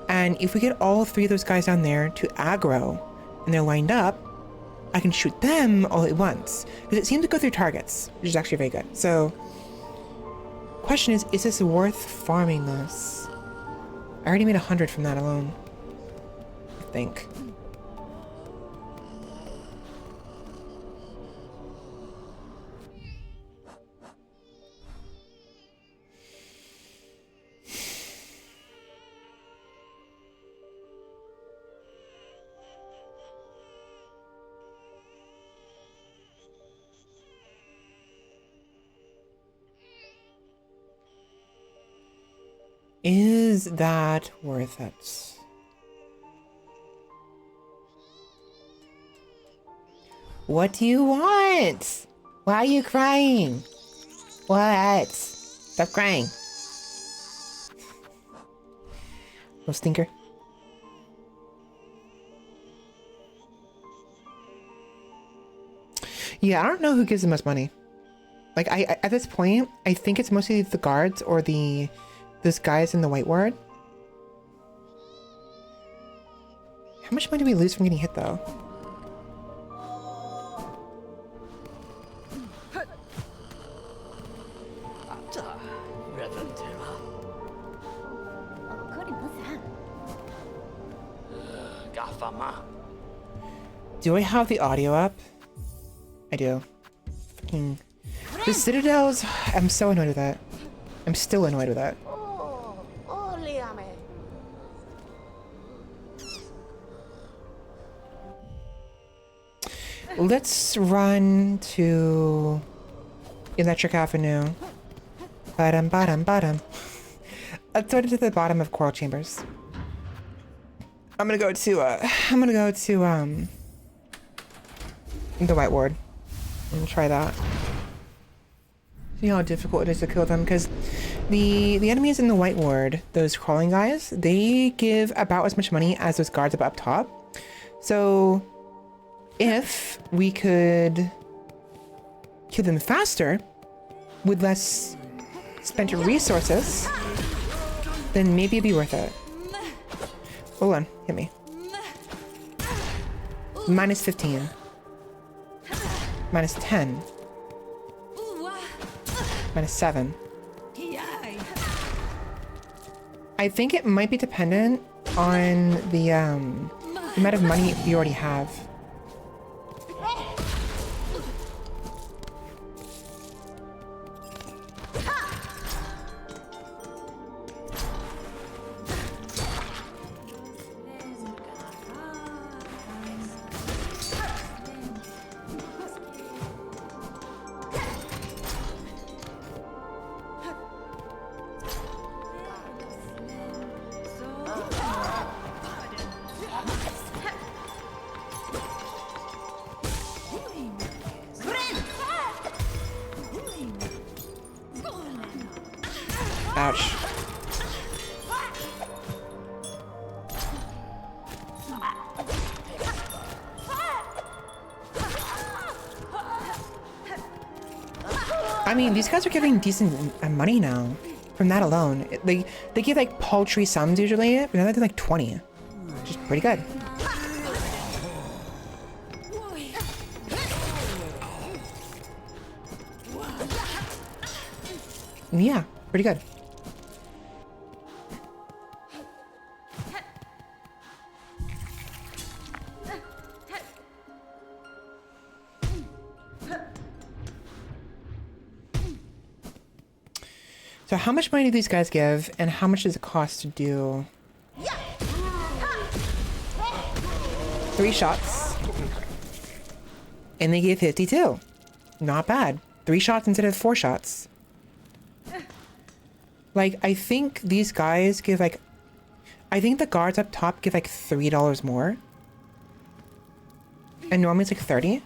and if we get all 3 of those guys down there to aggro, and they're lined up, I can shoot them all at once. Because it seems to go through targets, which is actually very good. So, question is this worth farming this? I already made 100 from that alone, I think. Is that worth it? What do you want? Why are you crying? What? Stop crying. Little stinker. Yeah, I don't know who gives the most money. Like, I at this point, I think it's mostly the guards or those guys in the White Ward. How much money do we lose from getting hit, though? Do I have the audio up? I do. Fucking... The Citadels... I'm so annoyed with that. I'm still annoyed with that. Let's run to Electric Avenue. Bottom. Let's go to the bottom of Coral Chambers. I'm gonna go to the White Ward and try that. See how difficult it is to kill them, because the enemies in the White Ward, those crawling guys, they give about as much money as those guards up top. So if we could kill them faster with less spent resources, then maybe it'd be worth it. Hold on, hit me. Minus 15. Minus 10. Minus 7. I think it might be dependent on the amount of money you already have. Ouch. I mean, these guys are giving decent money now from that alone. They give like paltry sums usually, but now they're like 20, which is pretty good. Yeah, pretty good. So how much money do these guys give, and how much does it cost to do 3 shots? And they give 52. Not bad. 3 shots instead of 4 shots. Like, I think these guys give like, I think the guards up top give like $3 more. And normally it's like 30.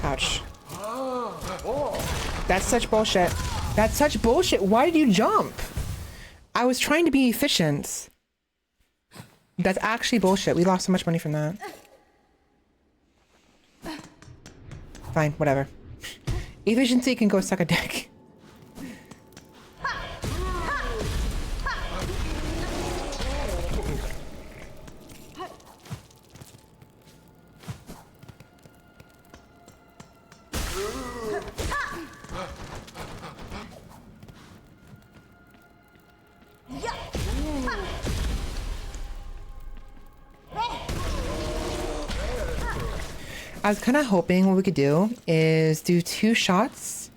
Ouch. That's such bullshit. That's such bullshit. Why did you jump? I was trying to be efficient. That's actually bullshit. We lost so much money from that. Fine, whatever. Efficiency can go suck a dick. I was kind of hoping what we could do is do 2 shots.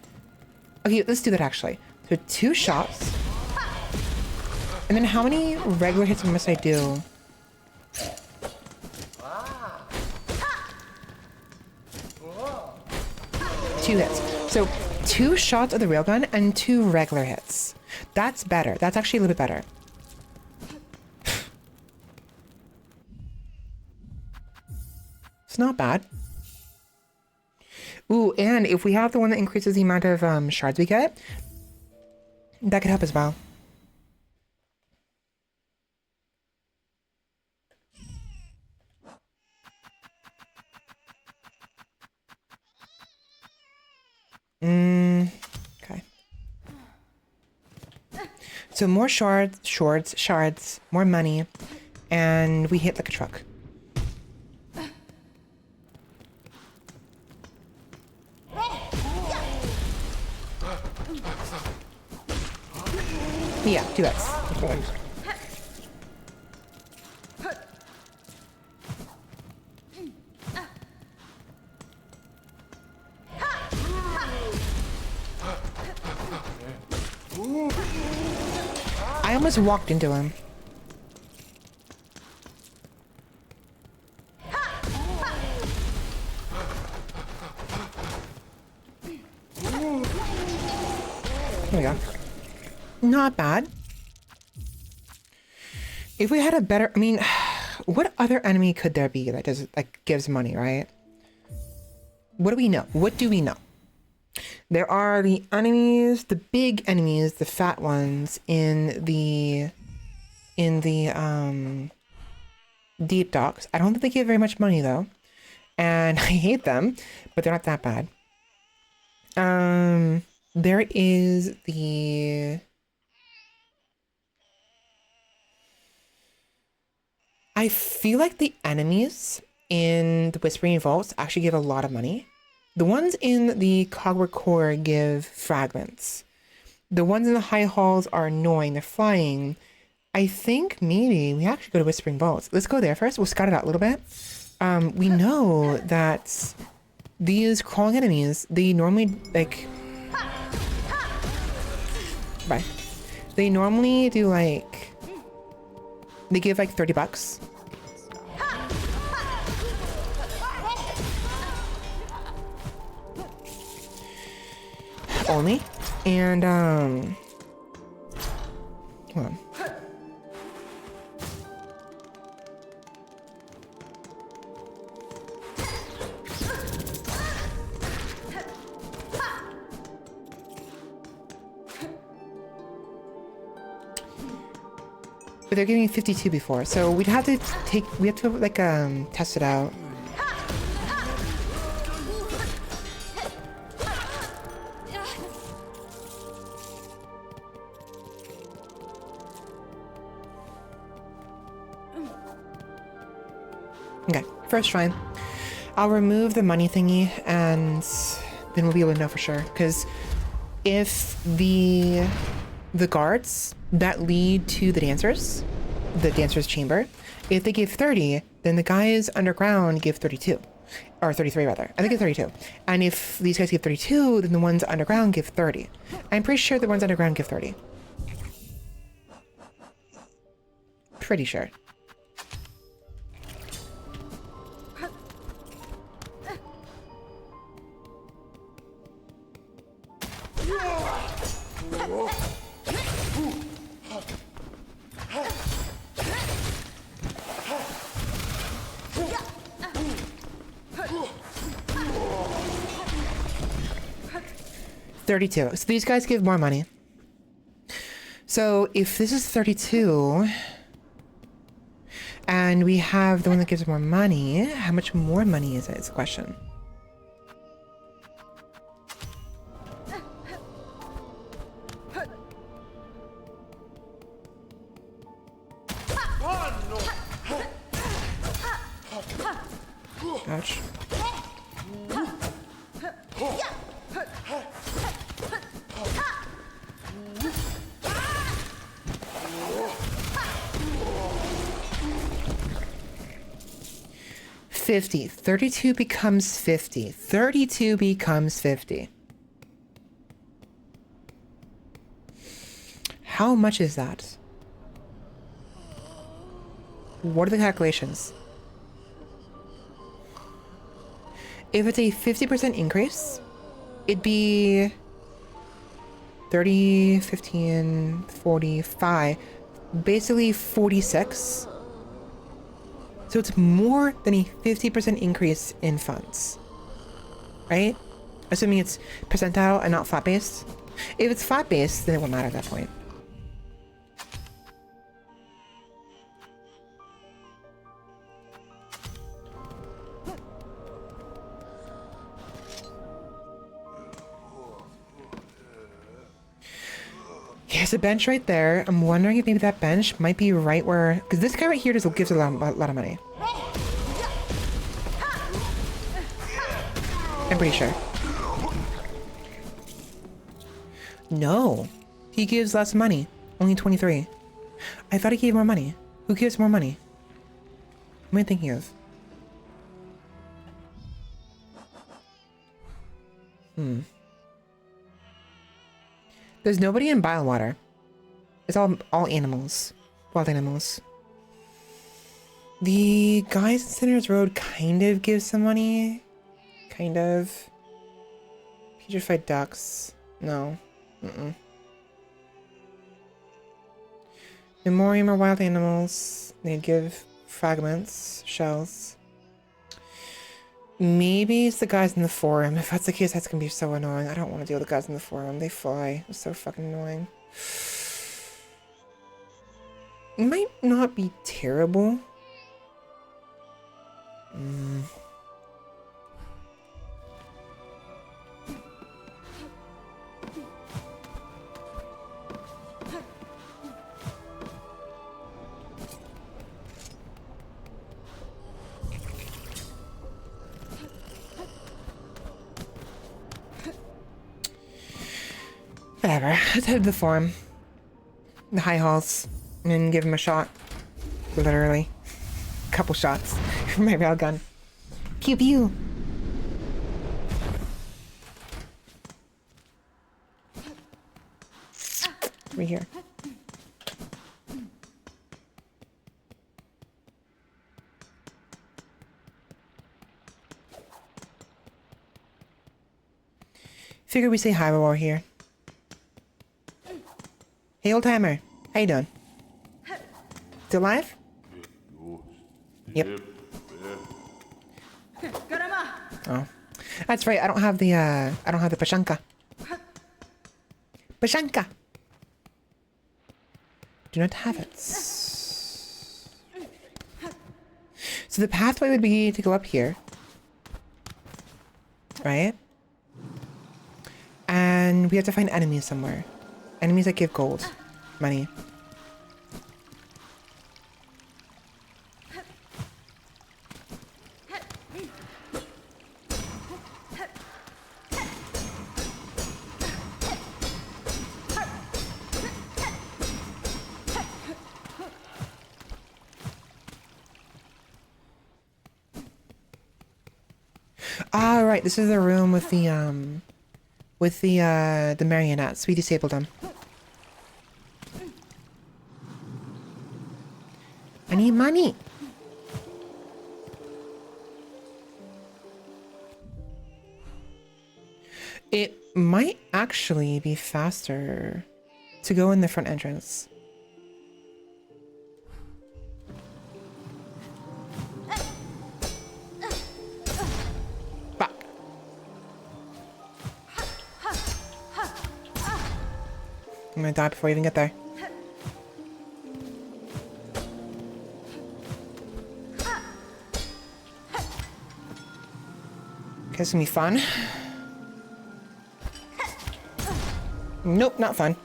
Okay, let's do that actually. So 2 shots. And then how many regular hits must I do? 2 hits. So 2 shots of the railgun and 2 regular hits. That's better. That's actually a little bit better. It's not bad. Ooh, and if we have the one that increases the amount of shards we get, that could help as well. Okay. So more shards, more money, and we hit like a truck. Yeah, 2x. I almost walked into him. Here we go. Not bad. If we had a better, I mean, what other enemy could there be that does, like, gives money, right? What do we know? What do we know? There are the enemies, the big enemies, the fat ones in the deep docks. I don't think they give very much money though, and I hate them, but they're not that bad. There is the. I feel like the enemies in the Whispering Vaults actually give a lot of money. The ones in the Cogware Core give fragments. The ones in the high halls are annoying. They're flying. I think maybe we actually go to Whispering Vaults. Let's go there first. We'll scout it out a little bit. We know that these crawling enemies, they normally, like... Bye. They normally do, like... They give, like, $30. Only. And, hold on. But they're giving 52 before, so we'd have to like, test it out. Okay, first try. I'll remove the money thingy and then we'll be able to know for sure. Because if the guards that lead to the dancer's chamber, if they give 30, then the guys underground give 32. Or 33 rather. I think it's 32. And if these guys give 32, then the ones underground give 30. I'm pretty sure the ones underground give 30. Pretty sure. $32. So these guys give more money. So if this is 32 and we have the one that gives more money, how much more money is it? It's a question. Ouch. $50. 32 becomes 50. 32 becomes 50. How much is that? What are the calculations? If it's a 50% increase, it'd be 30, 15, 45, basically 46. So it's more than a 50% increase in funds, right? Assuming it's percentile and not flat-based. If it's flat-based, then it won't matter at that point. There's a bench right there. I'm wondering if maybe that bench might be right where... Because this guy right here just gives a lot of money. I'm pretty sure. No. He gives less money. Only 23. I thought he gave more money. Who gives more money? What am I thinking of? There's nobody in Bile Water. It's all animals. Wild animals. The guys in Sinners Road kind of give some money. Kind of. Petrified ducks. No. Memoriam are wild animals. They give fragments, shells. Maybe it's the guys in the forum. If that's the case, that's gonna be so annoying. I don't want to deal with the guys in the forum. They fly. It's so fucking annoying. It might not be terrible. Whatever. Let's head to the forum. The high halls. And then give him a shot. Literally. Couple shots from my railgun. Pew pew! Right here. Figure we say hi while we're here. Hey, old timer. How you doing? Still alive? Yep. Oh, that's right. I don't have the pashanka. Pashanka. Do not have it. So the pathway would be to go up here, right? And we have to find enemies somewhere. Enemies that give gold, money. Ah, right. This is the room with the marionettes. We disabled them. I need money. It might actually be faster to go in the front entrance. Back. I'm gonna die before I even get there. Okay, it's gonna be fun. Nope, not fun.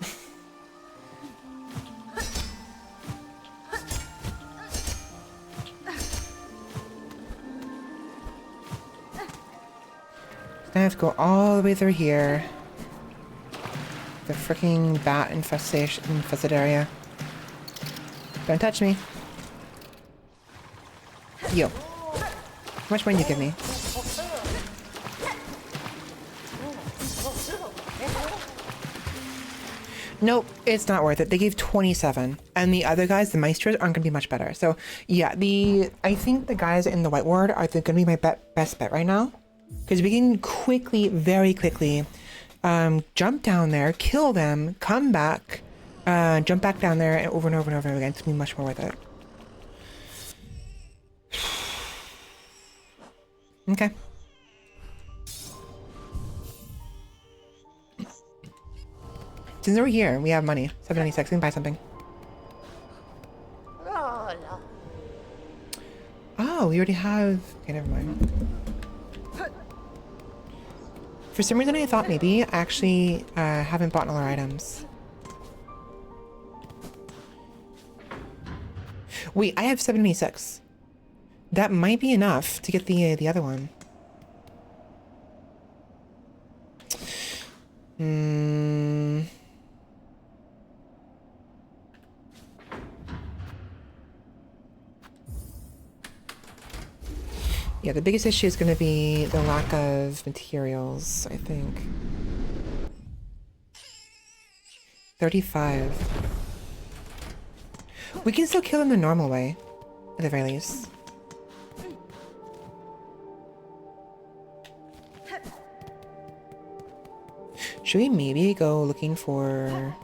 I have to go all the way through here. The freaking bat infested area. Don't touch me. You. How much money do you give me? Nope, it's not worth it. They gave 27. And the other guys, the Meisters, aren't going to be much better. So, yeah, I think the guys in the White Ward are going to be my best bet right now. Because we can quickly, very quickly, jump down there, kill them, come back, jump back down there, and over and over and over again. It's going to be much more worth it. Okay. Since we're here, we have money. 796, we can buy something. Oh, we already have... Okay, never mind. For some reason, I thought maybe I actually haven't bought all our items. Wait, I have 796. That might be enough to get the other one. Yeah, the biggest issue is going to be the lack of materials, I think. 35. We can still kill them the normal way, at the very least. Should we maybe go looking for...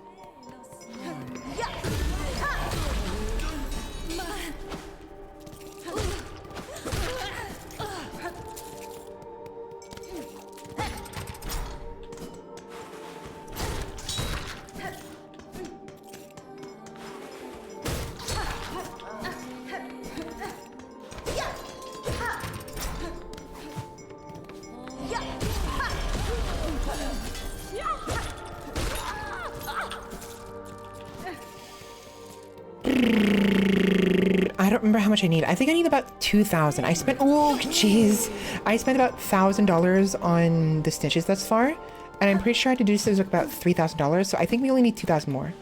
I don't remember how much I need. I think I need about 2,000. I spent, oh jeez. I spent about $1,000 on the stitches thus far. And I'm pretty sure I had to do this with about $3,000. So I think we only need 2,000 more.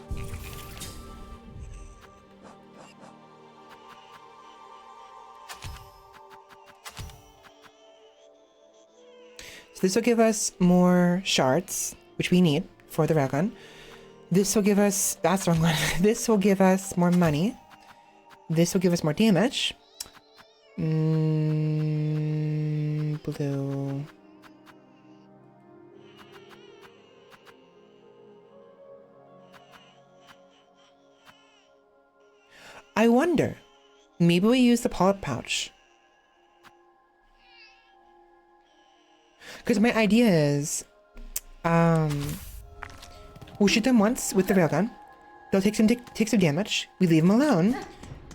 So this will give us more shards, which we need for the railgun. This will give us, that's the wrong one. This will give us more money. This will give us more damage. Blue. I wonder, maybe we use the polyp pouch. Because my idea is, we'll shoot them once with the railgun. They'll take some damage. We leave them alone.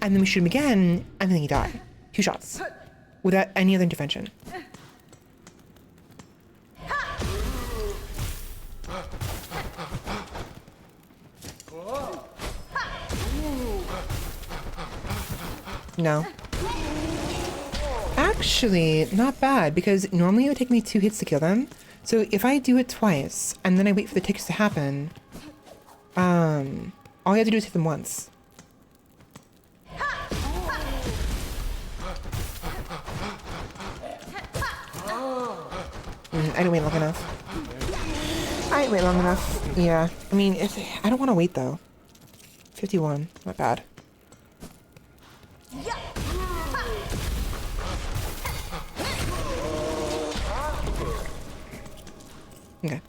And then we shoot him again, and then he die. 2 shots. Without any other intervention. No. Actually, not bad, because normally it would take me 2 hits to kill them. So if I do it twice, and then I wait for the ticks to happen, all I have to do is hit them once. I didn't wait long enough. I didn't wait long enough. Yeah. I mean, I don't want to wait, though. 51. Not bad. Okay.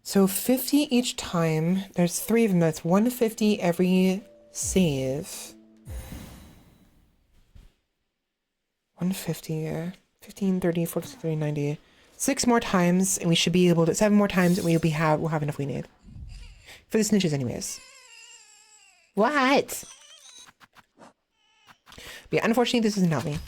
So 50 each time. There's 3 of them. That's 150 every save. 150, yeah. 15, 30, 40, 30, 90. 6 more times, and we should be able to... 7 more times, and we'll have enough we need. For the snitches, anyways. What? But yeah, unfortunately, this doesn't help me.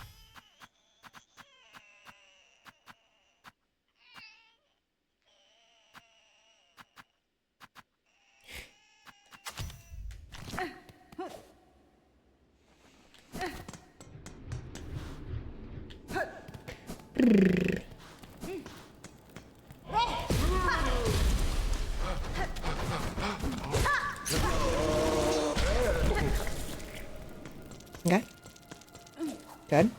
Okay. Good.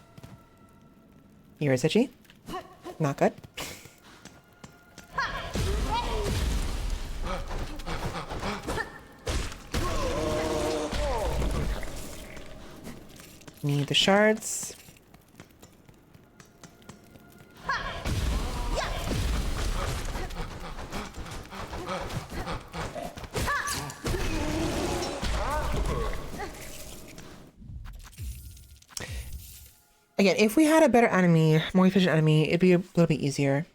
You're itchy. Not good. Need the shards. Again, if we had a better enemy, more efficient enemy, it'd be a little bit easier.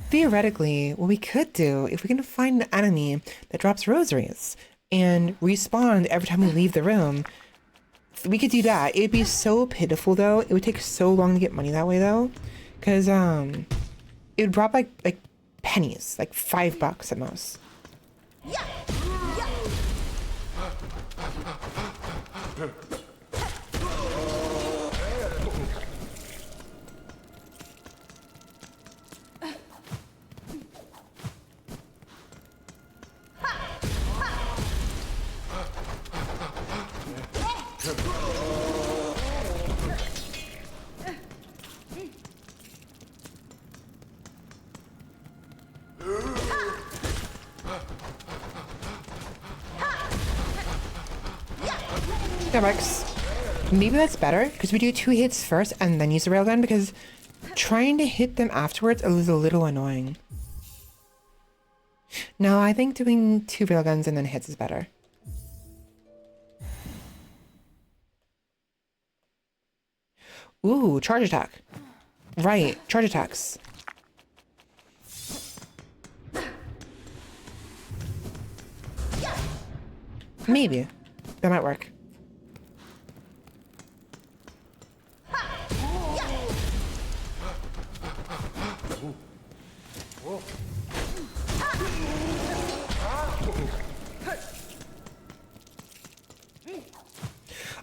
Theoretically, what we could do, if we can find an enemy that drops rosaries and respawn every time we leave the room, we could do that. It'd be so pitiful, though. It would take so long to get money that way, though. Because, it would drop, like pennies. Like $5 at most. that works. Maybe that's better, because we do 2 hits first and then use the railgun, because trying to hit them afterwards is a little annoying. No, I think doing 2 railguns and then hits is better. Ooh, charge attack. Right, charge attacks. Maybe. That might work.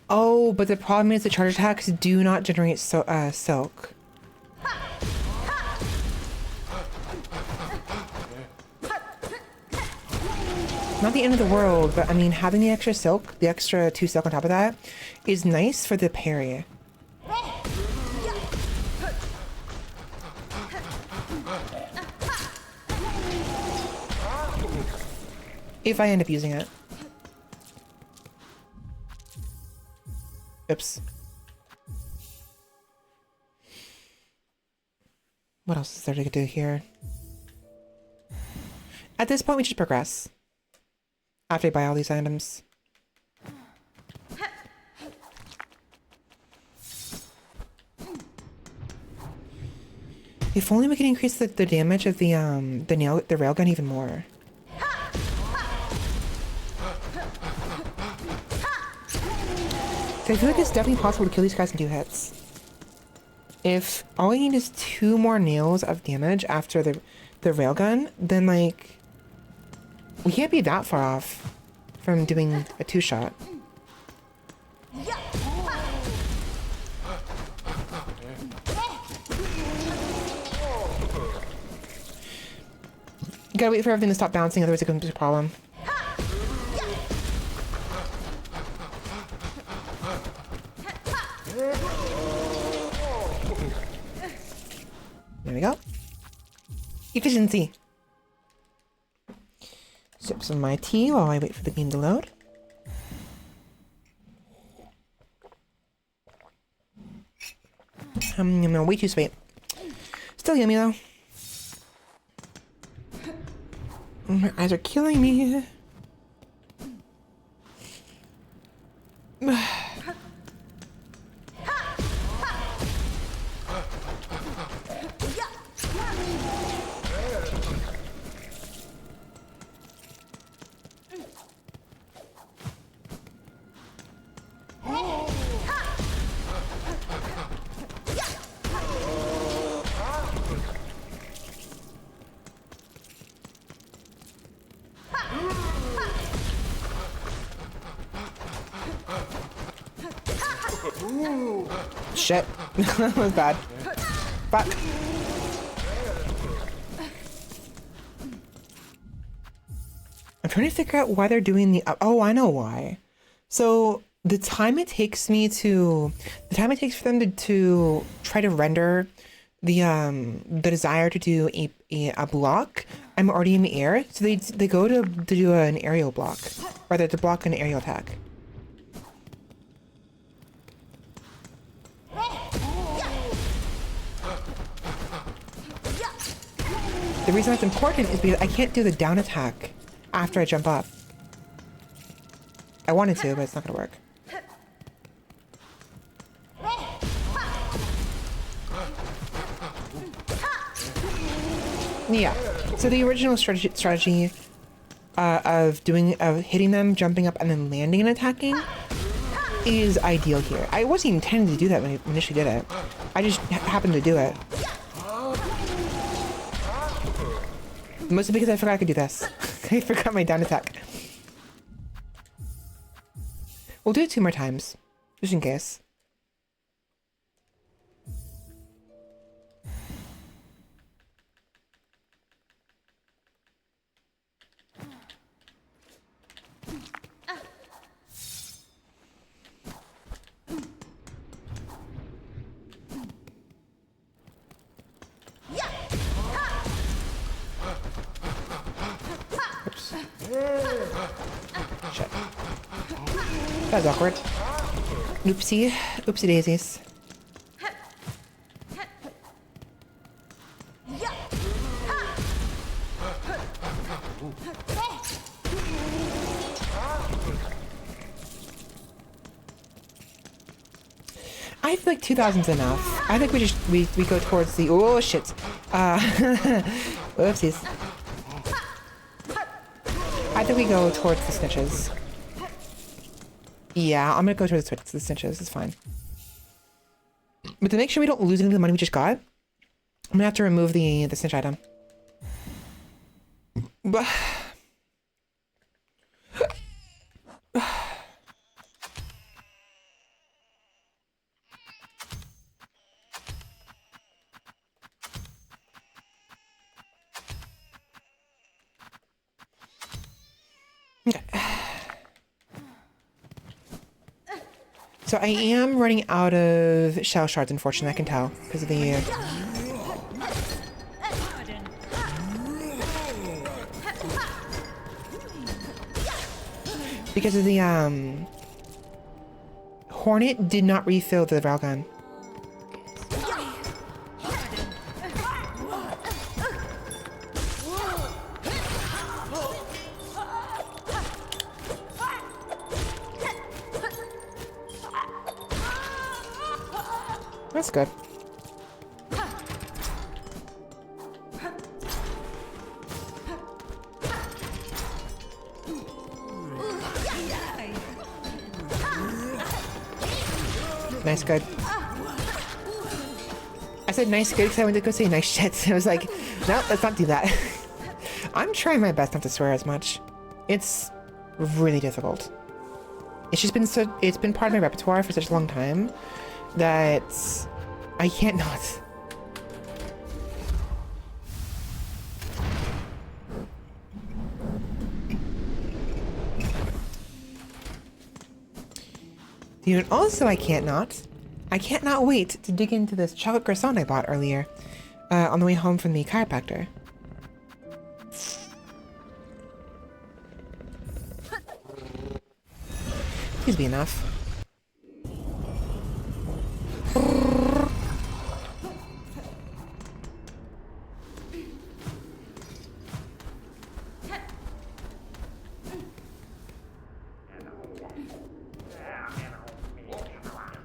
Oh, but the problem is the charge attacks do not generate silk. Not the end of the world, but I mean, having the extra silk, the extra 2 silk on top of that, is nice for the parry. If I end up using it. Oops. What else is there to do here? At this point, we just progress. After I buy all these items. If only we could increase the damage of the railgun even more. So I feel like it's definitely possible to kill these guys in 2 hits. If all I need is 2 more nails of damage after the railgun, then like we can't be that far off from doing a 2-shot. You gotta wait for everything to stop bouncing, otherwise it could be a problem. There we go. Efficiency. Sip some of my tea while I wait for the game to load. No, way too sweet. Still yummy though. My eyes are killing me. Shit. That was bad. Fuck. I'm trying to figure out why they're doing the oh, I know why. So the time it takes for them to try to render the desire to do a block, I'm already in the air, so they go to do an aerial block, rather to block an aerial attack. The reason that's important is because I can't do the down attack after I jump up. I wanted to, but it's not gonna work. Yeah, so the original strategy of hitting them, jumping up, and then landing and attacking is ideal here. I wasn't even intending to do that when I initially did it. I just happened to do it. Mostly because I forgot I could do this. I forgot my down attack. We'll do it 2 more times, just in case. Shit. That was awkward. Oopsie. Oopsie daisies. I feel like 2000's enough. I think we go towards the oh shit. Whoopsies. I think we go towards the snitches. Yeah, I'm gonna go towards the snitches. It's fine. But to make sure we don't lose any of the money we just got, I'm gonna have to remove the snitch item. But okay. So I am running out of shell shards, unfortunately, I can tell, because of the Hornet did not refill the railgun. That's good. Nice, good. I said nice, good because I went to go say nice shit. I was like, no, let's not do that. I'm trying my best not to swear as much. It's really difficult. It's just been it's been part of my repertoire for such a long time that I can't not. Dude, also I can't not wait to dig into this chocolate croissant I bought earlier on the way home from the chiropractor. Please be enough.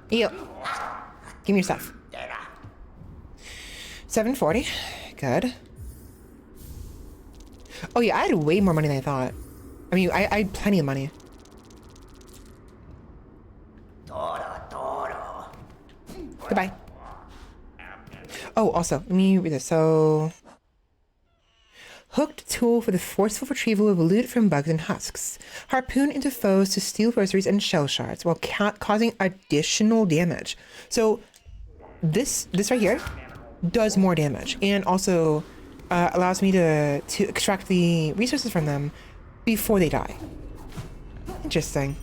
Yo. Give me your stuff. 740. Good. Oh yeah, I had way more money than I thought. I mean, I had plenty of money. Goodbye. Oh, also, let me read this. So, hooked tool for the forceful retrieval of loot from bugs and husks. Harpoon into foes to steal rosaries and shell shards while causing additional damage. So, this right here does more damage and also allows me to extract the resources from them before they die. Interesting.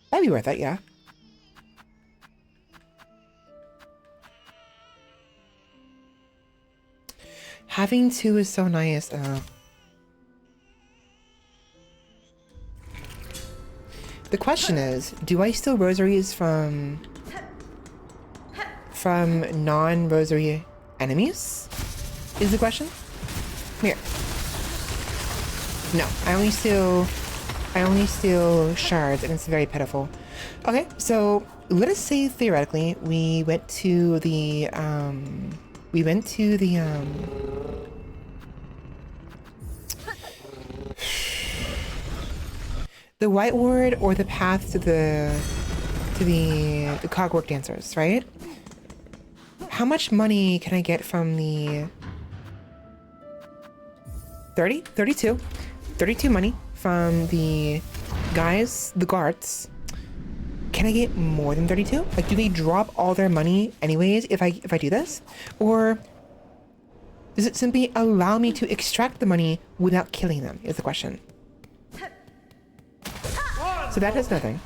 That'd be worth it, yeah. Having two is so nice. The question is, do I steal rosaries from non-rosary enemies? Is the question? Here. No, I only steal shards, and it's very pitiful. Okay, so let us say theoretically we went to the the White Ward or the path to the cogwork dancers, right? How much money can I get from the 32 money from the guys, the guards? Can I get more than 32? Like, do they drop all their money anyways if I do this? Or does it simply allow me to extract the money without killing them, is the question. So that does nothing.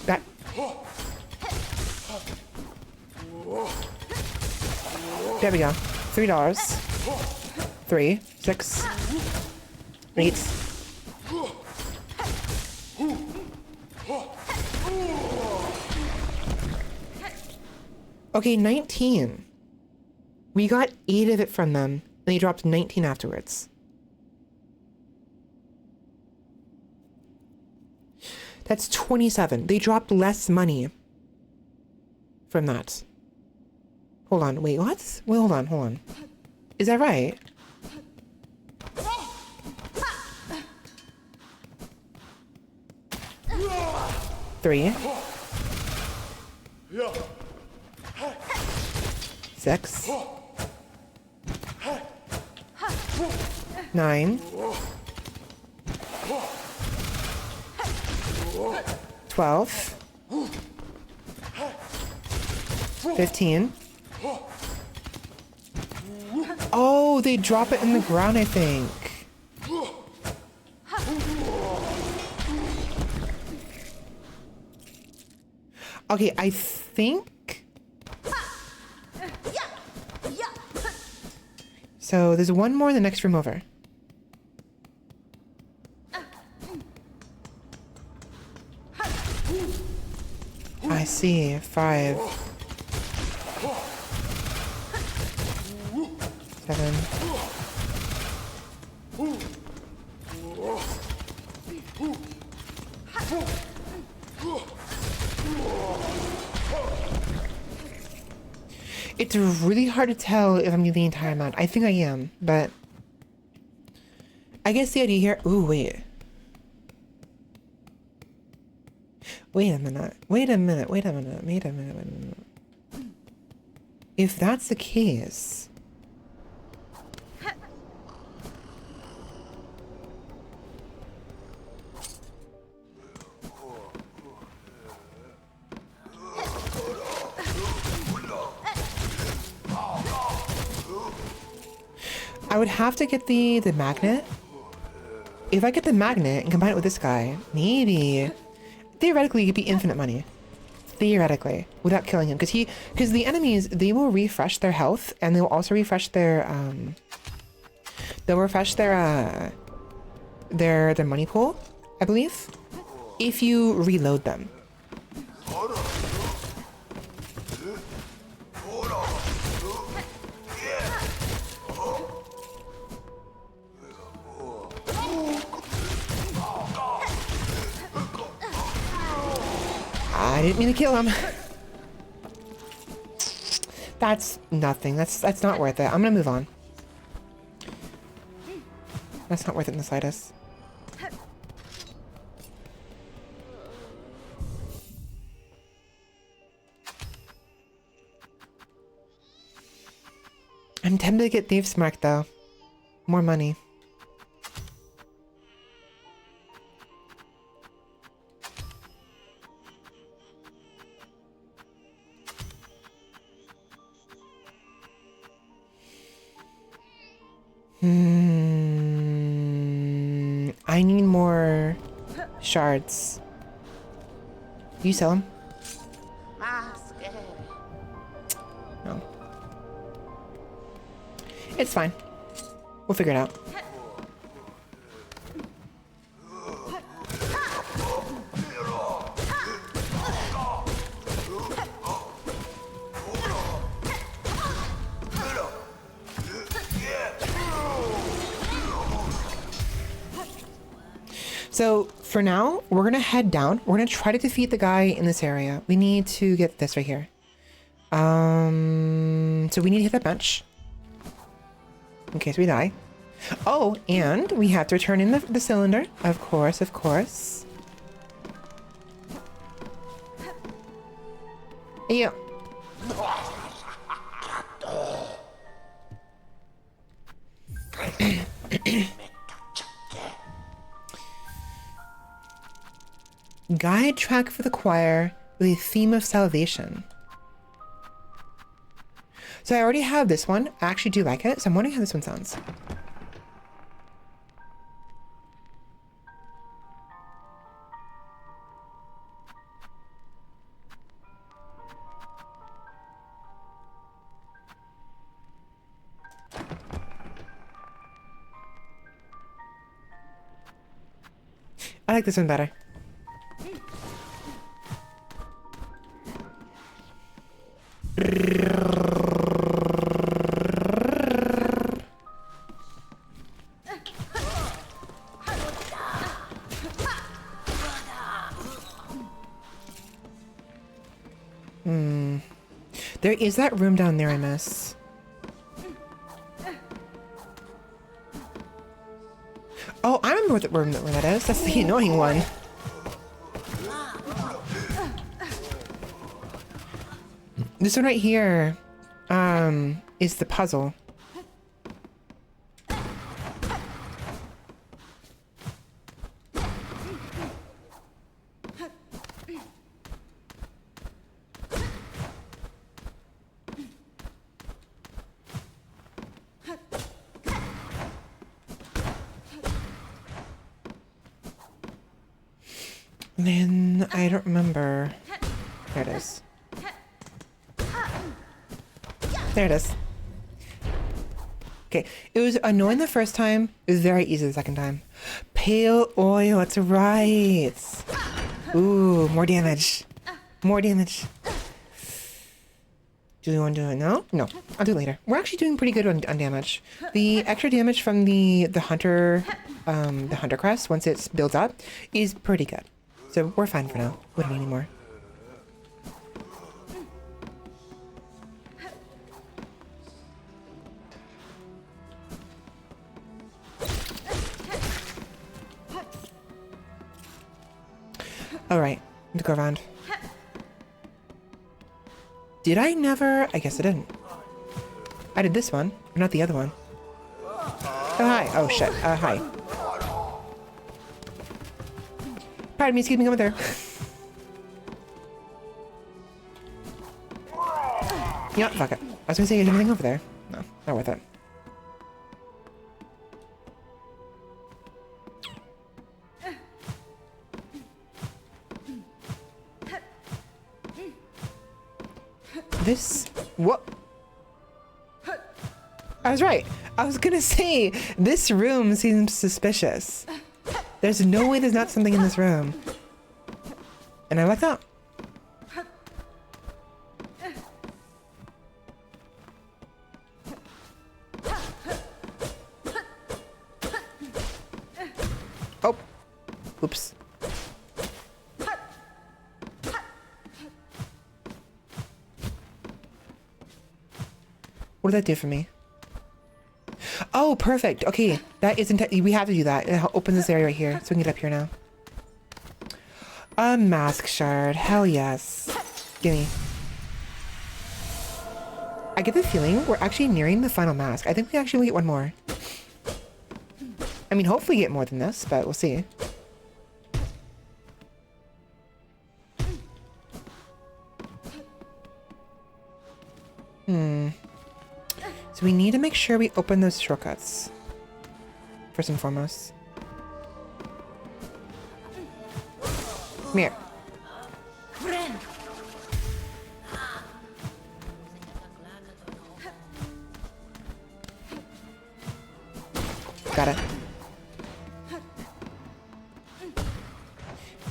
That... There we go. $3. 3, 6, 8. Okay, 19. We got 8 of it from them, and they dropped 19 afterwards. That's 27. They dropped less money from that. Hold on, wait, what? Wait, hold on. Is that right? Three. 6. 9. 12. 15. Oh, they drop it in the ground, I think. Okay, I think... So there's one more in the next room over. I see. 5. 7. It's really hard to tell if I'm doing the entire amount. I think I am, but I guess the idea here... Ooh, wait. Wait a minute. If that's the case... I would have to get the magnet. If I get the magnet and combine it with this guy, maybe... Theoretically, it could be infinite money. Theoretically. Without killing him. Because the enemies, they will refresh their health, and they'll also refresh their, they'll refresh their money pool, I believe, if you reload them. I didn't mean to kill him. That's nothing. That's not worth it. I'm gonna move on. That's not worth it in the slightest. I'm tempted to get Thieves Mark though. More money. I need more shards. You sell them? No. It's fine. We'll figure it out. So for now, we're gonna head down. We're gonna try to defeat the guy in this area. We need to get this right here. So we need to hit that bench in case we die. Oh, and we have to return in the cylinder. Of course, of course. Yeah. Guide track for the choir with a theme of salvation. So I already have this one. I actually do like it, so I'm wondering how this one sounds. I like this one better. There is that room down there I miss. Oh, I remember what room that is. That's the annoying one. This one right here, is the puzzle. Then I don't remember. There it is. There it is. Okay, it was annoying the first time. It was very easy the second time. Pale oil, that's right. Ooh, more damage. More damage. Do we want to do it now? No, I'll do it later. We're actually doing pretty good on damage. The extra damage from the hunter crest, once it builds up, is pretty good. So we're fine for now. We don't need any more. All right, let's go around. Did I never? I guess I didn't. I did this one, but not the other one. Oh, hi. Oh, shit. Hi. Pardon me, excuse me, over there. Yeah, fuck it. I was gonna say, is anything over there? No, not worth it. This... What? I was right. I was gonna say, this room seems suspicious. There's no way there's not something in this room. And I like that. Oh. Oops. What did that do for me? Oh, perfect. Okay, that isn't... We have to do that. It opens this area right here, so we can get up here now. A mask shard. Hell yes. Gimme. I get the feeling we're actually nearing the final mask. I think we actually will get one more. I mean, hopefully get more than this, but we'll see. So we need to make sure we open those shortcuts. First and foremost. Come here. Got it.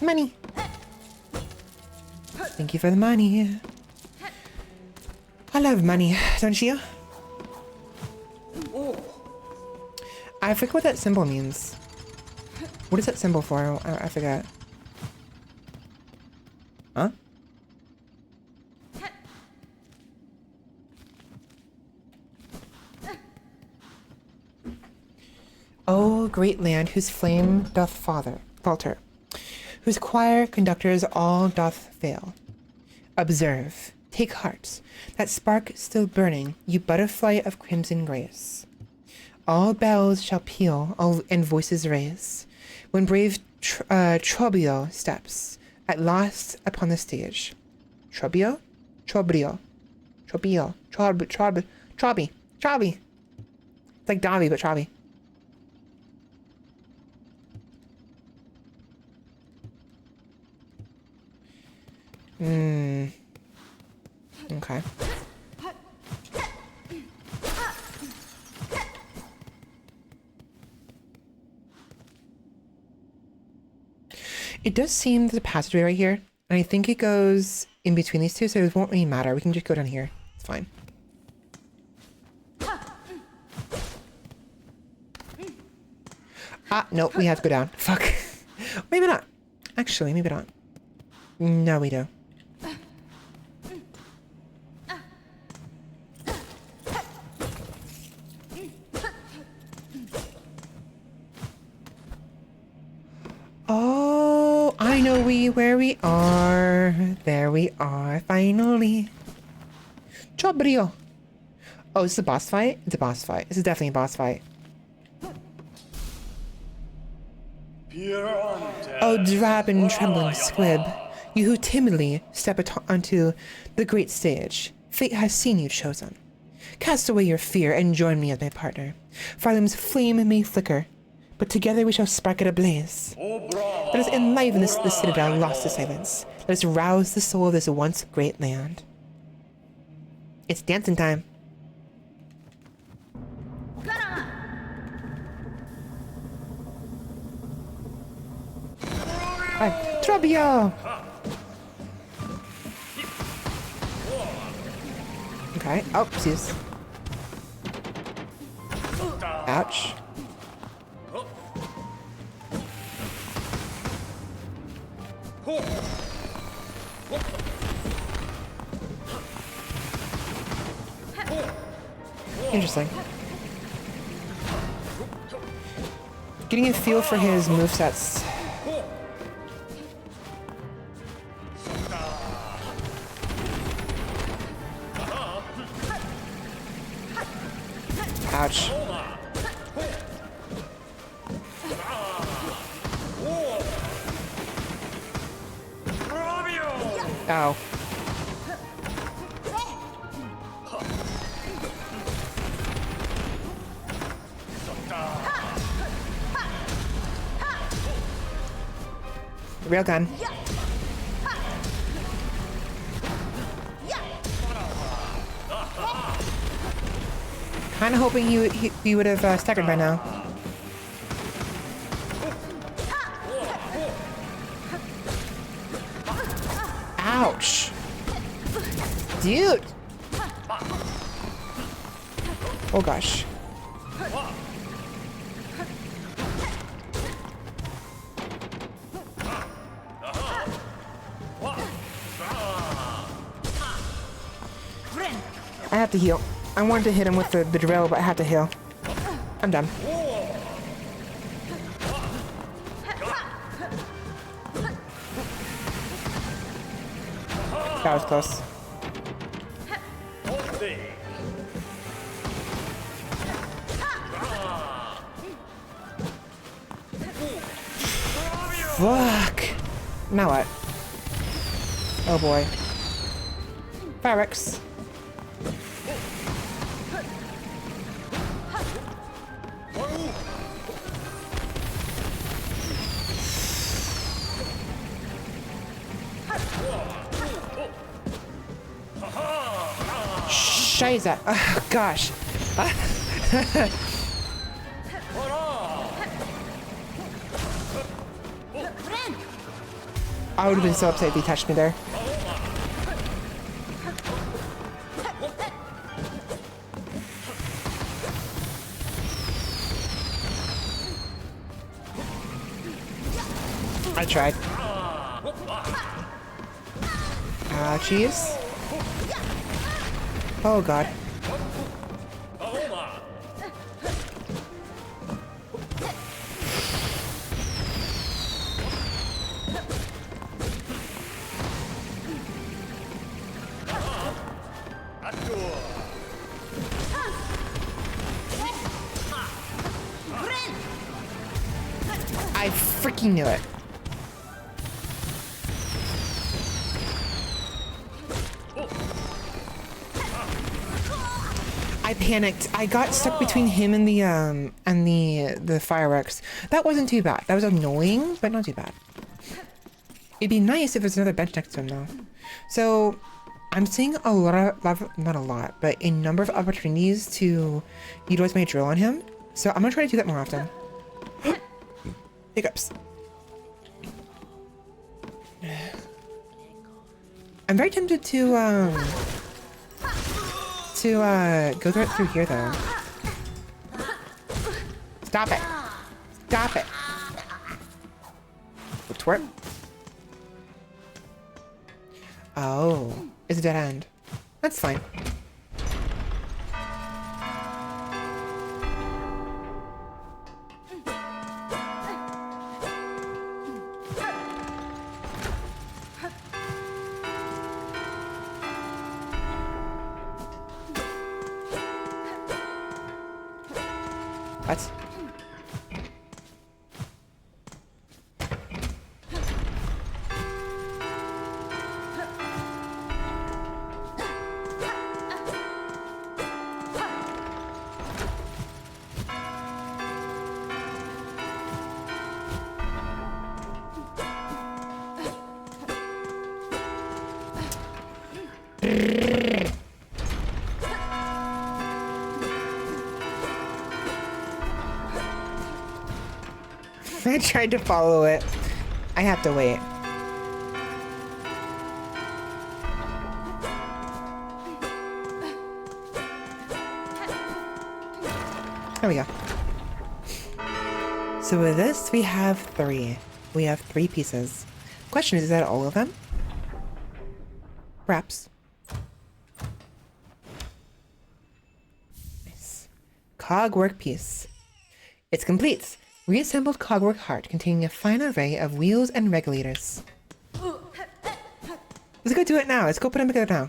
Money. Thank you for the money. I love money, don't you? I forget what that symbol means. What is that symbol for? I forgot. Huh? Oh, great land, whose flame doth falter, whose choir conductors all doth fail. Observe, take heart, that spark still burning, you butterfly of crimson grace. All bells shall peal, and voices raise, when brave Trobio steps, at last upon the stage. Trobio? Trobio. Trobio. Trobi. It's like Dobby, but Trobi. Okay. It does seem there's a passageway right here, and I think it goes in between these two, so it won't really matter. We can just go down here. It's fine. Ah, no, we have to go down. Fuck. Maybe not. Actually, maybe not. No, we do. Oh, I know where we are. There we are, finally. Chobrio. Oh, is this a boss fight? It's a boss fight. This is definitely a boss fight. Oh, drab and trembling squib, you who timidly step onto the great stage, fate has seen you chosen. Cast away your fear and join me as my partner. Farlam's flame may flicker, but together we shall spark it ablaze. Let us enliven the citadel lost to silence. Let us rouse the soul of this once great land. It's dancing time. Trobio! Okay. Oh, jeez. Ouch. Interesting. Getting a feel for his movesets. Ouch. Ow. Railgun. Kind of hoping he would have staggered by now. Ouch. Dude. Oh gosh. I have to heal. I wanted to hit him with the drill, but I have to heal. I'm done. That was close. Fuck. Now what? Oh boy. Fireworks. Scheiße. Oh, gosh. I would have been so upset if he touched me there. I tried. Jeez. Oh god. I freaking knew it. I panicked. I got stuck between him and the fireworks. That wasn't too bad. That was annoying, but not too bad. It'd be nice if there's another bench next to him though. So I'm seeing a lot of, not a lot, but a number of opportunities to utilize my drill on him. So I'm gonna try to do that more often. Hiccups. I'm very tempted to to go right through here though. Stop it. Stop it. Twerp. Oh, it's a dead end. That's fine. What? I tried to follow it. I have to wait. There we go. So with this, we have 3. We have 3 pieces. Question is that all of them? Perhaps. Nice. Cogwork piece. It's complete. Reassembled cogwork heart containing a fine array of wheels and regulators. Let's go do it now. Let's go put them together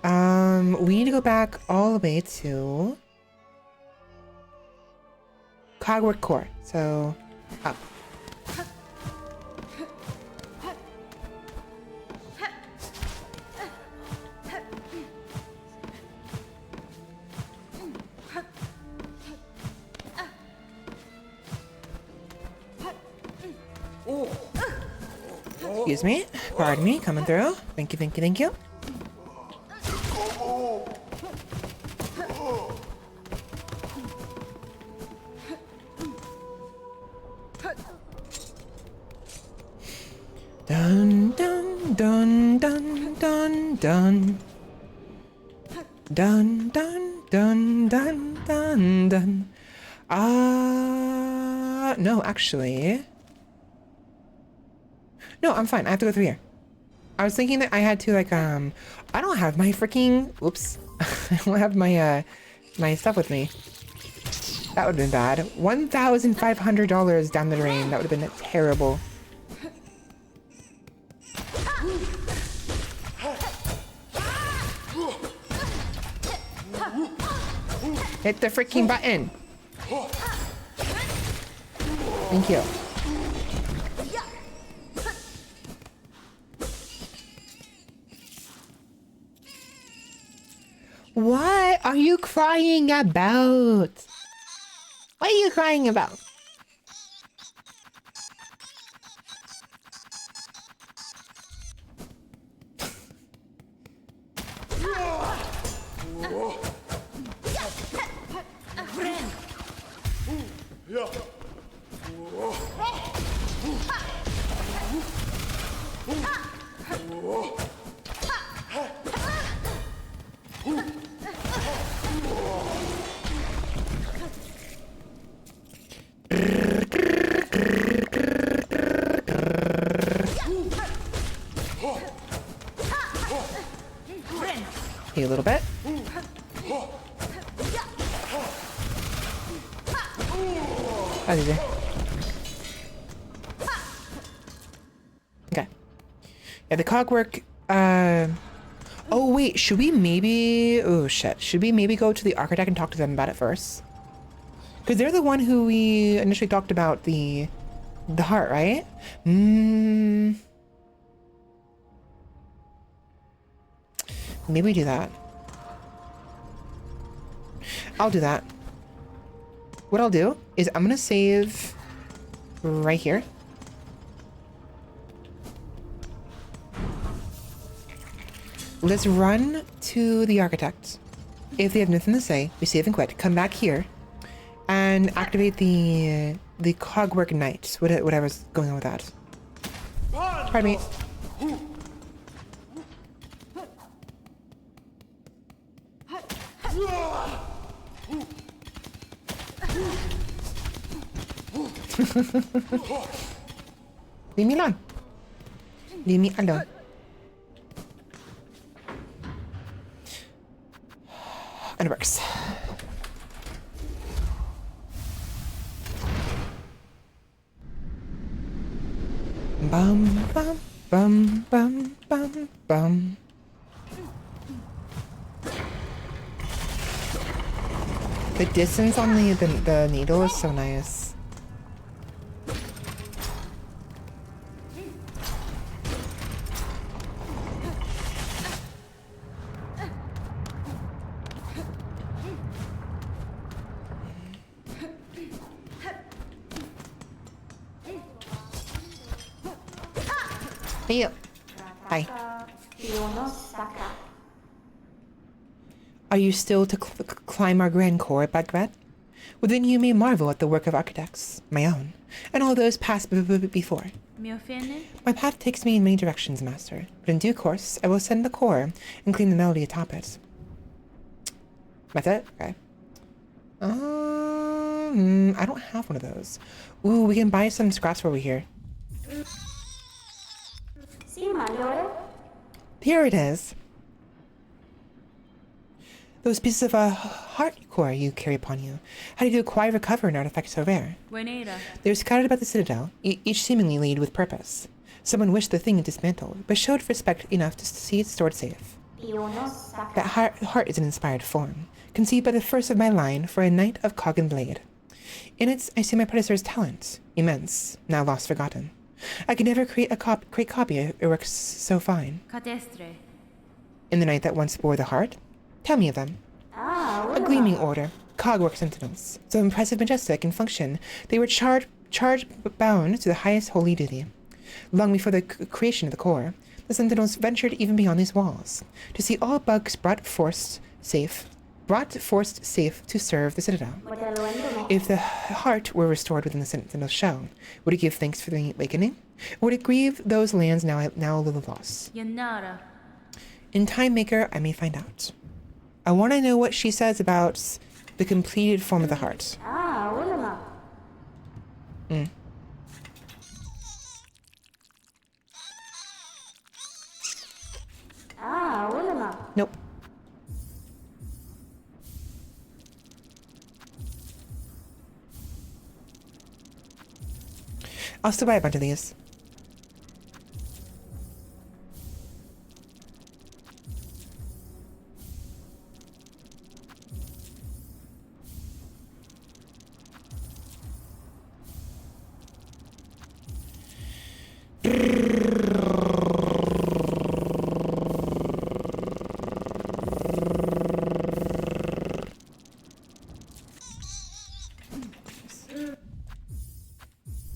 now. We need to go back all the way to cogwork core. So, up. Excuse me. Pardon me. Coming through. Thank you, thank you, thank you. Dun dun dun dun dun dun. Dun dun dun dun dun dun. No, actually. No, I'm fine. I have to go through here. I was thinking that I had to like I don't have my freaking oops. I don't have my my stuff with me. That would have been bad. $1,500 down the drain. That would have been terrible. Hit the freaking button. Thank you. What are you crying about? What are you crying about? A little bit. That's easy. Okay. Yeah, the cogwork. Oh wait, should we maybe? Oh shit. Should we maybe go to the architect and talk to them about it first? Because they're the one who we initially talked about the heart, right? Maybe we do that. I'll do that. What I'll do is I'm gonna save right here. Let's run to the architect. If they have nothing to say, we save and quit. Come back here and activate the cogwork knight. Whatever's going on with that. Pardon me. Leave me alone. Leave me alone. And it works. Bum bum bum bum bum bum. The distance on the needle is so nice. Hey you. Hi. Are you still to climb our grand core, Bagrat? Well, then you may marvel at the work of architects, my own, and all those passed before. My path takes me in many directions, Master, but in due course, I will ascend the core and clean the melody atop it. That's it? Okay. I don't have one of those. Ooh, we can buy some scraps while we're here. Here it is. Those pieces of heart core you carry upon you. How did you acquire recover an artifact so rare? They were scattered about the citadel, each seemingly laid with purpose. Someone wished the thing dismantled, but showed respect enough to see it stored safe. That heart is an inspired form, conceived by the first of my line for a knight of cog and blade. In it, I see my predecessor's talent, immense, now lost forgotten. I could never create a great copy. It works so fine. In the knight that once bore the heart? Tell me of them. A gleaming order, cogwork sentinels. So impressive, majestic in function, they were charged bound to the highest holy duty. Long before the creation of the core, the sentinels ventured even beyond these walls, to see all bugs brought forced safe to serve the citadel. If the heart were restored within the sentinel's shell, would it give thanks for the awakening? Or would it grieve those lands now a little lost? In Time Maker, I may find out. I want to know what she says about the completed form of the heart. Nope. I'll still buy a bunch of these.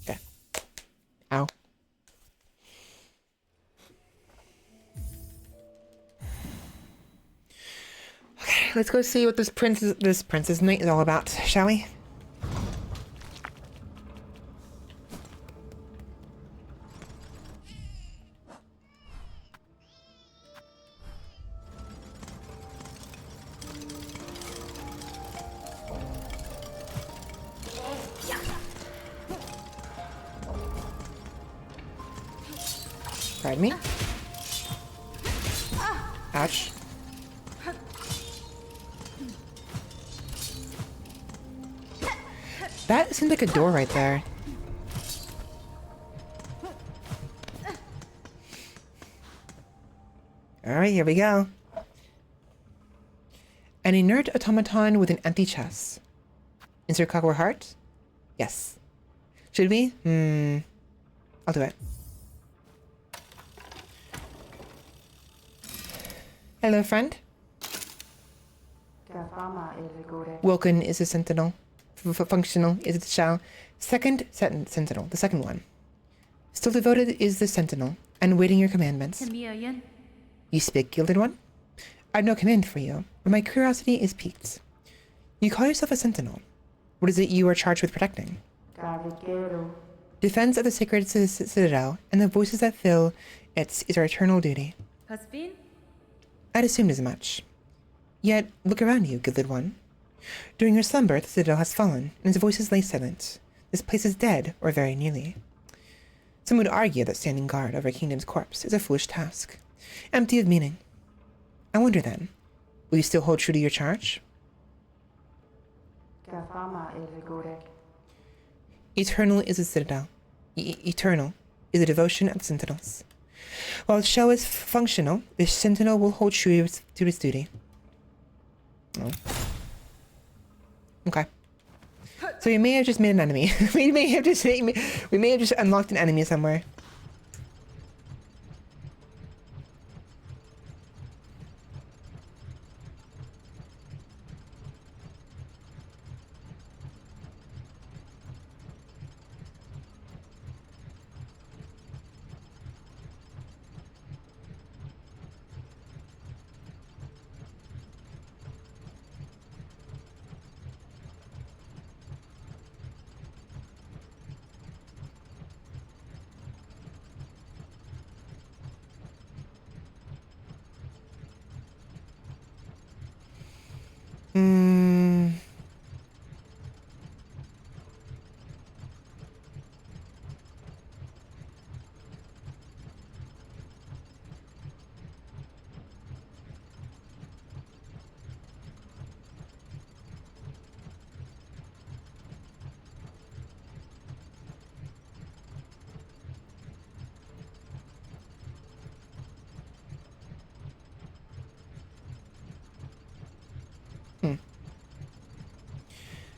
Okay. Ow. Okay, let's go see what this princess night is all about, shall we? Pardon me? Ouch. That seems like a door right there. Alright, here we go. An inert automaton with an empty chest. Insert cog or heart? Yes. Should we? I'll do it. Hello, friend. Wilkin is a sentinel. Functional is the shell. Second sentinel, the second one. Still devoted is the sentinel, and waiting your commandments. You speak, Gilded One? I've no command for you, but my curiosity is piqued. You call yourself a sentinel. What is it you are charged with protecting? Defense of the sacred citadel and the voices that fill it is our eternal duty. I'd assumed as much. Yet, look around you, Gilded One. During your slumber, the citadel has fallen, and its voices lay silent. This place is dead, or very nearly. Some would argue that standing guard over a kingdom's corpse is a foolish task, empty of meaning. I wonder then, will you still hold true to your charge? Eternal is a citadel. Eternal is the devotion of the sentinels. While the shell is functional, the sentinel will hold true to its duty. Oh. Okay. So we may have just made an enemy. we may have just unlocked an enemy somewhere.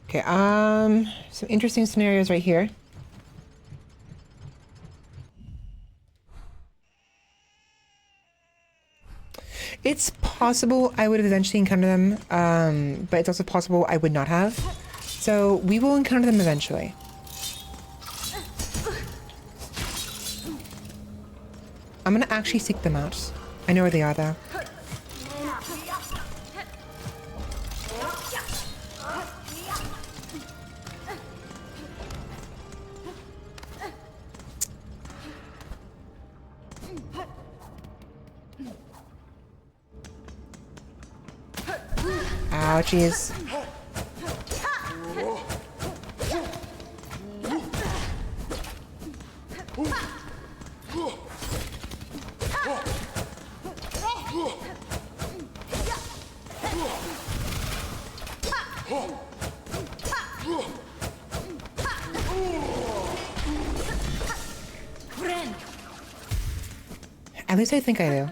Okay, some interesting scenarios right here. It's possible I would have eventually encountered them, but it's also possible I would not have. So we will encounter them eventually. I'm gonna actually seek them out. I know where they are though. Ouchies. At least I think I do.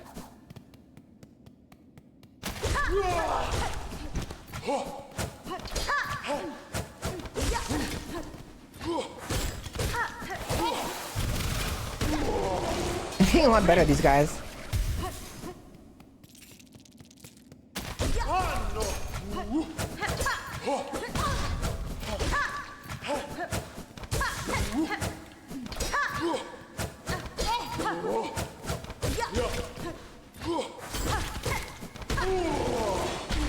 A lot better, these guys.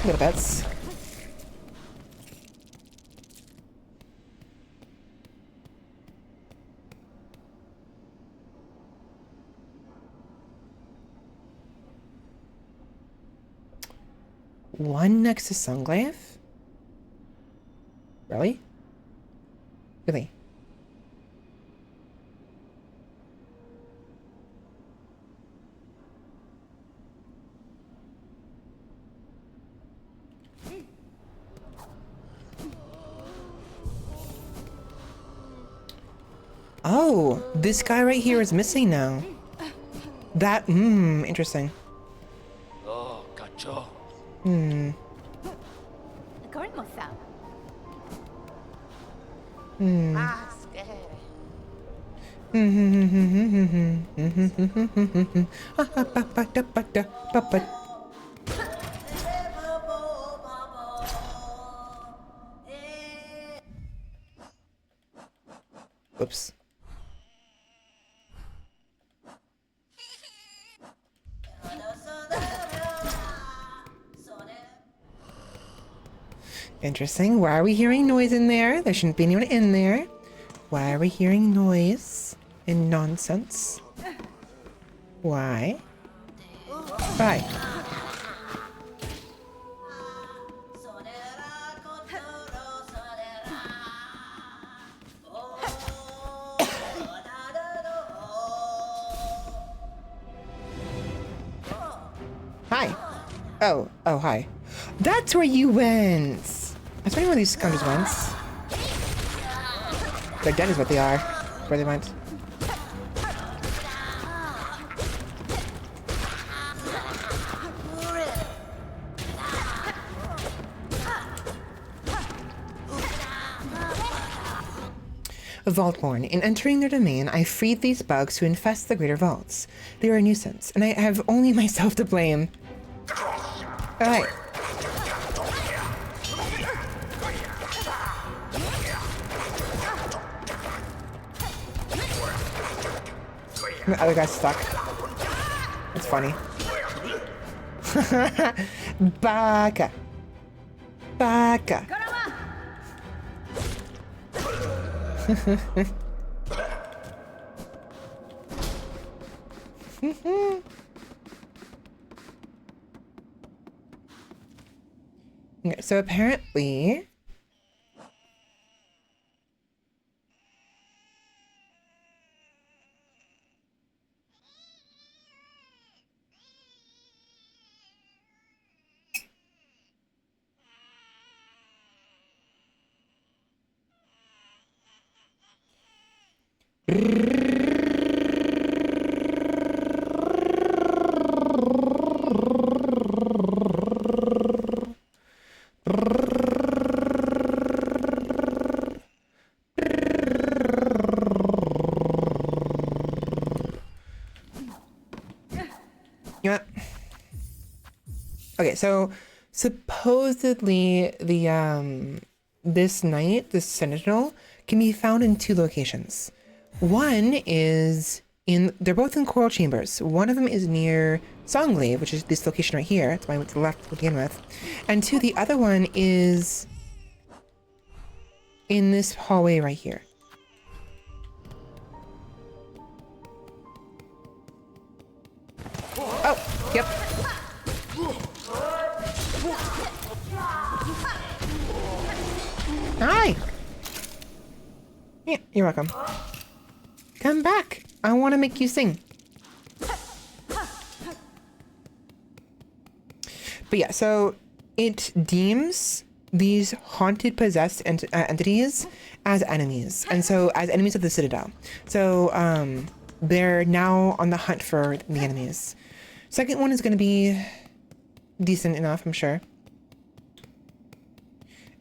Little bits. One next to Sunglaive? Really? Really? Oh, this guy right here is missing now. That, interesting. Oh, cacho. Whoops. Interesting. Why are we hearing noise in there? There shouldn't be anyone in there. Why are we hearing noise and nonsense? Why? Bye. Hi. Oh, hi. That's where you went. I was wondering where these scoundrels went. They're dead is what they are. Where they went. Vaultborn. In entering their domain, I freed these bugs to infest the greater vaults. They are a nuisance, and I have only myself to blame. Alright. The other guy's stuck. That's funny. Baka. Baka. Okay, so apparently yeah. Okay, so supposedly the this knight, this sentinel, can be found in two locations. One is they're both in coral chambers. One of them is near Songli, which is this location right here. That's why I went to the left to begin with. And two, the other one is in this hallway right here. Oh, yep. Hi! Yeah, you're welcome. Come back. I want to make you sing. But yeah, so it deems these haunted, possessed entities as enemies. And so as enemies of the Citadel. So they're now on the hunt for the enemies. Second one is going to be decent enough, I'm sure.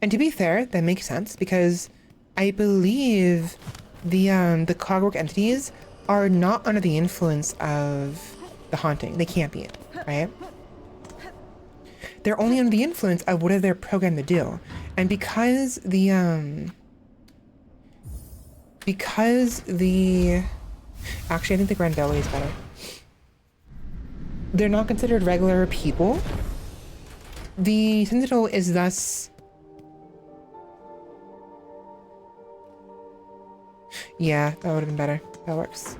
And to be fair, that makes sense because I believe the clockwork entities are not under the influence of the haunting. They can't be, right? They're only under the influence of what they're programmed to do. And because the actually I think the Grand Belly is better. They're not considered regular people. The Sentinel is thus... Yeah, that would have been better. That works.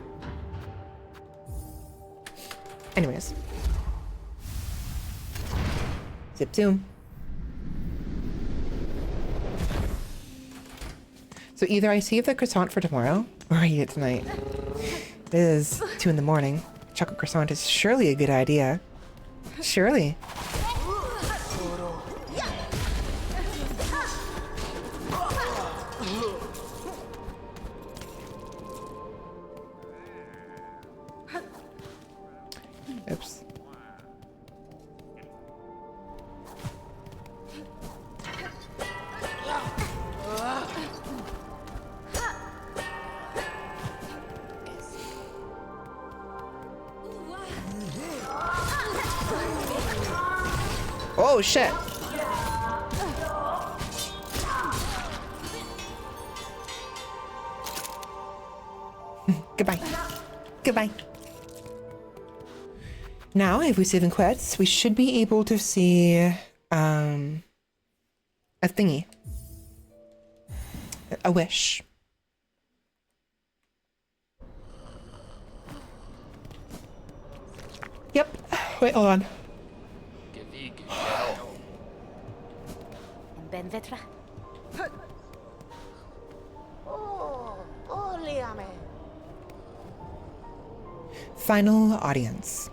Anyways. Zip zoom. So either I save the croissant for tomorrow, or I eat it tonight. It is 2 in the morning. Chocolate croissant is surely a good idea. Surely. Oops. Oh shit. Goodbye. Goodbye. Now, if we save and quits, we should be able to see a thingy. A wish. Yep. Wait, hold on. Ben vetra. Oliame. Final audience.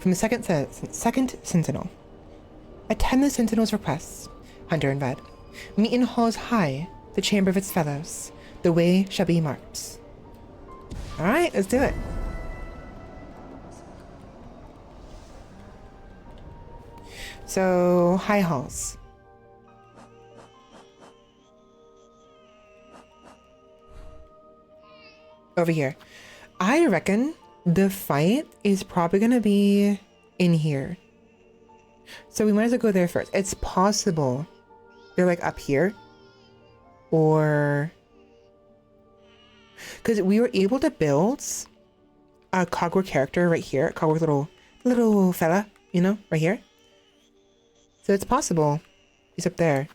From the second sentinel. Attend the sentinel's requests, Hunter in red. Meet in halls high, the chamber of its fellows. The way shall be marked. Alright, let's do it. So, high halls. Over here. I reckon the fight is probably gonna be in here. So we might as well go there first. It's possible they're like up here. Or... because we were able to build a Cogwork character right here. Cogwork little fella, you know, right here. So it's possible he's up there.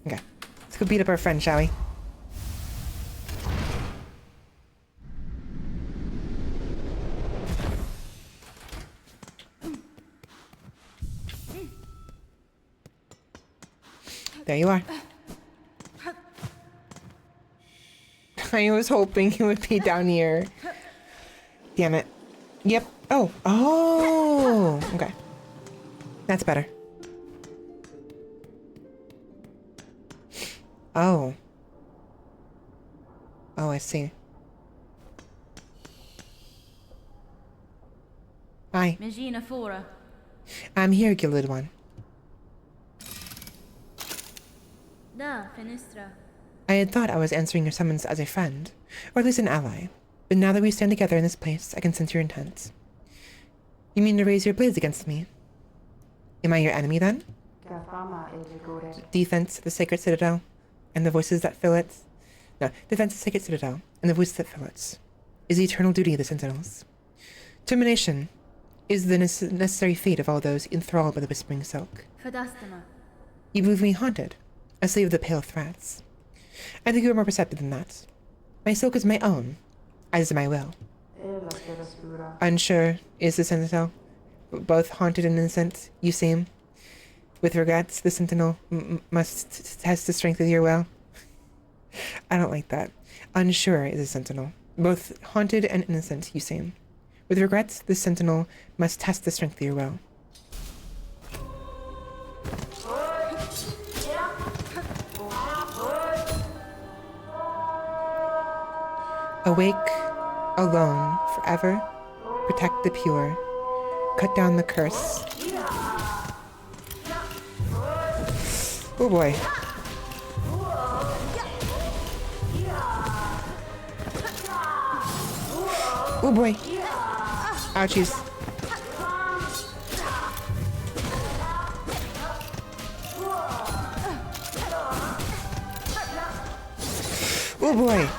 Okay, let's go beat up our friend, shall we? There you are. I was hoping he would be down here. Damn it. Yep. Oh. Oh. Okay. That's better. Oh. Oh, I see. Hi. Magina Fora. I'm here, Gilded One. Da, Finistra. I had thought I was answering your summons as a friend, or at least an ally. But now that we stand together in this place, I can sense your intent. You mean to raise your blades against me? Am I your enemy then? Defense, the sacred citadel, and the voices that fill it. No, defense, the sacred citadel, and the voices that fill it, is the eternal duty of the sentinels. Termination is the necessary fate of all those enthralled by the whispering silk. Fadastama. You believe me haunted, a slave of the pale threads. I think you are more perceptive than that. My silk is my own, as is my will. Unsure is the sentinel, both haunted and innocent, you seem. With regrets, the sentinel must test the strength of your will. I don't like that. Unsure is the sentinel, both haunted and innocent, you seem. With regrets, the sentinel must test the strength of your will. Awake, alone, forever, protect the pure, cut down the curse. Oh boy. Oh boy. Ouchies. Oh boy.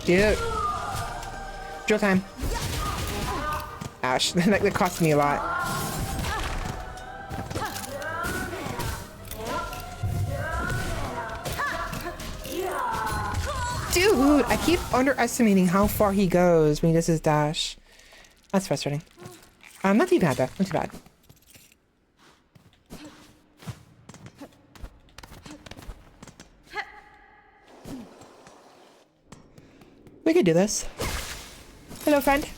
Dude. Drill time. Ouch, that cost me a lot. Dude, I keep underestimating how far he goes when he does his dash. That's frustrating. Not too bad though, not too bad. We could do this. Hello, friend.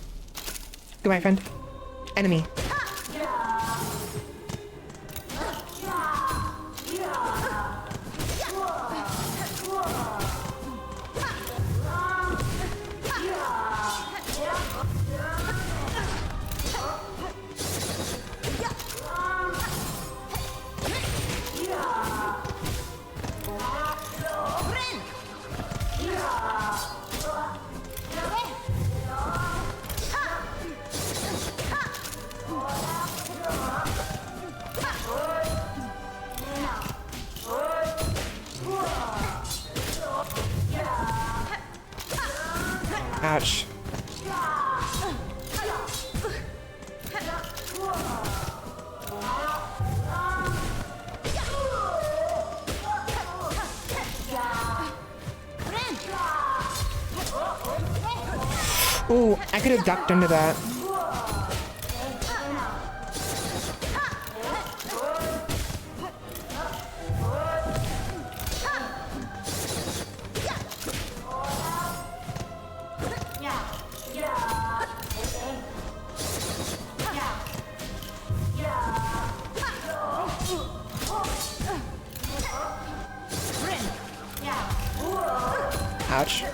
Goodbye, friend. Enemy. Ouch. Ooh, I could have ducked under that. Ouch.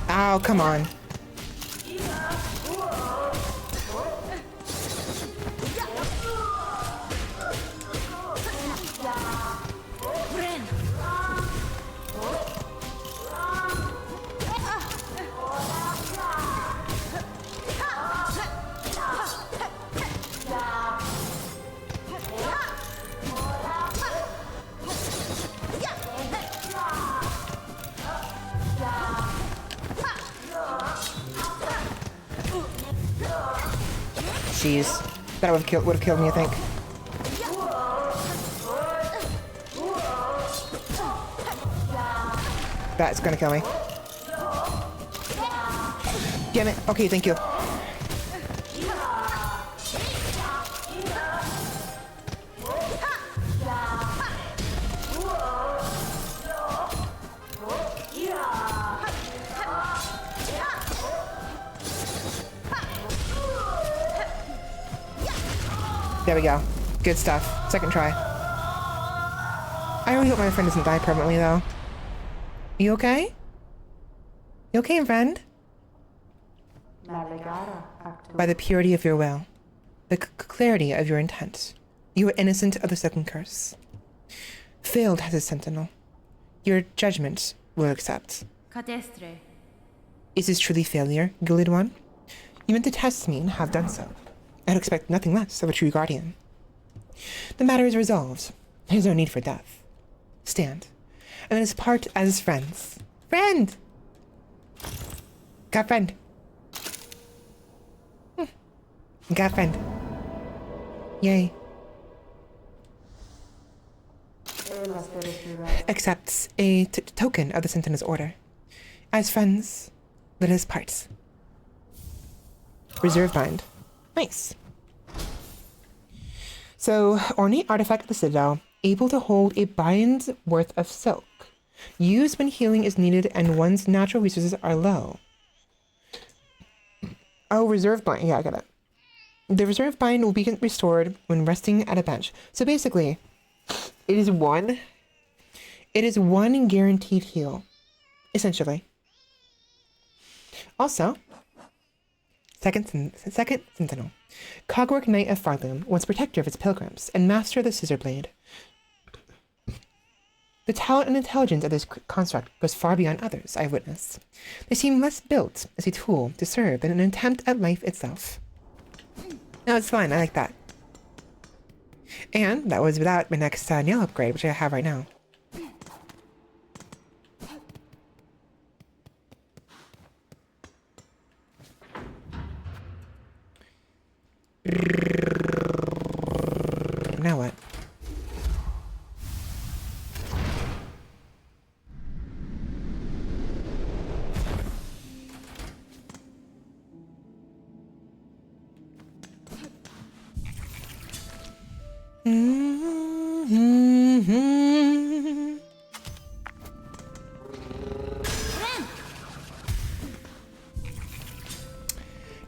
Ow, come on. Jeez. That would have killed me, I think. That's gonna kill me. Damn it. Okay, thank you. There we go. Good stuff. Second try. I really hope my friend doesn't die permanently, though. You okay? You okay, friend? By the purity of your will, the clarity of your intent, you are innocent of the second curse. Failed has a sentinel. Your judgment will accept. Cadestre. Is this truly failure, gilded one? You meant to test me and have done so. I'd expect nothing less of a true guardian. The matter is resolved. There's no need for death. Stand. And let us part as friends. Friend! Got friend. Got friend. Yay. Accepts a token of the Sentinel's order. As friends, let us part. Reserve bind. Nice. So, ornate artifact of the Citadel, able to hold a bind's worth of silk. Used when healing is needed and one's natural resources are low. Oh, reserve bind. Yeah, I got it. The reserve bind will be restored when resting at a bench. So basically, it is one guaranteed heal, essentially. Also, Second Sentinel. Cogwork Knight of Farloom, once protector of its pilgrims, and master of the scissor blade. The talent and intelligence of this construct goes far beyond others I've witnessed. They seem less built as a tool to serve than an attempt at life itself. No, it's fine, I like that. And that was without my next nail upgrade, which I have right now. Now what?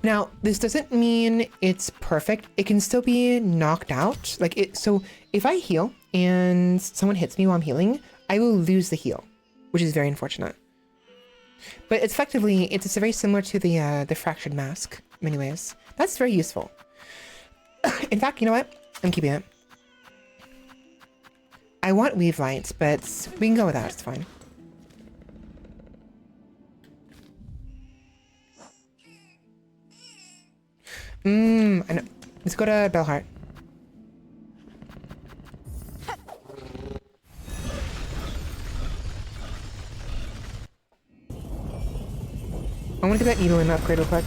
Now, this doesn't mean it's perfect. It can still be knocked out. So if I heal and someone hits me while I'm healing, I will lose the heal, which is very unfortunate. But it's very similar to the fractured mask in many ways. That's very useful. In fact, you know what? I'm keeping it. I want weave lights, but we can go with that. It's fine. I know. Let's go to Bellheart. want to get that needle in upgrade real quick.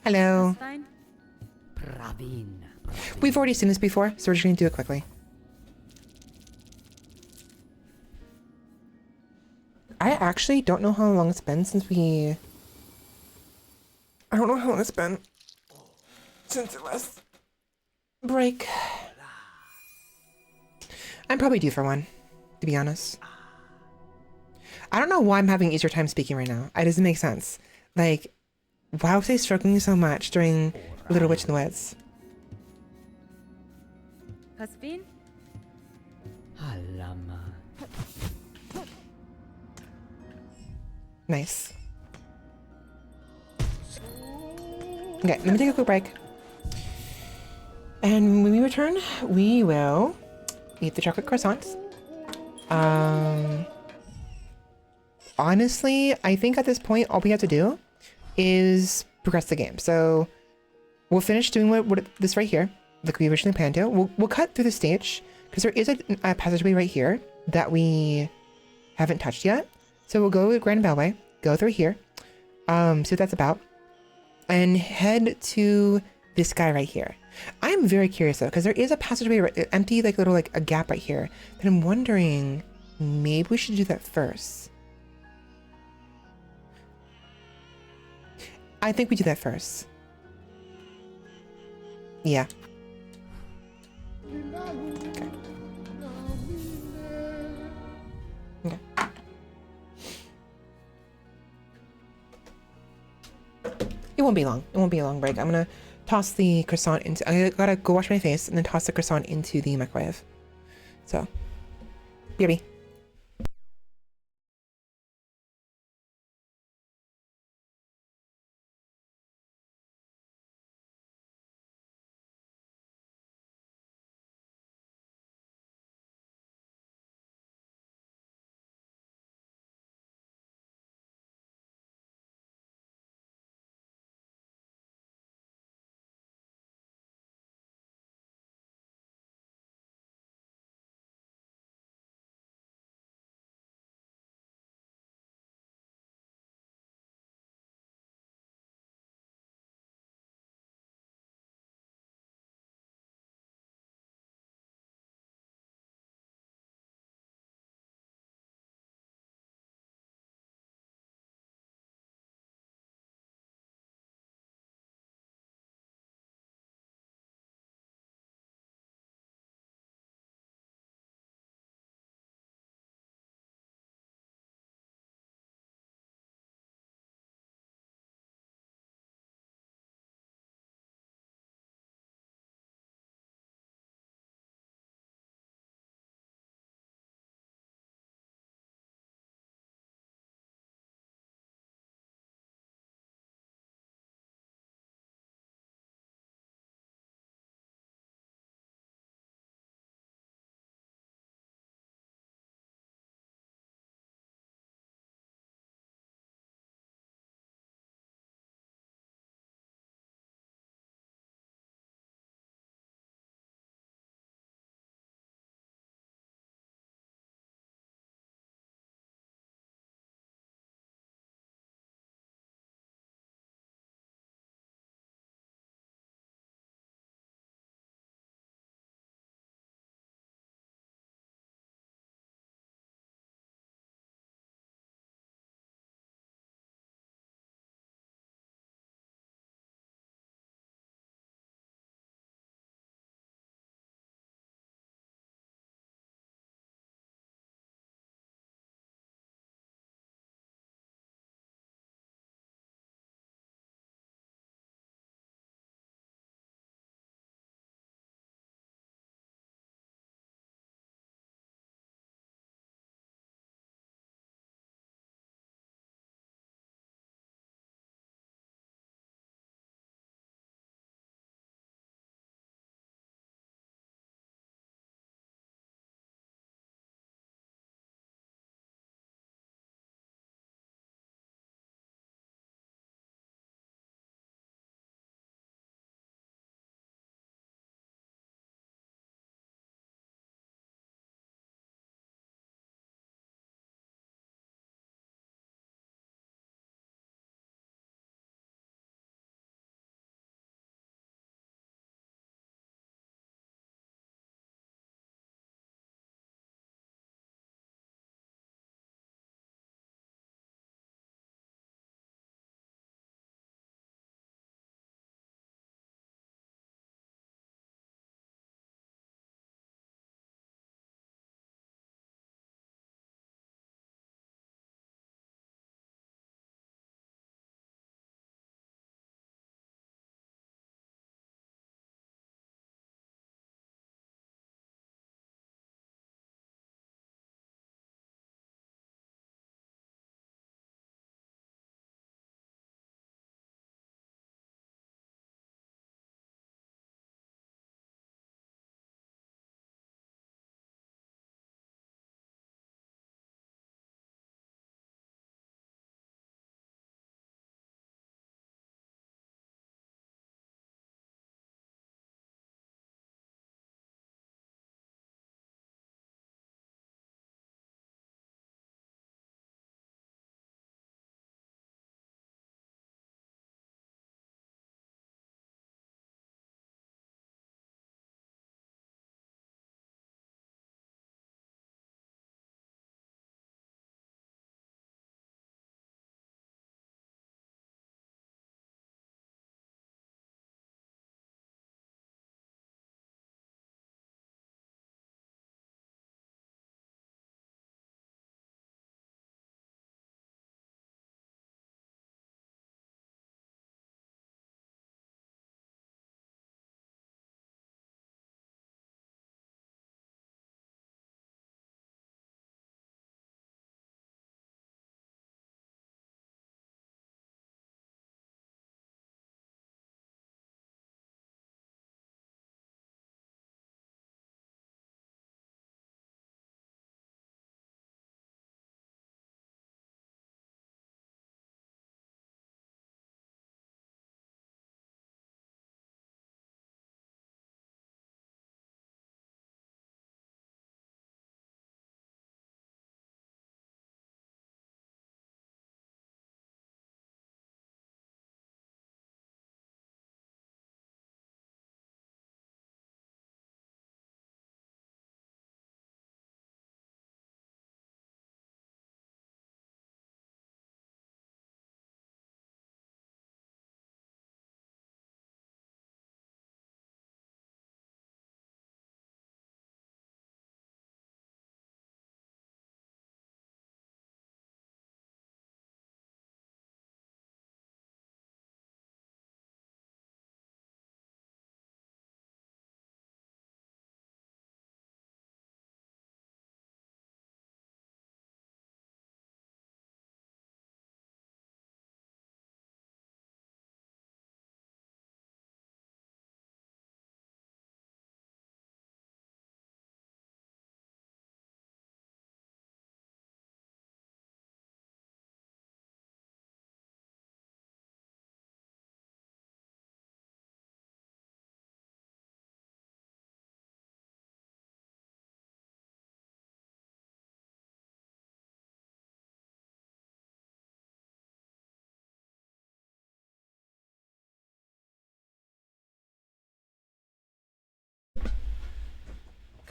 Hello. Fine. We've already seen this before, so we're just gonna do it quickly. I actually don't know how long it's been since we... I don't know how long it's been since the last break. I'm probably due for one, to be honest. I don't know why I'm having easier time speaking right now. It doesn't make sense. Like, why was I struggling so much during Little Witch in the Woods? Caspin? Nice. Okay, let me take a quick break. And when we return, we will eat the chocolate croissants. Honestly, I think at this point, all we have to do is progress the game. So we'll finish doing what this right here, like we originally planned to. We'll cut through the stage because there is a passageway right here that we haven't touched yet. So we'll go to Grand Bellway, go through here, see what that's about, and head to this guy right here. I'm very curious though, because there is a passageway, empty, like little, like a gap right here. And I'm wondering, maybe we should do that first. I think we do that first. Yeah. Okay. Okay. It won't be long. It won't be a long break. I'm gonna toss the croissant into... I gotta go wash my face and then toss the croissant into the microwave. So, BRB.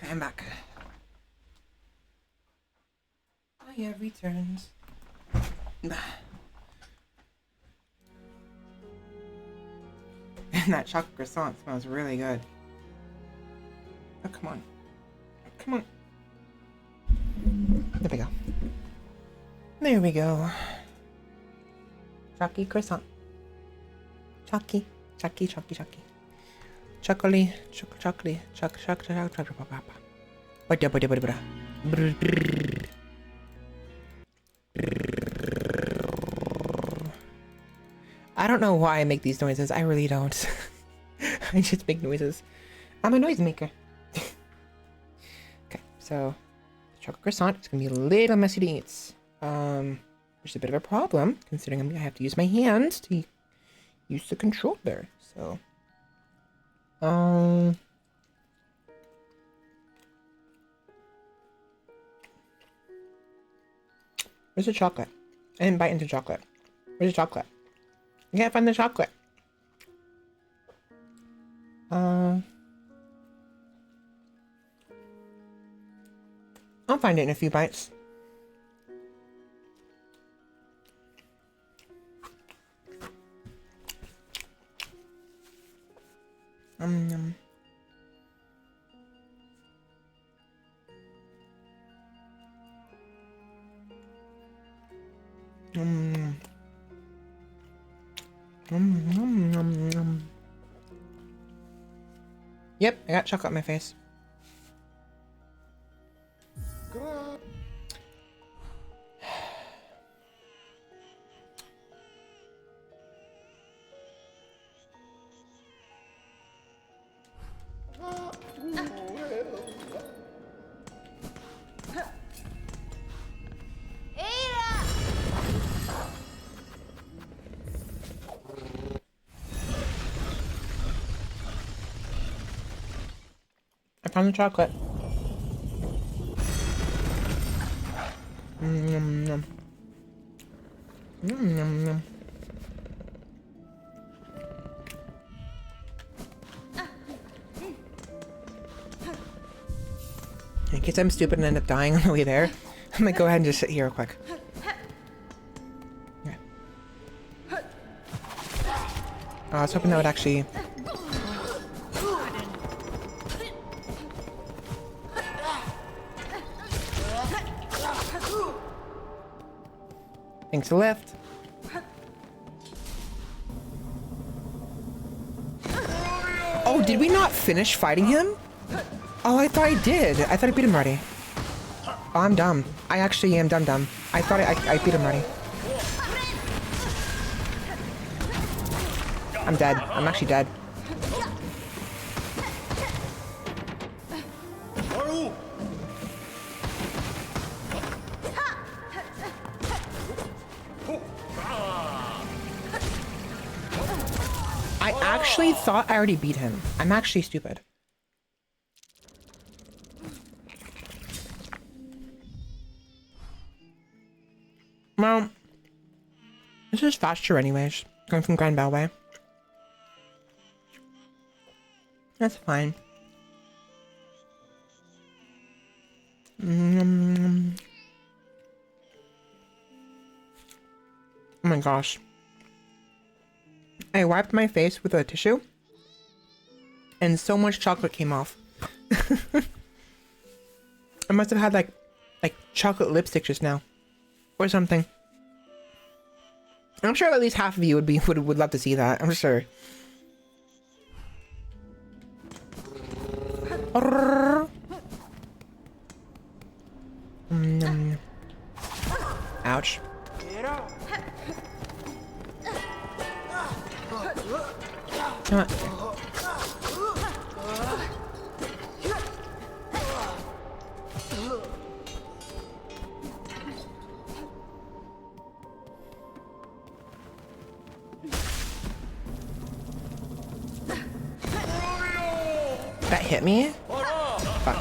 Okay, I'm back. Oh yeah, returned. And that chocolate croissant smells really good. Oh, come on. Come on. There we go. There we go. Chalky croissant. Chalky. Chalky, chalky, chalky. Chocolate, chocolate, chocolate. I don't know why I make these noises. I really don't. I just make noises. I'm a noisemaker. Okay, so chocolate croissant. It's gonna be a little messy to eat. There's a bit of a problem considering I have to use my hand to use the controller. So, where's the chocolate? I didn't bite into chocolate. Where's the chocolate? I can't find the chocolate. I'll find it in a few bites. Yum. Yep, I got chocolate on my face. I found the chocolate. Yum, yum. Yum, yum, yum. In case I'm stupid and end up dying on the way there, I'm gonna go ahead and just sit here real quick. Yeah. I was hoping that would actually... Thanks to lift. Oh, did we not finish fighting him? Oh, I thought I did. I thought I beat him already. Oh, I'm dumb. I actually am dumb. I thought I beat him already. I'm dead. I'm actually dead. I actually thought I already beat him. I'm actually stupid. Well, this is faster anyways, going from Grand Bellway. That's fine. Oh my gosh. I wiped my face with a tissue and so much chocolate came off. I must have had like chocolate lipstick just now or something. I'm sure at least half of you would love to see that. I'm sure. Ouch. Come on. That hit me? Fuck.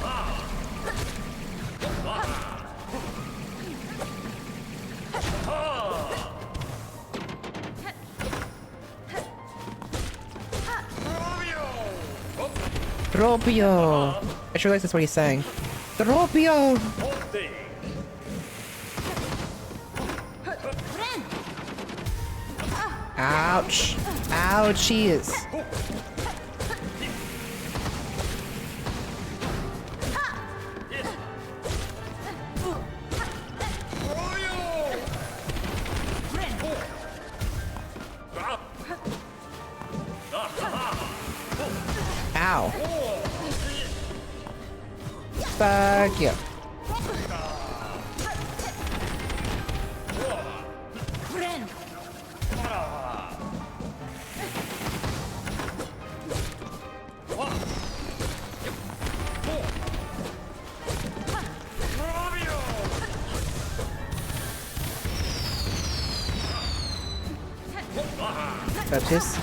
Tropio! I just realized that's what he's saying. Tropio! Ouch! Ouchies! Ow. Fuck you. Touches.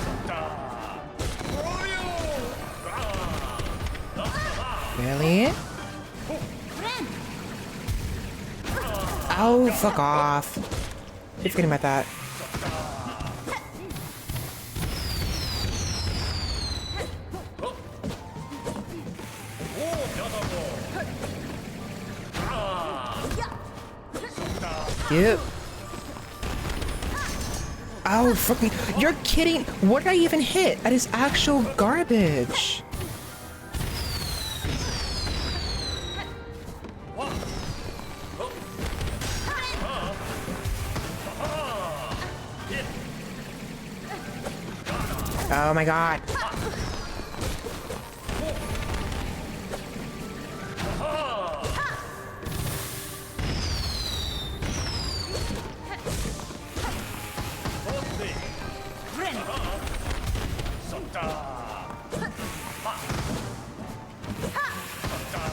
Really? Oh, fuck off. Keep forgetting about that. Yep. Oh, fucking. You're kidding. What did I even hit? That is actual garbage. Oh my god.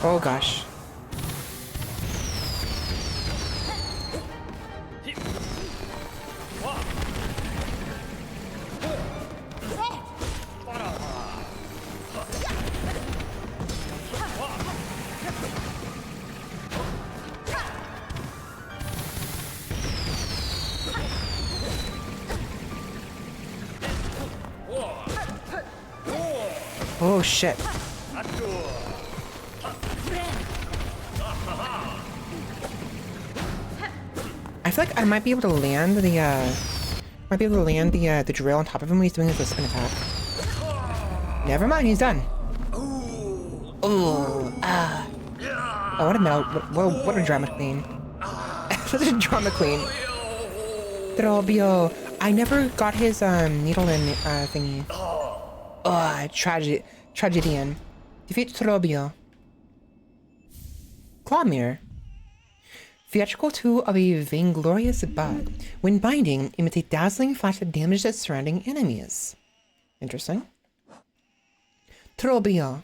Oh gosh. Oh shit. I feel like I might be able to land the drill on top of him when he's doing his spin attack. Never mind, he's done. Oh, oh, what a melt! What a drama queen! Such a drama queen. Trobio. I never got his needle in thingy. Oh, tragedian. Defeat Trobio. Clawmere. Theatrical tool of a vainglorious bug. When binding, emits a dazzling flash that damages surrounding enemies. Interesting. Trobio.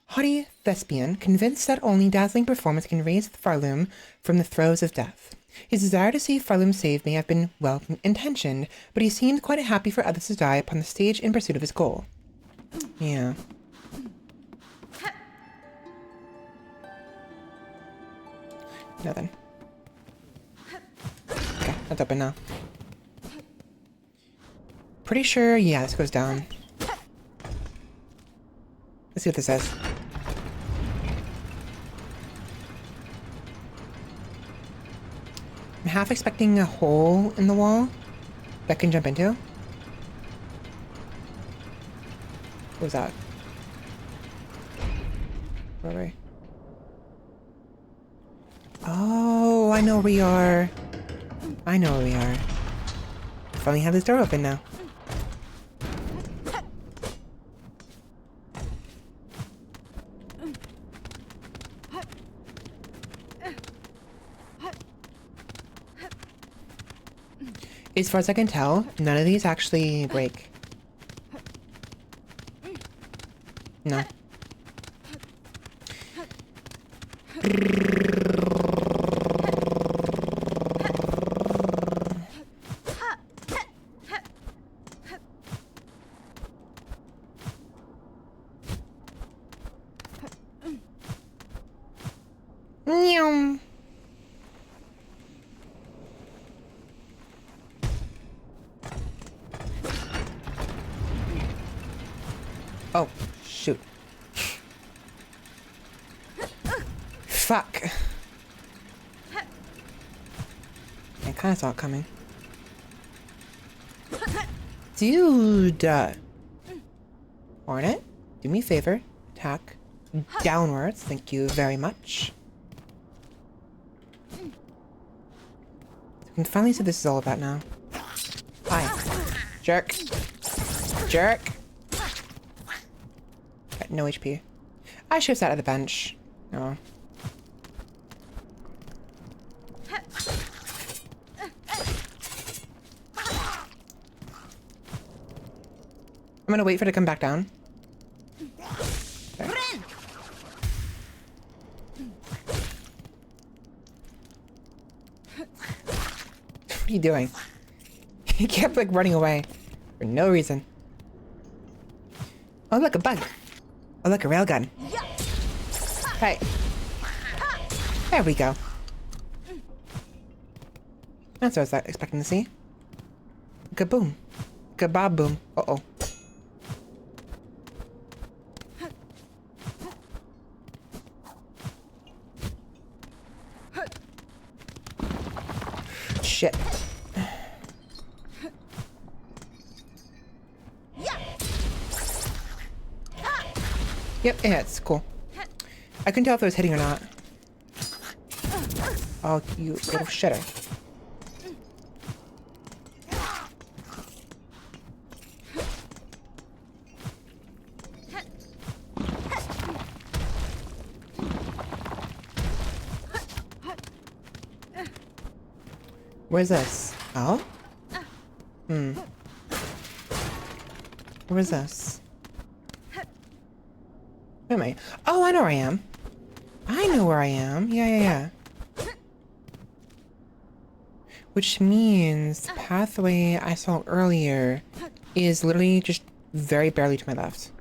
Haughty thespian, convinced that only dazzling performance can raise Farloom from the throes of death. His desire to see Farloom saved may have been well-intentioned, but he seemed quite happy for others to die upon the stage in pursuit of his goal. Yeah. Nothing. Okay, that's open now. Pretty sure, yeah, this goes down. Let's see what this says. I'm half expecting a hole in the wall that I can jump into. What was that? Where are we? Oh, I know where we are. I know where we are. Finally have this door open now. As far as I can tell, none of these actually break. No. Meow. shoot. Fuck. I kinda saw it coming. Dude! Hornet, do me a favor. Attack downwards. Thank you very much. I can finally see what this is all about now. Hi. Jerk. Jerk. Got no HP. I should have sat at the bench. Oh. I'm gonna wait for it to come back down. Okay. What are you doing? He kept like running away for no reason. Oh look, a bug. Oh look, a railgun. Hey. There we go. That's what I was expecting to see. Kaboom. Kabob boom. Uh-oh. Shit. Yep, it hits. Cool. I couldn't tell if it was hitting or not. Oh, you little shitter. Where's this? Oh? Hmm. Where's this? Where am I? Oh, I know where I am. I know where I am. Yeah. Which means the pathway I saw earlier is literally just very barely to my left.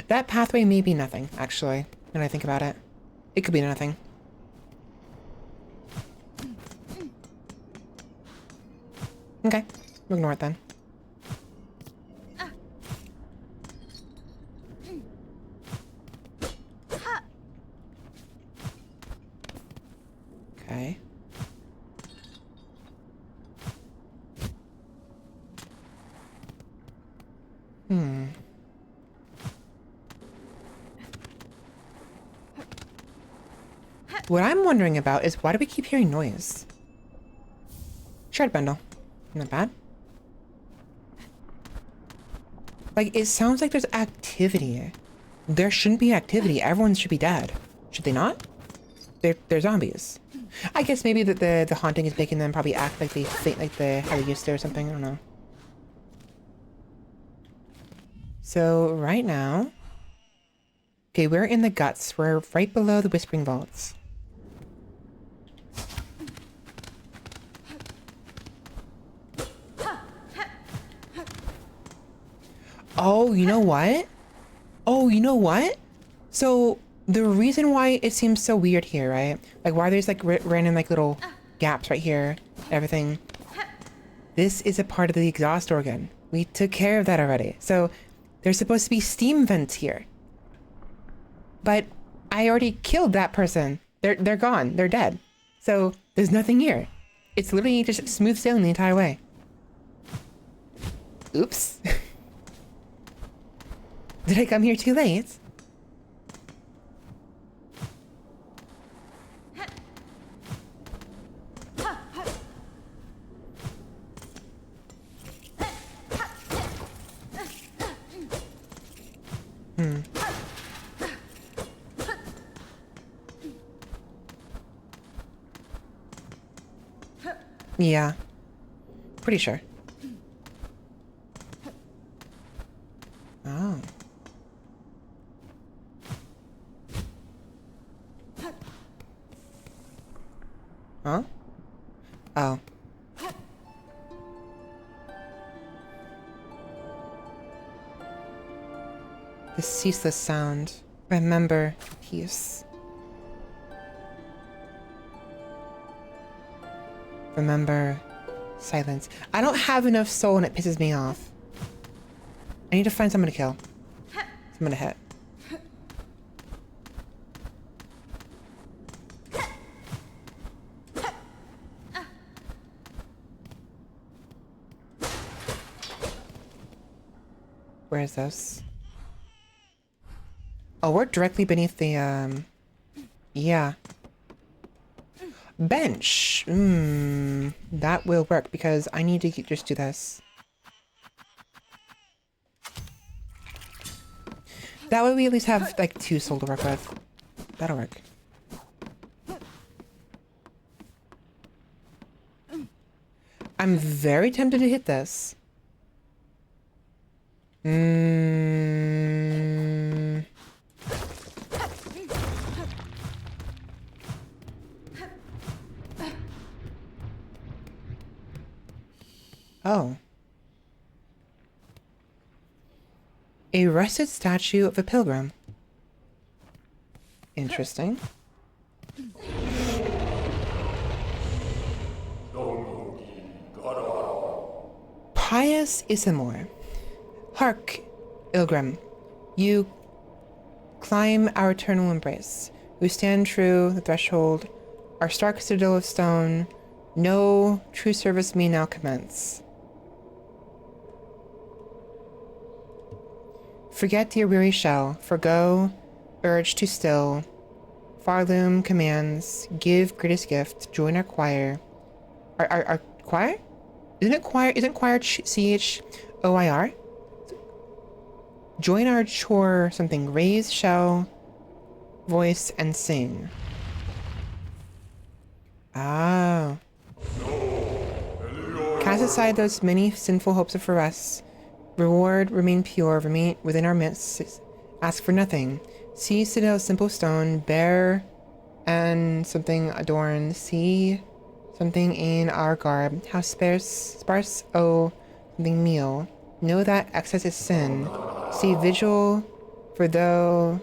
That pathway may be nothing, actually, when I think about it. It could be nothing. Okay, we'll ignore it then. Okay. What I'm wondering about is why do we keep hearing noise? Shred bundle. Not bad. Like, it sounds like there's activity. There shouldn't be activity. Everyone should be dead. Should they not? They're zombies. I guess maybe the haunting is making them probably act like they think like how they used to or something. I don't know. So right now, okay, we're in the guts. We're right below the Whispering Vaults. Oh, you know what? Oh, you know what? So the reason why it seems so weird here, right? Like why there's like random like little gaps right here, everything. This is a part of the exhaust organ. We took care of that already. So there's supposed to be steam vents here. But I already killed that person. They're gone. They're dead. So there's nothing here. It's literally just smooth sailing the entire way. Oops. Did I come here too late? Yeah. Pretty sure. Oh. Huh? Oh. The ceaseless sound. Remember peace. Remember Silence. I don't have enough soul and it pisses me off. I need to find someone to kill. Someone to hit. Where is this? Oh, we're directly beneath the, yeah. Bench. That will work because I need to just do this. That way we at least have like 2 soul to work with. That'll work. I'm very tempted to hit this. Oh. A rusted statue of a pilgrim. Interesting. Pious Isamor. Hark, Ilgrim. You climb our eternal embrace. We stand true the threshold. Our stark citadel of stone. No true service may now commence. Forget your weary shell, forgo, urge to still. Farloom commands, give greatest gift, join our choir. Our choir? Isn't choir CHOIR? Join our chore something, raise, shall, voice, and sing. Ah. Cast aside those many sinful hopes of for us. Reward, remain pure, remain within our midst, ask for nothing. See citadel simple stone, bare and something adorned. See something in our garb, how sparse, oh, something meal. Know that excess is sin. See vigil for those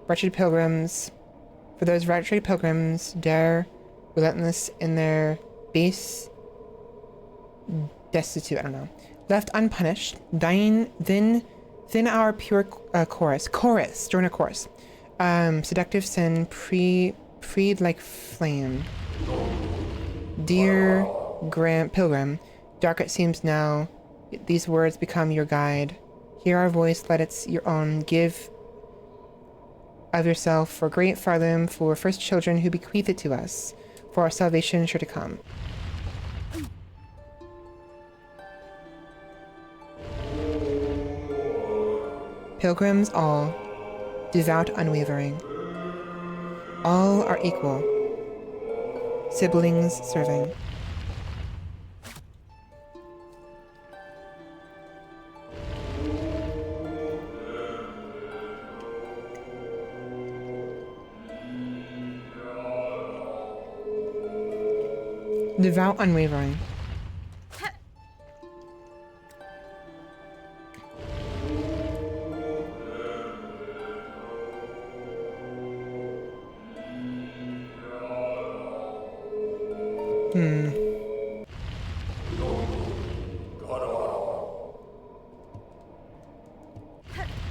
wretched pilgrims, dare relentless in their base destitute, I don't know. Left unpunished, dying, then our pure chorus, join a chorus. Seductive sin, freed like flame. Dear pilgrim, dark it seems now, these words become your guide. Hear our voice, let it's your own, give of yourself for great Farloom, for first children who bequeath it to us, for our salvation sure to come. Pilgrims all, devout unwavering. All are equal, siblings serving. Devout unwavering.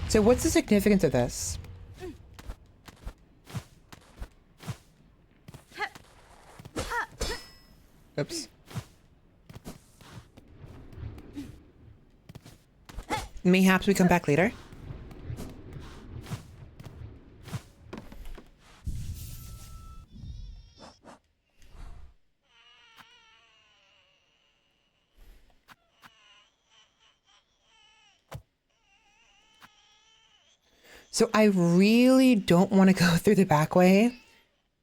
So what's the significance of this? Oops. Mayhaps we come back later? So I really don't want to go through the back way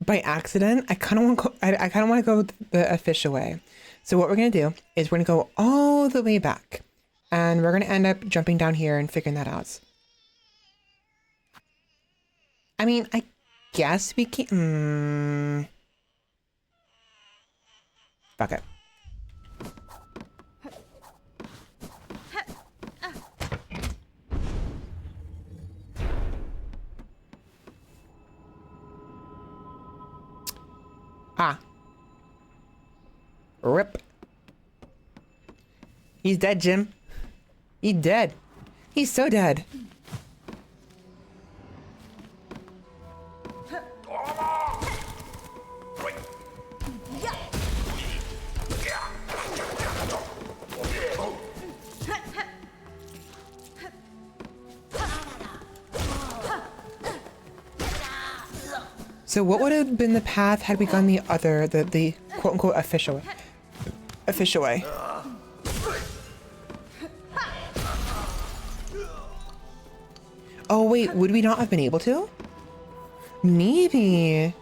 by accident. I kind of want to go, I kind of want to go the official way. So what we're going to do is we're going to go all the way back and we're going to end up jumping down here and figuring that out. I mean, I guess we can, fuck it. Ah. Rip. He's dead, Jim. He's dead. He's so dead. So what would have been the path had we gone the other, the quote unquote official way? Oh wait, would we not have been able to? Maybe.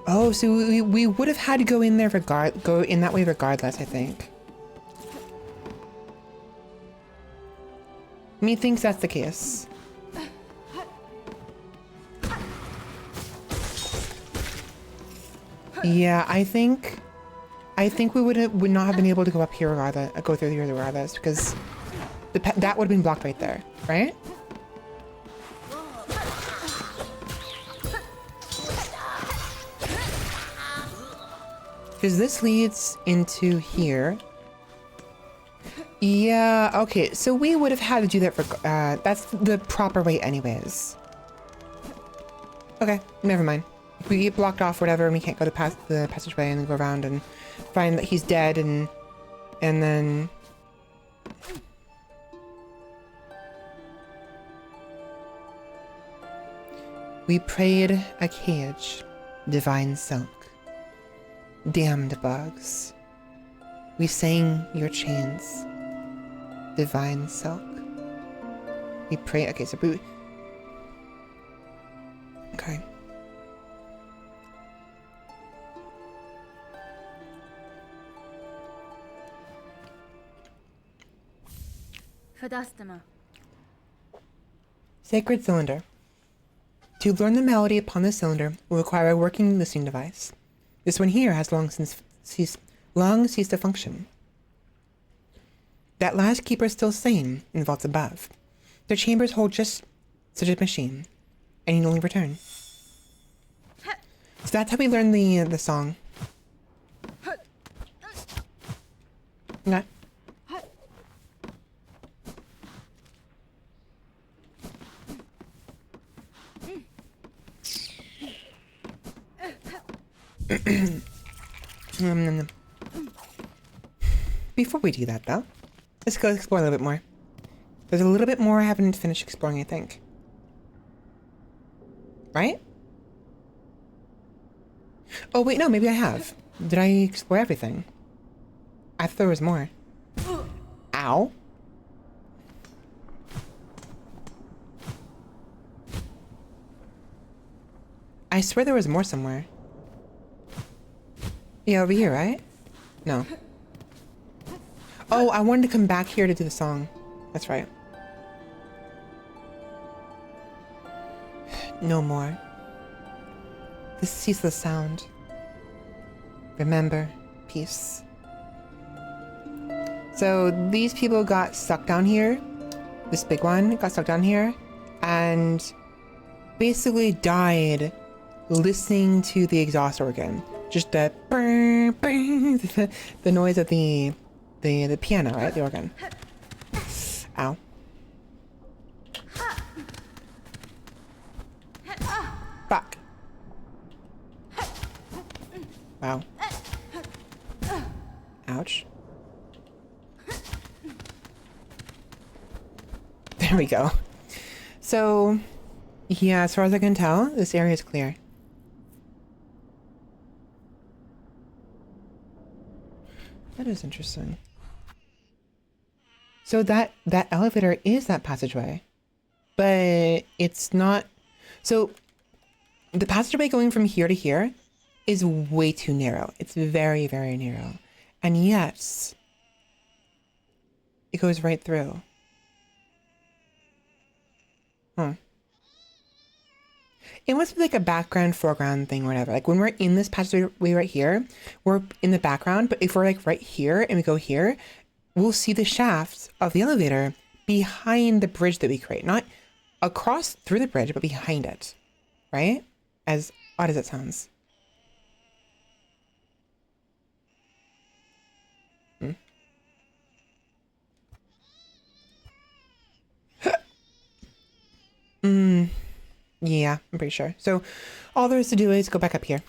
Oh, so we would have had to go in there go in that way regardless, I think. Methinks that's the case. Yeah, I think we would not have been able to go up here regardless, go through here regardless, because that would have been blocked right there, right? Because this leads into here. Yeah, okay, so we would have had to do that for, that's the proper way anyways. Okay, never mind. If we get blocked off whatever and we can't go the passageway and then go around and find that he's dead and then... We prayed a cage, divine silk. Damned bugs. We sang your chains, divine silk. We pray. Okay, so we. Okay. Fadastama. Sacred cylinder. To learn the melody upon the cylinder will require a working listening device. This one here has long ceased to function. That last keeper is still sane in the vaults above. Their chambers hold just such a machine, and you only return. So that's how we learn the song. Okay. Before we do that, though, let's go explore a little bit more. There's a little bit more I haven't finished exploring, I think. Right? Oh, wait, no, maybe I have. Did I explore everything? I thought there was more. Ow. I swear there was more somewhere. Yeah, over here, right? No. Oh, I wanted to come back here to do the song. That's right. No more. This ceaseless sound. Remember, peace. So these people got stuck down here. This big one got stuck down here and basically died listening to the exhaust organ. Just the brr, brr, the noise of the piano, right? The organ. Ow. Fuck. Wow. Ouch. There we go. So, yeah, as far as I can tell, this area is clear. That is interesting. So that elevator is that passageway, but it's not. So the passageway going from here to here is way too narrow. It's very, very narrow. And yet it goes right through. Huh. It must be like a background, foreground thing, or whatever. Like when we're in this passageway right here, we're in the background, but if we're like right here and we go here, we'll see the shafts of the elevator behind the bridge that we create. Not across through the bridge, but behind it. Right? As odd as it sounds. Yeah, I'm pretty sure. So all there is to do is go back up here.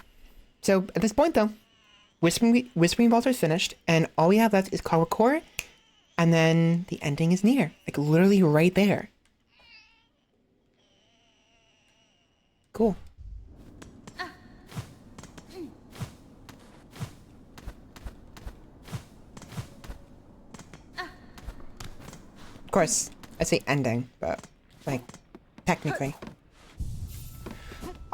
So at this point, though, Whispering Vault is finished, and all we have left is Call Core, and then the ending is near. Like, literally right there. Cool. Of course, I say ending, but, like, technically.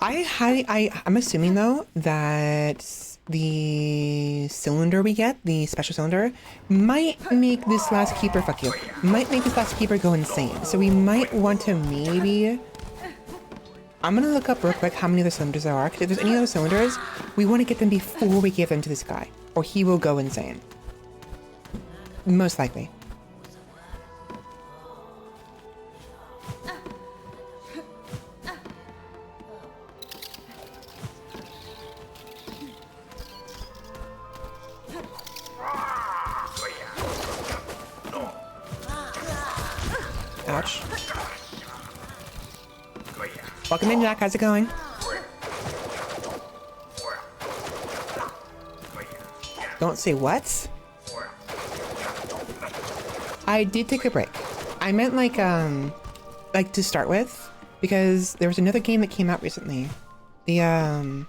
I'm assuming, though, that the cylinder we get, the special cylinder, might make this last keeper, fuck you, might make this last keeper go insane. So we might want to maybe, I'm gonna look up real quick how many other cylinders there are, because if there's any other cylinders, we want to get them before we give them to this guy, or he will go insane. Most likely. Ouch. Welcome in, Jack. How's it going? Don't say what? I did take a break. I meant like to start with, because there was another game that came out recently. That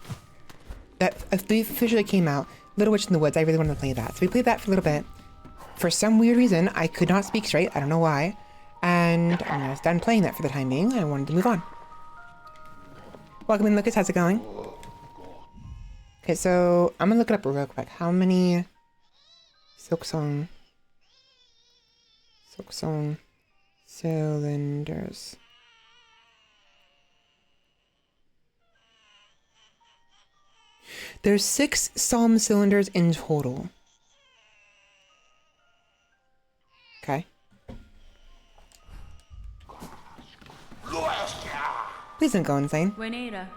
officially came out, Little Witch in the Woods. I really wanted to play that. So we played that for a little bit. For some weird reason, I could not speak straight. I don't know why. And I was done playing that for the time being. I wanted to move on. Welcome in, Lucas. How's it going? Okay, so I'm gonna look it up real quick. How many Silksong cylinders? There's 6 Psalm cylinders in total. Okay. Please don't go insane. Buenera.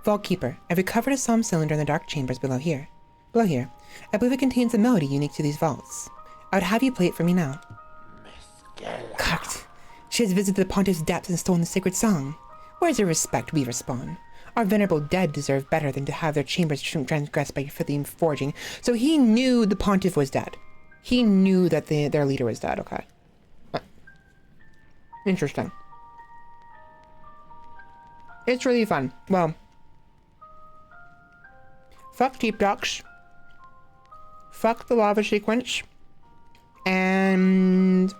Vault Keeper. I've recovered a psalm cylinder in the dark chambers below here. I believe it contains a melody unique to these vaults. I would have you play it for me now. Cocked. She has visited the pontiff's depths and stolen the sacred song. Where is your respect, we respond? Our venerable dead deserve better than to have their chambers transgressed by filthy forging. So he knew the pontiff was dead. He knew that their leader was dead, okay. Interesting. It's really fun. Well, fuck Deep Docks. Fuck the lava sequence. And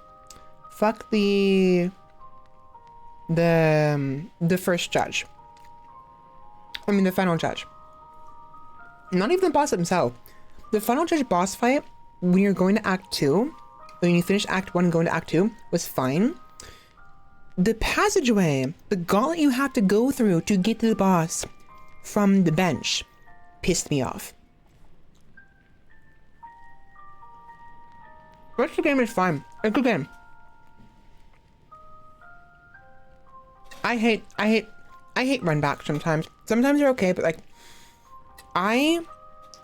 fuck the first judge. I mean the final judge. Not even the boss himself. The final judge boss fight, when you're going to Act 2, when you finish Act 1 and go into Act 2, was fine. The passageway, the gauntlet you have to go through to get to the boss from the bench, pissed me off. The rest of the game is fine. It's a good game. I hate run back sometimes. Sometimes they're okay, but like,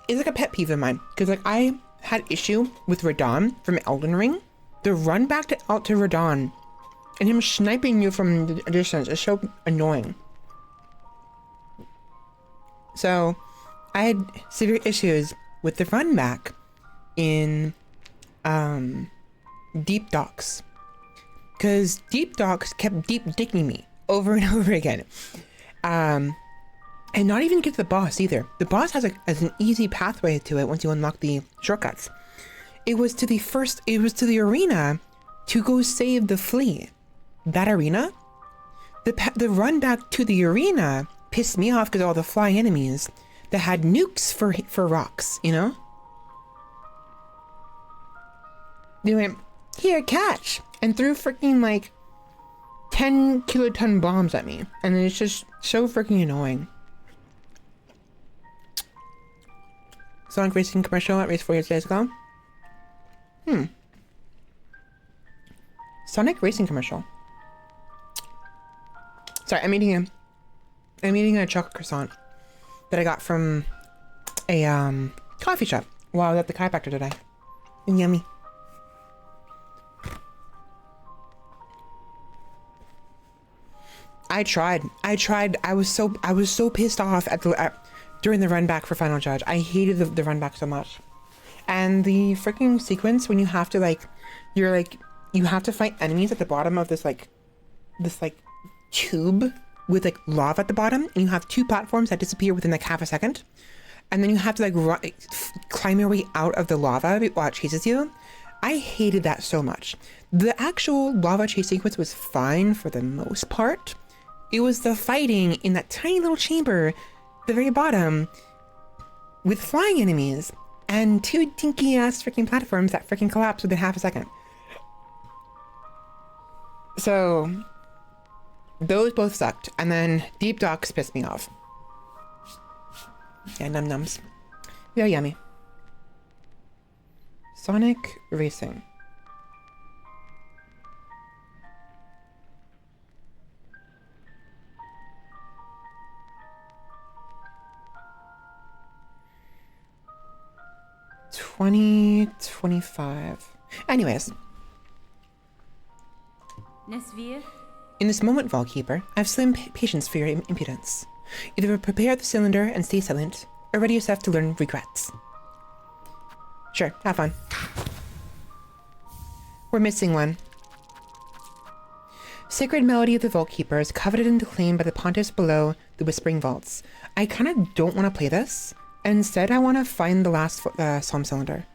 it's like a pet peeve of mine. Because like, I had issue with Radon from Elden Ring. The run back to Radon and him sniping you from the distance is so annoying. So, I had severe issues with the run back in Deep Docks. Because Deep Docks kept deep dicking me over and over again. And not even get to the boss either. The boss has an easy pathway to it once you unlock the shortcuts. It was to the arena to go save the flea. That arena? The run back to the arena pissed me off because all the fly enemies that had nukes for rocks, you know? They went, here, catch! And threw freaking like 10 kiloton bombs at me. And it's just so freaking annoying. Sonic Racing commercial at Race 4 years ago. Sonic Racing commercial. Sorry, I'm eating a chocolate croissant that I got from a coffee shop while I was at the chiropractor today. And yummy. I tried. I was so pissed off during the run back for Final Judge. I hated the run back so much. And the freaking sequence when you have to you have to fight enemies at the bottom of this tube with like lava at the bottom, and you have 2 platforms that disappear within like half a second, and then you have to climb your way out of the lava while it chases you. I hated that so much. The actual lava chase sequence was fine for the most part. It was the fighting in that tiny little chamber at the very bottom with flying enemies and 2 dinky ass freaking platforms that freaking collapse within half a second. So those both sucked, and then Deep Docks pissed me off. Yeah, num nums. Very yummy. Sonic Racing. $20.25. Anyways. Nesvir. In this moment, Vaultkeeper, I have slim patience for your impudence. Either prepare the cylinder and stay silent, or ready yourself to learn regrets. Sure, have fun. We're missing one. Sacred melody of the Vaultkeeper is coveted and acclaimed by the pontiffs below the Whispering Vaults. I kind of don't want to play this. Instead, I want to find the last Psalm cylinder.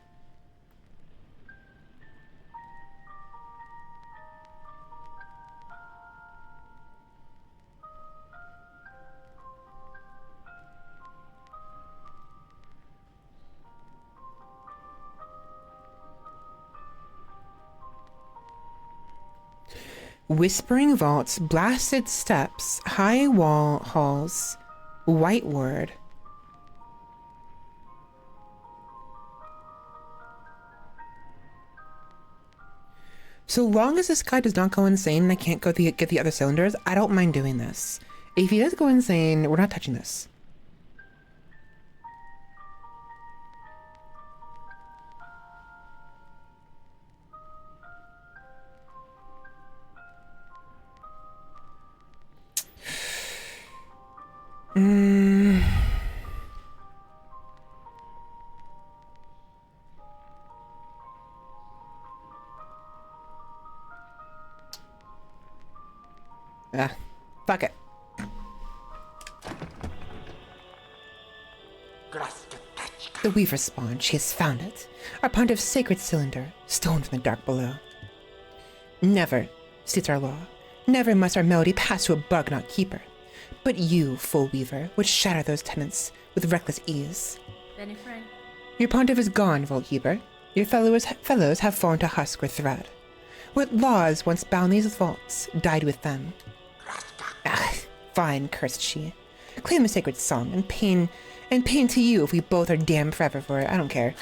Whispering vaults, blasted steps, high wall halls, white word. So long as this guy does not go insane and I can't go get the other cylinders, I don't mind doing this. If he does go insane, we're not touching this. Fuck it. The Weaver spawned. She has found it. Our pontiff's sacred cylinder, stolen from the dark below. Never, states our law, never must our melody pass to a bug-not keeper. But you, full Weaver, would shatter those tenets with reckless ease. Benefriend. Your pontiff is gone, Vaultkeeper. Your fellows have fallen to husk or thread. What laws once bound these vaults died with them. Ah, fine, cursed she. Claim the sacred song and pain to you if we both are damned forever for it. I don't care.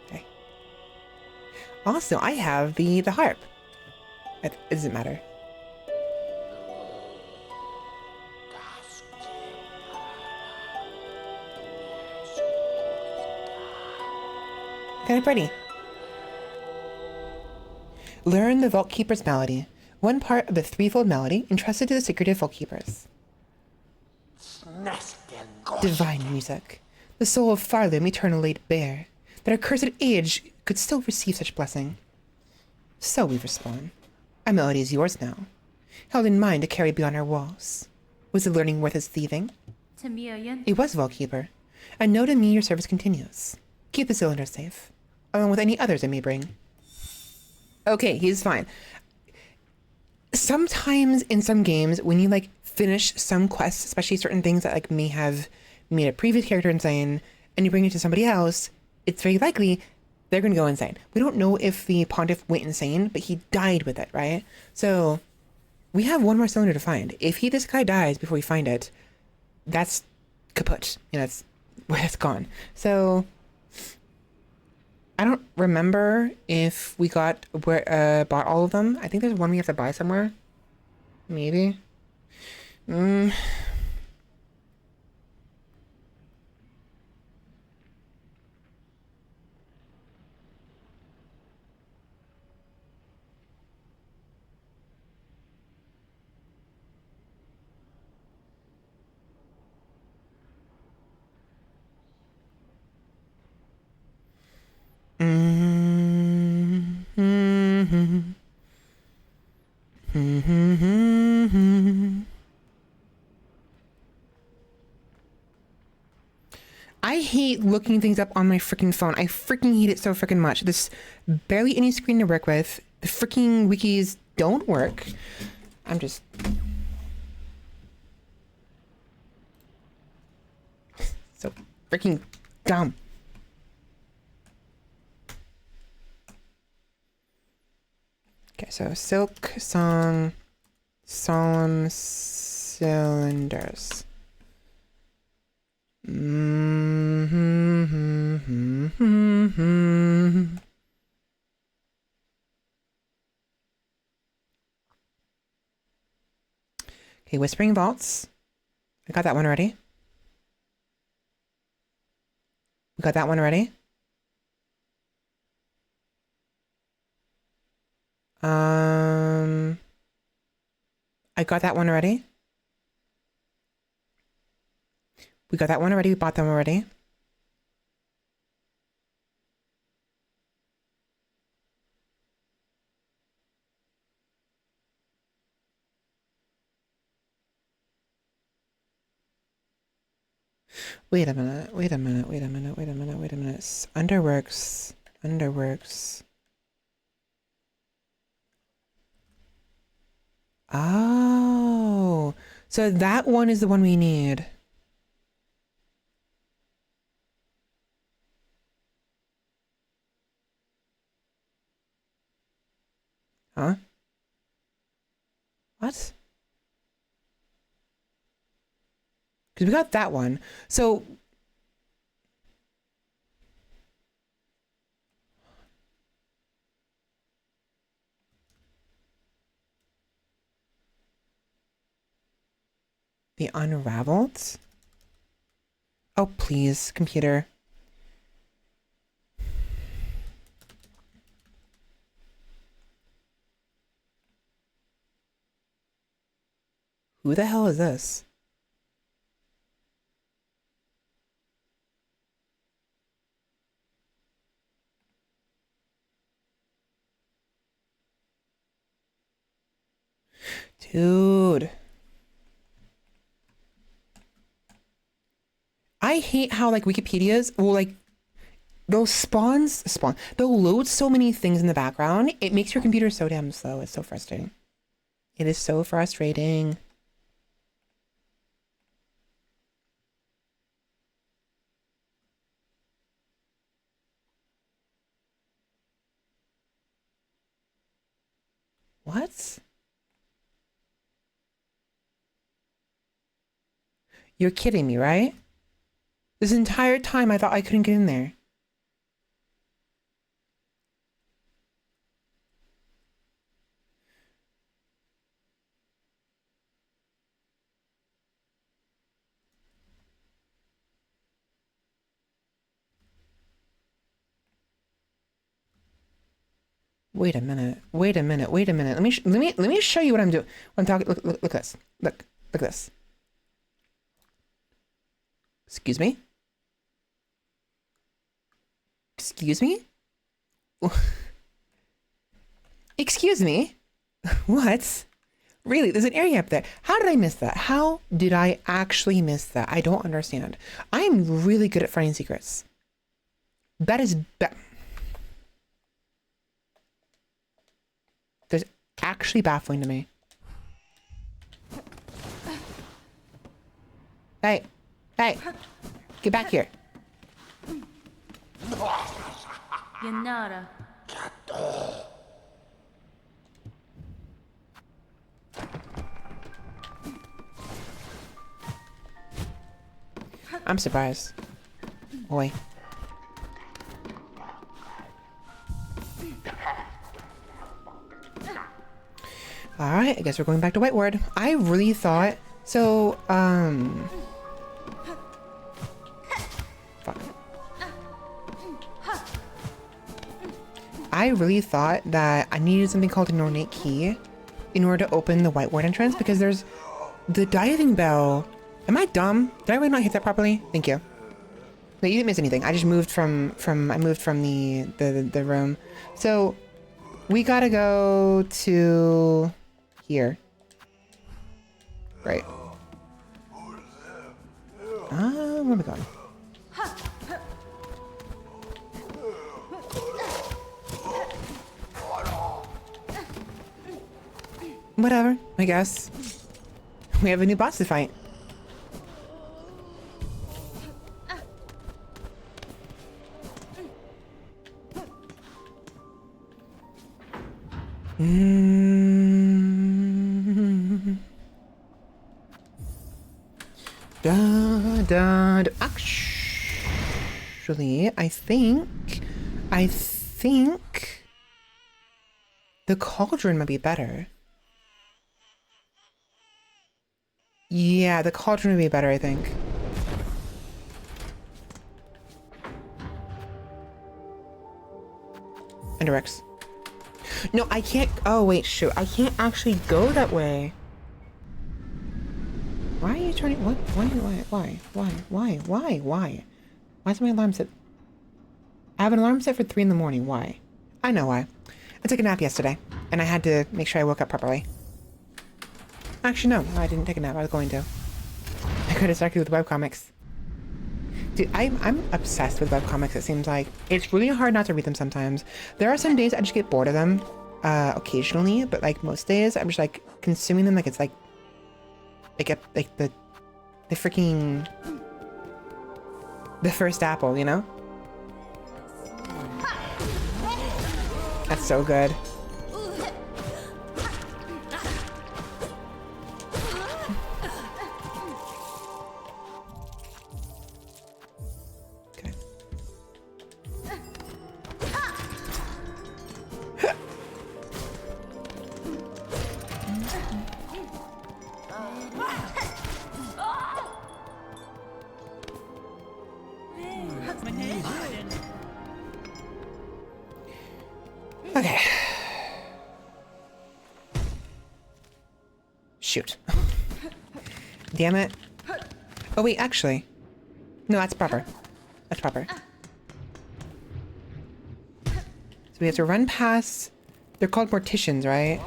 Okay. Also, I have the harp. It doesn't matter. Kind of pretty. Learn the Vaultkeeper's melody, one part of the threefold melody entrusted to the secretive Vaultkeepers. Divine music, the soul of Farlim eternal laid bare, that our cursed age could still receive such blessing. So we respond. Our melody is yours now, held in mind to carry beyond our walls. Was the learning worth its thieving? It was, Vaultkeeper. And know to me your service continues. Keep the cylinder safe, along with any others I may bring. Okay, he's fine. Sometimes in some games, when you finish some quests, especially certain things that may have made a previous character insane, and you bring it to somebody else, it's very likely they're going to go insane. We don't know if the pontiff went insane, but he died with it, right? So we have one more cylinder to find. If this guy dies before we find it, that's kaput. That's where it's gone. So I don't remember if we bought all of them. I think there's one we have to buy somewhere. Maybe. I hate looking things up on my freaking phone. I freaking hate it so freaking much. There's barely any screen to work with. The freaking wikis don't work. I'm just... so freaking dumb. Okay, so Silksong Solemn Cylinders. Okay, Whispering Vaults. I got that one already. We got that one already. I got that one already. We got that one already. We bought them already. Wait a minute. Wait a minute. Wait a minute. Wait a minute. Wait a minute. Underworks. Underworks. Oh, so that one is the one we need. Huh? What? Because we got that one. So the Unraveled? Oh, please, computer. Who the hell is this? Dude. I hate how like Wikipedia's will like they'll they'll load so many things in the background. It makes your computer so damn slow. It's so frustrating. It is so frustrating. What? You're kidding me, right? This entire time I thought I couldn't get in there. Wait a minute. Wait a minute. Wait a minute. Let me show you what I'm doing. I'm talking. Look this. Look this. Excuse me? Excuse me? Excuse me? What? Really? There's an area up there. How did I miss that? How did I actually miss that? I don't understand. I am really good at finding secrets. That is That's actually baffling to me. Hey. Hey. Get back here. Yanara. I'm surprised. Oi. Alright, I guess we're going back to Whiteward. I really thought... So, fuck. I really thought that I needed something called an ornate key in order to open the Whiteward entrance because there's the diving bell. Am I dumb? Did I really not hit that properly? Thank you. No, you didn't miss anything. I just moved from the room. So we gotta go to here. Right. Where am I going? Whatever, I guess. We have a new boss to fight. Actually, I think the cauldron might be better. Yeah, the cauldron would be better, I think. Enderex. No, I can't. Oh, wait, shoot. I can't actually go that way. Why are you turning? What? Why? Why is my alarm set? I have an alarm set for 3 in the morning. Why? I know why. I took a nap yesterday, and I had to make sure I woke up properly. Actually, no, I didn't take a nap. I was going to. I could have started with webcomics. Dude, I'm obsessed with webcomics, it seems like. It's really hard not to read them sometimes. There are some days I just get bored of them, occasionally, but like most days, I'm just like consuming them like it's like the freaking... the first apple, you know? That's so good. Okay. Shoot. Damn it. Oh wait, actually. No, that's proper. That's proper. So we have to run past... They're called morticians, right?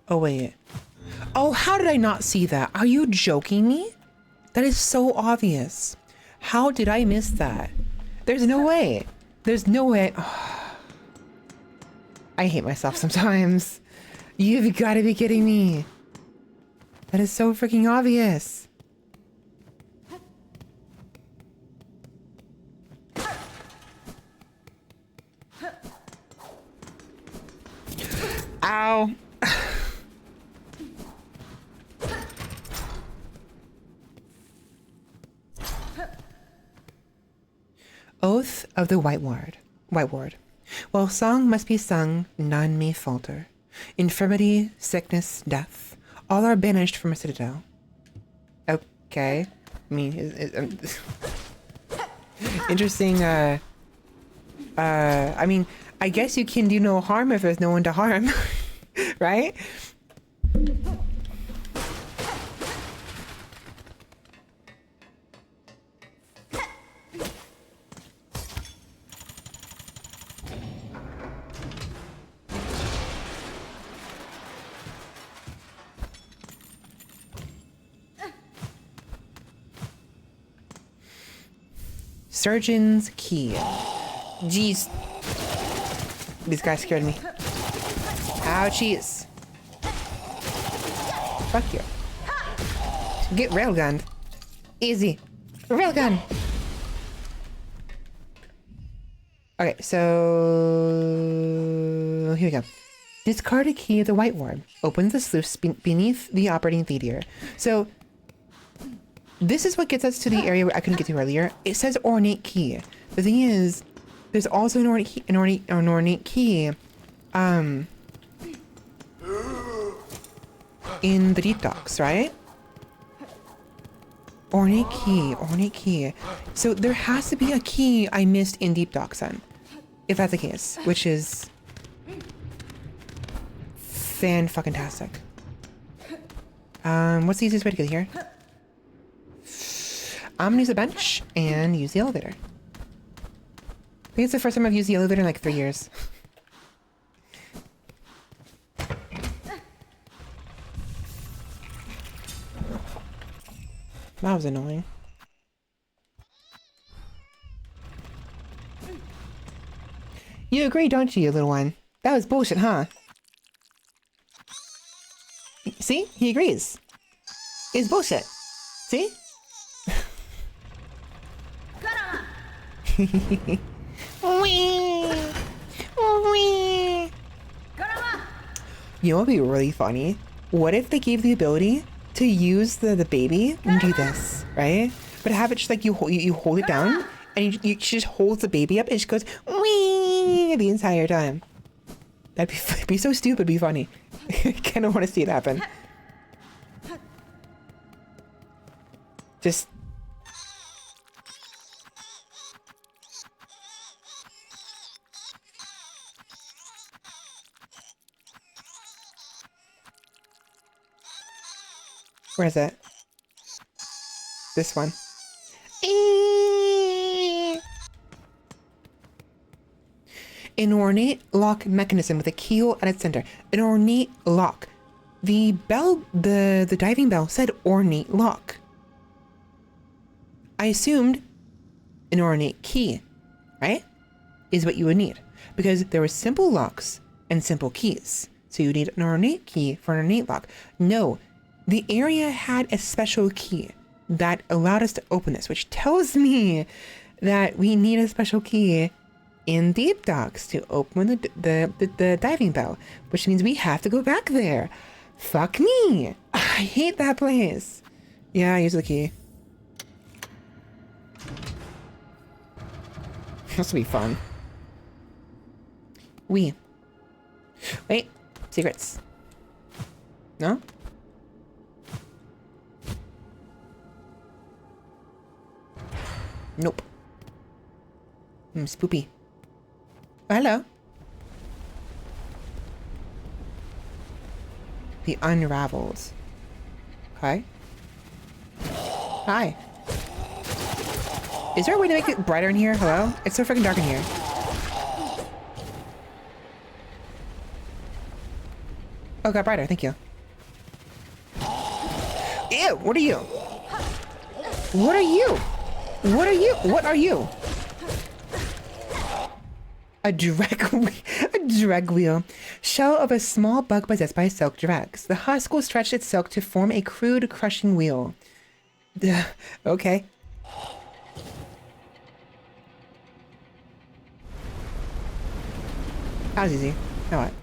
Oh, wait. Oh, how did I not see that? Are you joking me? That is so obvious. How did I miss that? There's no way. There's no way. Oh. I hate myself sometimes. You've got to be kidding me. That is so freaking obvious. Ow. Oath of the White Ward. While song must be sung, none may falter. Infirmity, sickness, death, all are banished from a citadel. Okay. I mean, interesting, I mean, I guess you can do no harm if there's no one to harm, right? Surgeon's Key. Jeez. These guys scared me. Ouchies. Fuck you. Get railgunned. Easy. Railgun. Okay, so... here we go. Discard a key of the White Ward. Opens the sluice beneath the operating theater. So... this is what gets us to the area where I couldn't get to earlier. It says ornate key. The thing is, there's also an ornate key, in the deep docks, right? Ornate key, ornate key. So there has to be a key I missed in Deep Docks then. If that's the case, which is fan-fucking-tastic. What's the easiest way to get here? I'm gonna use a bench and use the elevator. I think it's the first time I've used the elevator in like 3 years. That was annoying. You agree, don't you, little one? That was bullshit, huh? See? He agrees. It's bullshit. See? Wee! Wee! You know what would be really funny? What if they gave the ability to use the baby and do this, right? But have it just like you hold it down and she just holds the baby up and she goes wee the entire time. That'd be so stupid, be funny. I kind of want to see it happen. Just where is it? This one. An ornate lock mechanism with a keyhole at its center. An ornate lock. The bell, the diving bell said ornate lock. I assumed an ornate key, right? Is what you would need. Because there were simple locks and simple keys. So you need an ornate key for an ornate lock. No, the area had a special key that allowed us to open this, which tells me that we need a special key in Deep Docks to open the diving bell, which means we have to go back there. Fuck me. I hate that place. Yeah, use the key. This will be fun. Wait, secrets. No? Nope. Spoopy. Oh, hello. The Unraveled. Okay. Hi. Is there a way to make it brighter in here? Hello? It's so freaking dark in here. Oh, it got brighter. Thank you. Ew! What are you? What are you? What are you? What are you? A drag wheel. Shell of a small bug possessed by silk dregs. The husk will stretch its silk to form a crude crushing wheel. Okay. That was easy. Now what?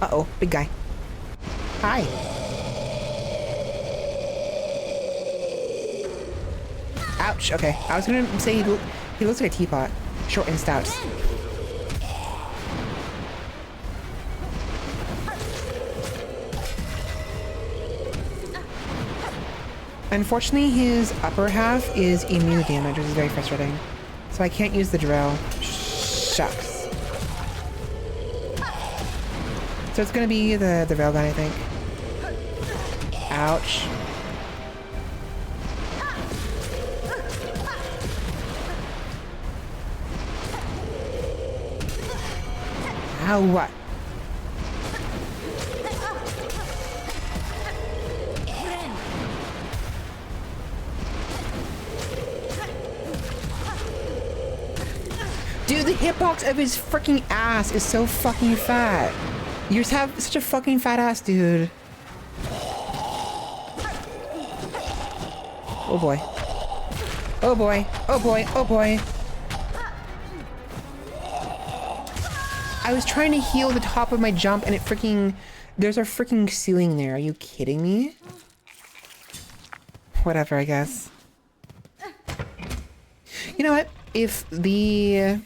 Uh-oh, big guy. Hi. Ouch, okay. I was gonna say he looks like a teapot. Short and stout. Unfortunately, his upper half is immune damage, which is very frustrating. So I can't use the drill. Shucks. So it's gonna be the railgun, I think. Ouch. Ow, what? Dude, the hitbox of his freaking ass is so fucking fat. You just have such a fucking fat ass, dude. Oh boy. Oh boy. Oh boy. Oh boy. I was trying to heal the top of my jump and it freaking... There's a freaking ceiling there. Are you kidding me? Whatever, I guess. You know what? If the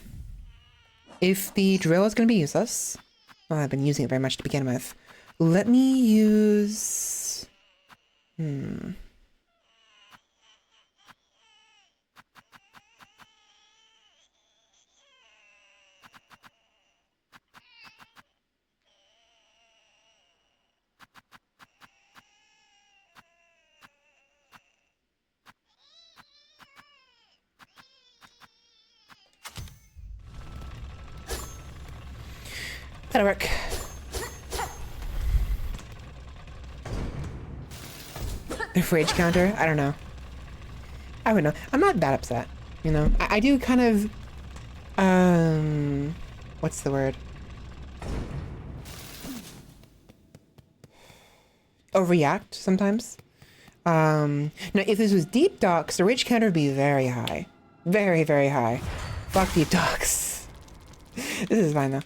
drill is going to be useless... Well, I've been using it very much to begin with. Let me use... That'll work. The rage counter? I don't know. I would know. I'm not that upset, you know? I do kind of, what's the word? Overreact sometimes. Now if this was deep docks, the rage counter would be very high. Very, very high. Fuck deep docks. This is fine though.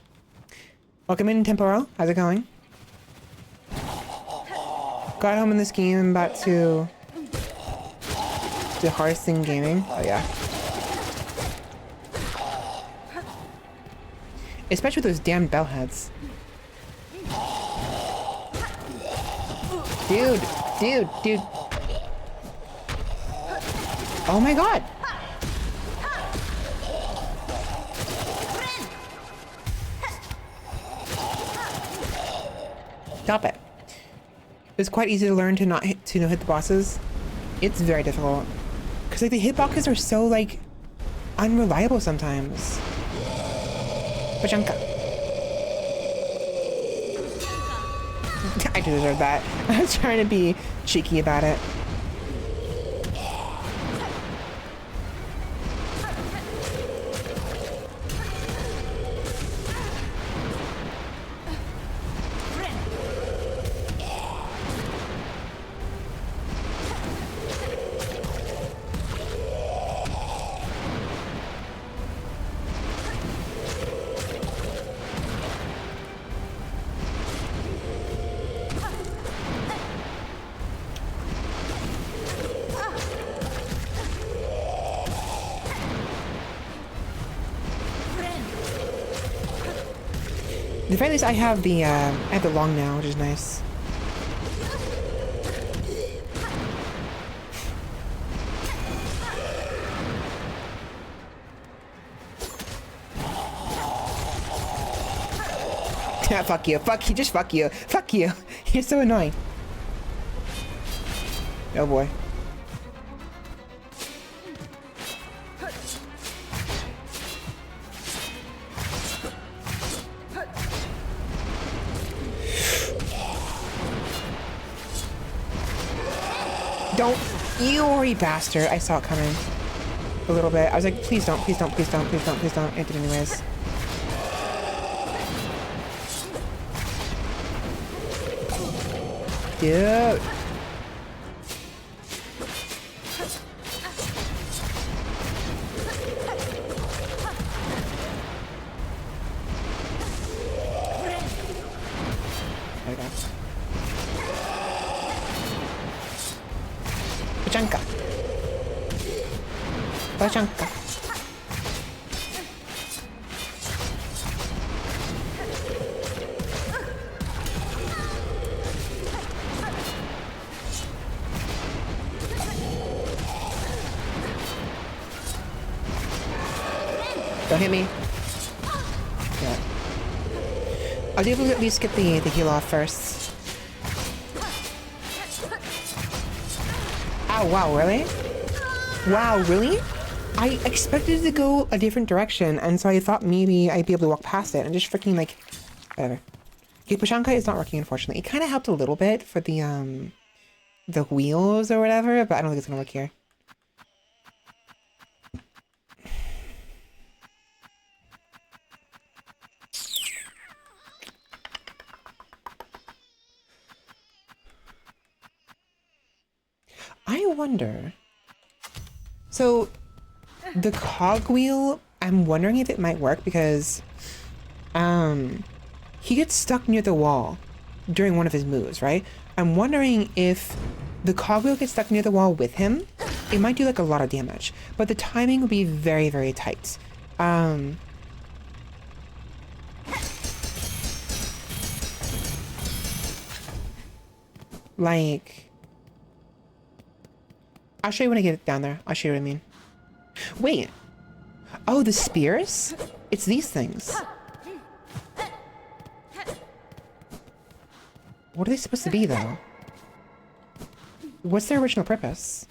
Welcome in, Temporo. How's it going? Got home in this game. I'm about to the hardest thing gaming. Oh yeah. Especially with those damn bell heads. Dude. Oh my god. Stop it. It's quite easy to learn to not hit the bosses. It's very difficult. Cause like the hitboxes are so like unreliable sometimes. Pachanka. I deserve that. I was trying to be cheeky about it. The fact is I have the long now, which is nice. Yeah, fuck you, just fuck you, You're so annoying. Oh boy. Don't, you worry, bastard. I saw it coming a little bit. I was like, please don't. It did anyways. Dude. There we go. Pachanka. Don't hit me. Yeah. I'll be able to at least get the heal off first. Oh wow, really? Wow, really? I expected it to go a different direction, and so I thought maybe I'd be able to walk past it and just freaking like, whatever. Okay, Pachanka is not working, unfortunately. It kind of helped a little bit for the wheels or whatever, but I don't think it's gonna work here. I wonder. So, the cogwheel, I'm wondering if it might work because, he gets stuck near the wall during one of his moves, right? I'm wondering if the cogwheel gets stuck near the wall with him, it might do like a lot of damage, but the timing would be very, very tight. Like, I'll show you when I get down there. I'll show you what I mean. Wait. Oh, the spears? It's these things. What are they supposed to be, though? What's their original purpose?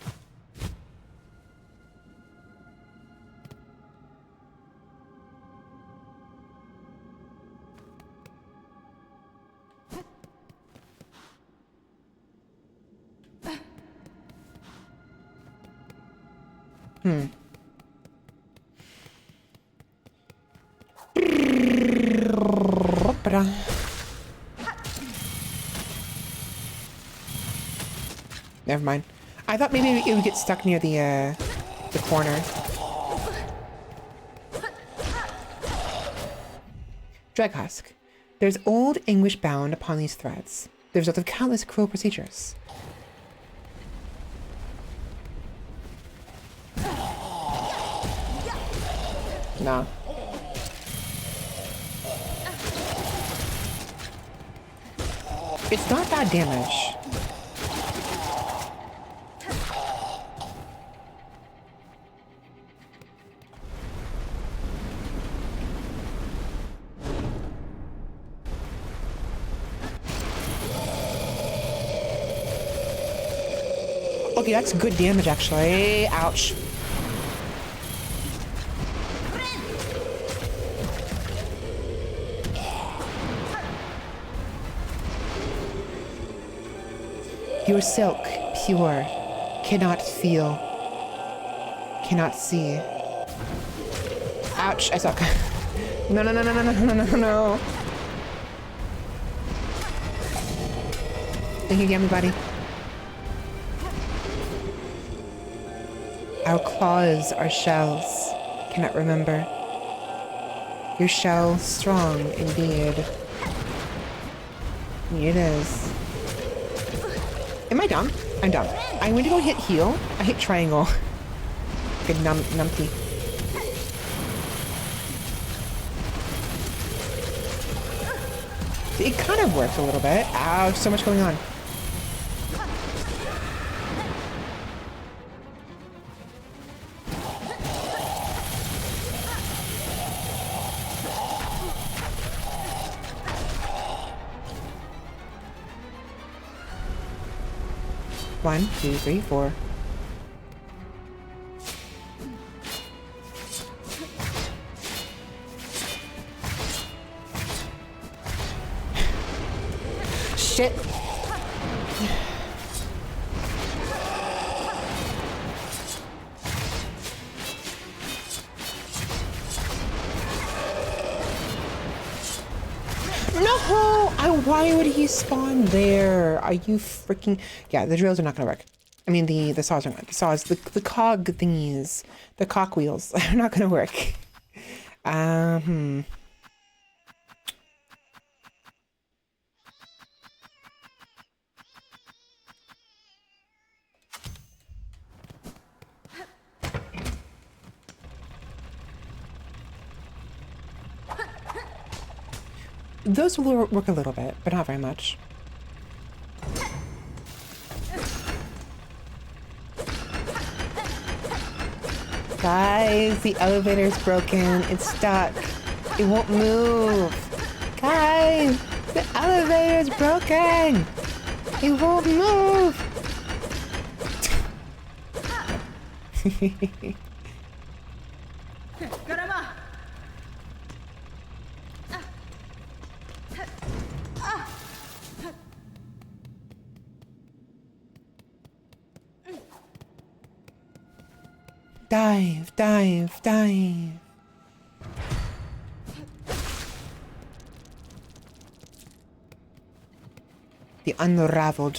Never mind. I thought maybe it would get stuck near the corner. Drag husk. There's old anguish bound upon these threads. The result of countless cruel procedures. Nah. It's not bad damage. Okay, that's good damage, actually. Ouch. Your silk, pure, cannot feel, cannot see. Ouch, I suck. No, no, no, no, no, no, no, no, no. Thank you, Gammy Buddy. Our claws are shells, cannot remember. Your shell strong indeed. It is. Am I dumb? I'm dumb. I'm going to go hit heal. I hit triangle. Good numpty. It kind of worked a little bit. Ouch, so much going on. One, two, three, four. Shit. No! Why would he spawn there? Are you freaking... Yeah, the drills are not gonna work. I mean, the saws are not. The saws, the cog thingies, the cock wheels are not gonna work. Those will work a little bit, but not very much. Guys, the elevator's broken. It's stuck. It won't move. Guys, the elevator's broken. It won't move. Dive, dive, dive. The unraveled.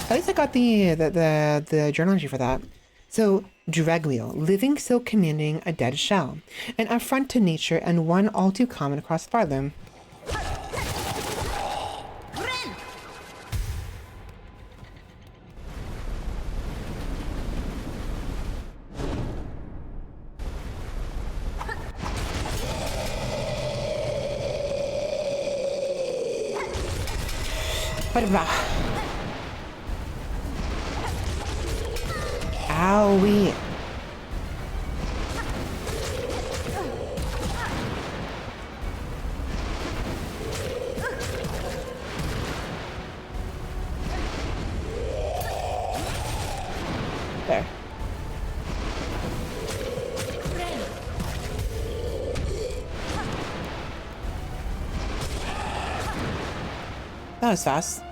At least I got the journal entry for that. So, drag wheel, living silk commanding a dead shell, an affront to nature and one all too common across Farloom. Owie. There. That was fast.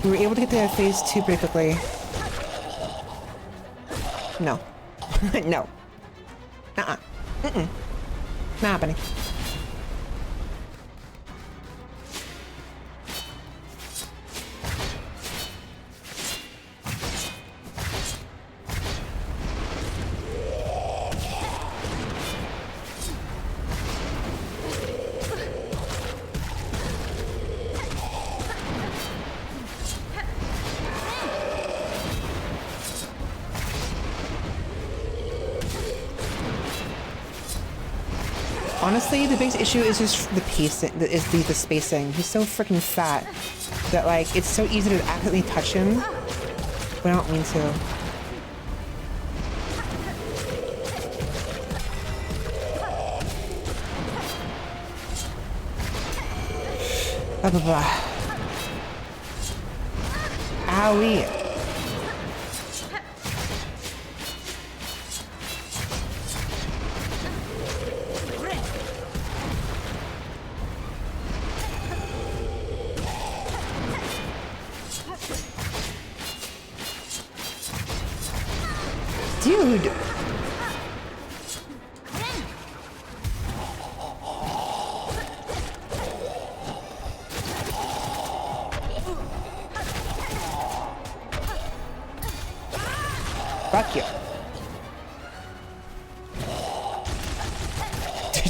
We were able to get to phase 2 pretty quickly. No. No. Uh-uh. Mm-mm. Not happening. Honestly, the biggest issue is just the pacing, the spacing. He's so freaking fat that, like, it's so easy to accidentally touch him, but I don't mean to. Blah, blah, blah. Owie. Dude! Fuck you.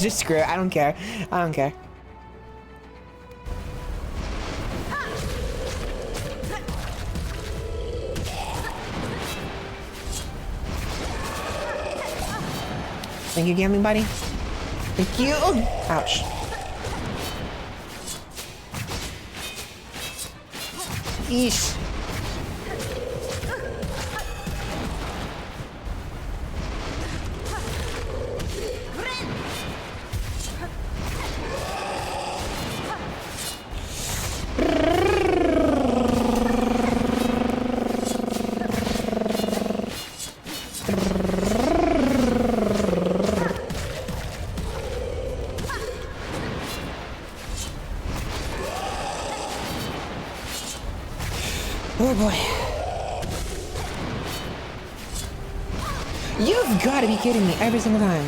Just screw it. I don't care. I don't care. Thank you, gaming buddy. Thank you. Ouch. Eesh. Oh boy. You've got to be kidding me every single time.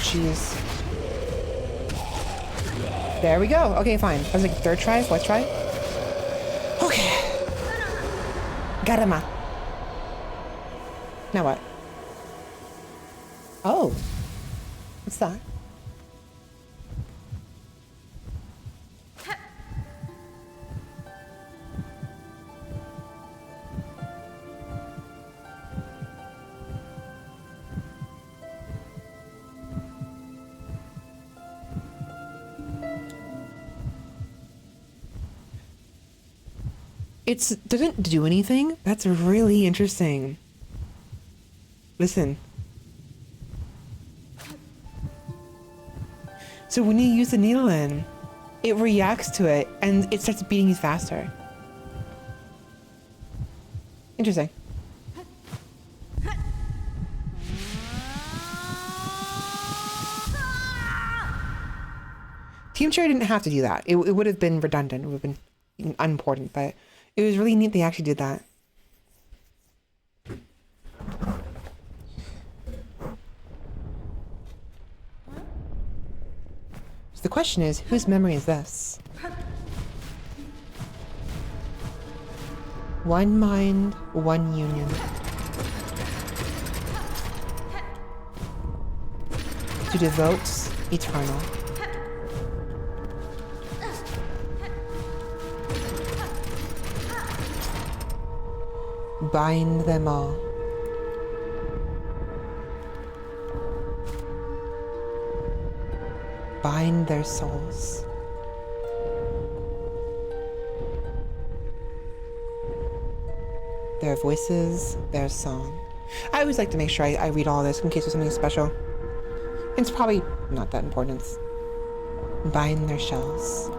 Jeez. There we go. Okay, fine. I was like, third try, fourth try. Okay. Got him. Now what? Oh. What's that? It doesn't do anything? That's really interesting. Listen. So when you use the needle in, it reacts to it and it starts beating you faster. Interesting. Team Cherry didn't have to do that. It would have been redundant. It would have been unimportant, but it was really neat they actually did that. So the question is, whose memory is this? One mind, one union. To devote eternal. Bind them all. Bind their souls. Their voices, their song. I always like to make sure I read all this in case there's something special. It's probably not that important. Bind their shells.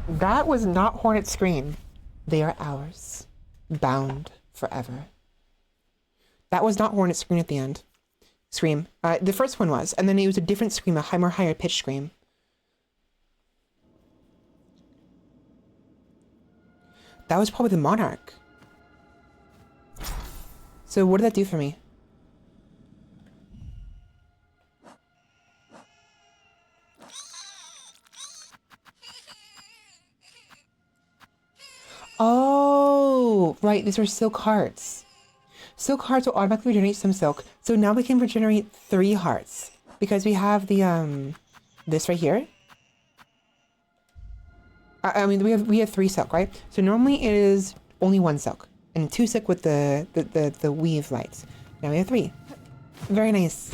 That was not Hornet's scream. They are ours. Bound forever. That was not Hornet's scream at the end. Scream. The first one was, and then it was a different scream, a more higher pitched scream. That was probably the Monarch. So what did that do for me? Oh, right. These are silk hearts. Silk hearts will automatically regenerate some silk. So now we can regenerate 3 hearts because we have the this right here. I mean, we have 3 silk, right? So normally it is only 1 silk and 2 silk with the weave lights. Now we have 3. Very nice.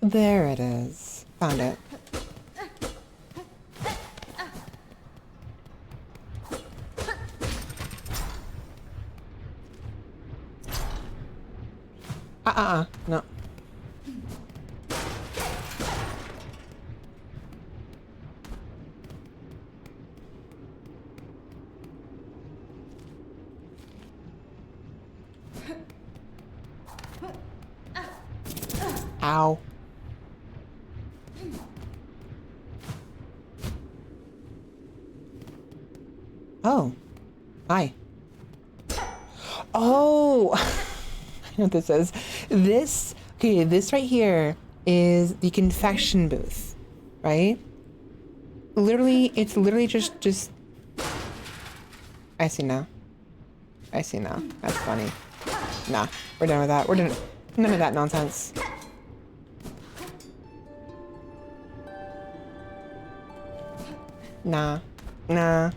There it is. Found it. No. Ow. Oh. Hi. Oh! I know what this is. Okay, this right here is the confection booth, right? Literally, it's literally just... I see now. I see now. That's funny. Nah, we're done with that. We're done. None of that nonsense. Nah. Nah.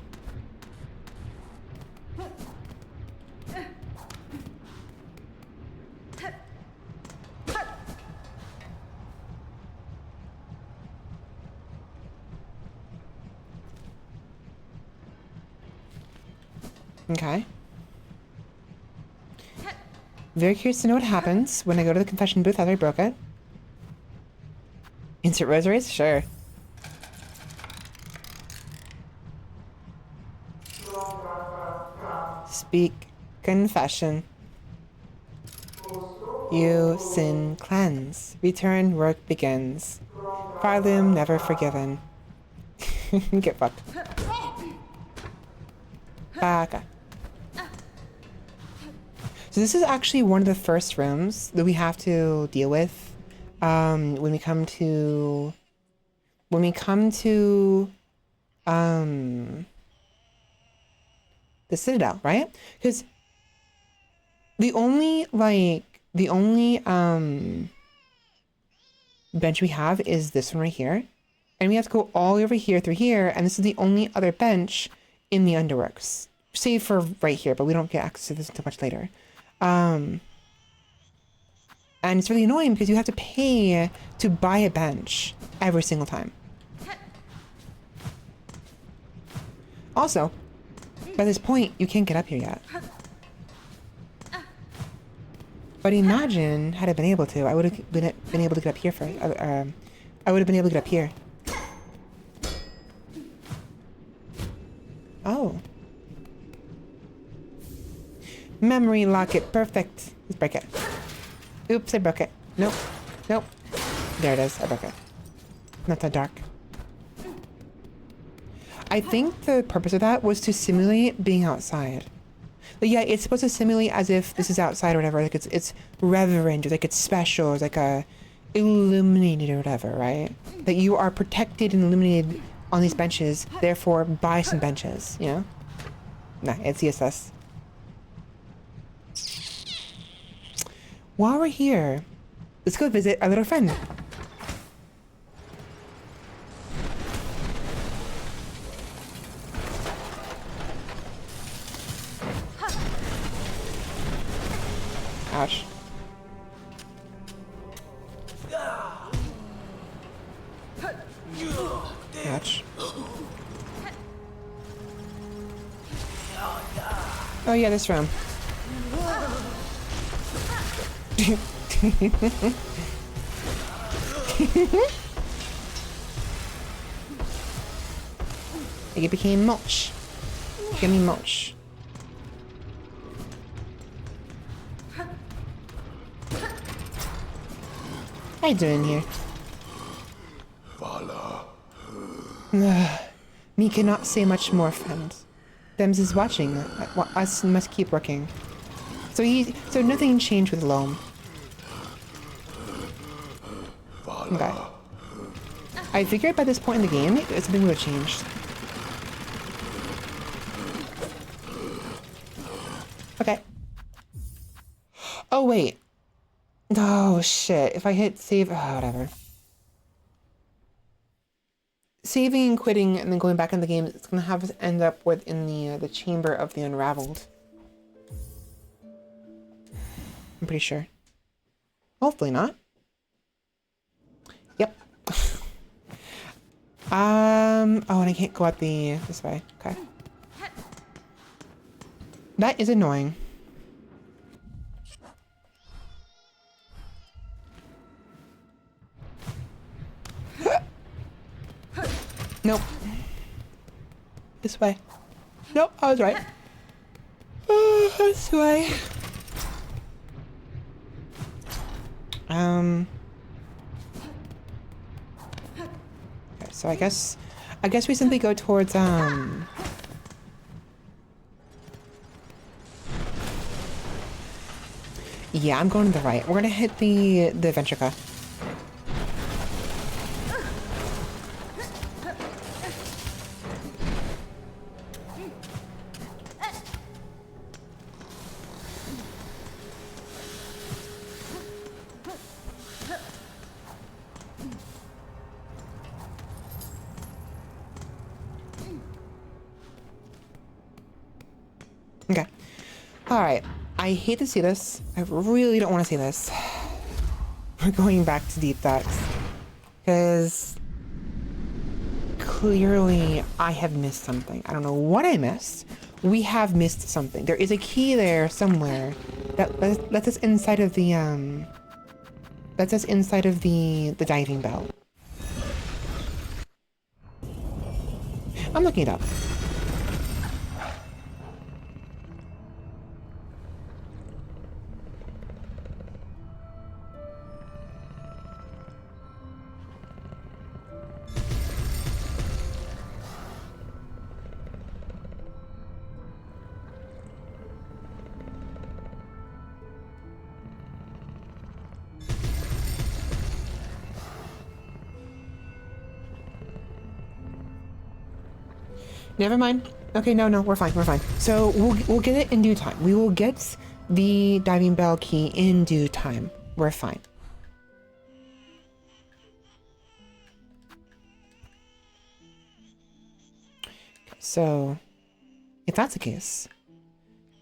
Okay. Very curious to know what happens when I go to the confession booth after I broke it. Insert rosaries? Sure. Speak confession. You sin cleanse. Return work begins. Farloom never forgiven. Get fucked. Baka. So this is actually one of the first rooms that we have to deal with when we come to the Citadel, right? Because the only bench we have is this one right here, and we have to go all over here through here, and this is the only other bench in the Underworks, save for right here, but we don't get access to this until much later. And it's really annoying because you have to pay to buy a bench every single time. Also, by this point, you can't get up here yet. But imagine, had I been able to, I would have been able to get up here for, I would have been able to get up here. Oh. Memory locket, perfect. Let's break it. Oops, I broke it. Nope. Nope. There it is, I broke it. Not that dark. I think the purpose of that was to simulate being outside. But yeah, it's supposed to simulate as if this is outside or whatever. Like it's reverent, or like it's special, or like a illuminated or whatever, right? That you are protected and illuminated on these benches, therefore buy some benches, you know? Nah, it's CSS. While we're here, let's go visit our little friend. Ouch. Ouch. Oh yeah, this room. It became mulch. Give me mulch. How you doing here? Me cannot say much more, friend. Thems is watching. Us must keep working. So nothing changed with Loam. Okay. I figured by this point in the game, something would have changed. Okay. Oh, wait. Oh, shit. If I hit save... Oh, whatever. Saving and quitting and then going back in the game, it's going to have us end up within the chamber of the unraveled. I'm pretty sure. Hopefully not. Yep. Oh, and I can't go out this way. Okay. That is annoying. Nope. This way. Nope, I was right. This way. Okay, so I guess we simply go towards yeah, I'm going to the right. We're gonna hit the Ventrica. Okay. Alright. I hate to see this. I really don't want to see this. We're going back to deep thoughts. Because clearly I have missed something. I don't know what I missed. We have missed something. There is a key there somewhere that lets us inside of the diving bell. I'm looking it up. Never mind. Okay, no, we're fine, we're fine. So we'll get it in due time. We will get the diving bell key in due time. We're fine. So, if that's the case,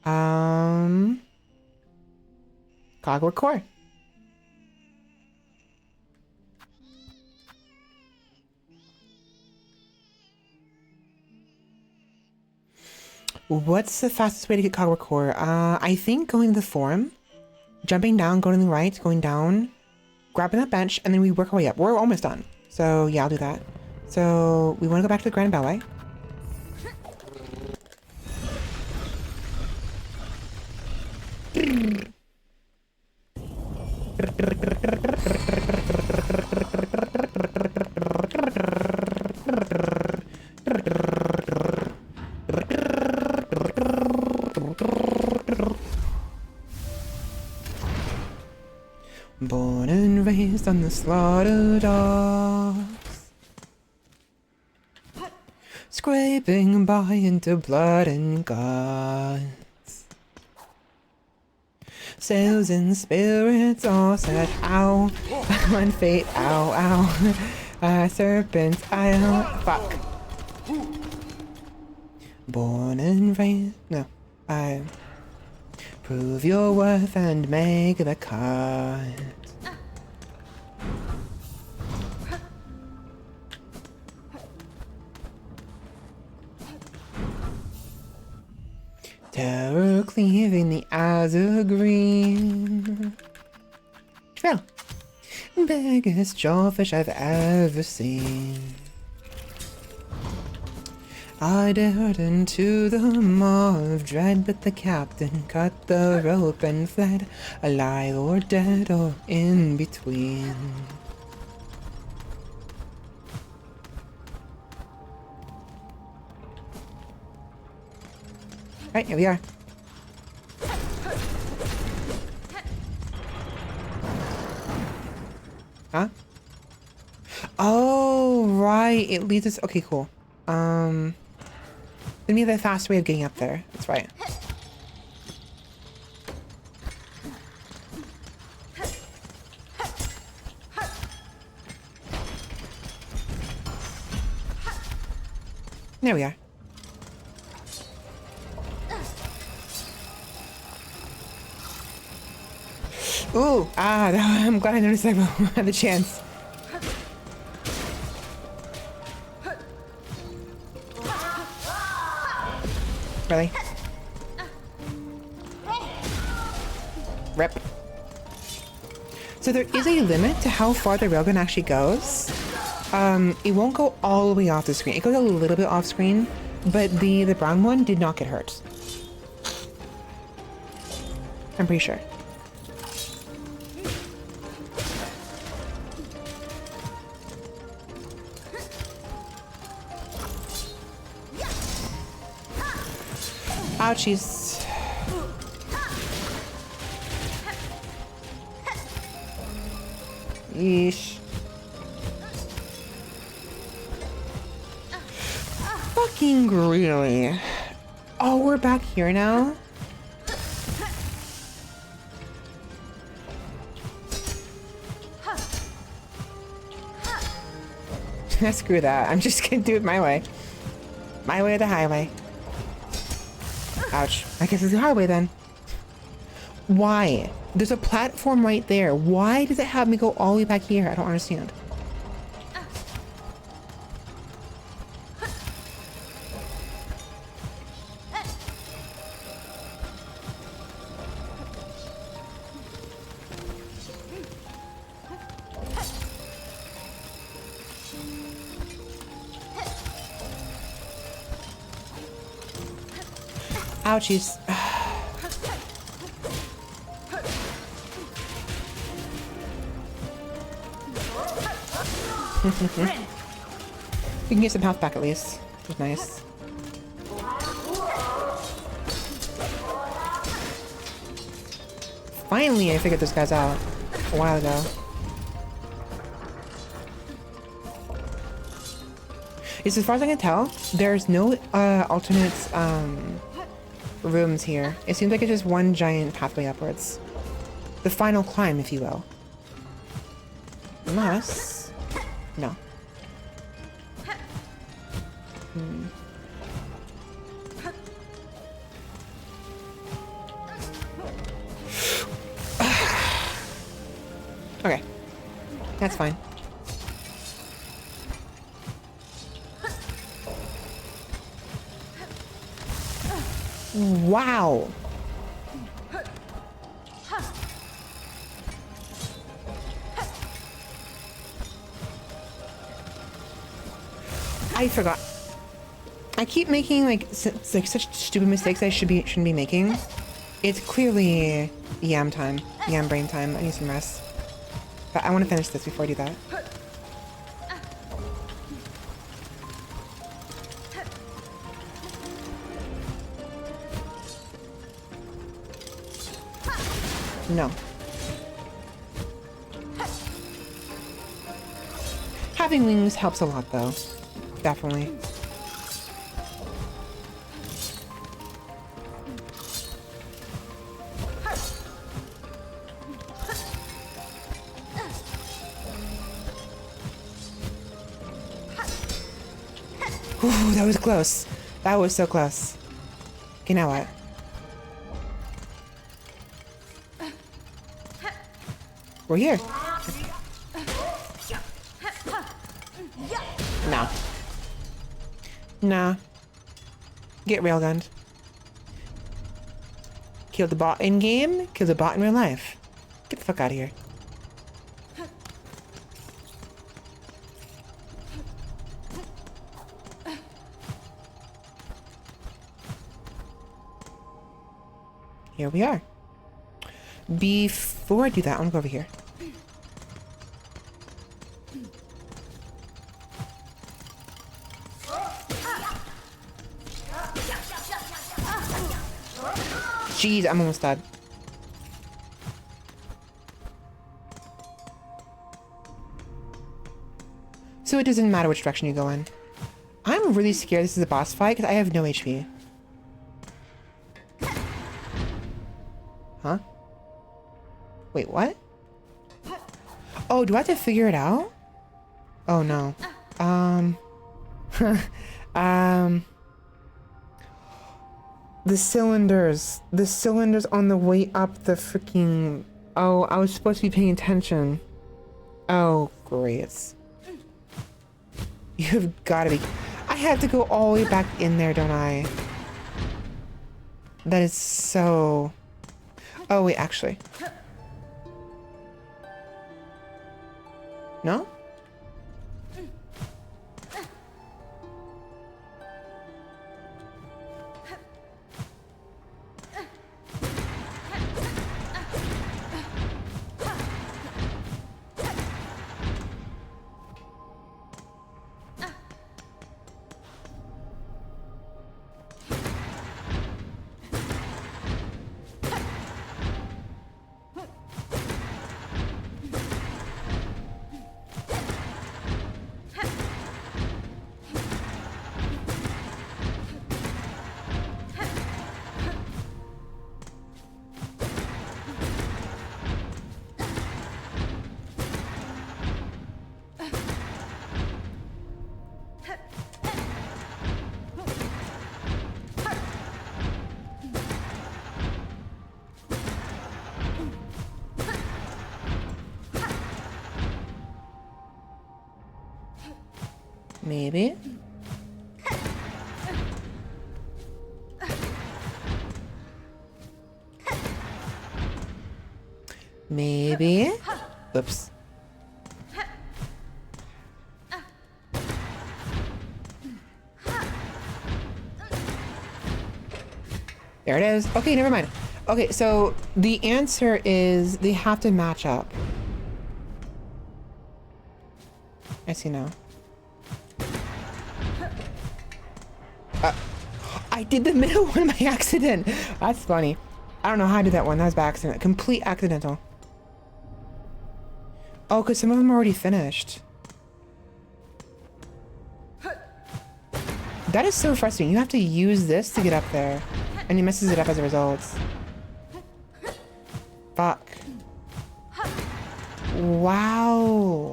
Cogwork Core. What's the fastest way to get Cogwork Core? I think going to the forum, jumping down, going to the right, going down, grabbing that bench, and then we work our way up. We're almost done. So yeah, I'll do that. So we want to go back to the Grand Ballet. Born and raised on the slaughter dogs, scraping by into blood and guts. Souls and spirits all set out, one fate, ow, ow. Serpents, fuck. Born and raised, no, prove your worth and make the cut. terror cleaving the azure green. Well, biggest jawfish I've ever seen. I dared into the maw of dread, but the captain cut the rope and fled, alive or dead or in between. Right, here we are. Huh? Oh, right. It leads us. Okay, cool. Give me the fast way of getting up there. That's right. There we are. Ooh, I'm glad I noticed that I had the chance. Really? Rip. So there is a limit to how far the railgun actually goes. It won't go all the way off the screen. It goes a little bit off screen, but the brown one did not get hurt. I'm pretty sure. Ouchies. Yeesh. Fucking really? Oh, we're back here now? Screw that. I'm just gonna do it my way. My way or the highway. Ouch. I guess it's the highway then. Why? There's a platform right there. Why does it have me go all the way back here? I don't understand. Ouchies. We can get some health back at least, which is nice. Finally, I figured those guys out a while ago. As far as I can tell, there's no alternate rooms here. It seems like it's just one giant pathway upwards. The final climb, if you will. Unless... no. Okay. That's fine. Wow. I forgot. I keep making like such stupid mistakes I shouldn't be making. It's clearly yam time, yam brain time. I need some rest. But I want to finish this before I do that. No. Having wings helps a lot though. Definitely. Ooh, that was close. That was so close. Okay, now what? We're here. No. Nah. Get railgunned. Kill the bot in game, kill the bot in real life. Get the fuck out of here. Here we are. Before I do that, I'm gonna go over here. Jeez, I'm almost dead. So it doesn't matter which direction you go in. I'm really scared this is a boss fight because I have no HP. Huh? Wait, what? Oh, do I have to figure it out? Oh no. The cylinders on the way up the freaking... Oh, I was supposed to be paying attention. Oh, great. You've got to be... I have to go all the way back in there, don't I? That is so... Oh, wait, actually. No? Maybe. Maybe. Oops. There it is. Okay, never mind. Okay, so the answer is they have to match up. I see now. I did the middle one by accident. That's funny. I don't know how I did that one. That was by accident. Complete accidental. Oh, because some of them are already finished. That is so frustrating. You have to use this to get up there. And he messes it up as a result. Fuck. Wow.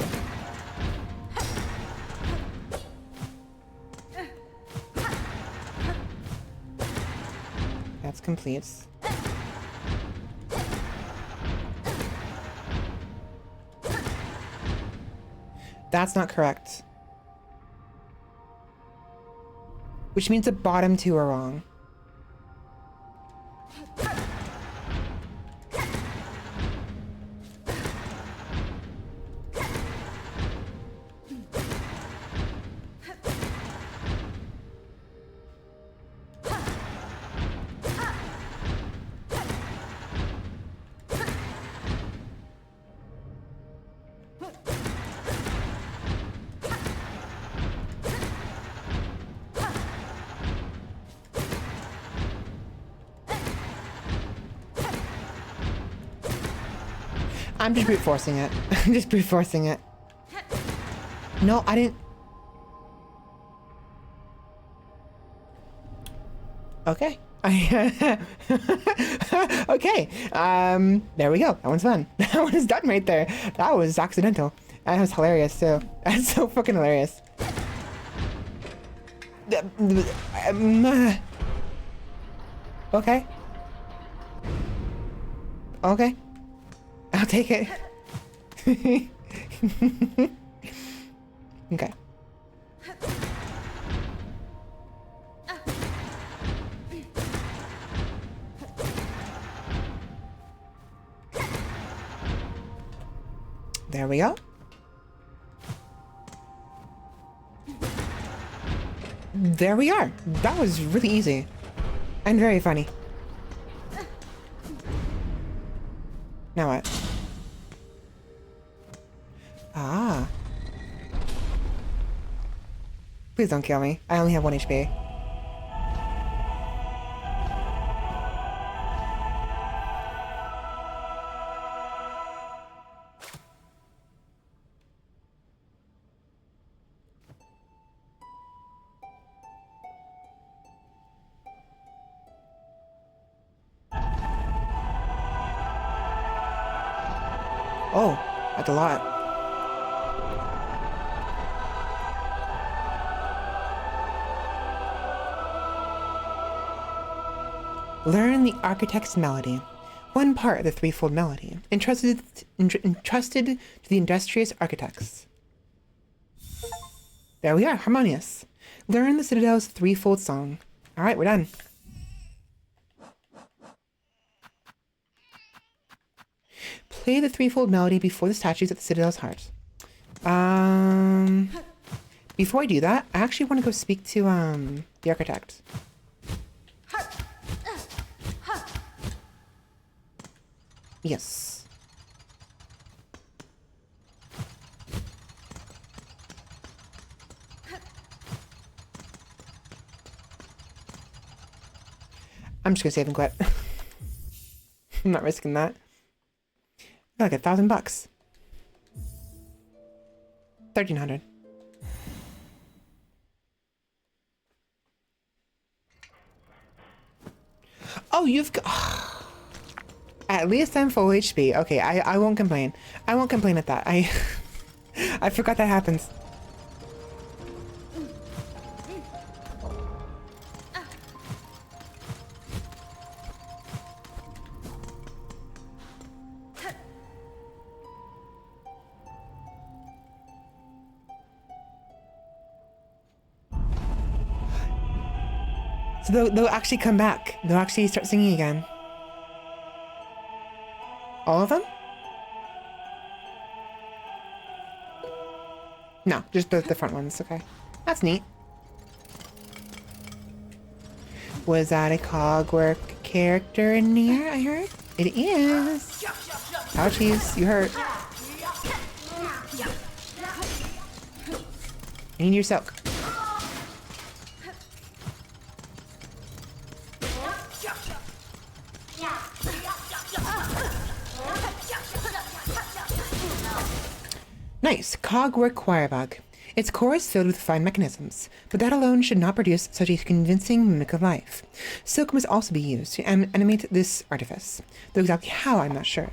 That's complete. That's not correct. Which means the bottom two are wrong. I'm just brute forcing it. I'm just brute forcing it. No, I didn't. Okay. Okay. There we go. That one's fun. That one is done right there. That was accidental. That was hilarious too. That's so fucking hilarious. Okay. Okay. I'll take it. Okay. There we go. There we are. That was really easy. And very funny. Now what? Ah. Please don't kill me. I only have 1 HP. Oh, that's a lot. Learn the architect's melody. One part of the threefold melody, entrusted to the industrious architects. There we are, harmonious. Learn the Citadel's threefold song. All right, we're done. Play the threefold melody before the statues at the Citadel's heart. Before I do that, I actually want to go speak to the architect. Yes. I'm just gonna save and quit. I'm not risking that. Like $1,000. 1,300. Oh, you've got... At least I'm full HP. Okay, I won't complain. I won't complain at that. I forgot that happens. So they'll actually come back. They'll actually start singing again. All of them? No, just the front ones, okay. That's neat. Was that a Cogwork character in here, I heard? It is. Ouchies, you hurt. I need your silk. Nice. Cogwork choir bug. Its core is filled with fine mechanisms, but that alone should not produce such a convincing mimic of life. Silk must also be used to animate this artifice, though exactly how I'm not sure.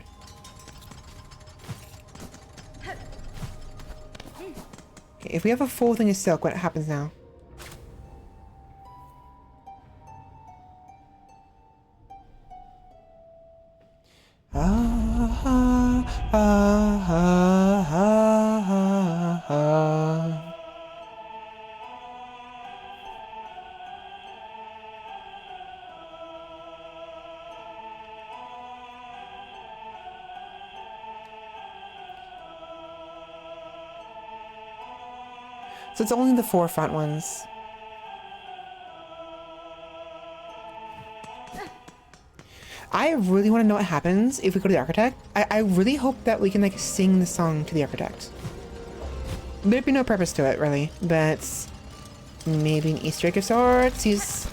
Okay, if we have a full thing of silk, what happens now? So it's only the 4 front ones. I really want to know what happens if we go to the architect. I really hope that we can like sing the song to the architect. There'd be no purpose to it really, but maybe an Easter egg of sorts. He's...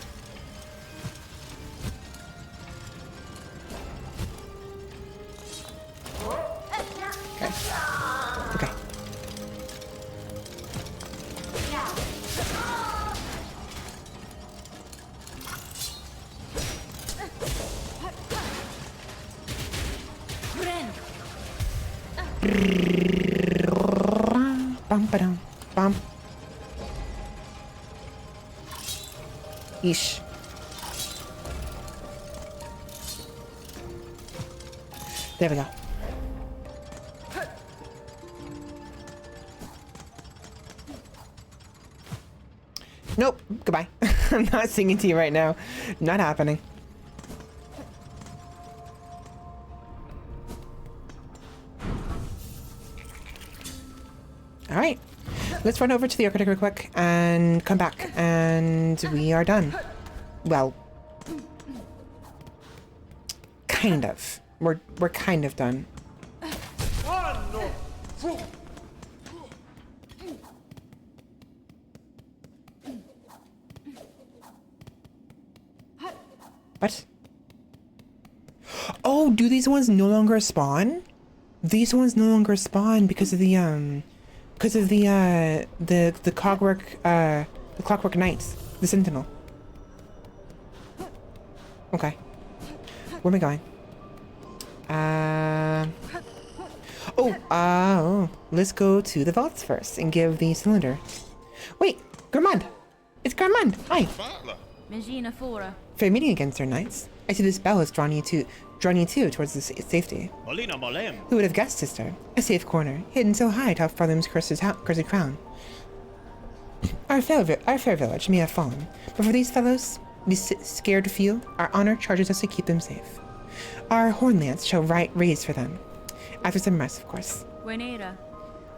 Okay. Bum ba-dum, bum. Yeesh. There we go. Nope. Goodbye. I'm not singing to you right now. Not happening. Let's run over to the architect real quick and come back, and we are done. Well, kind of. We're kind of done. What? Oh, do these ones no longer spawn? These ones no longer spawn because of the clockwork knights, the sentinel. Okay. Where am I going? Let's go to the vaults first and give the cylinder. Wait, Garmand! It's Garmand! Hi! Magina Fora. Fair meeting again, Sir Knights. I see this bell has drawn you too towards the safety. Who would have guessed, sister? A safe corner, hidden so high atop Fartham's cursed crown. Our fair village may have fallen, but for these fellows, these scared few, our honor charges us to keep them safe. Our horn lance shall raise for them. After some rest, of course. Buenera.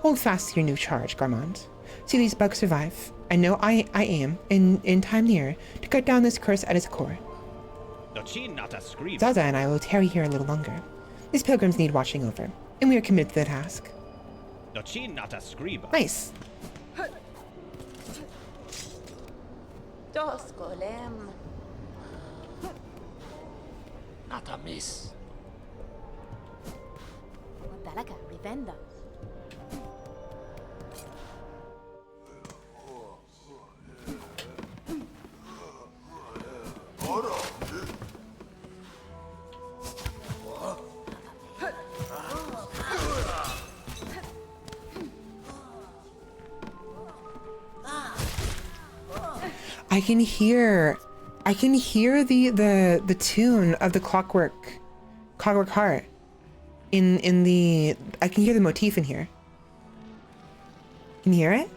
Hold fast to your new charge, Garmand. See these bugs survive. I know I am, in time near, to cut down this curse at its core. Zaza and I will tarry here a little longer. These pilgrims need watching over, and we are committed to the task. Nice. Not a miss. I can hear the tune of the clockwork heart in the, I can hear the motif in here. Can you hear it?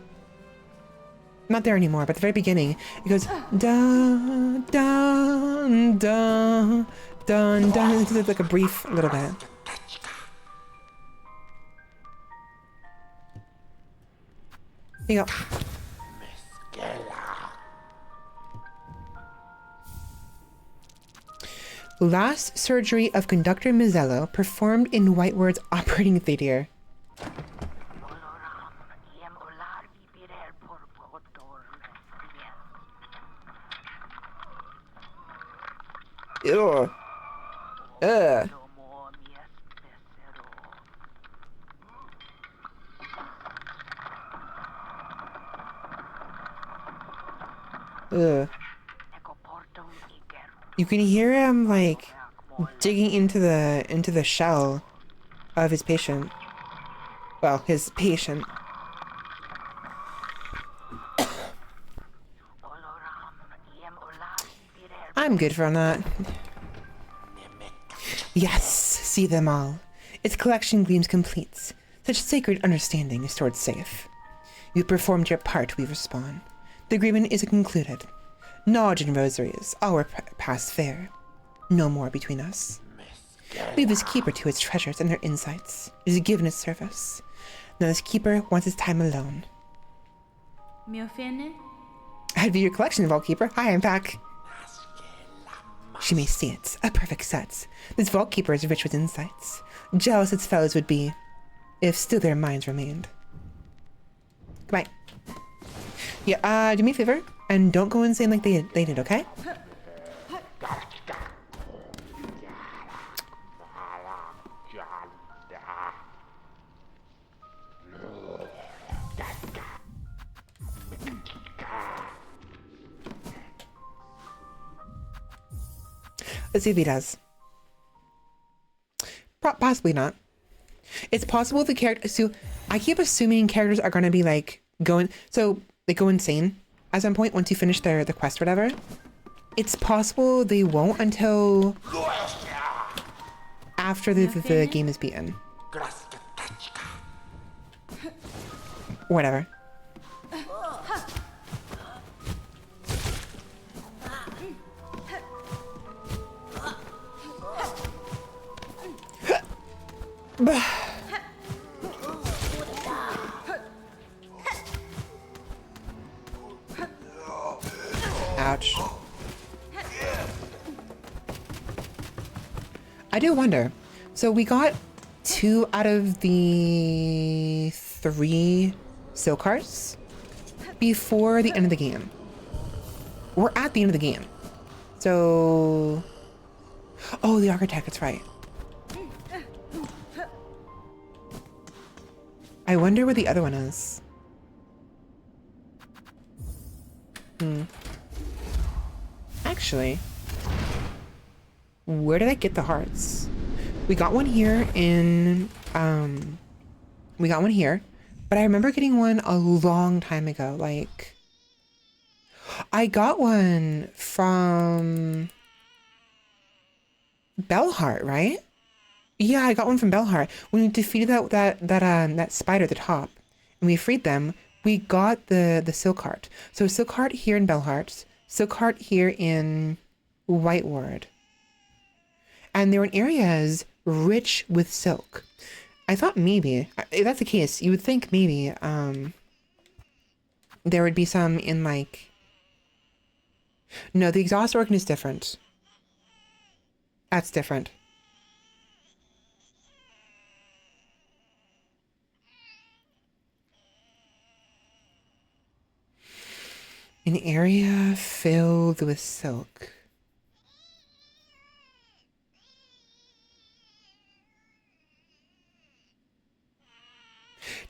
Not there anymore, but at the very beginning, it goes dun dun dun dun dun. It's like a brief little bit. Here you go. Last surgery of conductor Mizzello performed in Whiteward's operating theater. Ew. Ugh. Ugh. You can hear him like digging into the shell of his patient. Well, his patient. I'm good from that. Yes, see them all. Its collection gleams complete. Such sacred understanding is stored safe. You performed your part, we respond. The agreement is concluded. Knowledge and rosaries, all were past fair. No more between us. Leave this keeper to its treasures and their insights. It is given its service. Now this keeper wants his time alone. Mio fine? I'd view your collection, Vault Keeper. Hi, I'm back. She may see it. A perfect set. This Vault Keeper is rich with insights. Jealous its fellows would be, if still their minds remained. Goodbye. Yeah, do me a favor, and don't go insane like they did, okay? Let's see if he does. Possibly not. It's possible the character. So I keep assuming characters are gonna be like going. So they go insane at some point once you finish the quest or whatever. It's possible they won't until after the game is beaten. Whatever. Ouch. I do wonder. So we got 2 out of the 3 silk hearts before the end of the game. We're at the end of the game. So... Oh, the architect, that's right. I wonder where the other one is. Actually, where did I get the hearts? We got one here in, we got one here, but I remember getting one a long time ago. Like, I got one from Bellheart, right? Yeah, I got one from Bellheart. When we defeated that spider at the top, and we freed them, we got the silk heart. So silk heart here in Bellheart, silk heart here in Whiteward. And they were in areas rich with silk. I thought maybe, if that's the case, you would think maybe there would be some in like... No, the exhaust organ is different. That's different. An area filled with silk.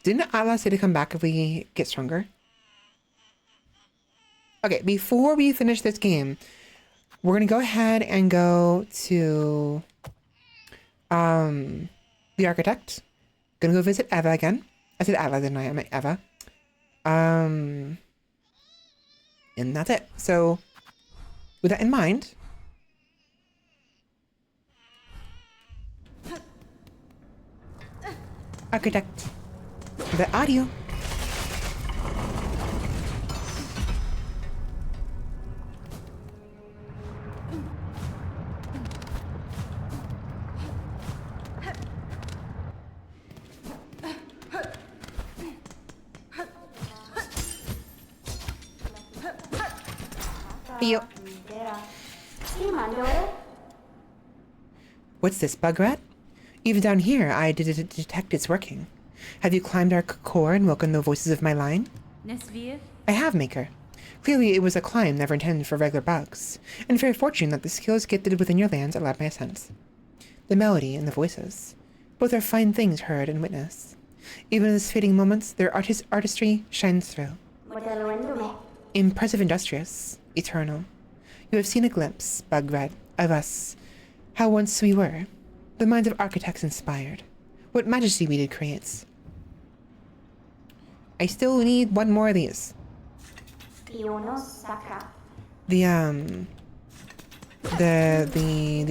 Didn't Allah say to come back if we get stronger? Okay, before we finish this game, we're gonna go ahead and go to the architect. Gonna go visit Eva again. I said Eva, didn't I? I meant Eva. And that's it. So with that in mind, architect, the audio. Yo. What's this, bug rat? Even down here, I detect it's working. Have you climbed our core and woken the voices of my line? Nesvir? I have, Maker. Clearly, it was a climb never intended for regular bugs, and very fortunate that the skills gifted within your lands allowed my ascent. The melody and the voices, both are fine things heard and witnessed. Even in these fading moments, their artistry shines through. Impressive, industrious, eternal. You have seen a glimpse, Bugrat, of us, how once we were. The minds of architects inspired. What majesty we did create. I still need one more of these. The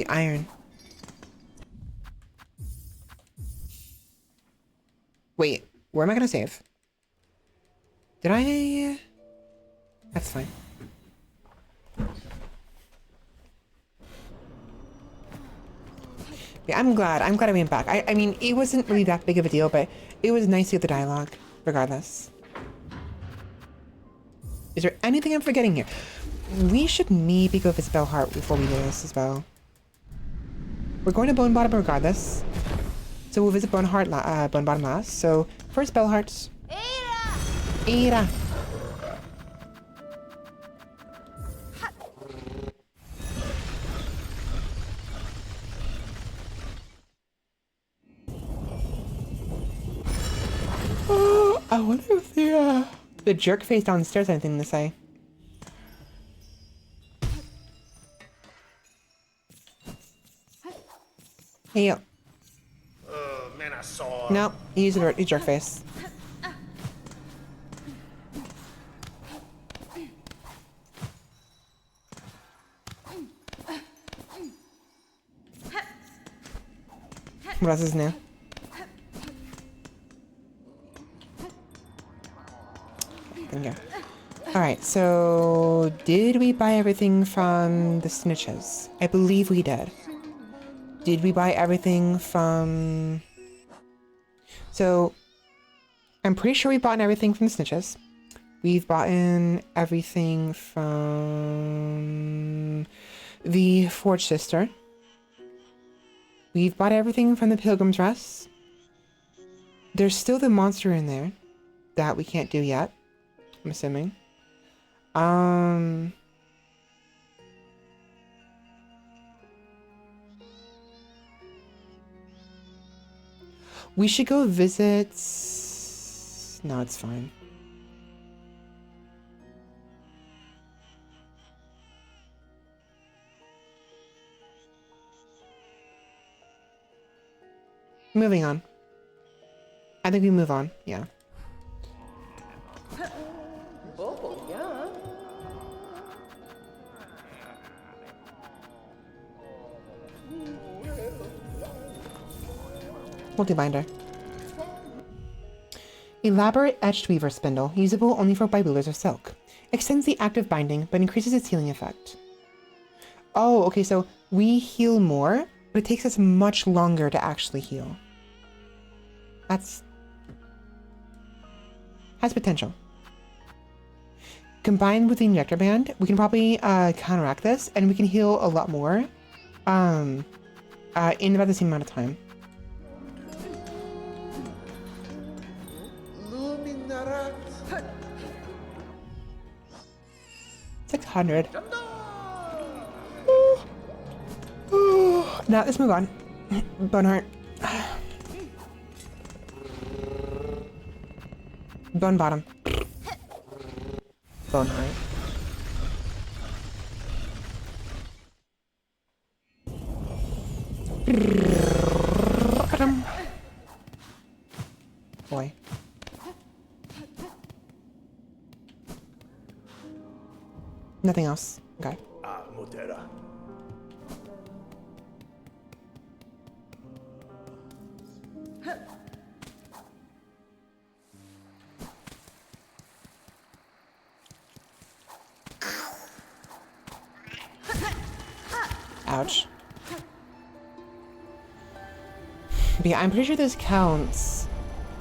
iron. Wait, where am I gonna save? Did I? That's fine. Yeah, I'm glad I went back. I mean, it wasn't really that big of a deal, but it was nice to get the dialogue, regardless. Is there anything I'm forgetting here? We should maybe go visit Bellheart before we do this as well. We're going to Bone Bottom regardless. So we'll visit Bone Bottom last. So first Bellheart. Ada! Oh, I wonder if the jerk face downstairs has anything to say. Hey, yo. Man, I saw. No, he's a jerk face. What else is new? Yeah. Alright, so did we buy everything from the snitches? I believe we did. Did we buy everything from... So, I'm pretty sure we bought everything from the snitches. We've bought in everything from the Forge Sister. We've bought everything from the Pilgrim's Rest. There's still the monster in there that we can't do yet, I'm assuming. We should go visit... No, it's fine. Moving on. I think we move on, yeah. Multi-binder. Elaborate etched weaver spindle, usable only for wielders of silk. Extends the active binding, but increases its healing effect. Oh, okay, so we heal more, but it takes us much longer to actually heal. Has potential. Combined with the injector band, we can probably counteract this, and we can heal a lot more in about the same amount of time. 600. Now let's move on. Boneheart. Bone bottom. Boneheart. Boy. Nothing else. Okay. Motera. Ouch. But yeah, I'm pretty sure this counts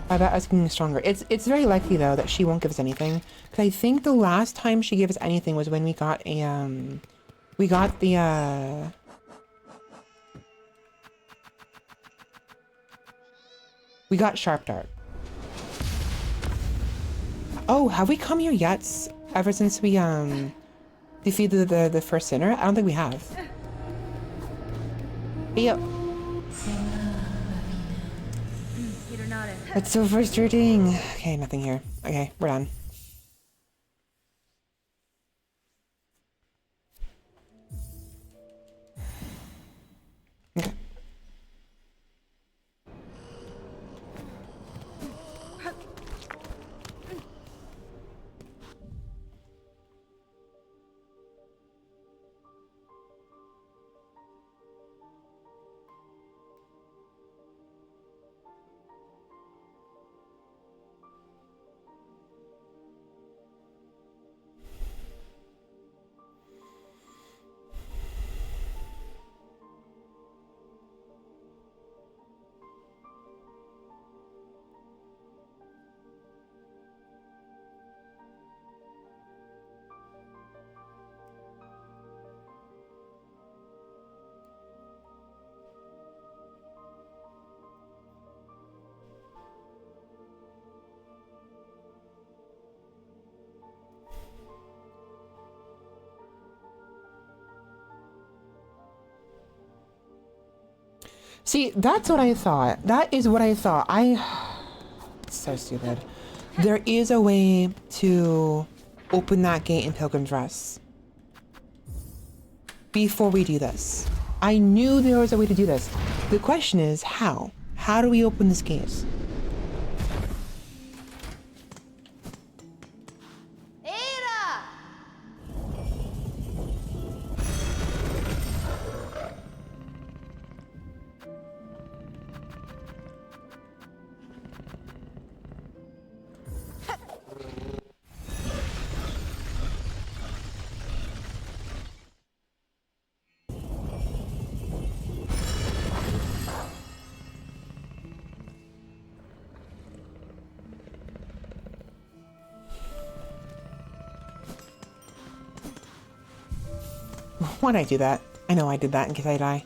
about us getting stronger. It's very likely though that she won't give us anything, because I think the last time she gave us anything was when we got a we got the we got Sharp Dart. Oh, have we come here yet? Ever since we defeated the first sinner? I don't think we have. Yep. That's so frustrating. Okay, nothing here. Okay, we're done. Okay. See, that's what I thought. That is what I thought. It's so stupid. There is a way to open that gate in Pilgrim's Rest before we do this. I knew there was a way to do this. The question is, how? How do we open this gate? Why'd I do that? I know I did that in case I die.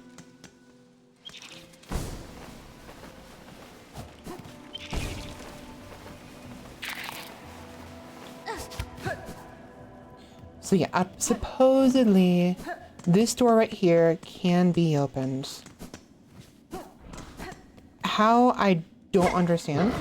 So yeah, supposedly this door right here can be opened. How? I don't understand.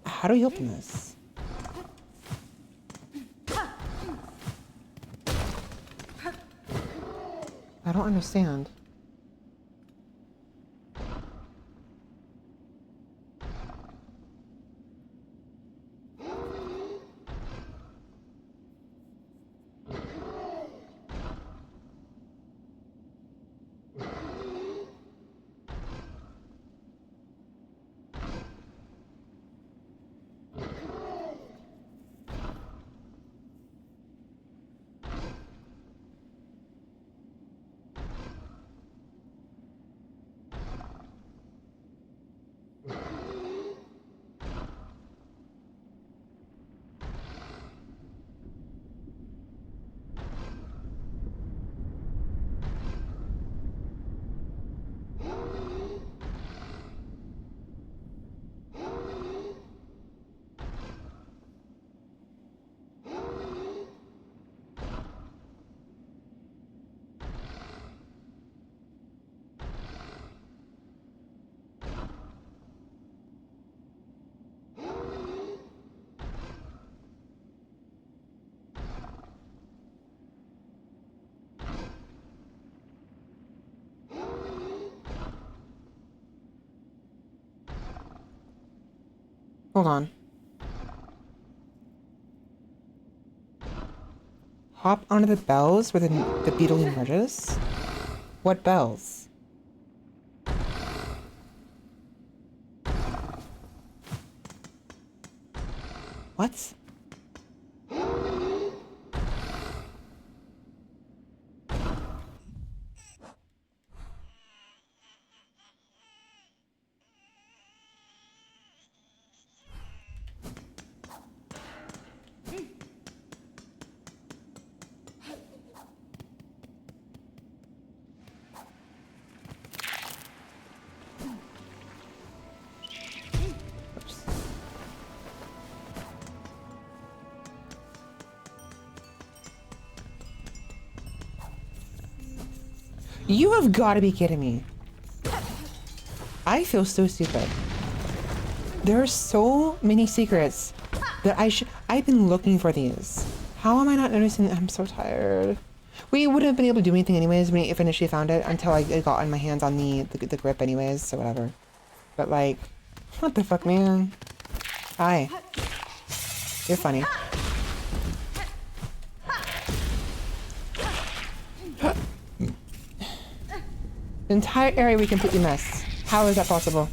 How do we open this? I don't understand. Hold on. Hop onto the bells where the beetle emerges? What bells? What? Oops. You have got to be kidding me. I feel so stupid. There are so many secrets that I've been looking for these. How am I not noticing? I'm so tired. We wouldn't have been able to do anything anyways if I initially found it until I got on my hands on the grip anyways, so whatever. But like, what the fuck, man? Hi. You're funny. The entire area we completely missed. How is that possible?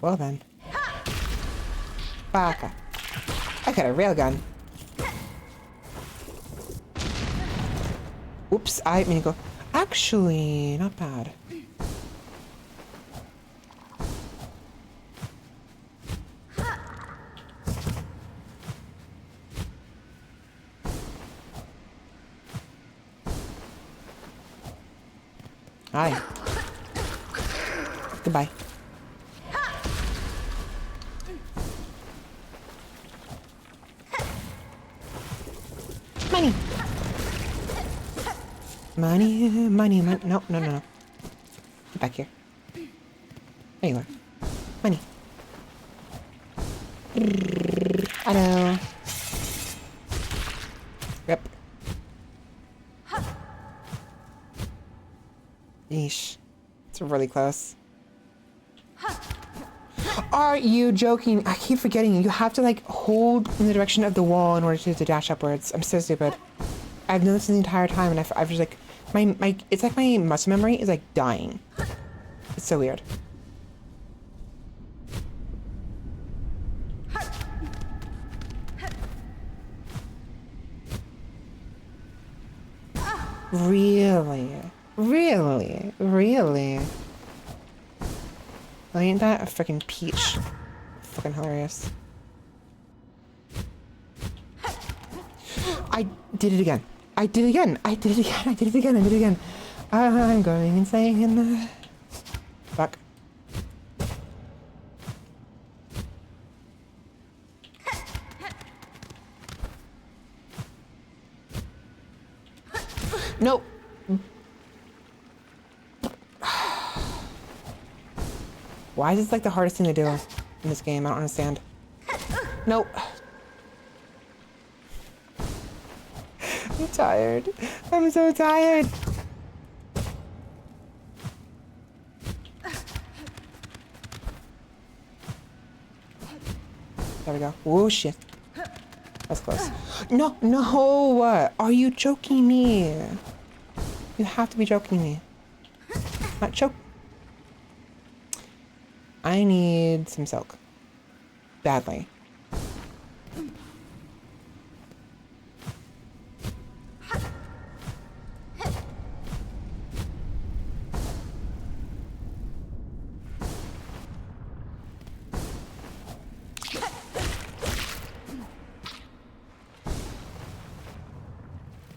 Well then. Baka. I got a railgun. Oops, I didn't mean to go. Actually, not bad. Hi. Goodbye. Money. Money, money, money. No, no, no, no. Get back here. There you are. Money. I know. Yep. Yeesh. It's really close. Are you joking? I keep forgetting. You have to like hold in the direction of the wall in order to dash upwards. I'm so stupid. I've known this the entire time, and I've just like my it's like my muscle memory is like dying. It's so weird. Really? Really? Really? Well, ain't that a freaking peach? Fucking hilarious. I did it again. I did it again. I did it again. I did it again. I did it again. I'm going insane. Fuck. Nope. Why is this like the hardest thing to do in this game? I don't understand. Nope. I'm tired. I'm so tired. There we go. Whoa, shit. That's close. No, no! Are you joking me? You have to be joking me. Not choke. I need some silk. Badly.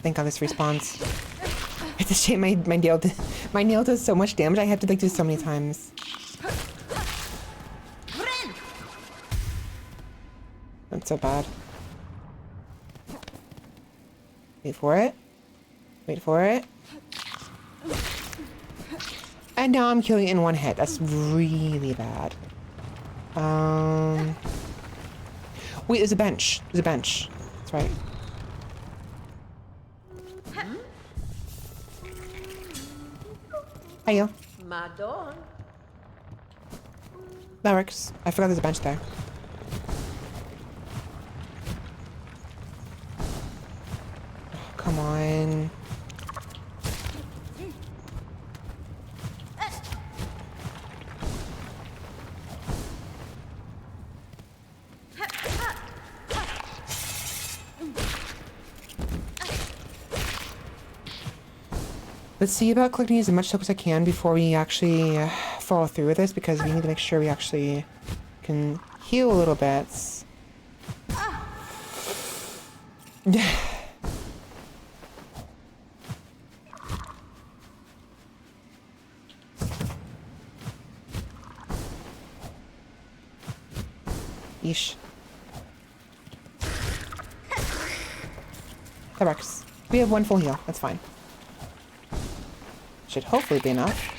Thank God this respawns. It's a shame my nail does so much damage. I have to like do so many times. That's so bad. Wait for it. Wait for it. And now I'm killing it in one hit. That's really bad. Wait, there's a bench. There's a bench. That's right. Hiya. Madon. That works. I forgot there's a bench there. Oh, come on. Let's see about collecting as much silk as I can before we actually follow through with this, because we need to make sure we actually can heal a little bit. Yeesh. That works. We have one full heal. That's fine. Should hopefully be enough.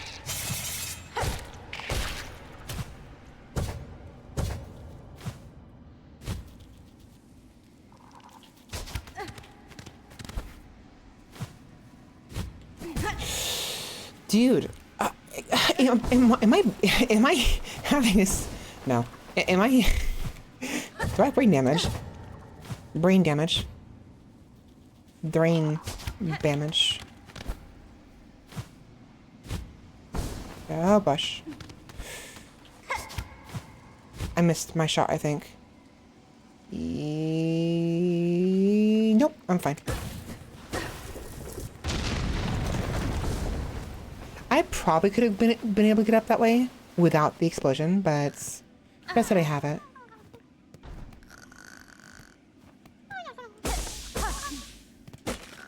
Dude, am I having this? No. Am I? Do I have brain damage? Brain damage. Brain damage. Oh, gosh. I missed my shot, I think. Nope, I'm fine. I probably could have been able to get up that way without the explosion, but best that I have it.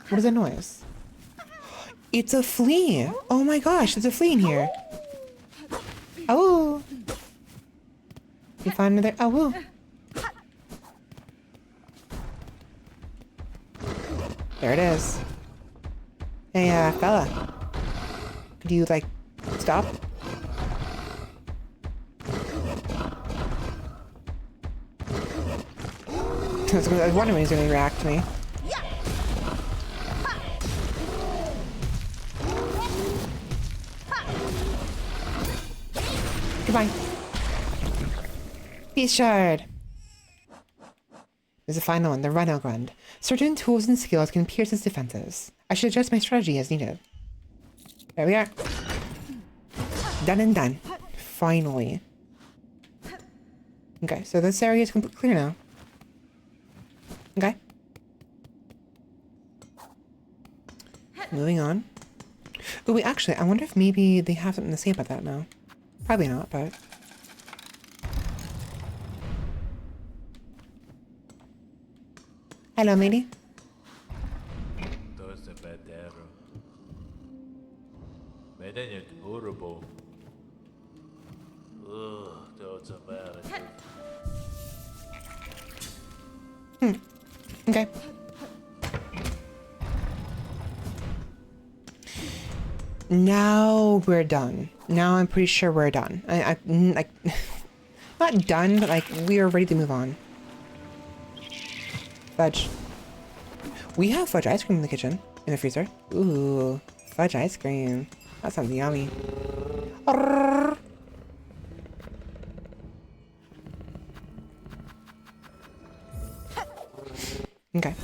What is that noise? It's a flea! Oh my gosh, there's a flea in here. Oh! You find another? Oh! There it is. Hey, fella. Could you, like, stop? I was wondering when he's gonna react to me. Goodbye. Peace shard. There's a final one, the Rhino Grunt. Certain tools and skills can pierce its defenses. I should adjust my strategy as needed. There we are. Done and done. Finally. Okay, so this area is completely clear now. Okay. Moving on. Oh, wait, actually, I wonder if maybe they have something to say about that now. Probably not, but... Hello, lady. Okay. Now we're done. Now I'm pretty sure we're done. I like, not done, but like we are ready to move on. Fudge. We have fudge ice cream in the kitchen, in the freezer. Ooh, fudge ice cream. That sounds yummy. Arrgh. Okay.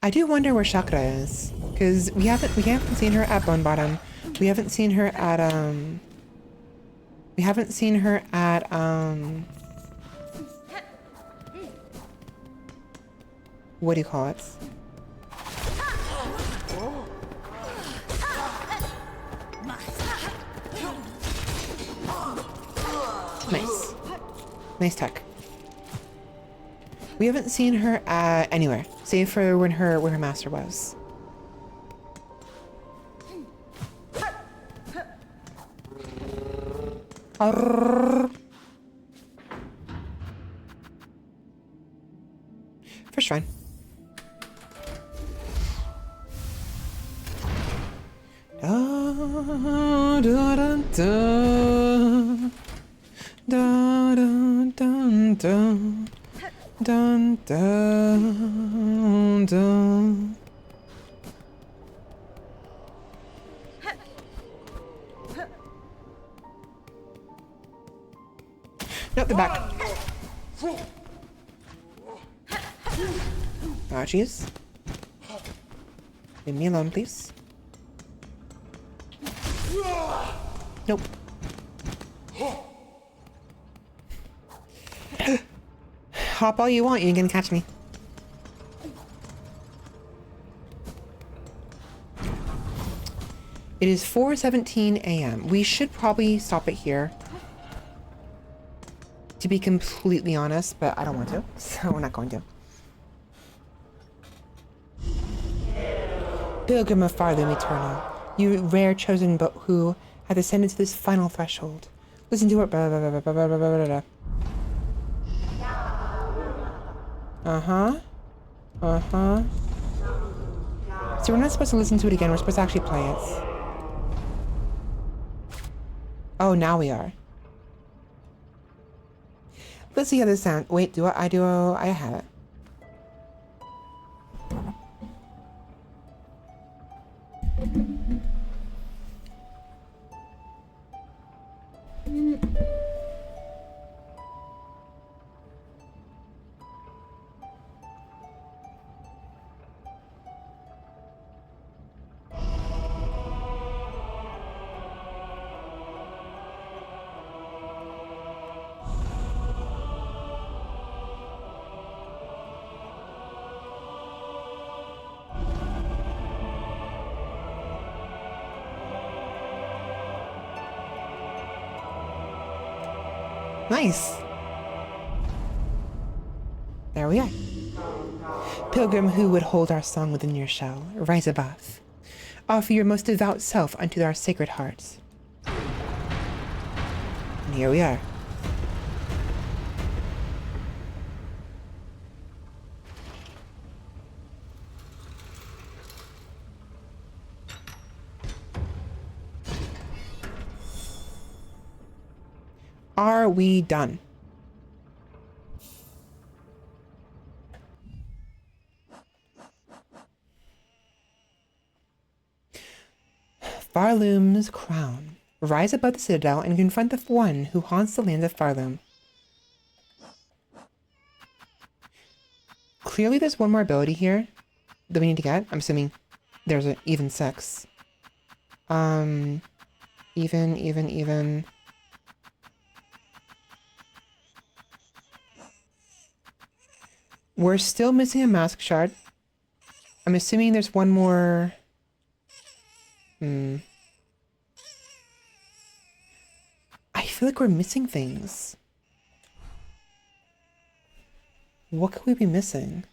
I do wonder where Chakra is, because we haven't seen her at Bone Bottom. We haven't seen her at what do you call it? Nice. Nice tech. We haven't seen her anywhere, save for where her master was. Arrgh. First shrine. Da, da, da, da. Da, da, da, da. Dun, dun, dun. Nope, they're back. Ah, jeez. Leave me alone, please. Nope. Hop all you want, you ain't gonna catch me. It is 4:17 a.m. We should probably stop it here. To be completely honest, but I don't want to, so we're not going to. Pilgrim of Farloom Eternal, you rare chosen but who have ascended to this final threshold. Listen to it. Blah, blah, blah, blah, blah, blah, blah, blah. Uh-huh. Uh-huh. So we're not supposed to listen to it again, we're supposed to actually play it. Oh, now we are. Let's see how this sounds. Wait, I have it. Nice. There we are. Pilgrim who would hold our song within your shell, rise above. Offer your most devout self unto our sacred hearts. And here we are. Are we done? Farloom's crown. rise above the citadel and confront the one who haunts the lands of Farloom. Clearly there's one more ability here that we need to get. I'm assuming there's an even 6. Even. We're still missing a mask shard. I'm assuming there's one more. I feel like we're missing things. What could we be missing?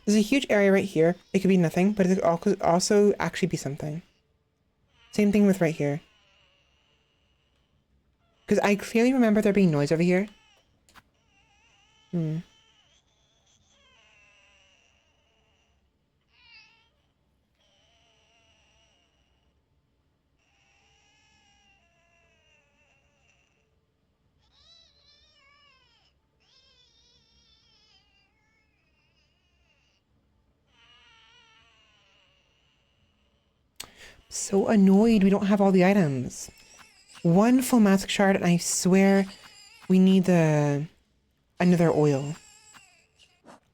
There's a huge area right here. It could be nothing, but it could also actually be something. Same thing with right here. Because I clearly remember there being noise over here. So annoyed we don't have all the items. One full mask shard, and I swear we need another oil.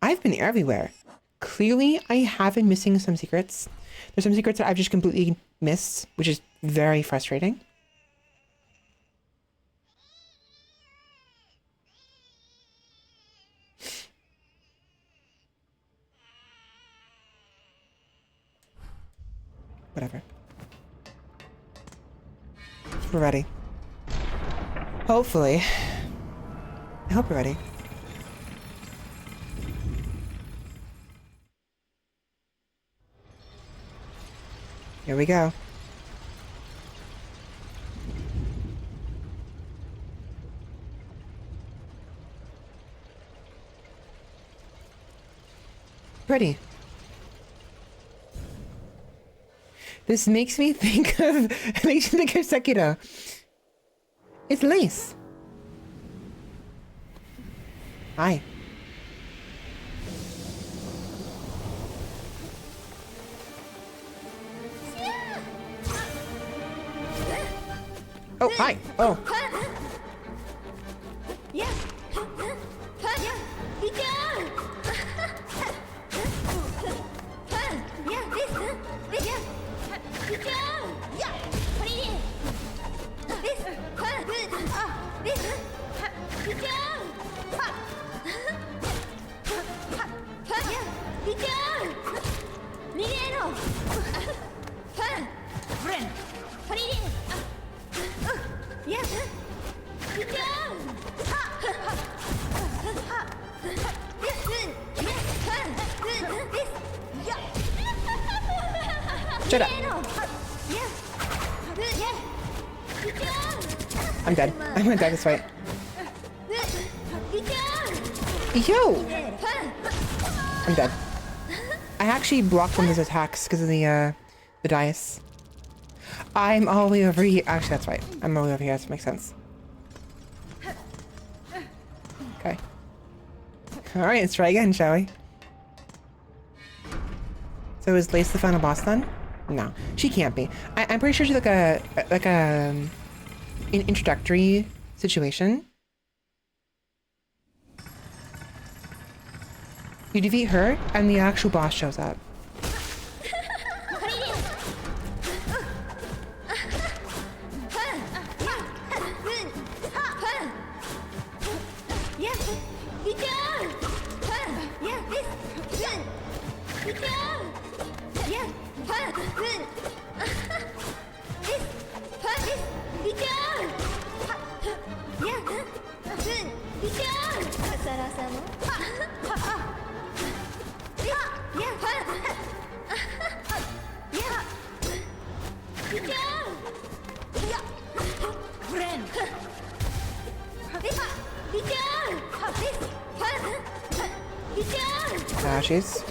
I've been everywhere. Clearly, I have been missing some secrets. There's some secrets that I've just completely missed, which is very frustrating. Whatever. We're ready. Hopefully. I hope we're ready. Here we go. Pretty. This makes me think of Sekiro. It's lace. Hi. Oh, hi. Oh. Shut up. I'm dead. I'm gonna die this fight. Yo! I'm dead. I actually blocked one of his attacks because of the dice. I'm all the way over here. Actually, that's right. I'm all the way over here. That makes sense. Okay. Alright, let's try again, shall we? So is Lace the final boss then? No, she can't be. I'm pretty sure she's like an introductory situation. You defeat her, and the actual boss shows up. ouchies.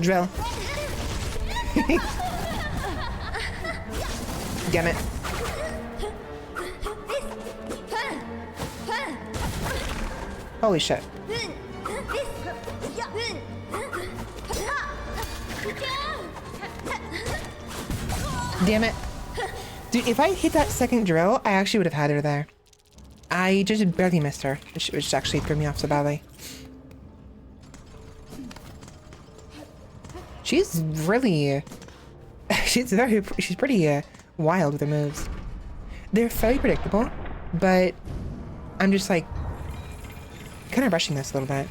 Drill. Damn it. Holy shit. Damn it. Dude, if I hit that second drill, I actually would have had her there. I just barely missed her, which actually threw me off so badly. She's really... she's pretty wild with her moves. They're fairly predictable, but I'm just like kind of rushing this a little bit.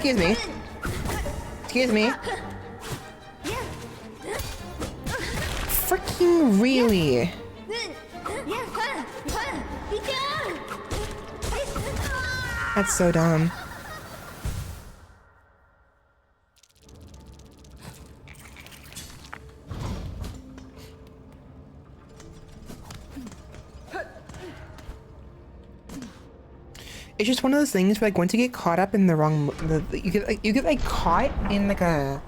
Excuse me. Excuse me. Freaking really? That's so dumb. It's just one of those things where, like, once you get caught up in the wrong, you get like caught in like a,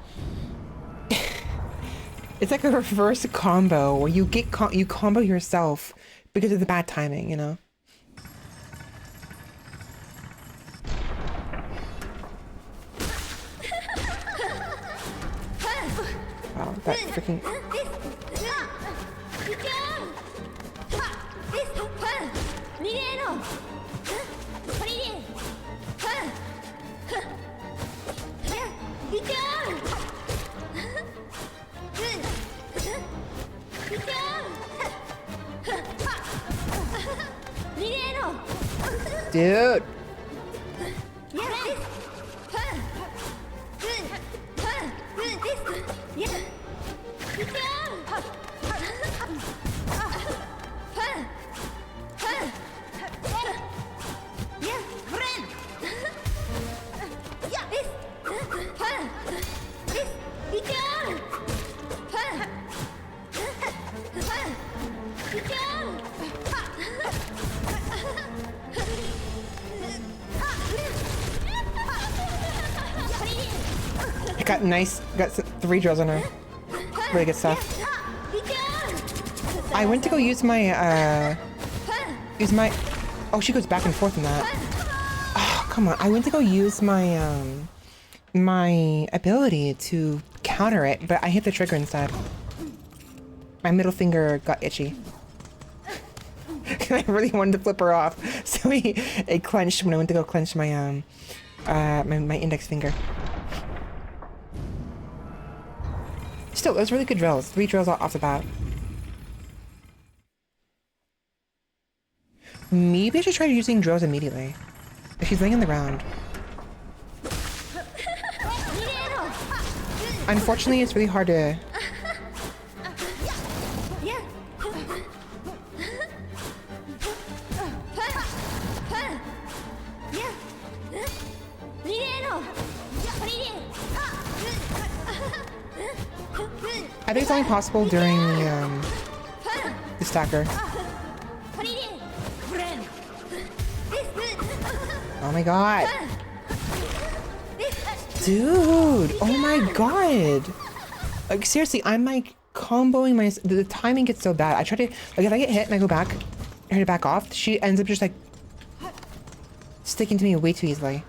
it's like a reverse combo where you combo yourself because of the bad timing, you know. Wow, that freaking. Dude. Got 3 drills on her. Really good stuff. I went to go use my, oh, she goes back and forth in that. Oh, come on. I went to go use my, my ability to counter it, but I hit the trigger instead. My middle finger got itchy. I really wanted to flip her off, so it clenched when I went to go clench my, my index finger. Still, those really good drills. 3 drills off the bat. Maybe I should try using drills immediately. If she's laying on the ground. Unfortunately, it's really hard to... I think it's only possible during the stacker. Oh my god. Dude, oh my god. Like, seriously, I'm like comboing my... The timing gets so bad. I try to... Like, if I get hit and I go back, I try to back off, she ends up just like sticking to me way too easily.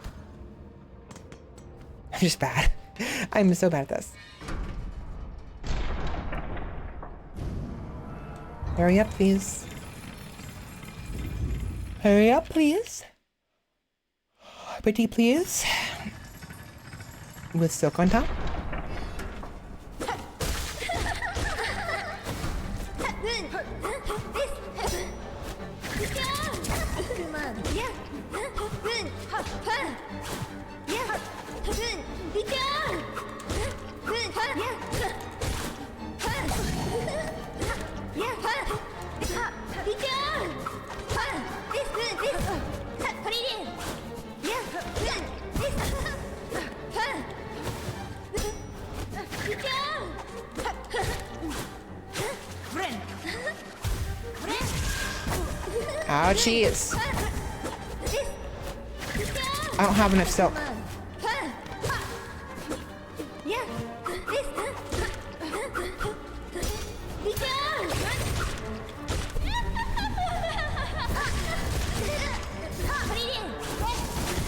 I'm just bad. I'm so bad at this. Hurry up, please. Hurry up, please. Pretty please. With silk on top. Ouchies. I don't have enough silk.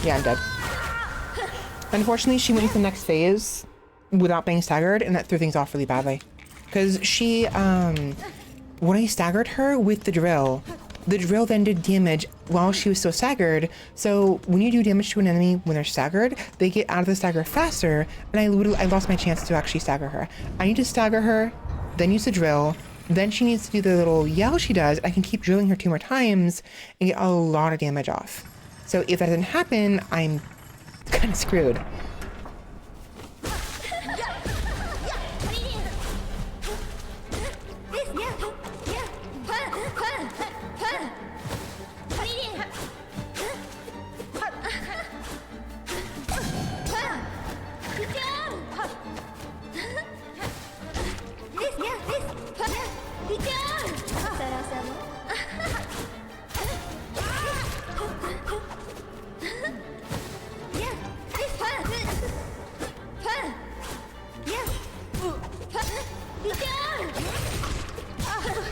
Yeah, I'm dead. Unfortunately, she went into the next phase without being staggered, and that threw things off really badly. Because she, when I staggered her with the drill then did damage while she was still staggered. So when you do damage to an enemy when they're staggered, they get out of the stagger faster, and I lost my chance to actually stagger her. I need to stagger her, then use the drill, then she needs to do the little yell she does. I can keep drilling her 2 more times and get a lot of damage off. So if that doesn't happen, I'm kind of screwed.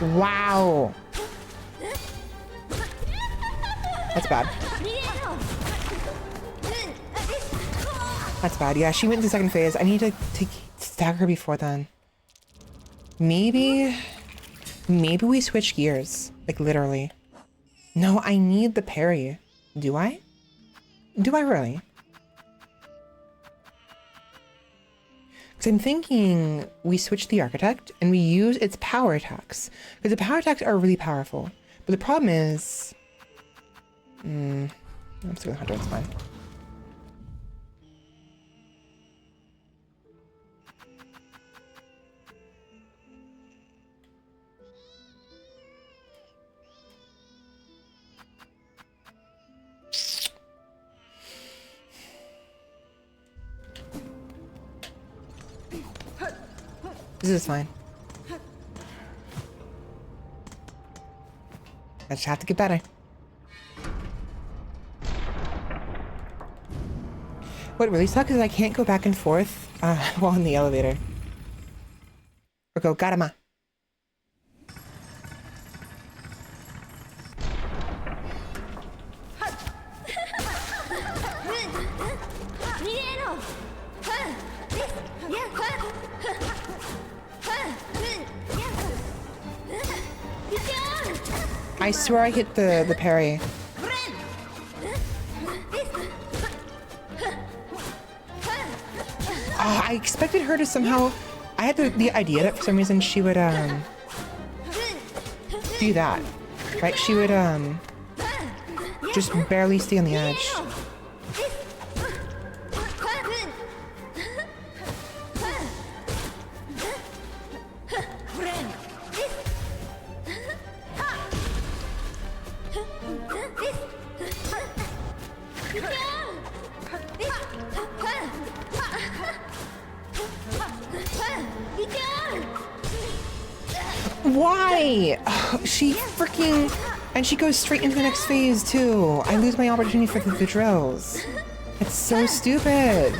Wow. That's bad. That's bad. Yeah, she went into second phase. I need to stagger her before then. Maybe we switch gears. Like, literally. No, I need the parry. Do I? Do I really? Because I'm thinking we switch the architect and we use its power attacks. Because the power attacks are really powerful. But the problem is... I'm just going Hunter, it's fine. This is fine. I just have to get better. What really sucks is I can't go back and forth while in the elevator. Or go, Garama. I swear I hit the parry. Oh, I expected her to somehow... I had the idea that for some reason she would do that. Right? She would just barely stay on the edge. Why? Oh, she freaking... And she goes straight into the next phase, too. I lose my opportunity for the drills. It's so stupid.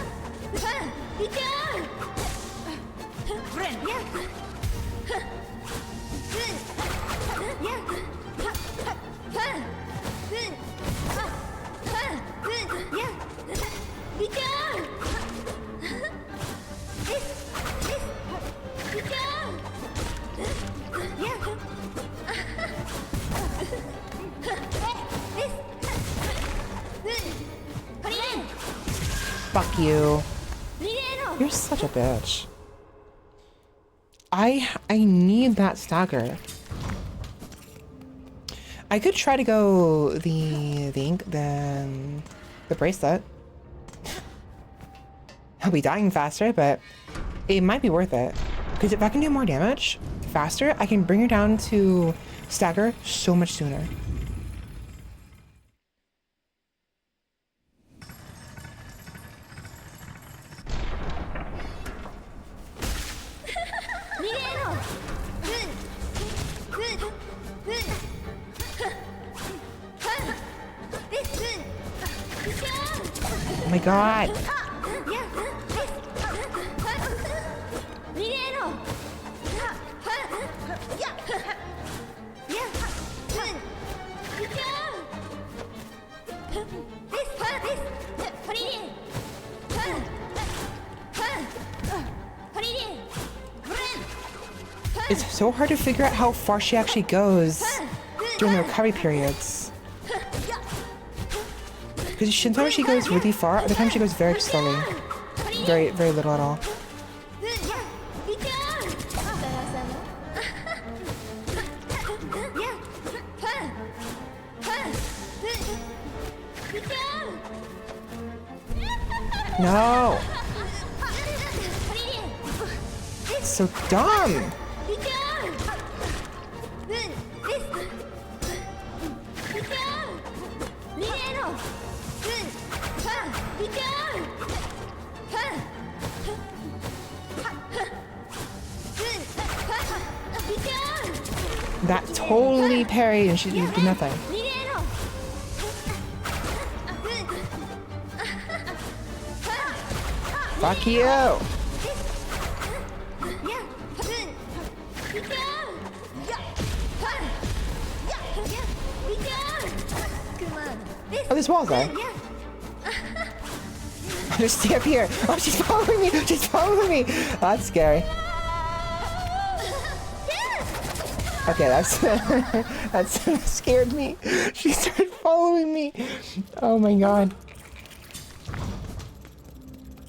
Fuck you. You're such a bitch. I need that stagger. I could try to go the bracelet. I'll be dying faster, but it might be worth it. Because if I can do more damage faster, I can bring her down to stagger so much sooner. Oh my god. It's so hard to figure out how far she actually goes during the recovery periods. Because sometimes she goes really far, other times she goes very slowly. Very, very little at all. No! It's so dumb! That totally parried and she did nothing. Fuck you! Oh, this wall's there. Just stay up here. Oh, she's following me! She's following me! Oh, that's scary. Okay, that scared me. She started following me. Oh my god.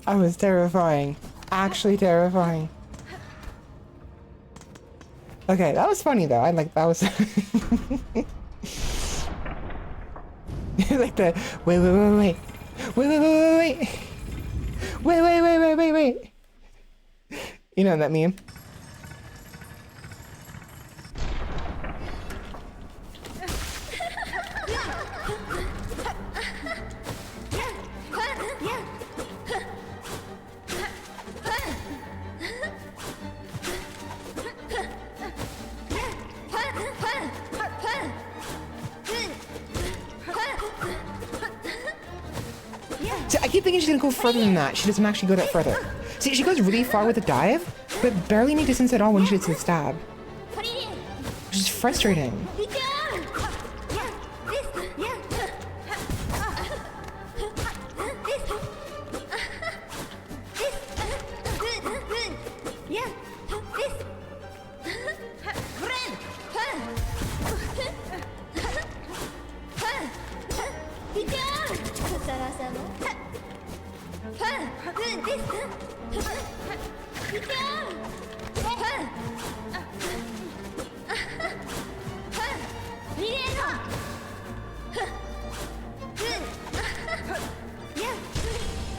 That was terrifying. Actually terrifying. Okay, that was funny though. I like that was like the wait. Wait. You know that meme? See, I keep thinking she's gonna go further than that. She doesn't actually go that further. See, she goes really far with the dive, but barely any distance at all when she gets to the stab. Which is frustrating.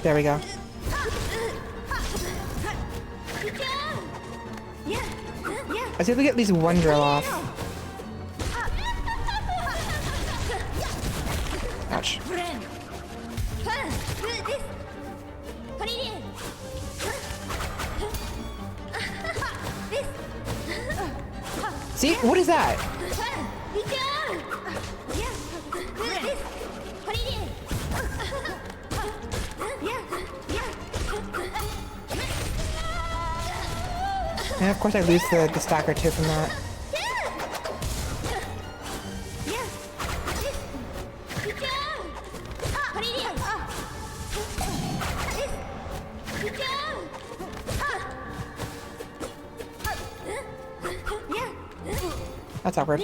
There we go. I see if we get at least one drill off. Ouch. See? What is that? And of course I lose the stacker too from that. That's awkward.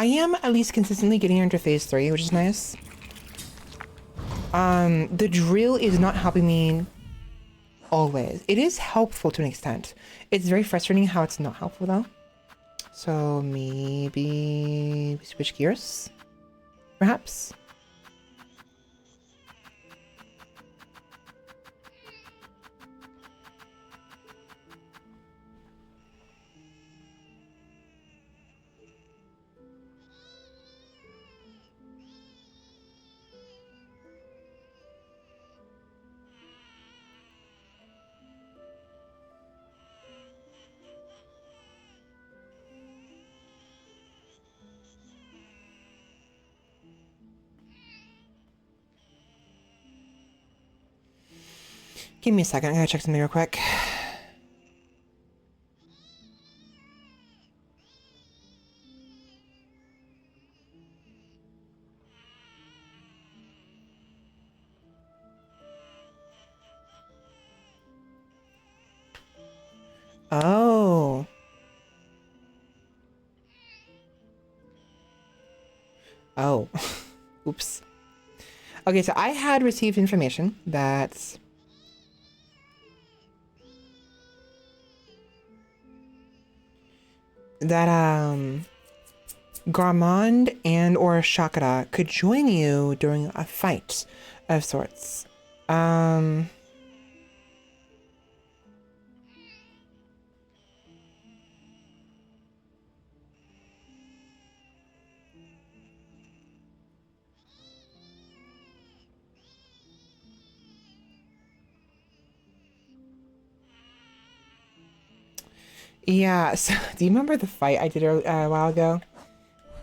I am at least consistently getting her into phase 3, which is nice. The drill is not helping me always. It is helpful to an extent. It's very frustrating how it's not helpful though. So maybe we switch gears, perhaps? Give me a second. I gotta check something real quick. Oh. Oh. Oops. Okay, so I had received information that Garmond and or Shakara could join you during a fight of sorts. Yeah, so do you remember the fight I did a while ago?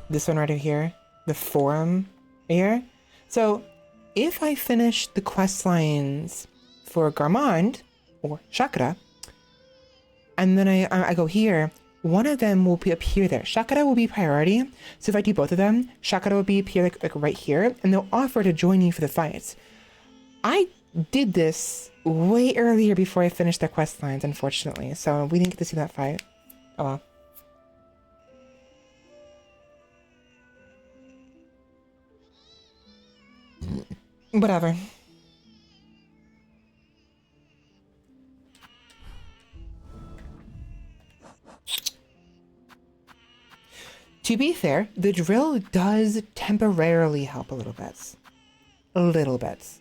This one right over here? The forum here? So, if I finish the quest lines for Garmond or Shakara, and then I go here, one of them will appear there. Shakara will be priority, so if I do both of them, Shakara will be appear like right here, and they'll offer to join you for the fight. I did this way earlier before I finished their quest lines, unfortunately, so we didn't get to see that fight. Oh well. Whatever. To be fair, the drill does temporarily help a little bit. A little bit.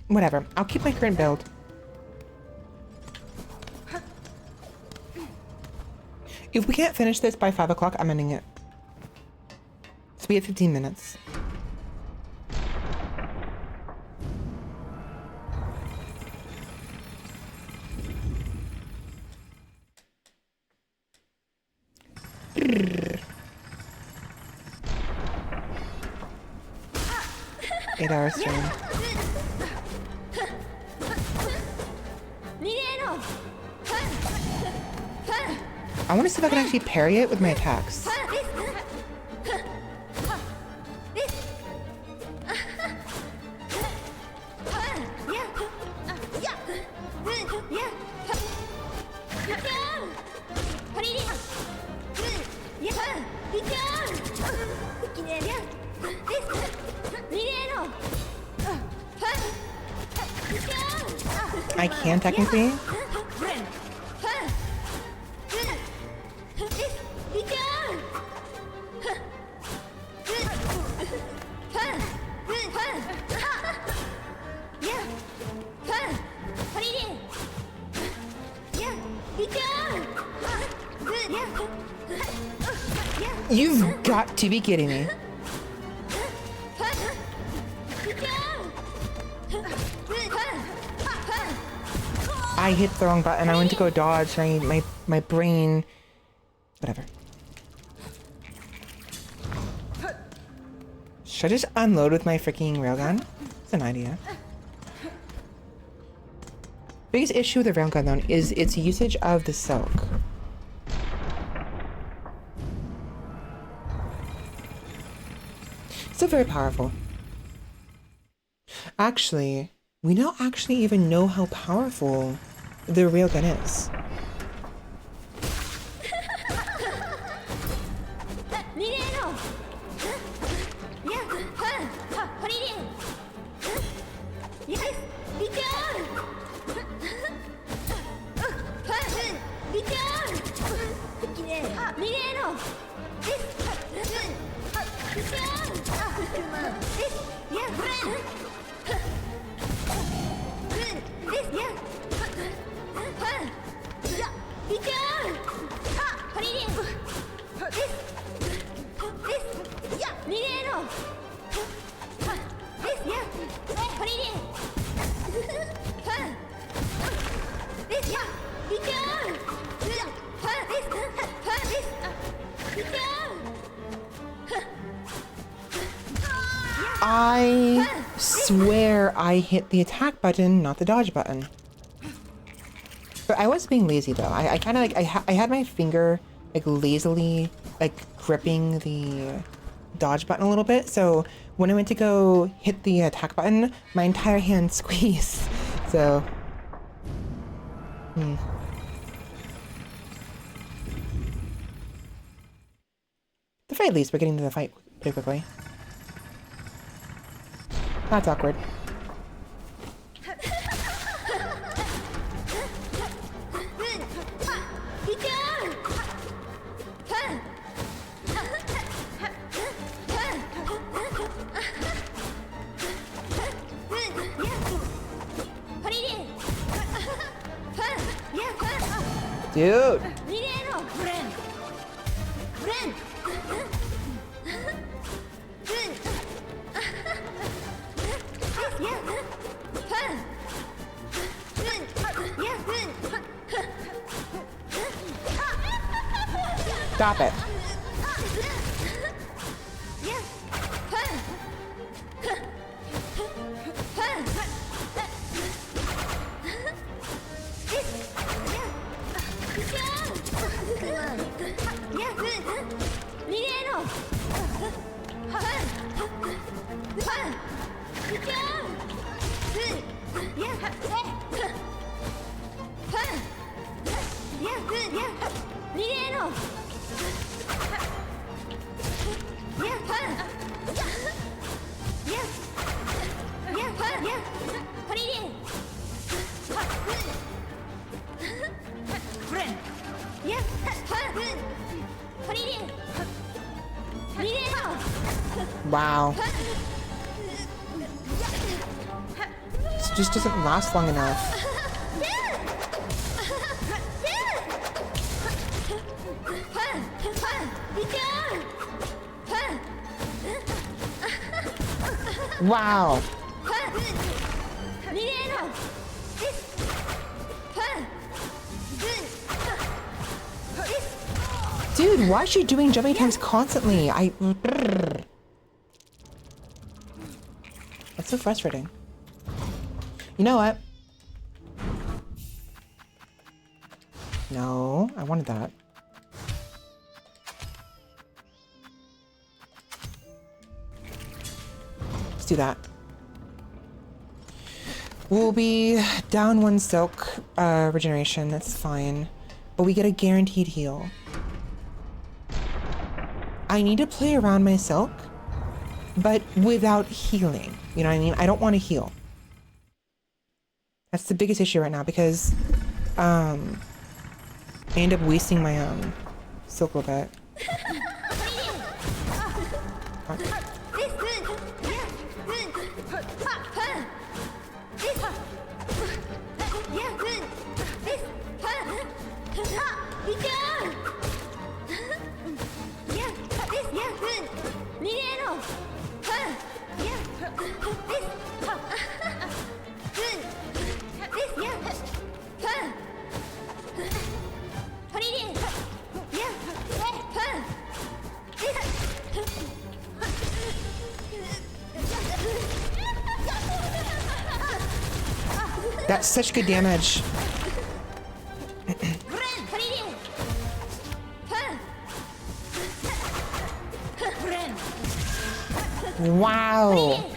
Whatever. I'll keep my current build. If we can't finish this by 5 o'clock, I'm ending it. So we have 15 minutes. Eight-hour stream. I want to see if I can actually parry it with my attacks. I can technically. You've got to be kidding me. I hit the wrong button. I went to go dodge. My brain. Whatever. Should I just unload with my freaking railgun? It's an idea. Biggest issue with the railgun though is its usage of the silk. Still very powerful. Actually, we don't actually even know how powerful the railgun is. I swear I hit the attack button, not the dodge button. But I was being lazy though. I kind of like, I had my finger like lazily like gripping the dodge button a little bit. So when I went to go hit the attack button, my entire hand squeezed. So, At the very least, we're getting to the fight pretty quickly. That's awkward. Dude! Stop it. Wow. This just doesn't last long enough. Wow. Dude, why is she doing jumping attacks constantly? That's so frustrating. You know what? No, I wanted that. Let's do that. We'll be down 1 silk regeneration, that's fine. But we get a guaranteed heal. I need to play around my silk, but without healing. You know what I mean? I don't want to heal. That's the biggest issue right now because I end up wasting my silk a little bit. That's such good damage. Wow.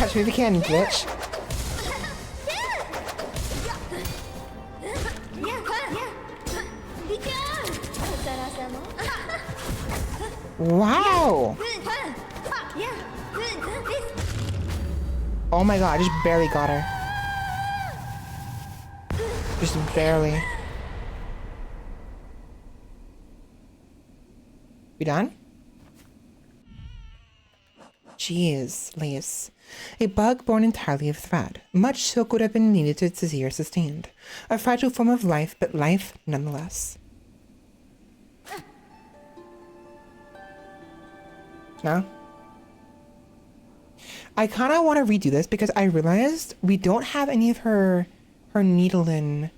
catch me if you can, bitch. Wow! Oh my god, I just barely got her. Just barely. We done? Jeez, lace. A bug born entirely of thread. Much silk would have been needed to see her sustained. A fragile form of life, but life nonetheless. No? I kind of want to redo this because I realized we don't have any of her needle-in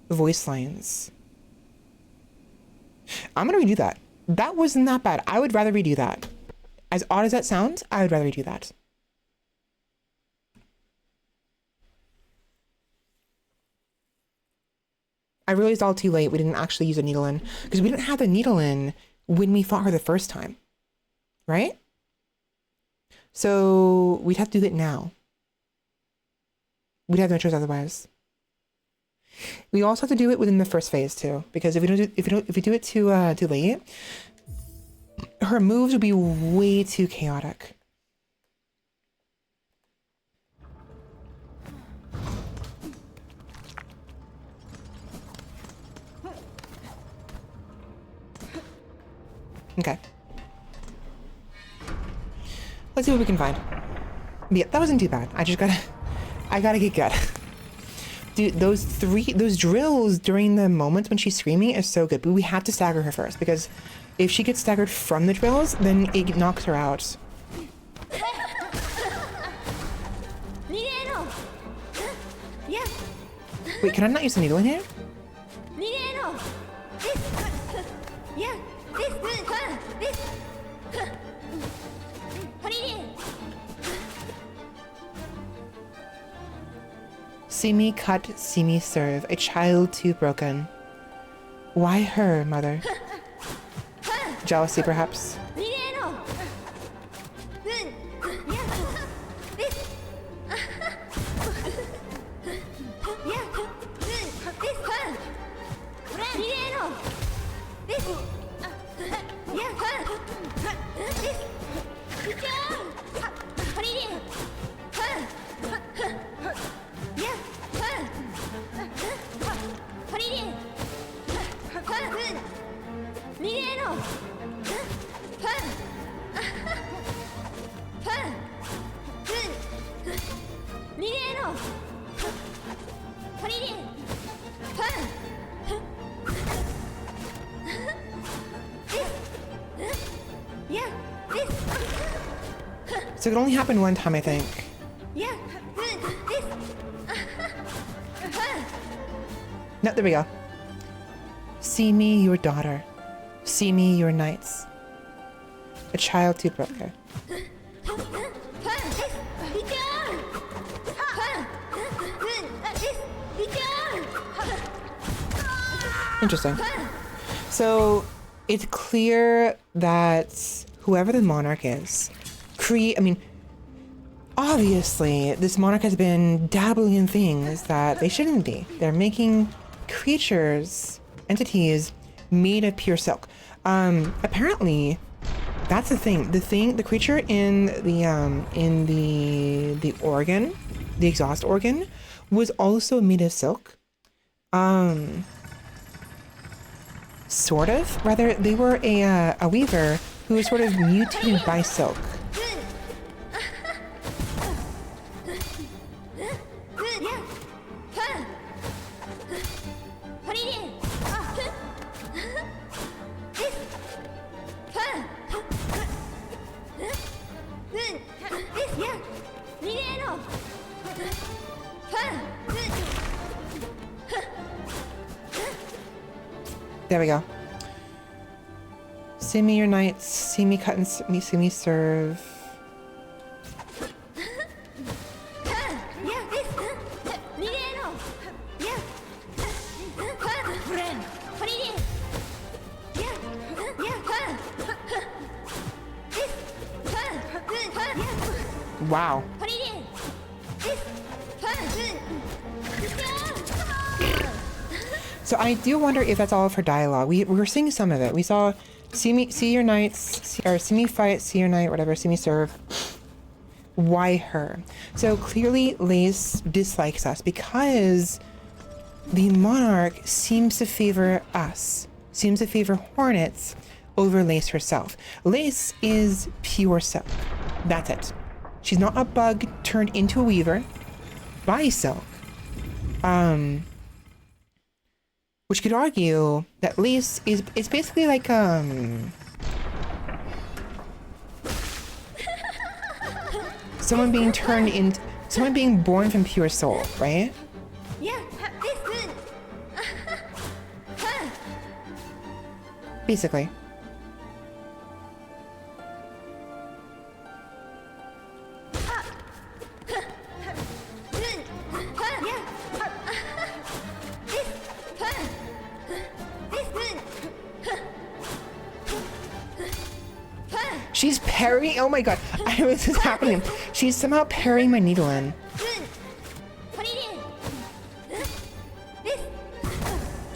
voice lines. I'm gonna redo that. That wasn't that bad. I would rather redo that. As odd as that sounds, I would rather redo that. I realized all too late we didn't actually use a needle-in because we didn't have the needle-in when we fought her the first time, right? So we'd have to do it now. We'd have no choice otherwise. We also have to do it within the first phase too, because if we do it too late, her moves would be way too chaotic. Okay. Let's see what we can find. Yeah, that wasn't too bad. I gotta get good. Dude, those drills during the moments when she's screaming is so good, but we have to stagger her first, because if she gets staggered from the drills, then it knocks her out. Wait, can I not use the needle in here? See me cut, see me serve, a child too broken. Why her, mother? Jealousy, perhaps? So it could only happen one time, I think. No, there we go. See me, your daughter. See me, your knights. A child too broken. Interesting. So it's clear that whoever the monarch is, obviously this monarch has been dabbling in things that they shouldn't be. They're making creatures, entities made of pure silk. Apparently that's the thing. The creature in the organ, the exhaust organ, was also made of silk. Sort of. Rather, they were a weaver who was sort of mutated by silk. There we go. See me, your knights. See me cut and see me serve. Wow. So I do wonder if that's all of her dialogue. We were seeing some of it. We saw see your knights, or see me fight, see your knight, whatever, see me serve. Why her? So clearly Lace dislikes us because the monarch seems to favor us, seems to favor Hornets over Lace herself. Lace is pure silk. That's it. She's not a bug turned into a weaver by silk. Which could argue that Lace is basically like someone being turned into someone being born from pure soul, right? Basically. She's parrying. Oh my god, this is happening. She's somehow parrying my needle in.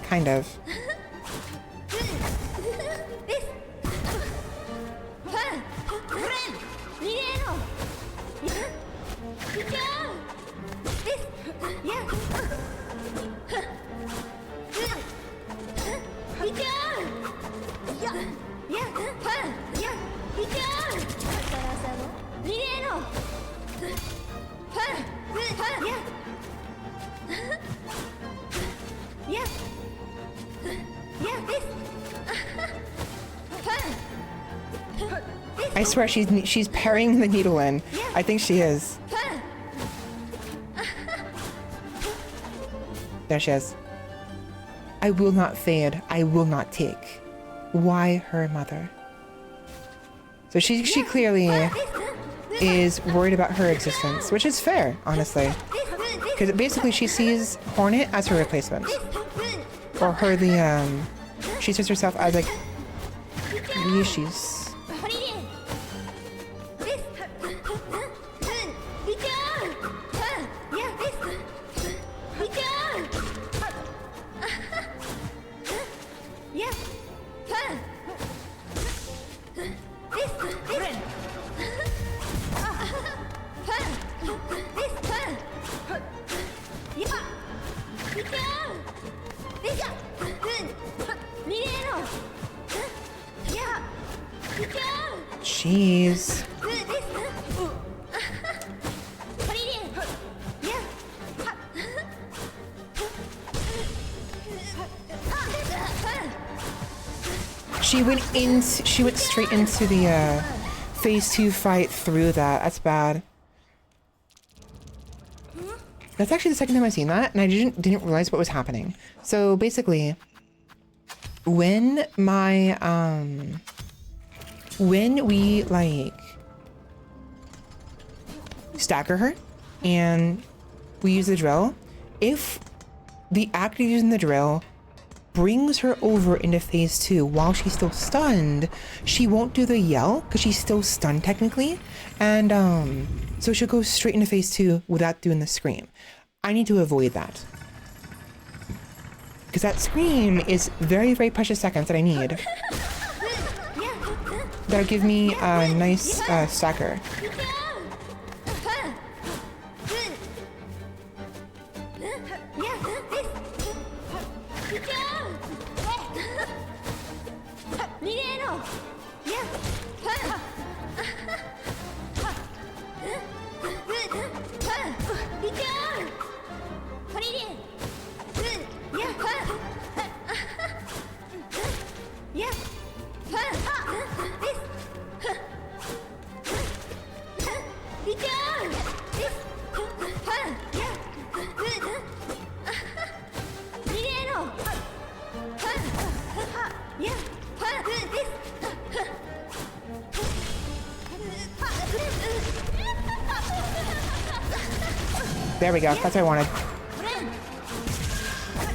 Kind of. I swear she's parrying the needle in. I think she is. There she is. I will not fade. I will not take. Why her mother? So she clearly is worried about her existence, which is fair, honestly. Because basically she sees Hornet as her replacement. Or her she sees herself as like she's Jeez. She went straight into the phase 2 fight through that. That's bad. That's actually the second time I've seen that, and I didn't realize what was happening. So basically, when my when we like stagger her and we use the drill, if the act of using the drill brings her over into phase 2 while she's still stunned, she won't do the yell because she's still stunned technically, and so she'll go straight into phase 2 without doing the scream. I need to avoid that because that scream is very, very precious seconds that I need. That'll give me a nice stacker. There we go. That's what I wanted.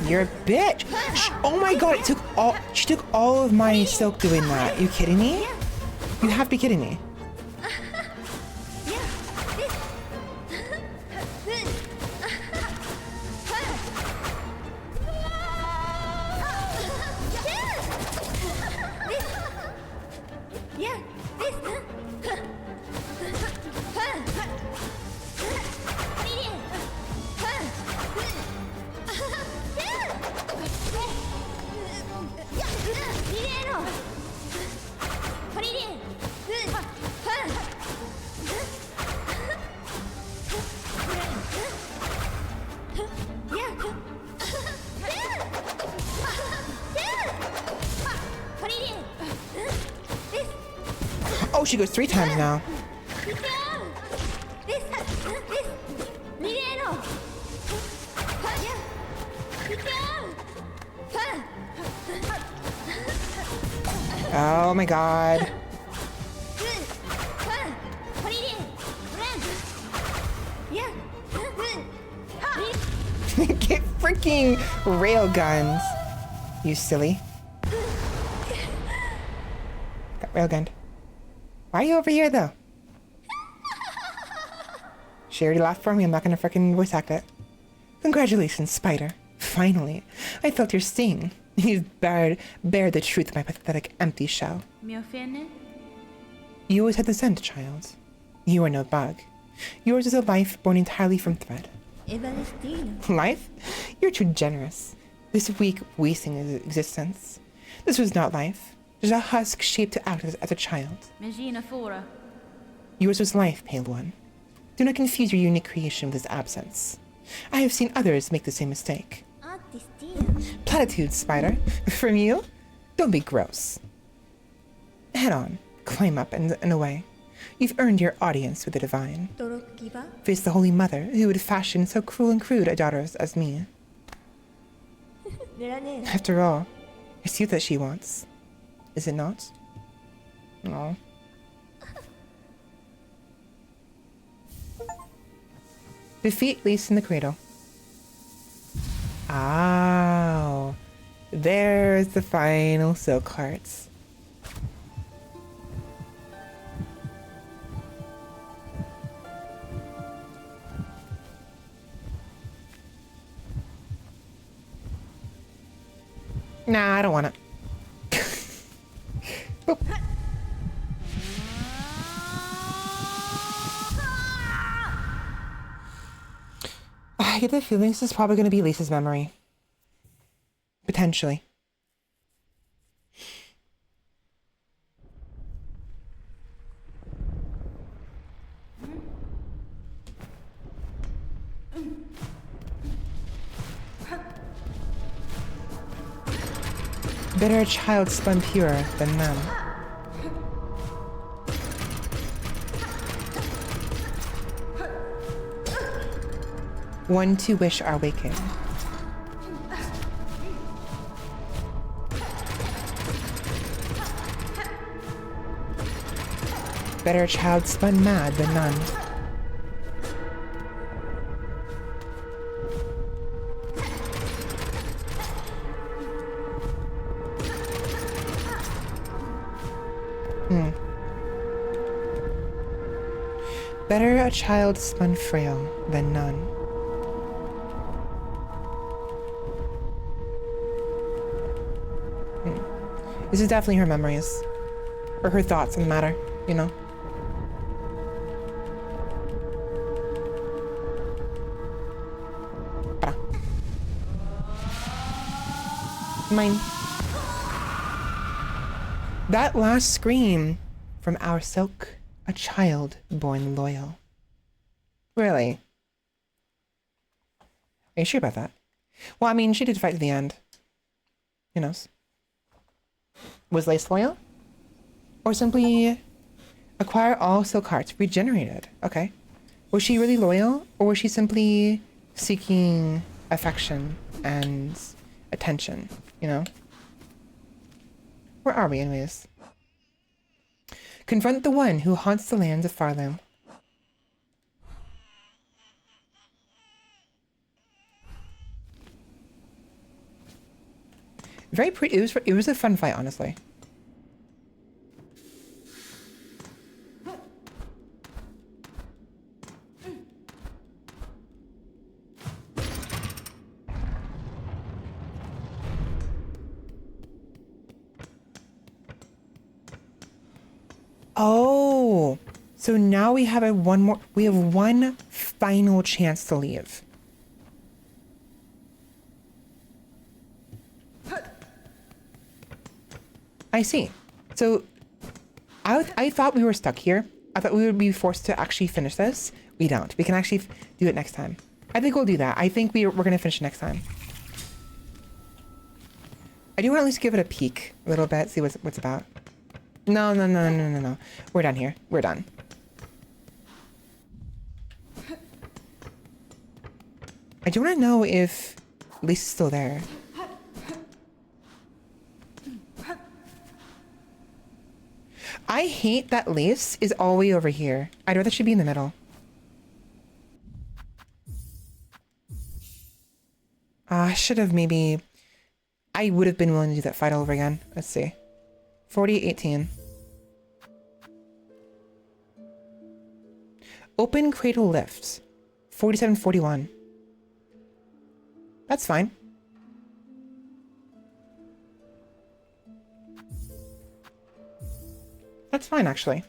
You're a bitch. Oh my god, she took all of my silk doing that. Are you kidding me? You have to be kidding me. she goes 3 times now. Oh my god. Get freaking rail guns, you silly. Got railgunned. Why are you over here though? She already laughed for me. I'm not gonna freaking voice act it. Congratulations, Spider. Finally, I felt your sting. You've bared the truth of my pathetic empty shell. Miofene? You always had the scent, child. You are no bug. Yours is a life born entirely from thread. Life? You're too generous. This weak, wasting existence. This was not life. Just a husk shaped to act as a child. Magina fora. Yours was life, Pale One. Do not confuse your unique creation with its absence. I have seen others make the same mistake. Platitudes, Spider. From you? Don't be gross. Head on. Climb up and away. You've earned your audience with the divine. Face the Holy Mother, who would fashion so cruel and crude a daughter as me. After all, it's you that she wants. Is it not? No. Defeat Lise in the cradle. Oh. There's the final silk hearts. Nah, I don't want it. Boop. I get the feeling this is probably going to be Lisa's memory. Potentially. Better a child spun purer than none. One to wish are waking. Better a child spun mad than none. Better a child spun frail than none. This is definitely her memories. Or her thoughts on the matter, you know? Mine. That last scream from our Silk, a child born loyal. Really? Are you sure about that? Well, I mean, she did fight to the end. Who knows? Was Lace loyal? Or simply acquire all Silk Hearts regenerated? Okay. Was she really loyal? Or was she simply seeking affection and attention? You know? Where are we anyways? Confront the one who haunts the lands of Farlow. Very pretty. It was a fun fight, honestly. Oh, so now we have we have one final chance to leave. I see. So I thought we were stuck here. I thought we would be forced to actually finish this. We don't. We can actually do it next time. I think we'll do that. I think we're going to finish next time. I do want to at least give it a peek a little bit, see what's about. No, no, no, no, no, no. We're done here. We're done. I do want to know if Lisa's still there. I hate that Lise is all the way over here. I'd rather she be in the middle. I should have maybe... I would have been willing to do that fight all over again. Let's see. 40-18. Open cradle lifts. 47-41. That's fine. That's fine, actually.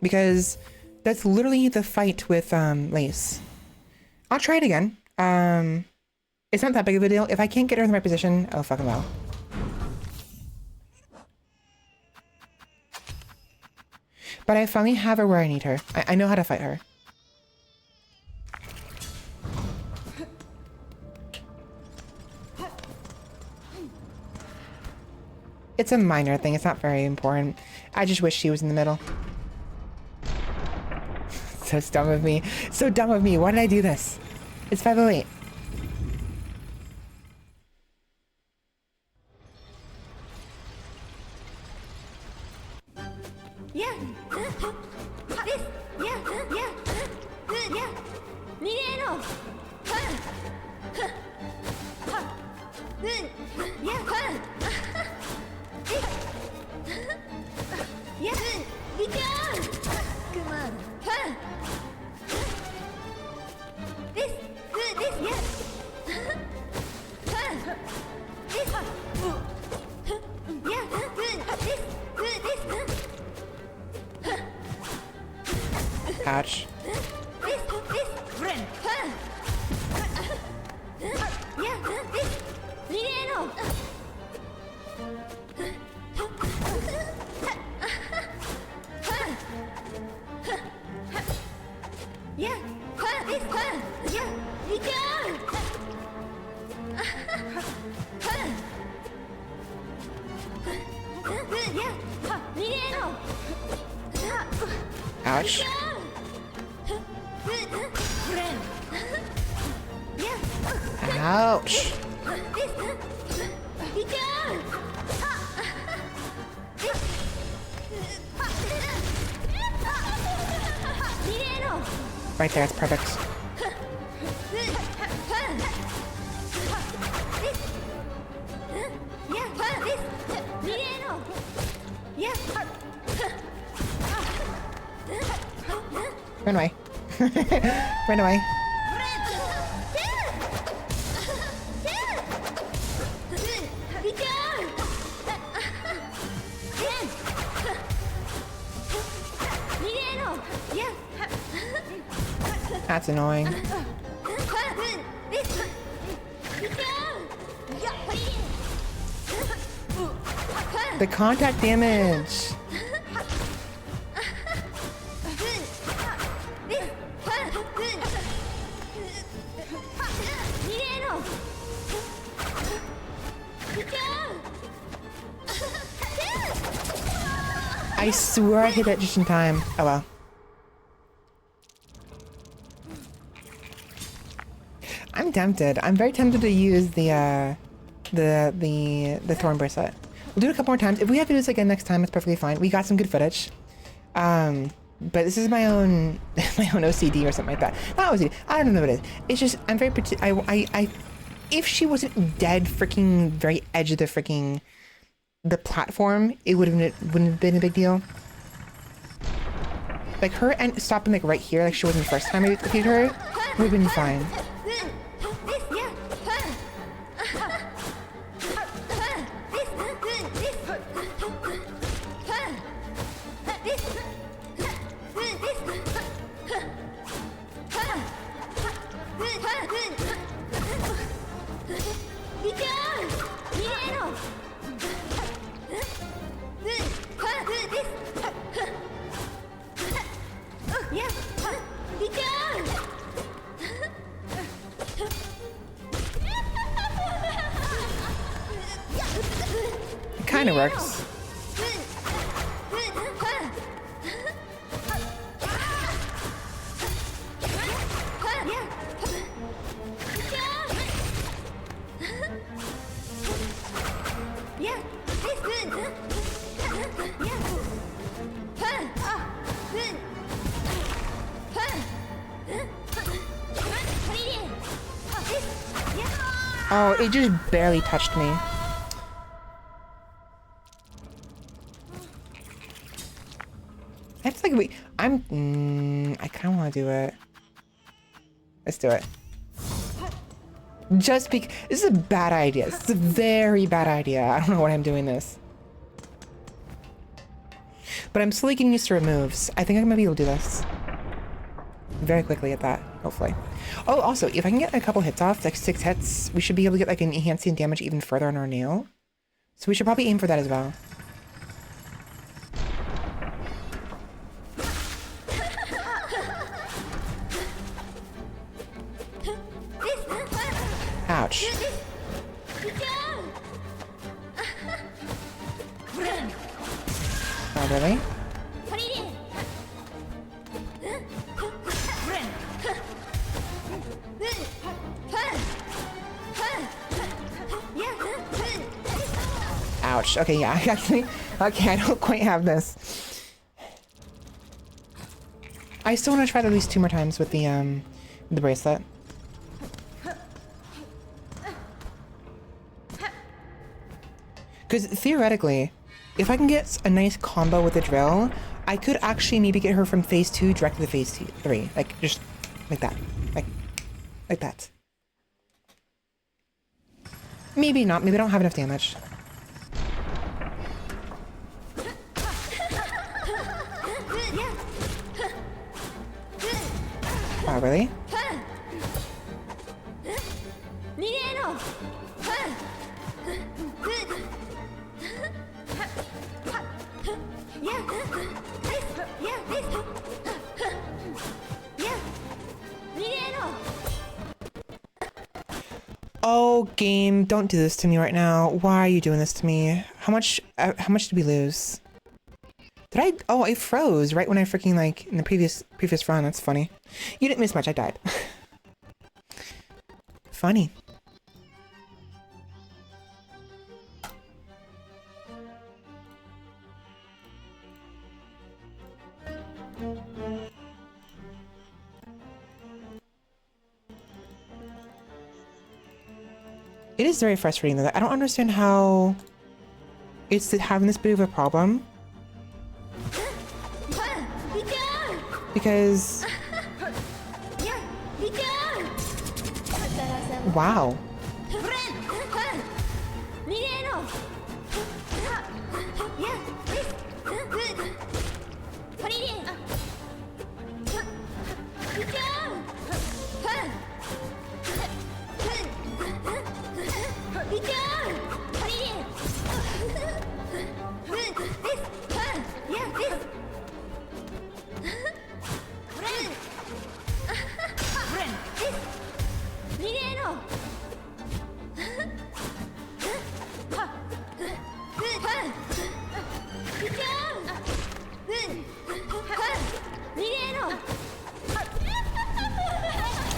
Because that's literally the fight with Lace. I'll try it again. It's not that big of a deal. If I can't get her in the right position, oh fucking well. But I finally have her where I need her. I know how to fight her. It's a minor thing. It's not very important. I just wish she was in the middle. So dumb of me. So dumb of me. Why did I do this? It's 5:08. Yeah. This. Yeah. Yeah. Yeah. 逃げろ。Yeah. Yeah. Be down. Come on. This. This. Yeah. This. Yeah. This. Ouch. Ouch. Ouch. Right there, it's perfect. Run away. Run away. That's annoying. The contact damage. I swear I hit that just in time. Oh well. I'm tempted. I'm very tempted to use the thorn bracelet. We'll do it a couple more times. If we have to do this again next time, it's perfectly fine. We got some good footage. But this is my own OCD or something like that. Not OCD. I don't know what it is. It's just I'm very I if she wasn't dead freaking very edge of the platform, it wouldn't have been a big deal. Like her and stopping like right here, like she wasn't the first time I defeated her, would have been fine. It kind of works. Oh, it just barely touched me. That's like wait. I kind of want to do it. Let's do it. Just because this is a bad idea. This is a very bad idea. I don't know why I'm doing this. But I'm slowly getting used to her moves. I think I'm gonna be able to do this very quickly at that, hopefully. Oh, also, if I can get a couple hits off, like 6 hits, we should be able to get like an enhancing damage even further on our nail. So we should probably aim for that as well. Ouch. Oh, really? Ouch. Okay, yeah, actually, okay, I don't quite have this. I still want to try it at least 2 more times with the bracelet. Because theoretically, if I can get a nice combo with the drill, I could actually maybe get her from phase 2 directly to phase 3. Like, just like that. Like that. Maybe not. Maybe I don't have enough damage. Oh, really? Oh, game, don't do this to me right now. Why are you doing this to me? How much did we lose? Did I? Oh, I froze right when I freaking like in the previous run. That's funny. You didn't miss much. I died. Funny. It is very frustrating though. I don't understand how it's having this big of a problem. Because... Wow.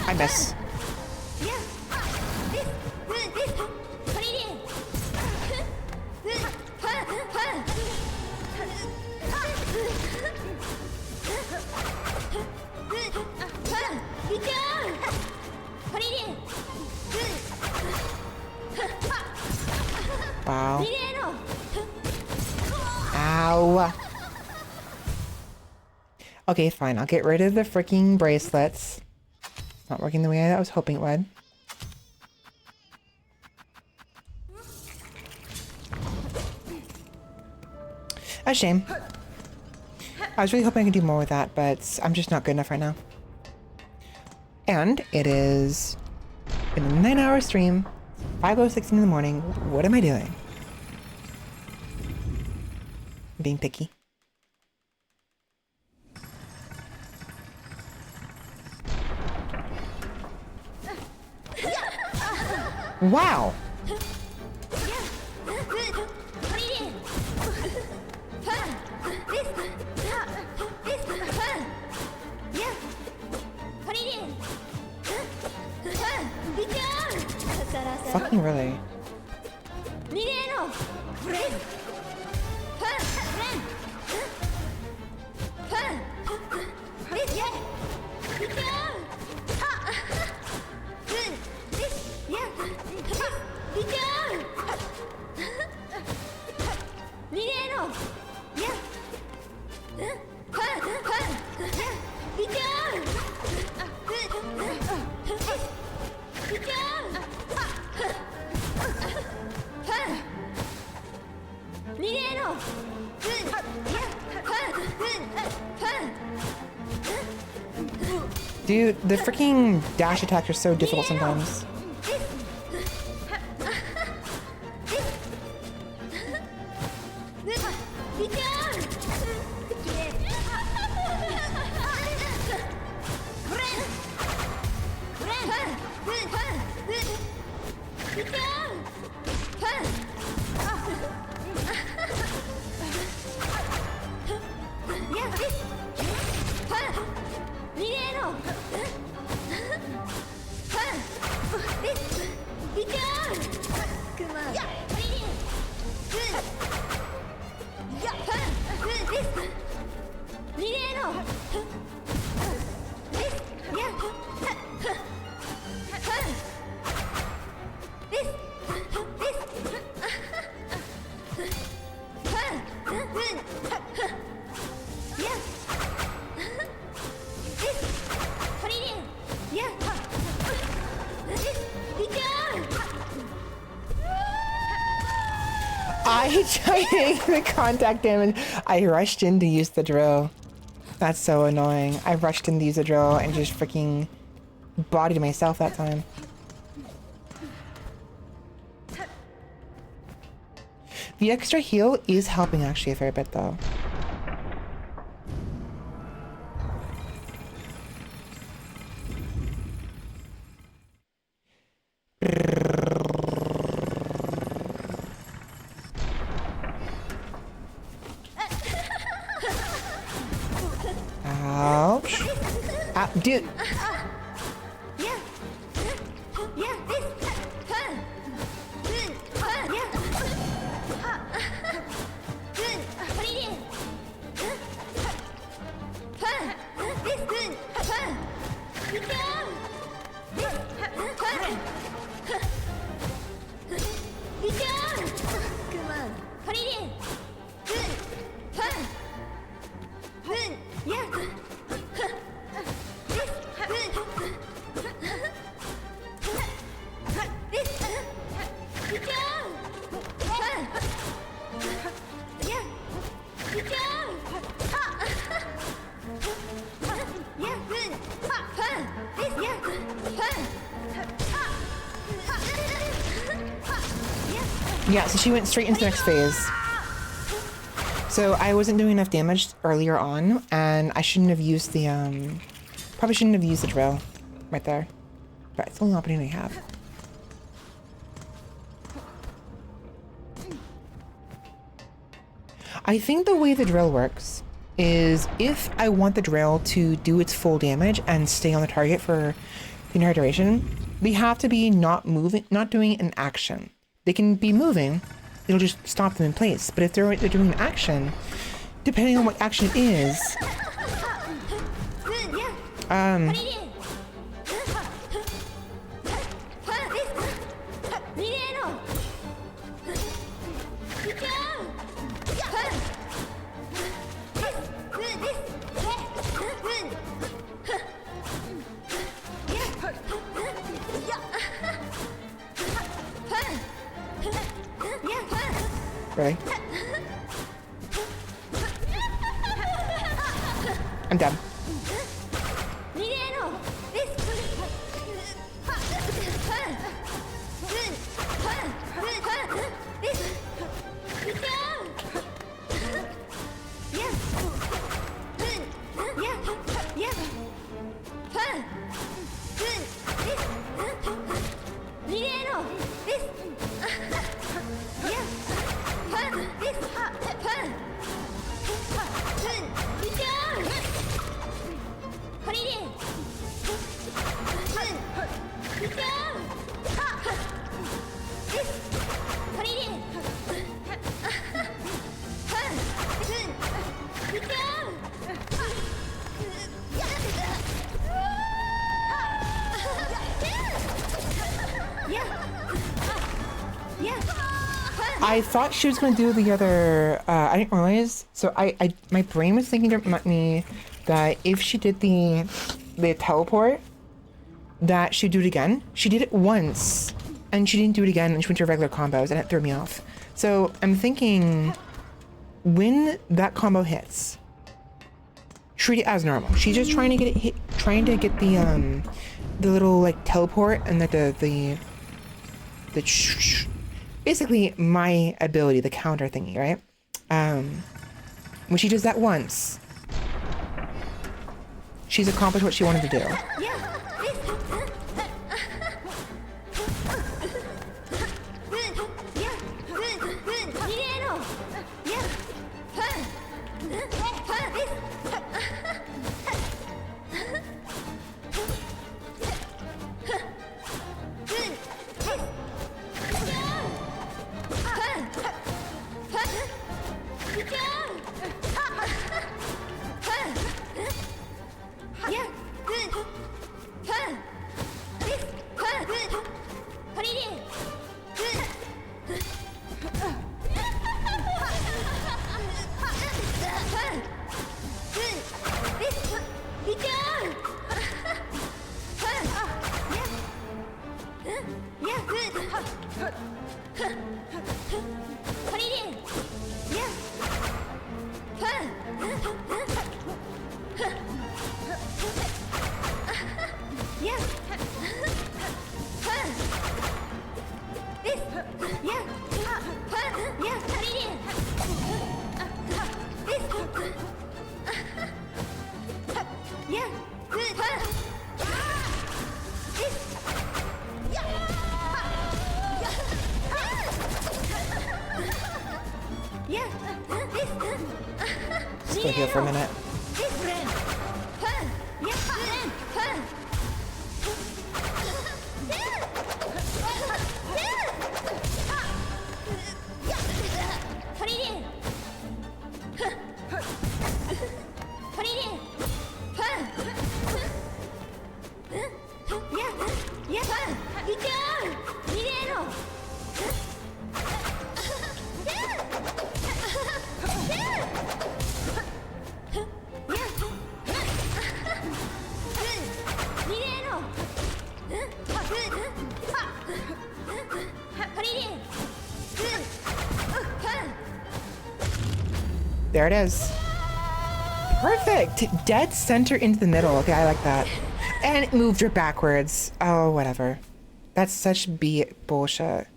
I miss. Wow. Ow. Okay, fine. I'll get rid of the freaking bracelets. It's not working the way I was hoping it would. A shame. I was really hoping I could do more with that, but I'm just not good enough right now. And it is been a 9-hour stream, 5:06 in the morning. What am I doing? I'm being picky. Wow. Fucking really. Dude, the freaking dash attacks are so difficult sometimes. I tried to make the contact damage. I rushed in to use the drill. That's so annoying. I rushed in to use the drill and just freaking bodied myself that time. The extra heal is helping actually a fair bit though. Ouch. Dude. Yeah, so she went straight into the next phase. So I wasn't doing enough damage earlier on, and I shouldn't have used the, probably shouldn't have used the drill right there. But it's the only opportunity I have. I think the way the drill works is if I want the drill to do its full damage and stay on the target for the entire duration, they have to be not moving, not doing an action. They can be moving, it'll just stop them in place. But if they're doing an action, depending on what action it is, Ready? I'm done. I thought she was going to do the other, I didn't realize, so my brain was thinking to me that if she did the teleport, that she'd do it again. She did it once, and she didn't do it again, and she went to regular combos, and it threw me off. So I'm thinking, when that combo hits, treat it as normal. She's just trying to get it trying to get the little like teleport and like the basically my ability, the counter thingy, right? When she does that once, she's accomplished what she wanted to do. Stay here for a minute. There it is. Perfect. Dead center into the middle. Okay, I like that. And it moved her backwards. Oh, whatever. That's such bullshit.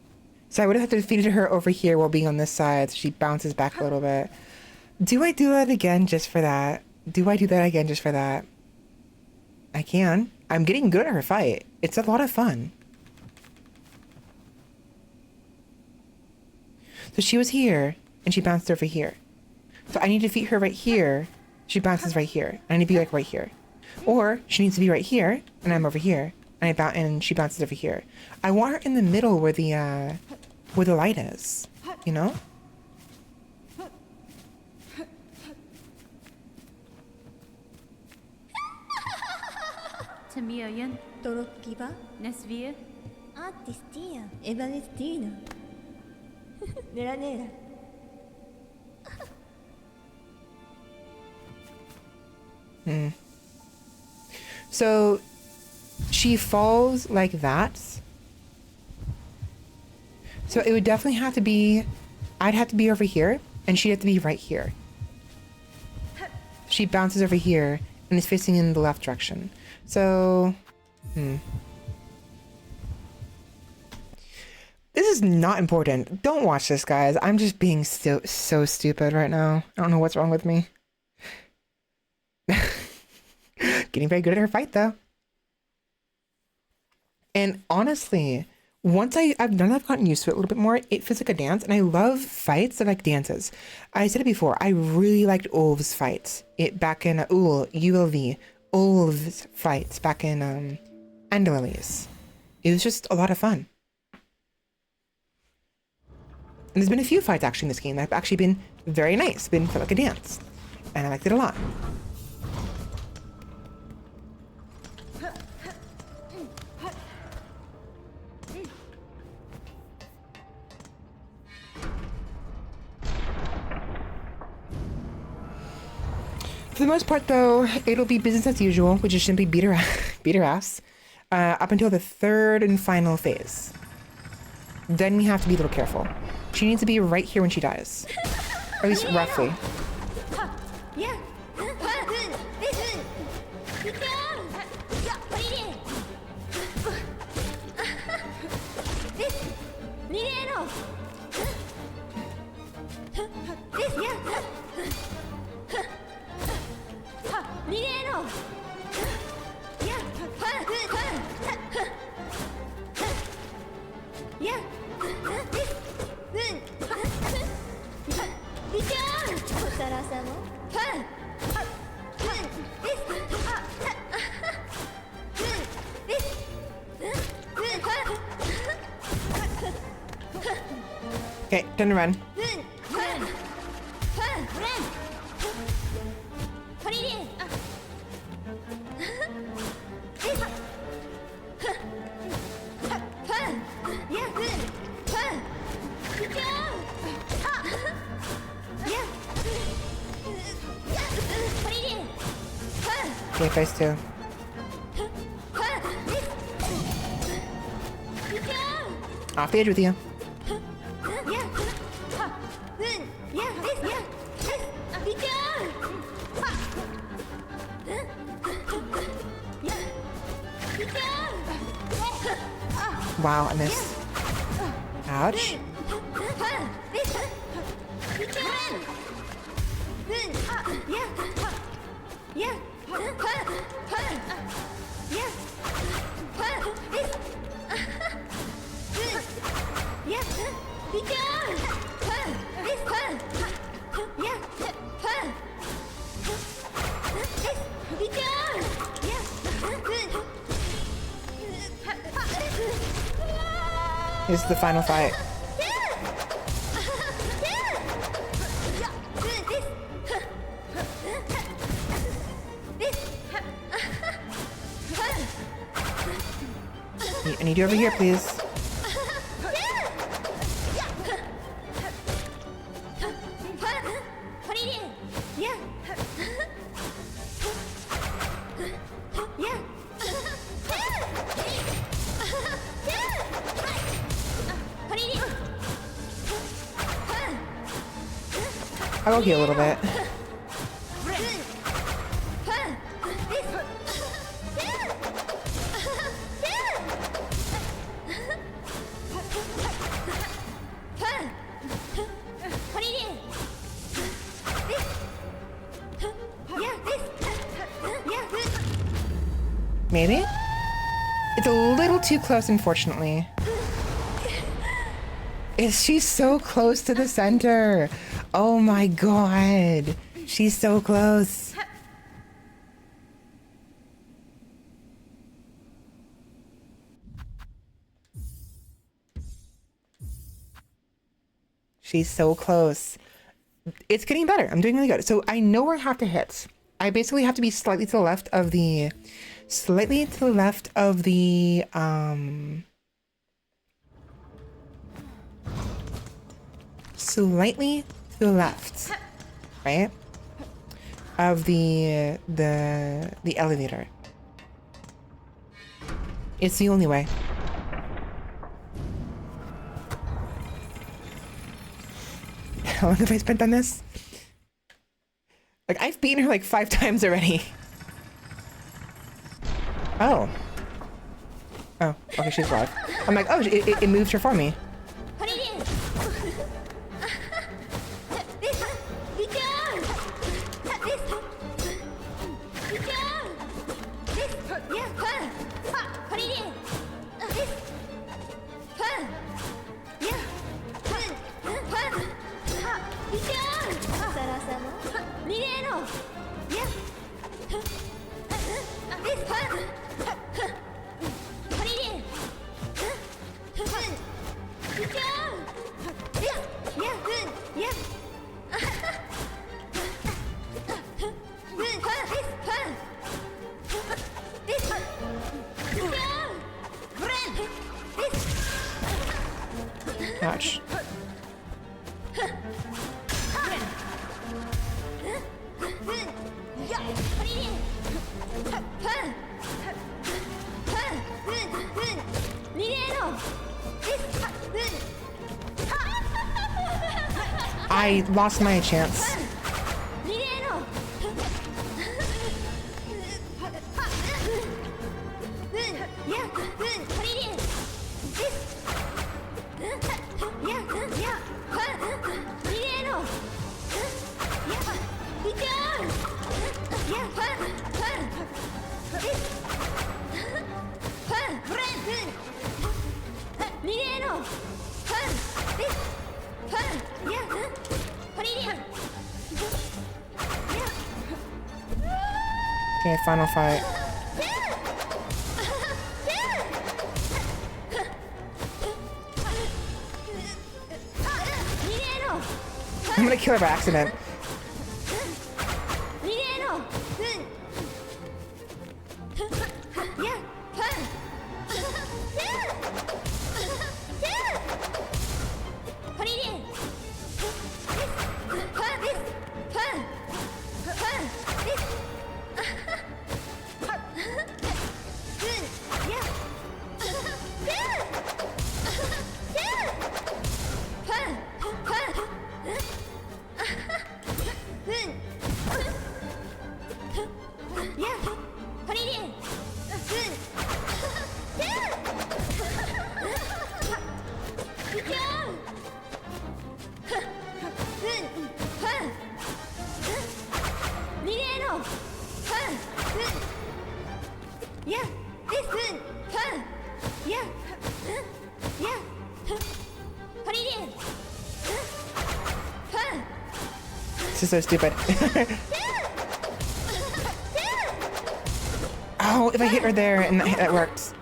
So I would have defeated her over here while being on this side. So she bounces back a little bit. Do I do that again just for that? Do I do that again just for that? I can. I'm getting good at her fight. It's a lot of fun. So she was here and she bounced over here. So I need to defeat her right here. She bounces right here. I need to be like right here. Or she needs to be right here and I'm over here. And she bounces over here. I want her in the middle where the light is. You know? Tamilian, Torokkiba, Nesvia, Artistia, Evanestina, Nera Nera. So she falls like that. So it would definitely have to be, I'd have to be over here and she'd have to be right here. She bounces over here and is facing in the left direction. So, this is not important. Don't watch this, guys. I'm just being so stupid right now. I don't know what's wrong with me. Getting very good at her fight, though. And honestly, once I've gotten used to it a little bit more, it feels like a dance. And I love fights that like dances. I said it before, I really liked Ulv's fights. Back in ULV. Ulv's fights back in Andalise. It was just a lot of fun. And there's been a few fights actually in this game that have actually been very nice. Felt like a dance. And I liked it a lot. For the most part, though, it'll be business as usual, which is simply beat her ass, up until the third and final phase. Then we have to be a little careful. She needs to be right here when she dies, or at least roughly. Okay, time to run. Okay, phase 2. Off the edge with you. Wow, I missed. Ouch. This is the final fight. I need you over here, please. I'll go heal a little bit. Maybe? It's a little too close, unfortunately. She's so close to the center. Oh my god. She's so close. She's so close. It's getting better. I'm doing really good. So I know where I have to hit. I basically have to be slightly to the left of the... Slightly to the left of the... Slightly to the left, right, of the elevator. It's the only way. How long have I spent on this? Like, I've beaten her like 5 times already. Oh. Oh, okay, she's alive. I'm like, oh, it moved her for me. Ouch. I lost my chance. Okay, final fight. I'm gonna kill her by accident. リレーのやハリリンThis is so stupid. Oh, if I hit her there and that worked.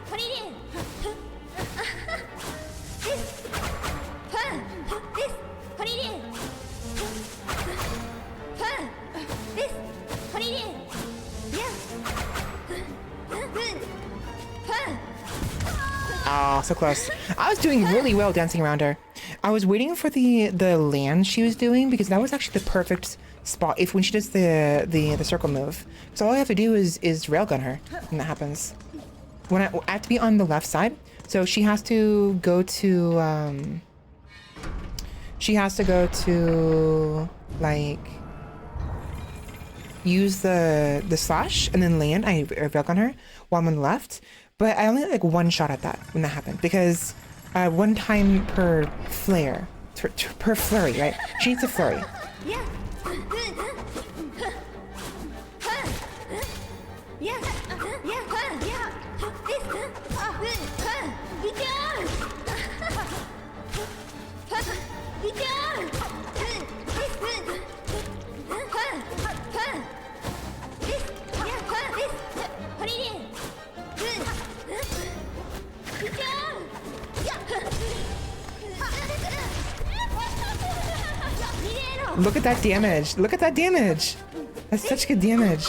Oh, so close. I was doing really well dancing around her. I was waiting for the land she was doing because that was actually the perfect spot if when she does the circle move. So all I have to do is railgun her when that happens. When I have to be on the left side, so she has to go to like use the slash and then land. I railgun her while I'm on the left. But I only had like one shot at that when that happened because one time per flare, per flurry, right? She needs a flurry. Yeah. Look at that damage. Look at that damage. That's such good damage.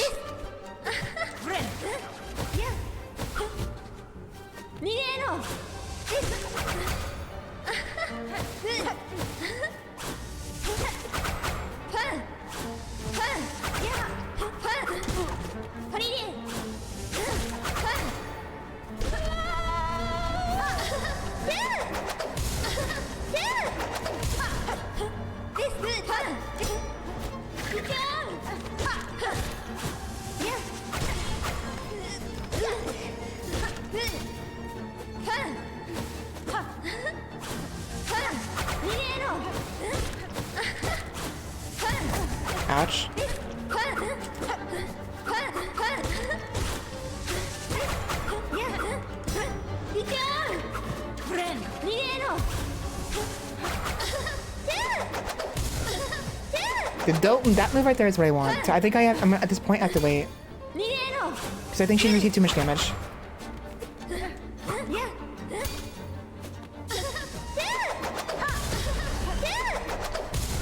Ouch. That move right there is what I want. So I think I'm at this point I have to wait. Because I think she received too much damage.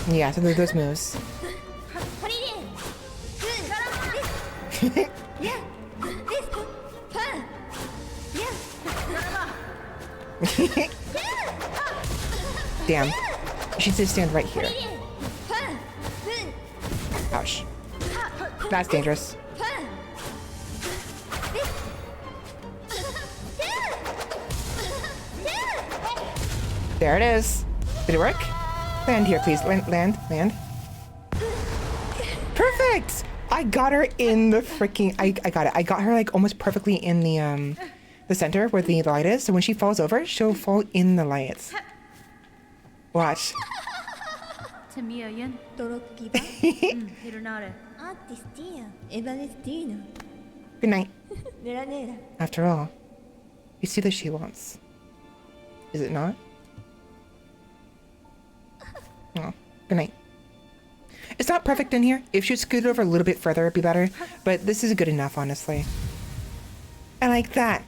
Yeah, so there's those moves. Damn. She should stand right here. Ouch. That's dangerous. There it is. Did it work? Land here, please. Land. Perfect! I got her in the freaking... I got it. I got her like almost perfectly in the center where the light is. So when she falls over, she'll fall in the lights. Watch. Tamiayan. トロッキバ Hironare. アーティスティアエバレスティーナ Good night. ネラネラ After all, you see that she wants. Is it not? Oh, good night. It's not perfect in here. If she scooted over a little bit further, it'd be better. But this is good enough, honestly. I like that.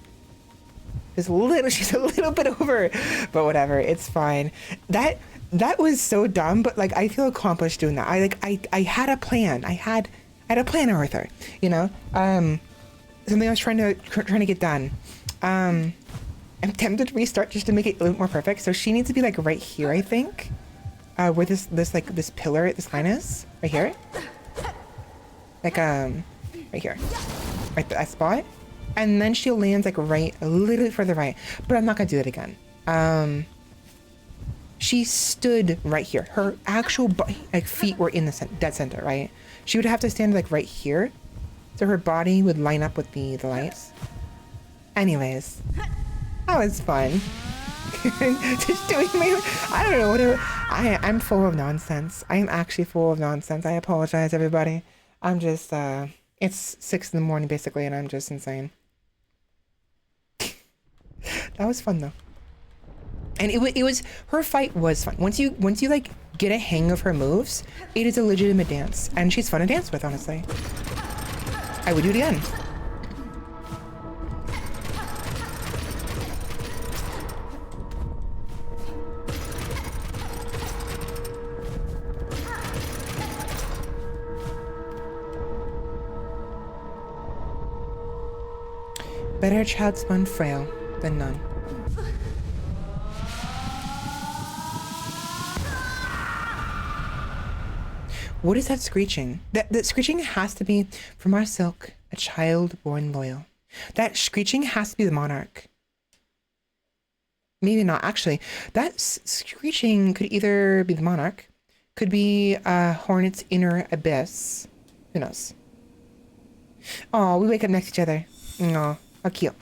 She's a little bit over, but whatever. It's fine. That That was so dumb, but like I feel accomplished doing that. I had a plan. I had a plan, Arthur. You know, something I was trying to get done. I'm tempted to restart just to make it a little more perfect. So she needs to be like right here, I think, where this pillar, this line is, right here. Like right here, right that spot, and then she lands like right a little bit further right. But I'm not gonna do it again. She stood right here. Her actual like feet were in the dead center, right? She would have to stand like right here, so her body would line up with the lights. Anyways, that was fun. Just doing my, I don't know, whatever. I'm full of nonsense. I'm actually full of nonsense. I apologize, everybody. I'm just, it's 6 in the morning basically, and I'm just insane. That was fun though. And it was, her fight was fun. Once you like get a hang of her moves, it is a legitimate dance, and she's fun to dance with, honestly. I would do it again. Better child spawn frail than none. What is that screeching? That screeching has to be from our Silk, a child born loyal. That screeching has to be the monarch. Maybe not, actually. That screeching could either be the monarch, could be Hornet's inner abyss. Who knows? Oh, we wake up next to each other. Aw, how cute.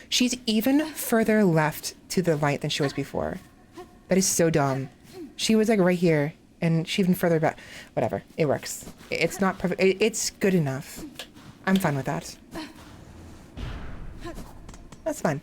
She's even further left to the right than she was before. That is so dumb. She was like right here. And she even further back. Whatever. It works. It's not perfect. It's good enough. I'm fine with that. That's fine.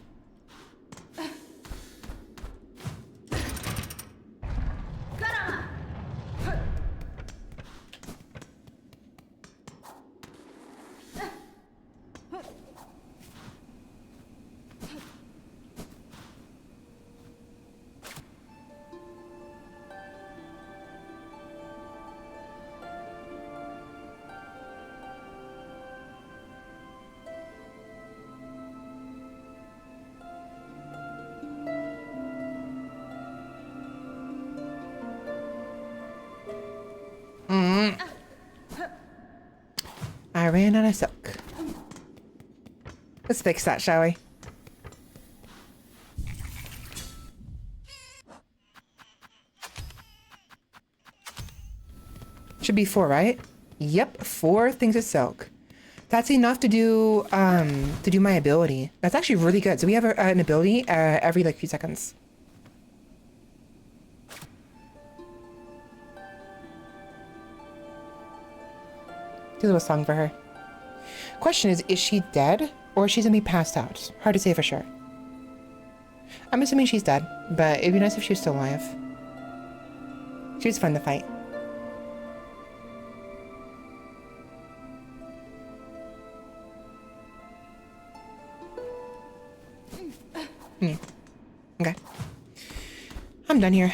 I ran out of silk. Let's fix that, shall we? Should be 4, right? Yep, 4 things of silk. That's enough to do my ability. That's actually really good. So we have an ability every like few seconds. Do a little song for her. Question is she dead or is she gonna be passed out? Hard to say for sure. I'm assuming she's dead, but it'd be nice if she was still alive. She was fun to fight. Okay. I'm done here.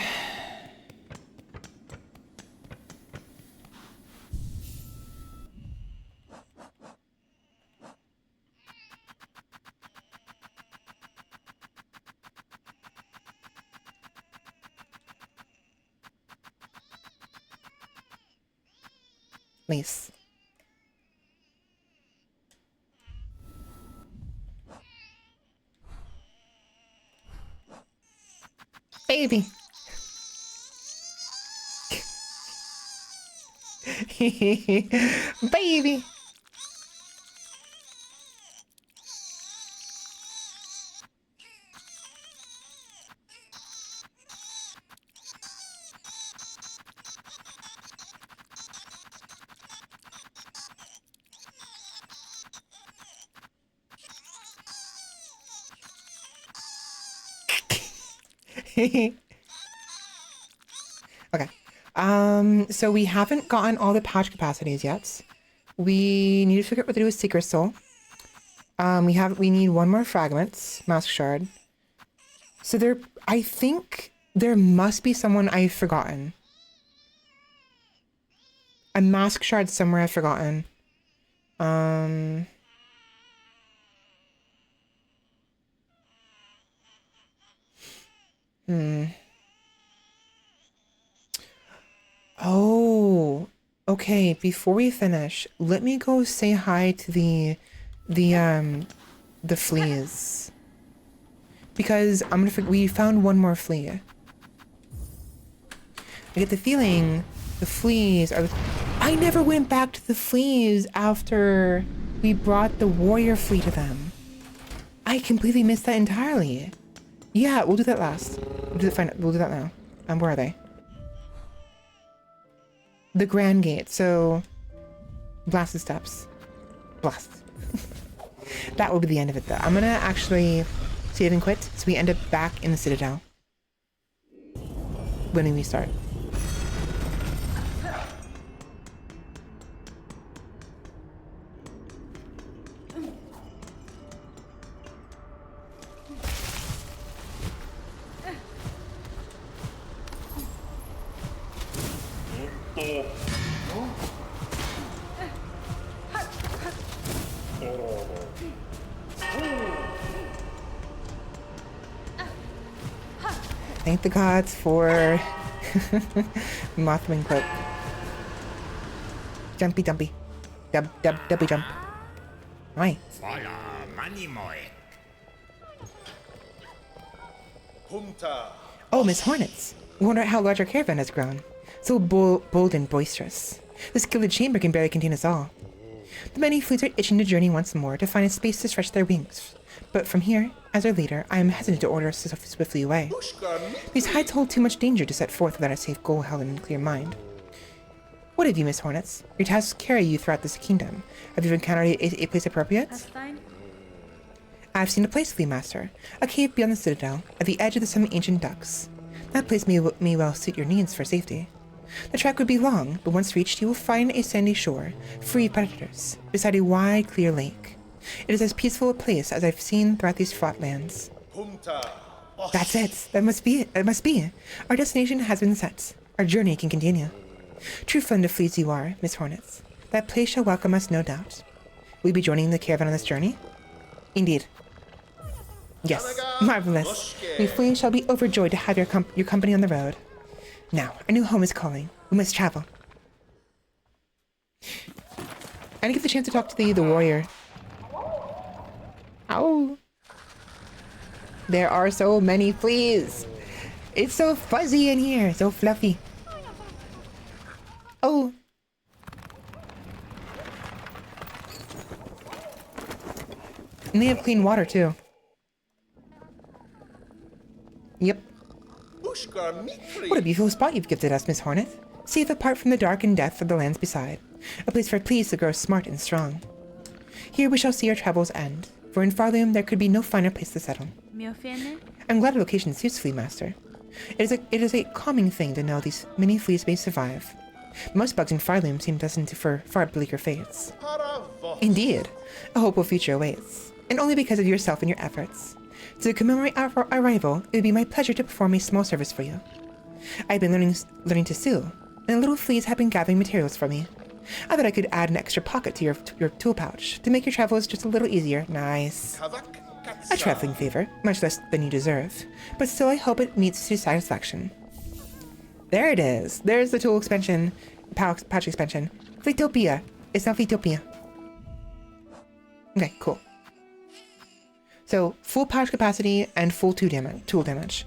Please. Baby. Baby. Okay. So we haven't gotten all the patch capacities yet. We need to figure out what to do with Secret Soul. We need one more fragment, Mask Shard. So I think There must be someone I've forgotten. A mask shard somewhere I've forgotten. Oh, okay. Before we finish, let me go say hi to the fleas. Because we found one more flea. I get the feeling the fleas are... I never went back to the fleas after we brought the warrior flea to them. I completely missed that entirely. Yeah, we'll do that last. We'll do that now. Where are they? The Grand Gate, so... Blasted Steps. Blast. That will be the end of it, though. I'm gonna actually save and quit, so we end up back in the Citadel. When we restart. Thank the gods for Mothman Cloak. Jumpy dumpy. Dubby jump. Hi. Oh, Miss Hornets. Wonder how large our caravan has grown. So bold and boisterous. This gilded chamber can barely contain us all. The many fleas are itching to journey once more to find a space to stretch their wings. But from here, as our leader, I am hesitant to order us swiftly away. These heights hold too much danger to set forth without a safe goal held in a clear mind. What have you, Miss Hornets? Your tasks carry you throughout this kingdom. Have you encountered a place appropriate? I've seen a place, Flea Master. A cave beyond the Citadel, at the edge of the seven ancient ducks. That place may well suit your needs for safety. The trek would be long, but once reached, you will find a sandy shore, free of predators, beside a wide, clear lake. It is as peaceful a place as I've seen throughout these fraught lands. That's it. That must be it. It must be. Our destination has been set. Our journey can continue. True friend of fleas you are, Miss Hornets. That place shall welcome us, no doubt. Will you be joining the caravan on this journey? Indeed. Yes, marvelous. We fleas shall be overjoyed to have your company on the road. Now, our new home is calling. We must travel. I didn't get the chance to talk to the warrior. Ow. There are so many fleas. It's so fuzzy in here, so fluffy. Oh. And they have clean water too. Yep. What a beautiful spot you've gifted us, Miss Hornet. Safe apart from the dark and death of the lands beside. A place for fleas to grow smart and strong. Here we shall see our travels end, for in Farlium there could be no finer place to settle. I'm glad our location suits, Flea Master. It is a calming thing to know these many fleas may survive. Most bugs in Farlium seem destined for far bleaker fates. Indeed, a hopeful future awaits, and only because of yourself and your efforts. To commemorate our arrival, it would be my pleasure to perform a small service for you. I've been learning to sew, and the little fleas have been gathering materials for me. I thought I could add an extra pocket to your tool pouch to make your travels just a little easier. Nice. A trifling favor, much less than you deserve, but still I hope it meets your satisfaction. There it is. There's the tool expansion, pouch expansion. Fleetopia. It's not Fleetopia. Okay, cool. So, full pouch capacity and full tool damage.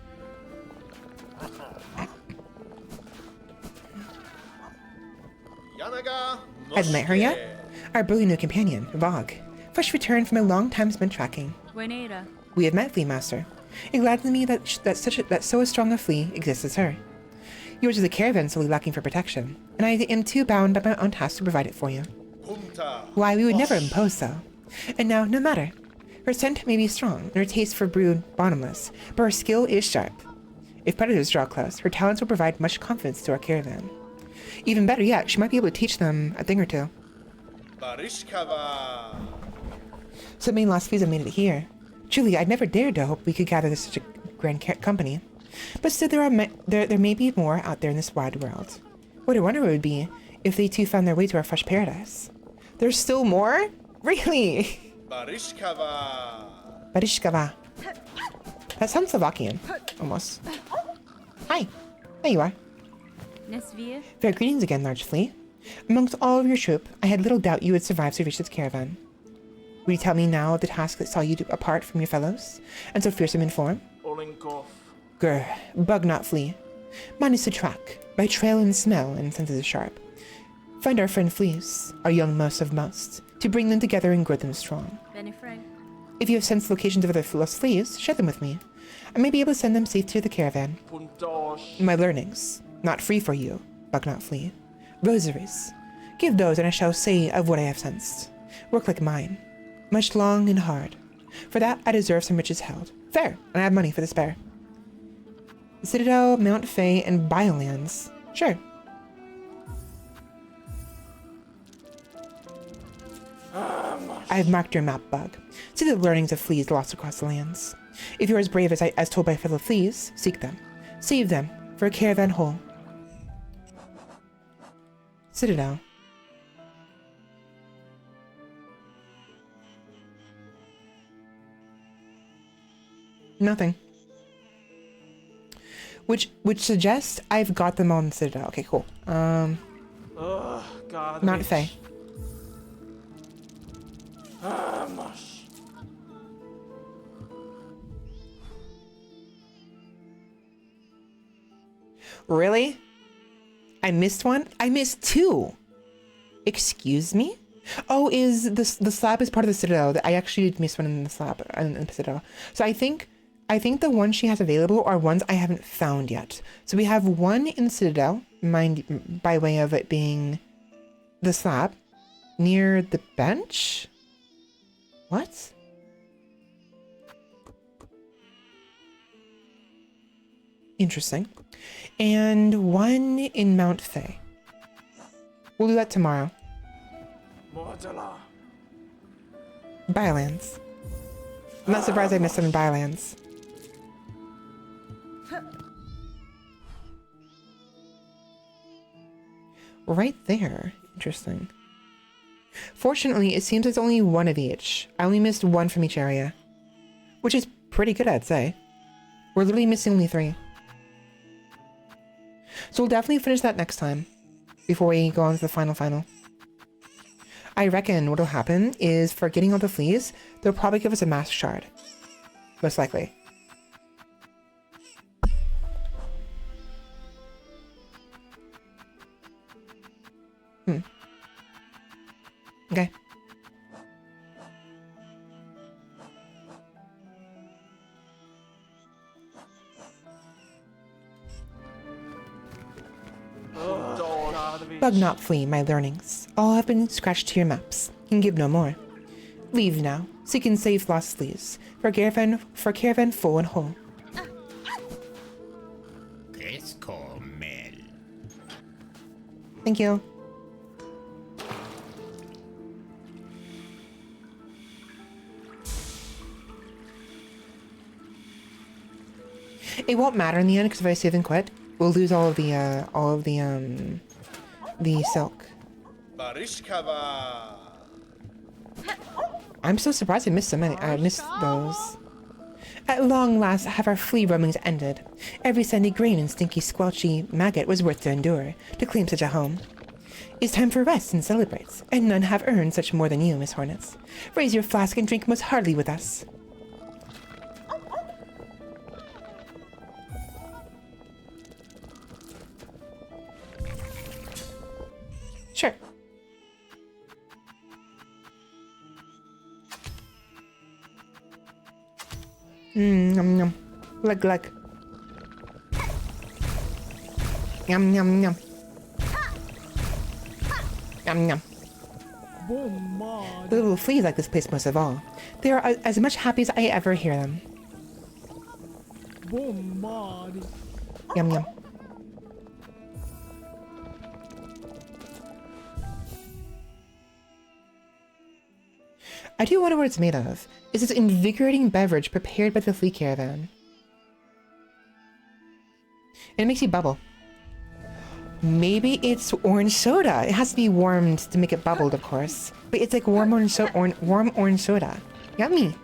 Hadn't met her yet? Our brilliant new companion, Vog. Fresh returned from a long time spent tracking. We have met, Flea Master. It gladdens me that so strong a flea exists as her. Yours is a caravan solely lacking for protection, and I am too bound by my own task to provide it for you. Why, we would never impose so. And now, no matter. Her scent may be strong, and her taste for brood bottomless, but her skill is sharp. If predators draw close, her talents will provide much confidence to our caravan. Even better yet, she might be able to teach them a thing or two. So many lost fleas have made it here. Truly, I'd never dared to hope we could gather such a grand company. But still, there may be more out there in this wide world. What a wonder it would be if they too found their way to our fresh paradise. There's still more? Really? Barishkava. Barishkava. That sounds Slovakian, almost. Hi. There you are. Nesvia? Fair greetings again, large flea. Amongst all of your troop, I had little doubt you would survive to reach this caravan. Will you tell me now of the task that saw you apart from your fellows, and so fearsome in form? Olenkov. Grr, bug not flee. Mine is to track, by trail and smell, and senses sharp. Find our friend fleas, our young most of most, to bring them together and grow them strong. Benny Frank. If you have sensed locations of other lost fleas, share them with me. I may be able to send them safe to the caravan. Puntosh. My learnings, not free for you, bug not flee. Rosaries. Give those, and I shall say of what I have sensed. Work like mine. Much long and hard. For that I deserve some riches held. Fair, and I have money for the spare. The Citadel, Mount Fay, and Biolands. Sure. I have marked your map, Bug. See the learnings of fleas lost across the lands. If you're as brave as told by fellow fleas, seek them. Save them, for a caravan whole. Citadel. Nothing. Which suggests I've got them on Citadel. Okay, cool. God. Mount Fay. Vamos. Really? I missed one? I missed two. Excuse me? Oh, is the slab is part of the Citadel. I actually did miss one in the slab in the Citadel. So I think the ones she has available are ones I haven't found yet. So we have one in the Citadel, mind by way of it being the slab near the bench. What? Interesting. And one in Mount Fay. We'll do that tomorrow. Mordala. Biolands. I'm not surprised I missed them in Biolands. Right there. Interesting. Fortunately, it seems it's only one of each. I only missed one from each area. Which is pretty good, I'd say. We're literally missing only 3. So we'll definitely finish that next time. Before we go on to the final. I reckon what'll happen is for getting all the fleas, they'll probably give us a mask shard. Most likely. Okay. Bug not flee, my learnings. All have been scratched to your maps. Can give no more. Leave now. Seek and save lost fleas. For caravan full and whole. Thank you. It won't matter in the end because if I save and quit, we'll lose all of the silk. Barishkava. I'm so surprised I missed so many. I missed those. At long last have our flea roamings ended. Every sandy grain and stinky squelchy maggot was worth to endure, to claim such a home. It's time for rest and celebrates, and none have earned such more than you, Miss Hornets. Raise your flask and drink most heartily with us. Sure. Yum yum. Glug. Yum yum yum. Yum yum. The little fleas like this place most of all. They are as much happy as I ever hear them. Yum yum. I do wonder what it's made of. Is this invigorating beverage prepared by the flea caravan? And it makes you bubble. Maybe it's orange soda. It has to be warmed to make it bubbled, of course. But it's like warm orange soda. Yummy.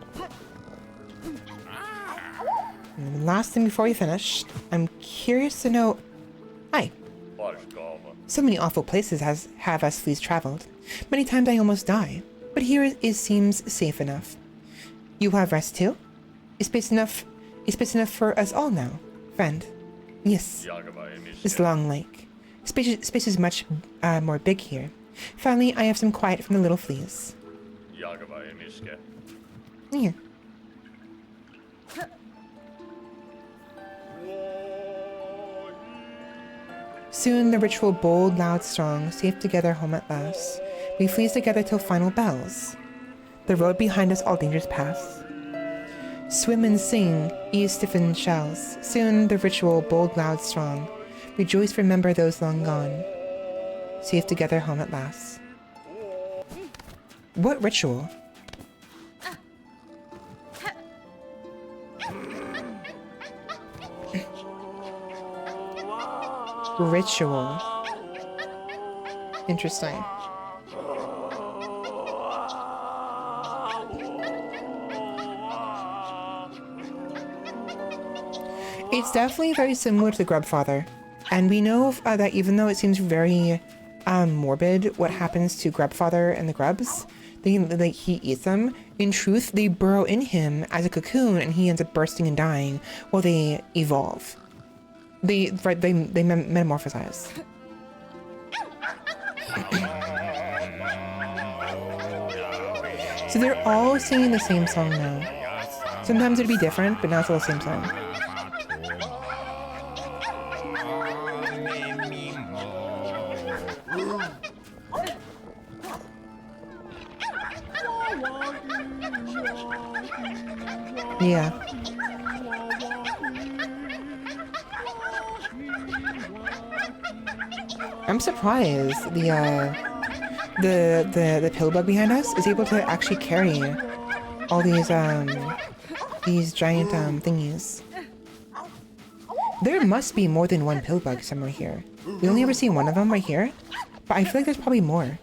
And the last thing before we finish, I'm curious to know... Hi. So many awful places have us fleas traveled. Many times I almost die. But here it seems safe enough. You have rest too? Is space enough for us all now, friend? Yes. This long lake. Space is much more big here. Finally, I have some quiet from the little fleas. Yeah. Soon the ritual bold, loud, strong, safe together home at last. We flees together till final bells. The road behind us all dangers pass. Swim and sing, ease stiffened shells. Soon the ritual bold, loud, strong. Rejoice, remember those long gone. Safe together home at last. What ritual? Ritual. Interesting. It's definitely very similar to the Grubfather. And we know that even though it seems very morbid what happens to Grubfather and the grubs, he eats them. In truth, they burrow in him as a cocoon and he ends up bursting and dying while they evolve. They metamorphosize. So they're all singing the same song now. Sometimes it'd be different, but now it's all the same song. Yeah. I'm surprised the pill bug behind us is able to actually carry all these giant thingies. There must be more than one pill bug somewhere here. We only ever see one of them right here, but I feel like there's probably more.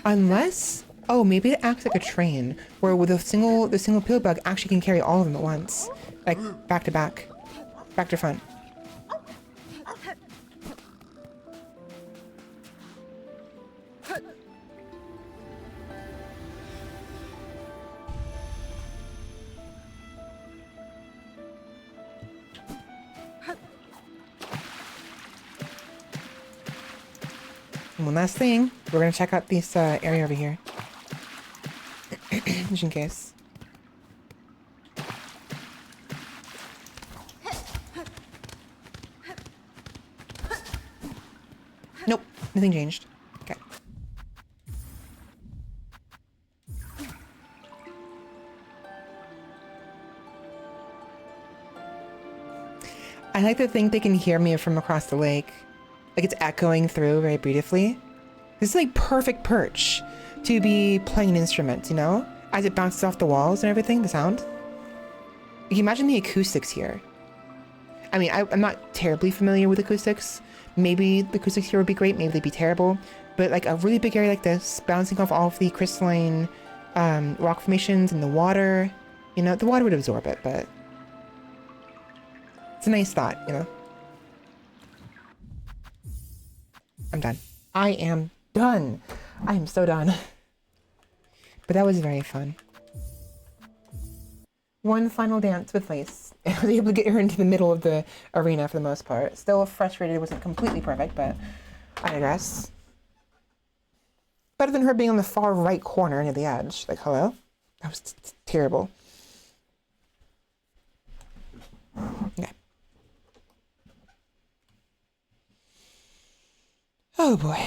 Unless, oh, maybe it acts like a train, where with the single pill bug actually can carry all of them at once, like back to back, back to front. One last thing, we're gonna check out this area over here. Just in case. Nope, nothing changed. Okay. I like to think they can hear me from across the lake. Like it's echoing through very beautifully. This is like perfect perch to be playing an instrument, you know? As it bounces off the walls and everything, the sound. You can imagine the acoustics here. I mean, I'm not terribly familiar with acoustics. Maybe the acoustics here would be great, maybe they'd be terrible. But like a really big area like this, bouncing off all of the crystalline rock formations and the water, you know, the water would absorb it, but it's a nice thought, you know? I'm done. I am done. I am so done. But that was very fun. One final dance with Lace. I was able to get her into the middle of the arena for the most part. Still frustrated it wasn't completely perfect, but I digress. Better than her being on the far right corner near the edge. Like, hello? That was terrible. Okay. Oh boy.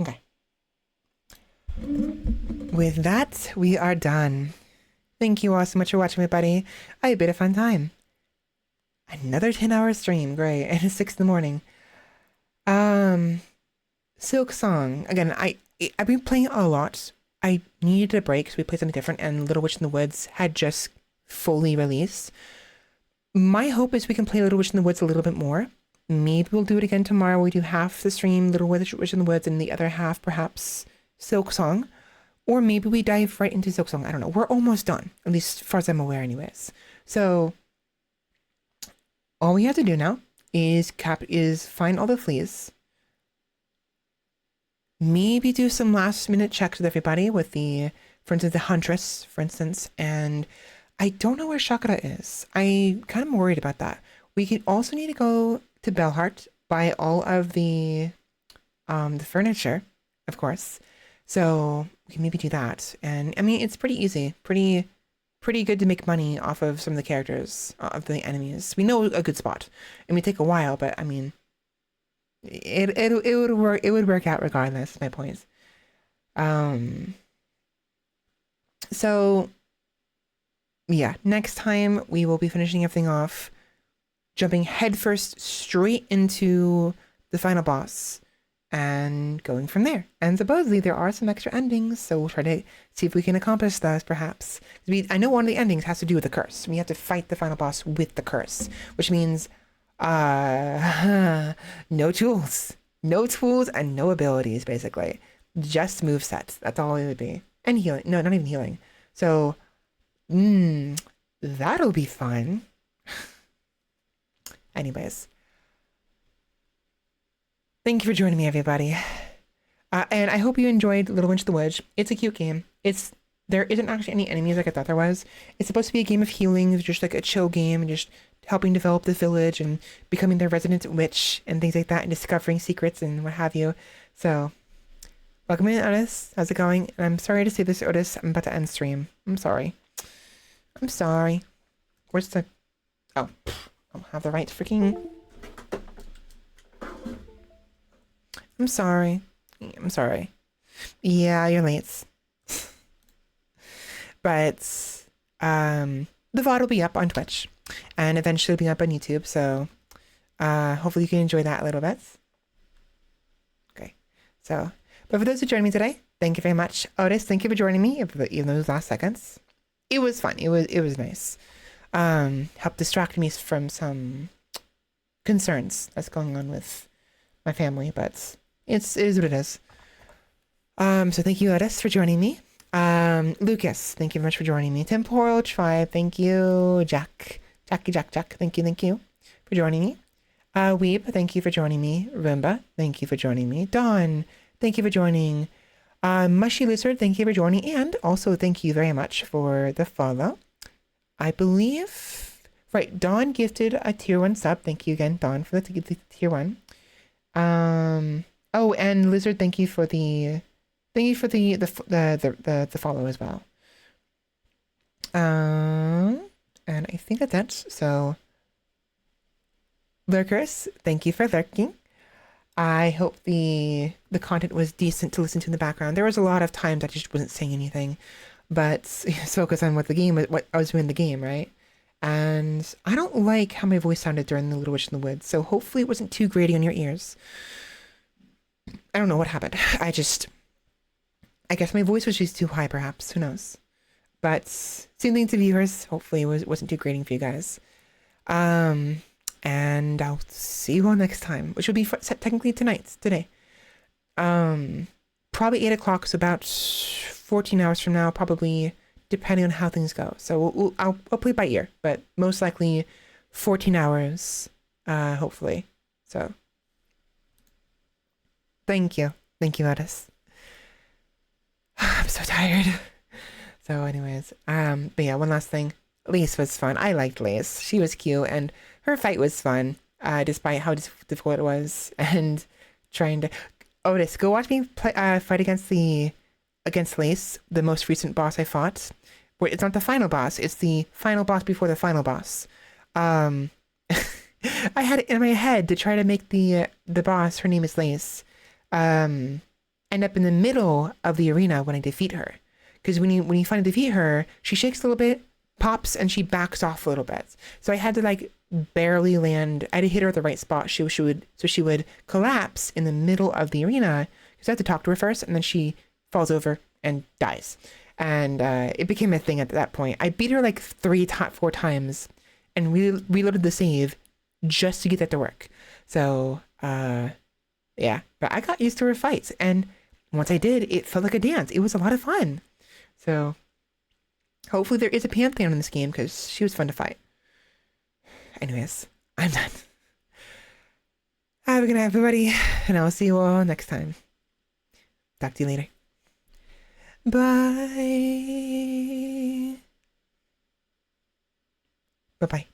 Okay. With that, we are done. Thank you all so much for watching, everybody. I had a bit of fun time. Another 10-hour stream, great, and it's 6 in the morning. Silksong. Again, I've been playing it a lot. I needed a break, so we played something different, and Little Witch in the Woods had just fully released. My hope is we can play Little Witch in the Woods a little bit more. Maybe we'll do it again tomorrow. We do half the stream Little Witch in the Woods and the other half perhaps Silksong. Or maybe we dive right into Silksong. I don't know. We're almost done, at least as far as I'm aware anyways. So all we have to do now is find all the fleas. Maybe do some last minute checks with everybody with for instance, the Huntress, for instance. And I don't know where Shakara is. I'm kind of worried about that. We could also need to go to Belhart, buy all of the furniture, of course. So we can maybe do that. And I mean, it's pretty easy, pretty good to make money off of some of the characters, of the enemies. We know a good spot. It may take a while, but I mean, it would work out regardless, my point. So yeah, next time we will be finishing everything off, jumping headfirst straight into the final boss and going from there. And supposedly there are some extra endings, so we'll try to see if we can accomplish those perhaps. I know one of the endings has to do with the curse. We have to fight the final boss with the curse, which means no tools. No tools and no abilities, basically. Just movesets. That's all it would be. And healing. No, not even healing. So, that'll be fun. Anyways. Thank you for joining me, everybody. And I hope you enjoyed Little Witch the Woods. It's a cute game. There isn't actually any enemies like I thought there was. It's supposed to be a game of healing, just like a chill game, and just helping develop the village and becoming their resident witch and things like that, and discovering secrets and what have you. So, welcome in, Otis. How's it going? And I'm sorry to say this, Otis. I'm about to end stream. I'm sorry. Where's the... Oh, I don't have the right freaking... I'm sorry. Yeah, you're late. But the VOD will be up on Twitch and eventually be up on YouTube, so hopefully you can enjoy that a little bit. Okay. So, but for those who joined me today, thank you very much. Otis, thank you for joining me even those last seconds. It was fun. It was nice. Helped distract me from some concerns that's going on with my family, but it is what it is. So thank you, Otis, for joining me. Lucas, thank you very much for joining me. Temporal Tribe, thank you. Jack, thank you for joining me. Weeb, thank you for joining me. Rimba, thank you for joining me. Dawn, thank you for joining. Mushy Lizard, thank you for joining. And also thank you very much for the follow. I believe, right, Dawn gifted a tier 1 sub. Thank you again, Dawn, for the tier 1. Oh, and Lizard, thank you for the follow as well. And I think that's it. So, lurkers, thank you for lurking. I hope the content was decent to listen to in the background. There was a lot of times I just wasn't saying anything, but focus on what I was doing in the game, right? And I don't like how my voice sounded during the Little Witch in the Woods, so hopefully it wasn't too grating on your ears. I don't know what happened. I guess my voice was just too high, perhaps. Who knows? But same thing to viewers. Hopefully it wasn't too grating for you guys. And I'll see you all next time, which will be technically today. Probably 8 o'clock, so about 14 hours from now, probably, depending on how things go. So I'll play by ear, but most likely 14 hours, hopefully. So, thank you, Otis. I'm so tired. So anyways, but yeah, one last thing. Lace was fun. I liked Lace. She was cute, and her fight was fun, despite how difficult it was. And trying to... Otis, go watch me fight against Lace, the most recent boss I fought. Where it's not the final boss, it's the final boss before the final boss. I had it in my head to try to make the boss, her name is Lace, end up in the middle of the arena when I defeat her. Because when you finally defeat her, she shakes a little bit, pops, and she backs off a little bit. So I had to barely land. I had to hit her at the right spot. She would collapse in the middle of the arena because I had to talk to her first, and then she falls over and dies. And it became a thing at that point. I beat her like 4 times and reloaded the save just to get that to work. So yeah, but I got used to her fights, and once I did, it felt like a dance. It was a lot of fun. So hopefully there is a Pantheon in this game because she was fun to fight. Anyways, I'm done. Have a good night, everybody, and I'll see you all next time. Talk to you later. Bye. Bye-bye.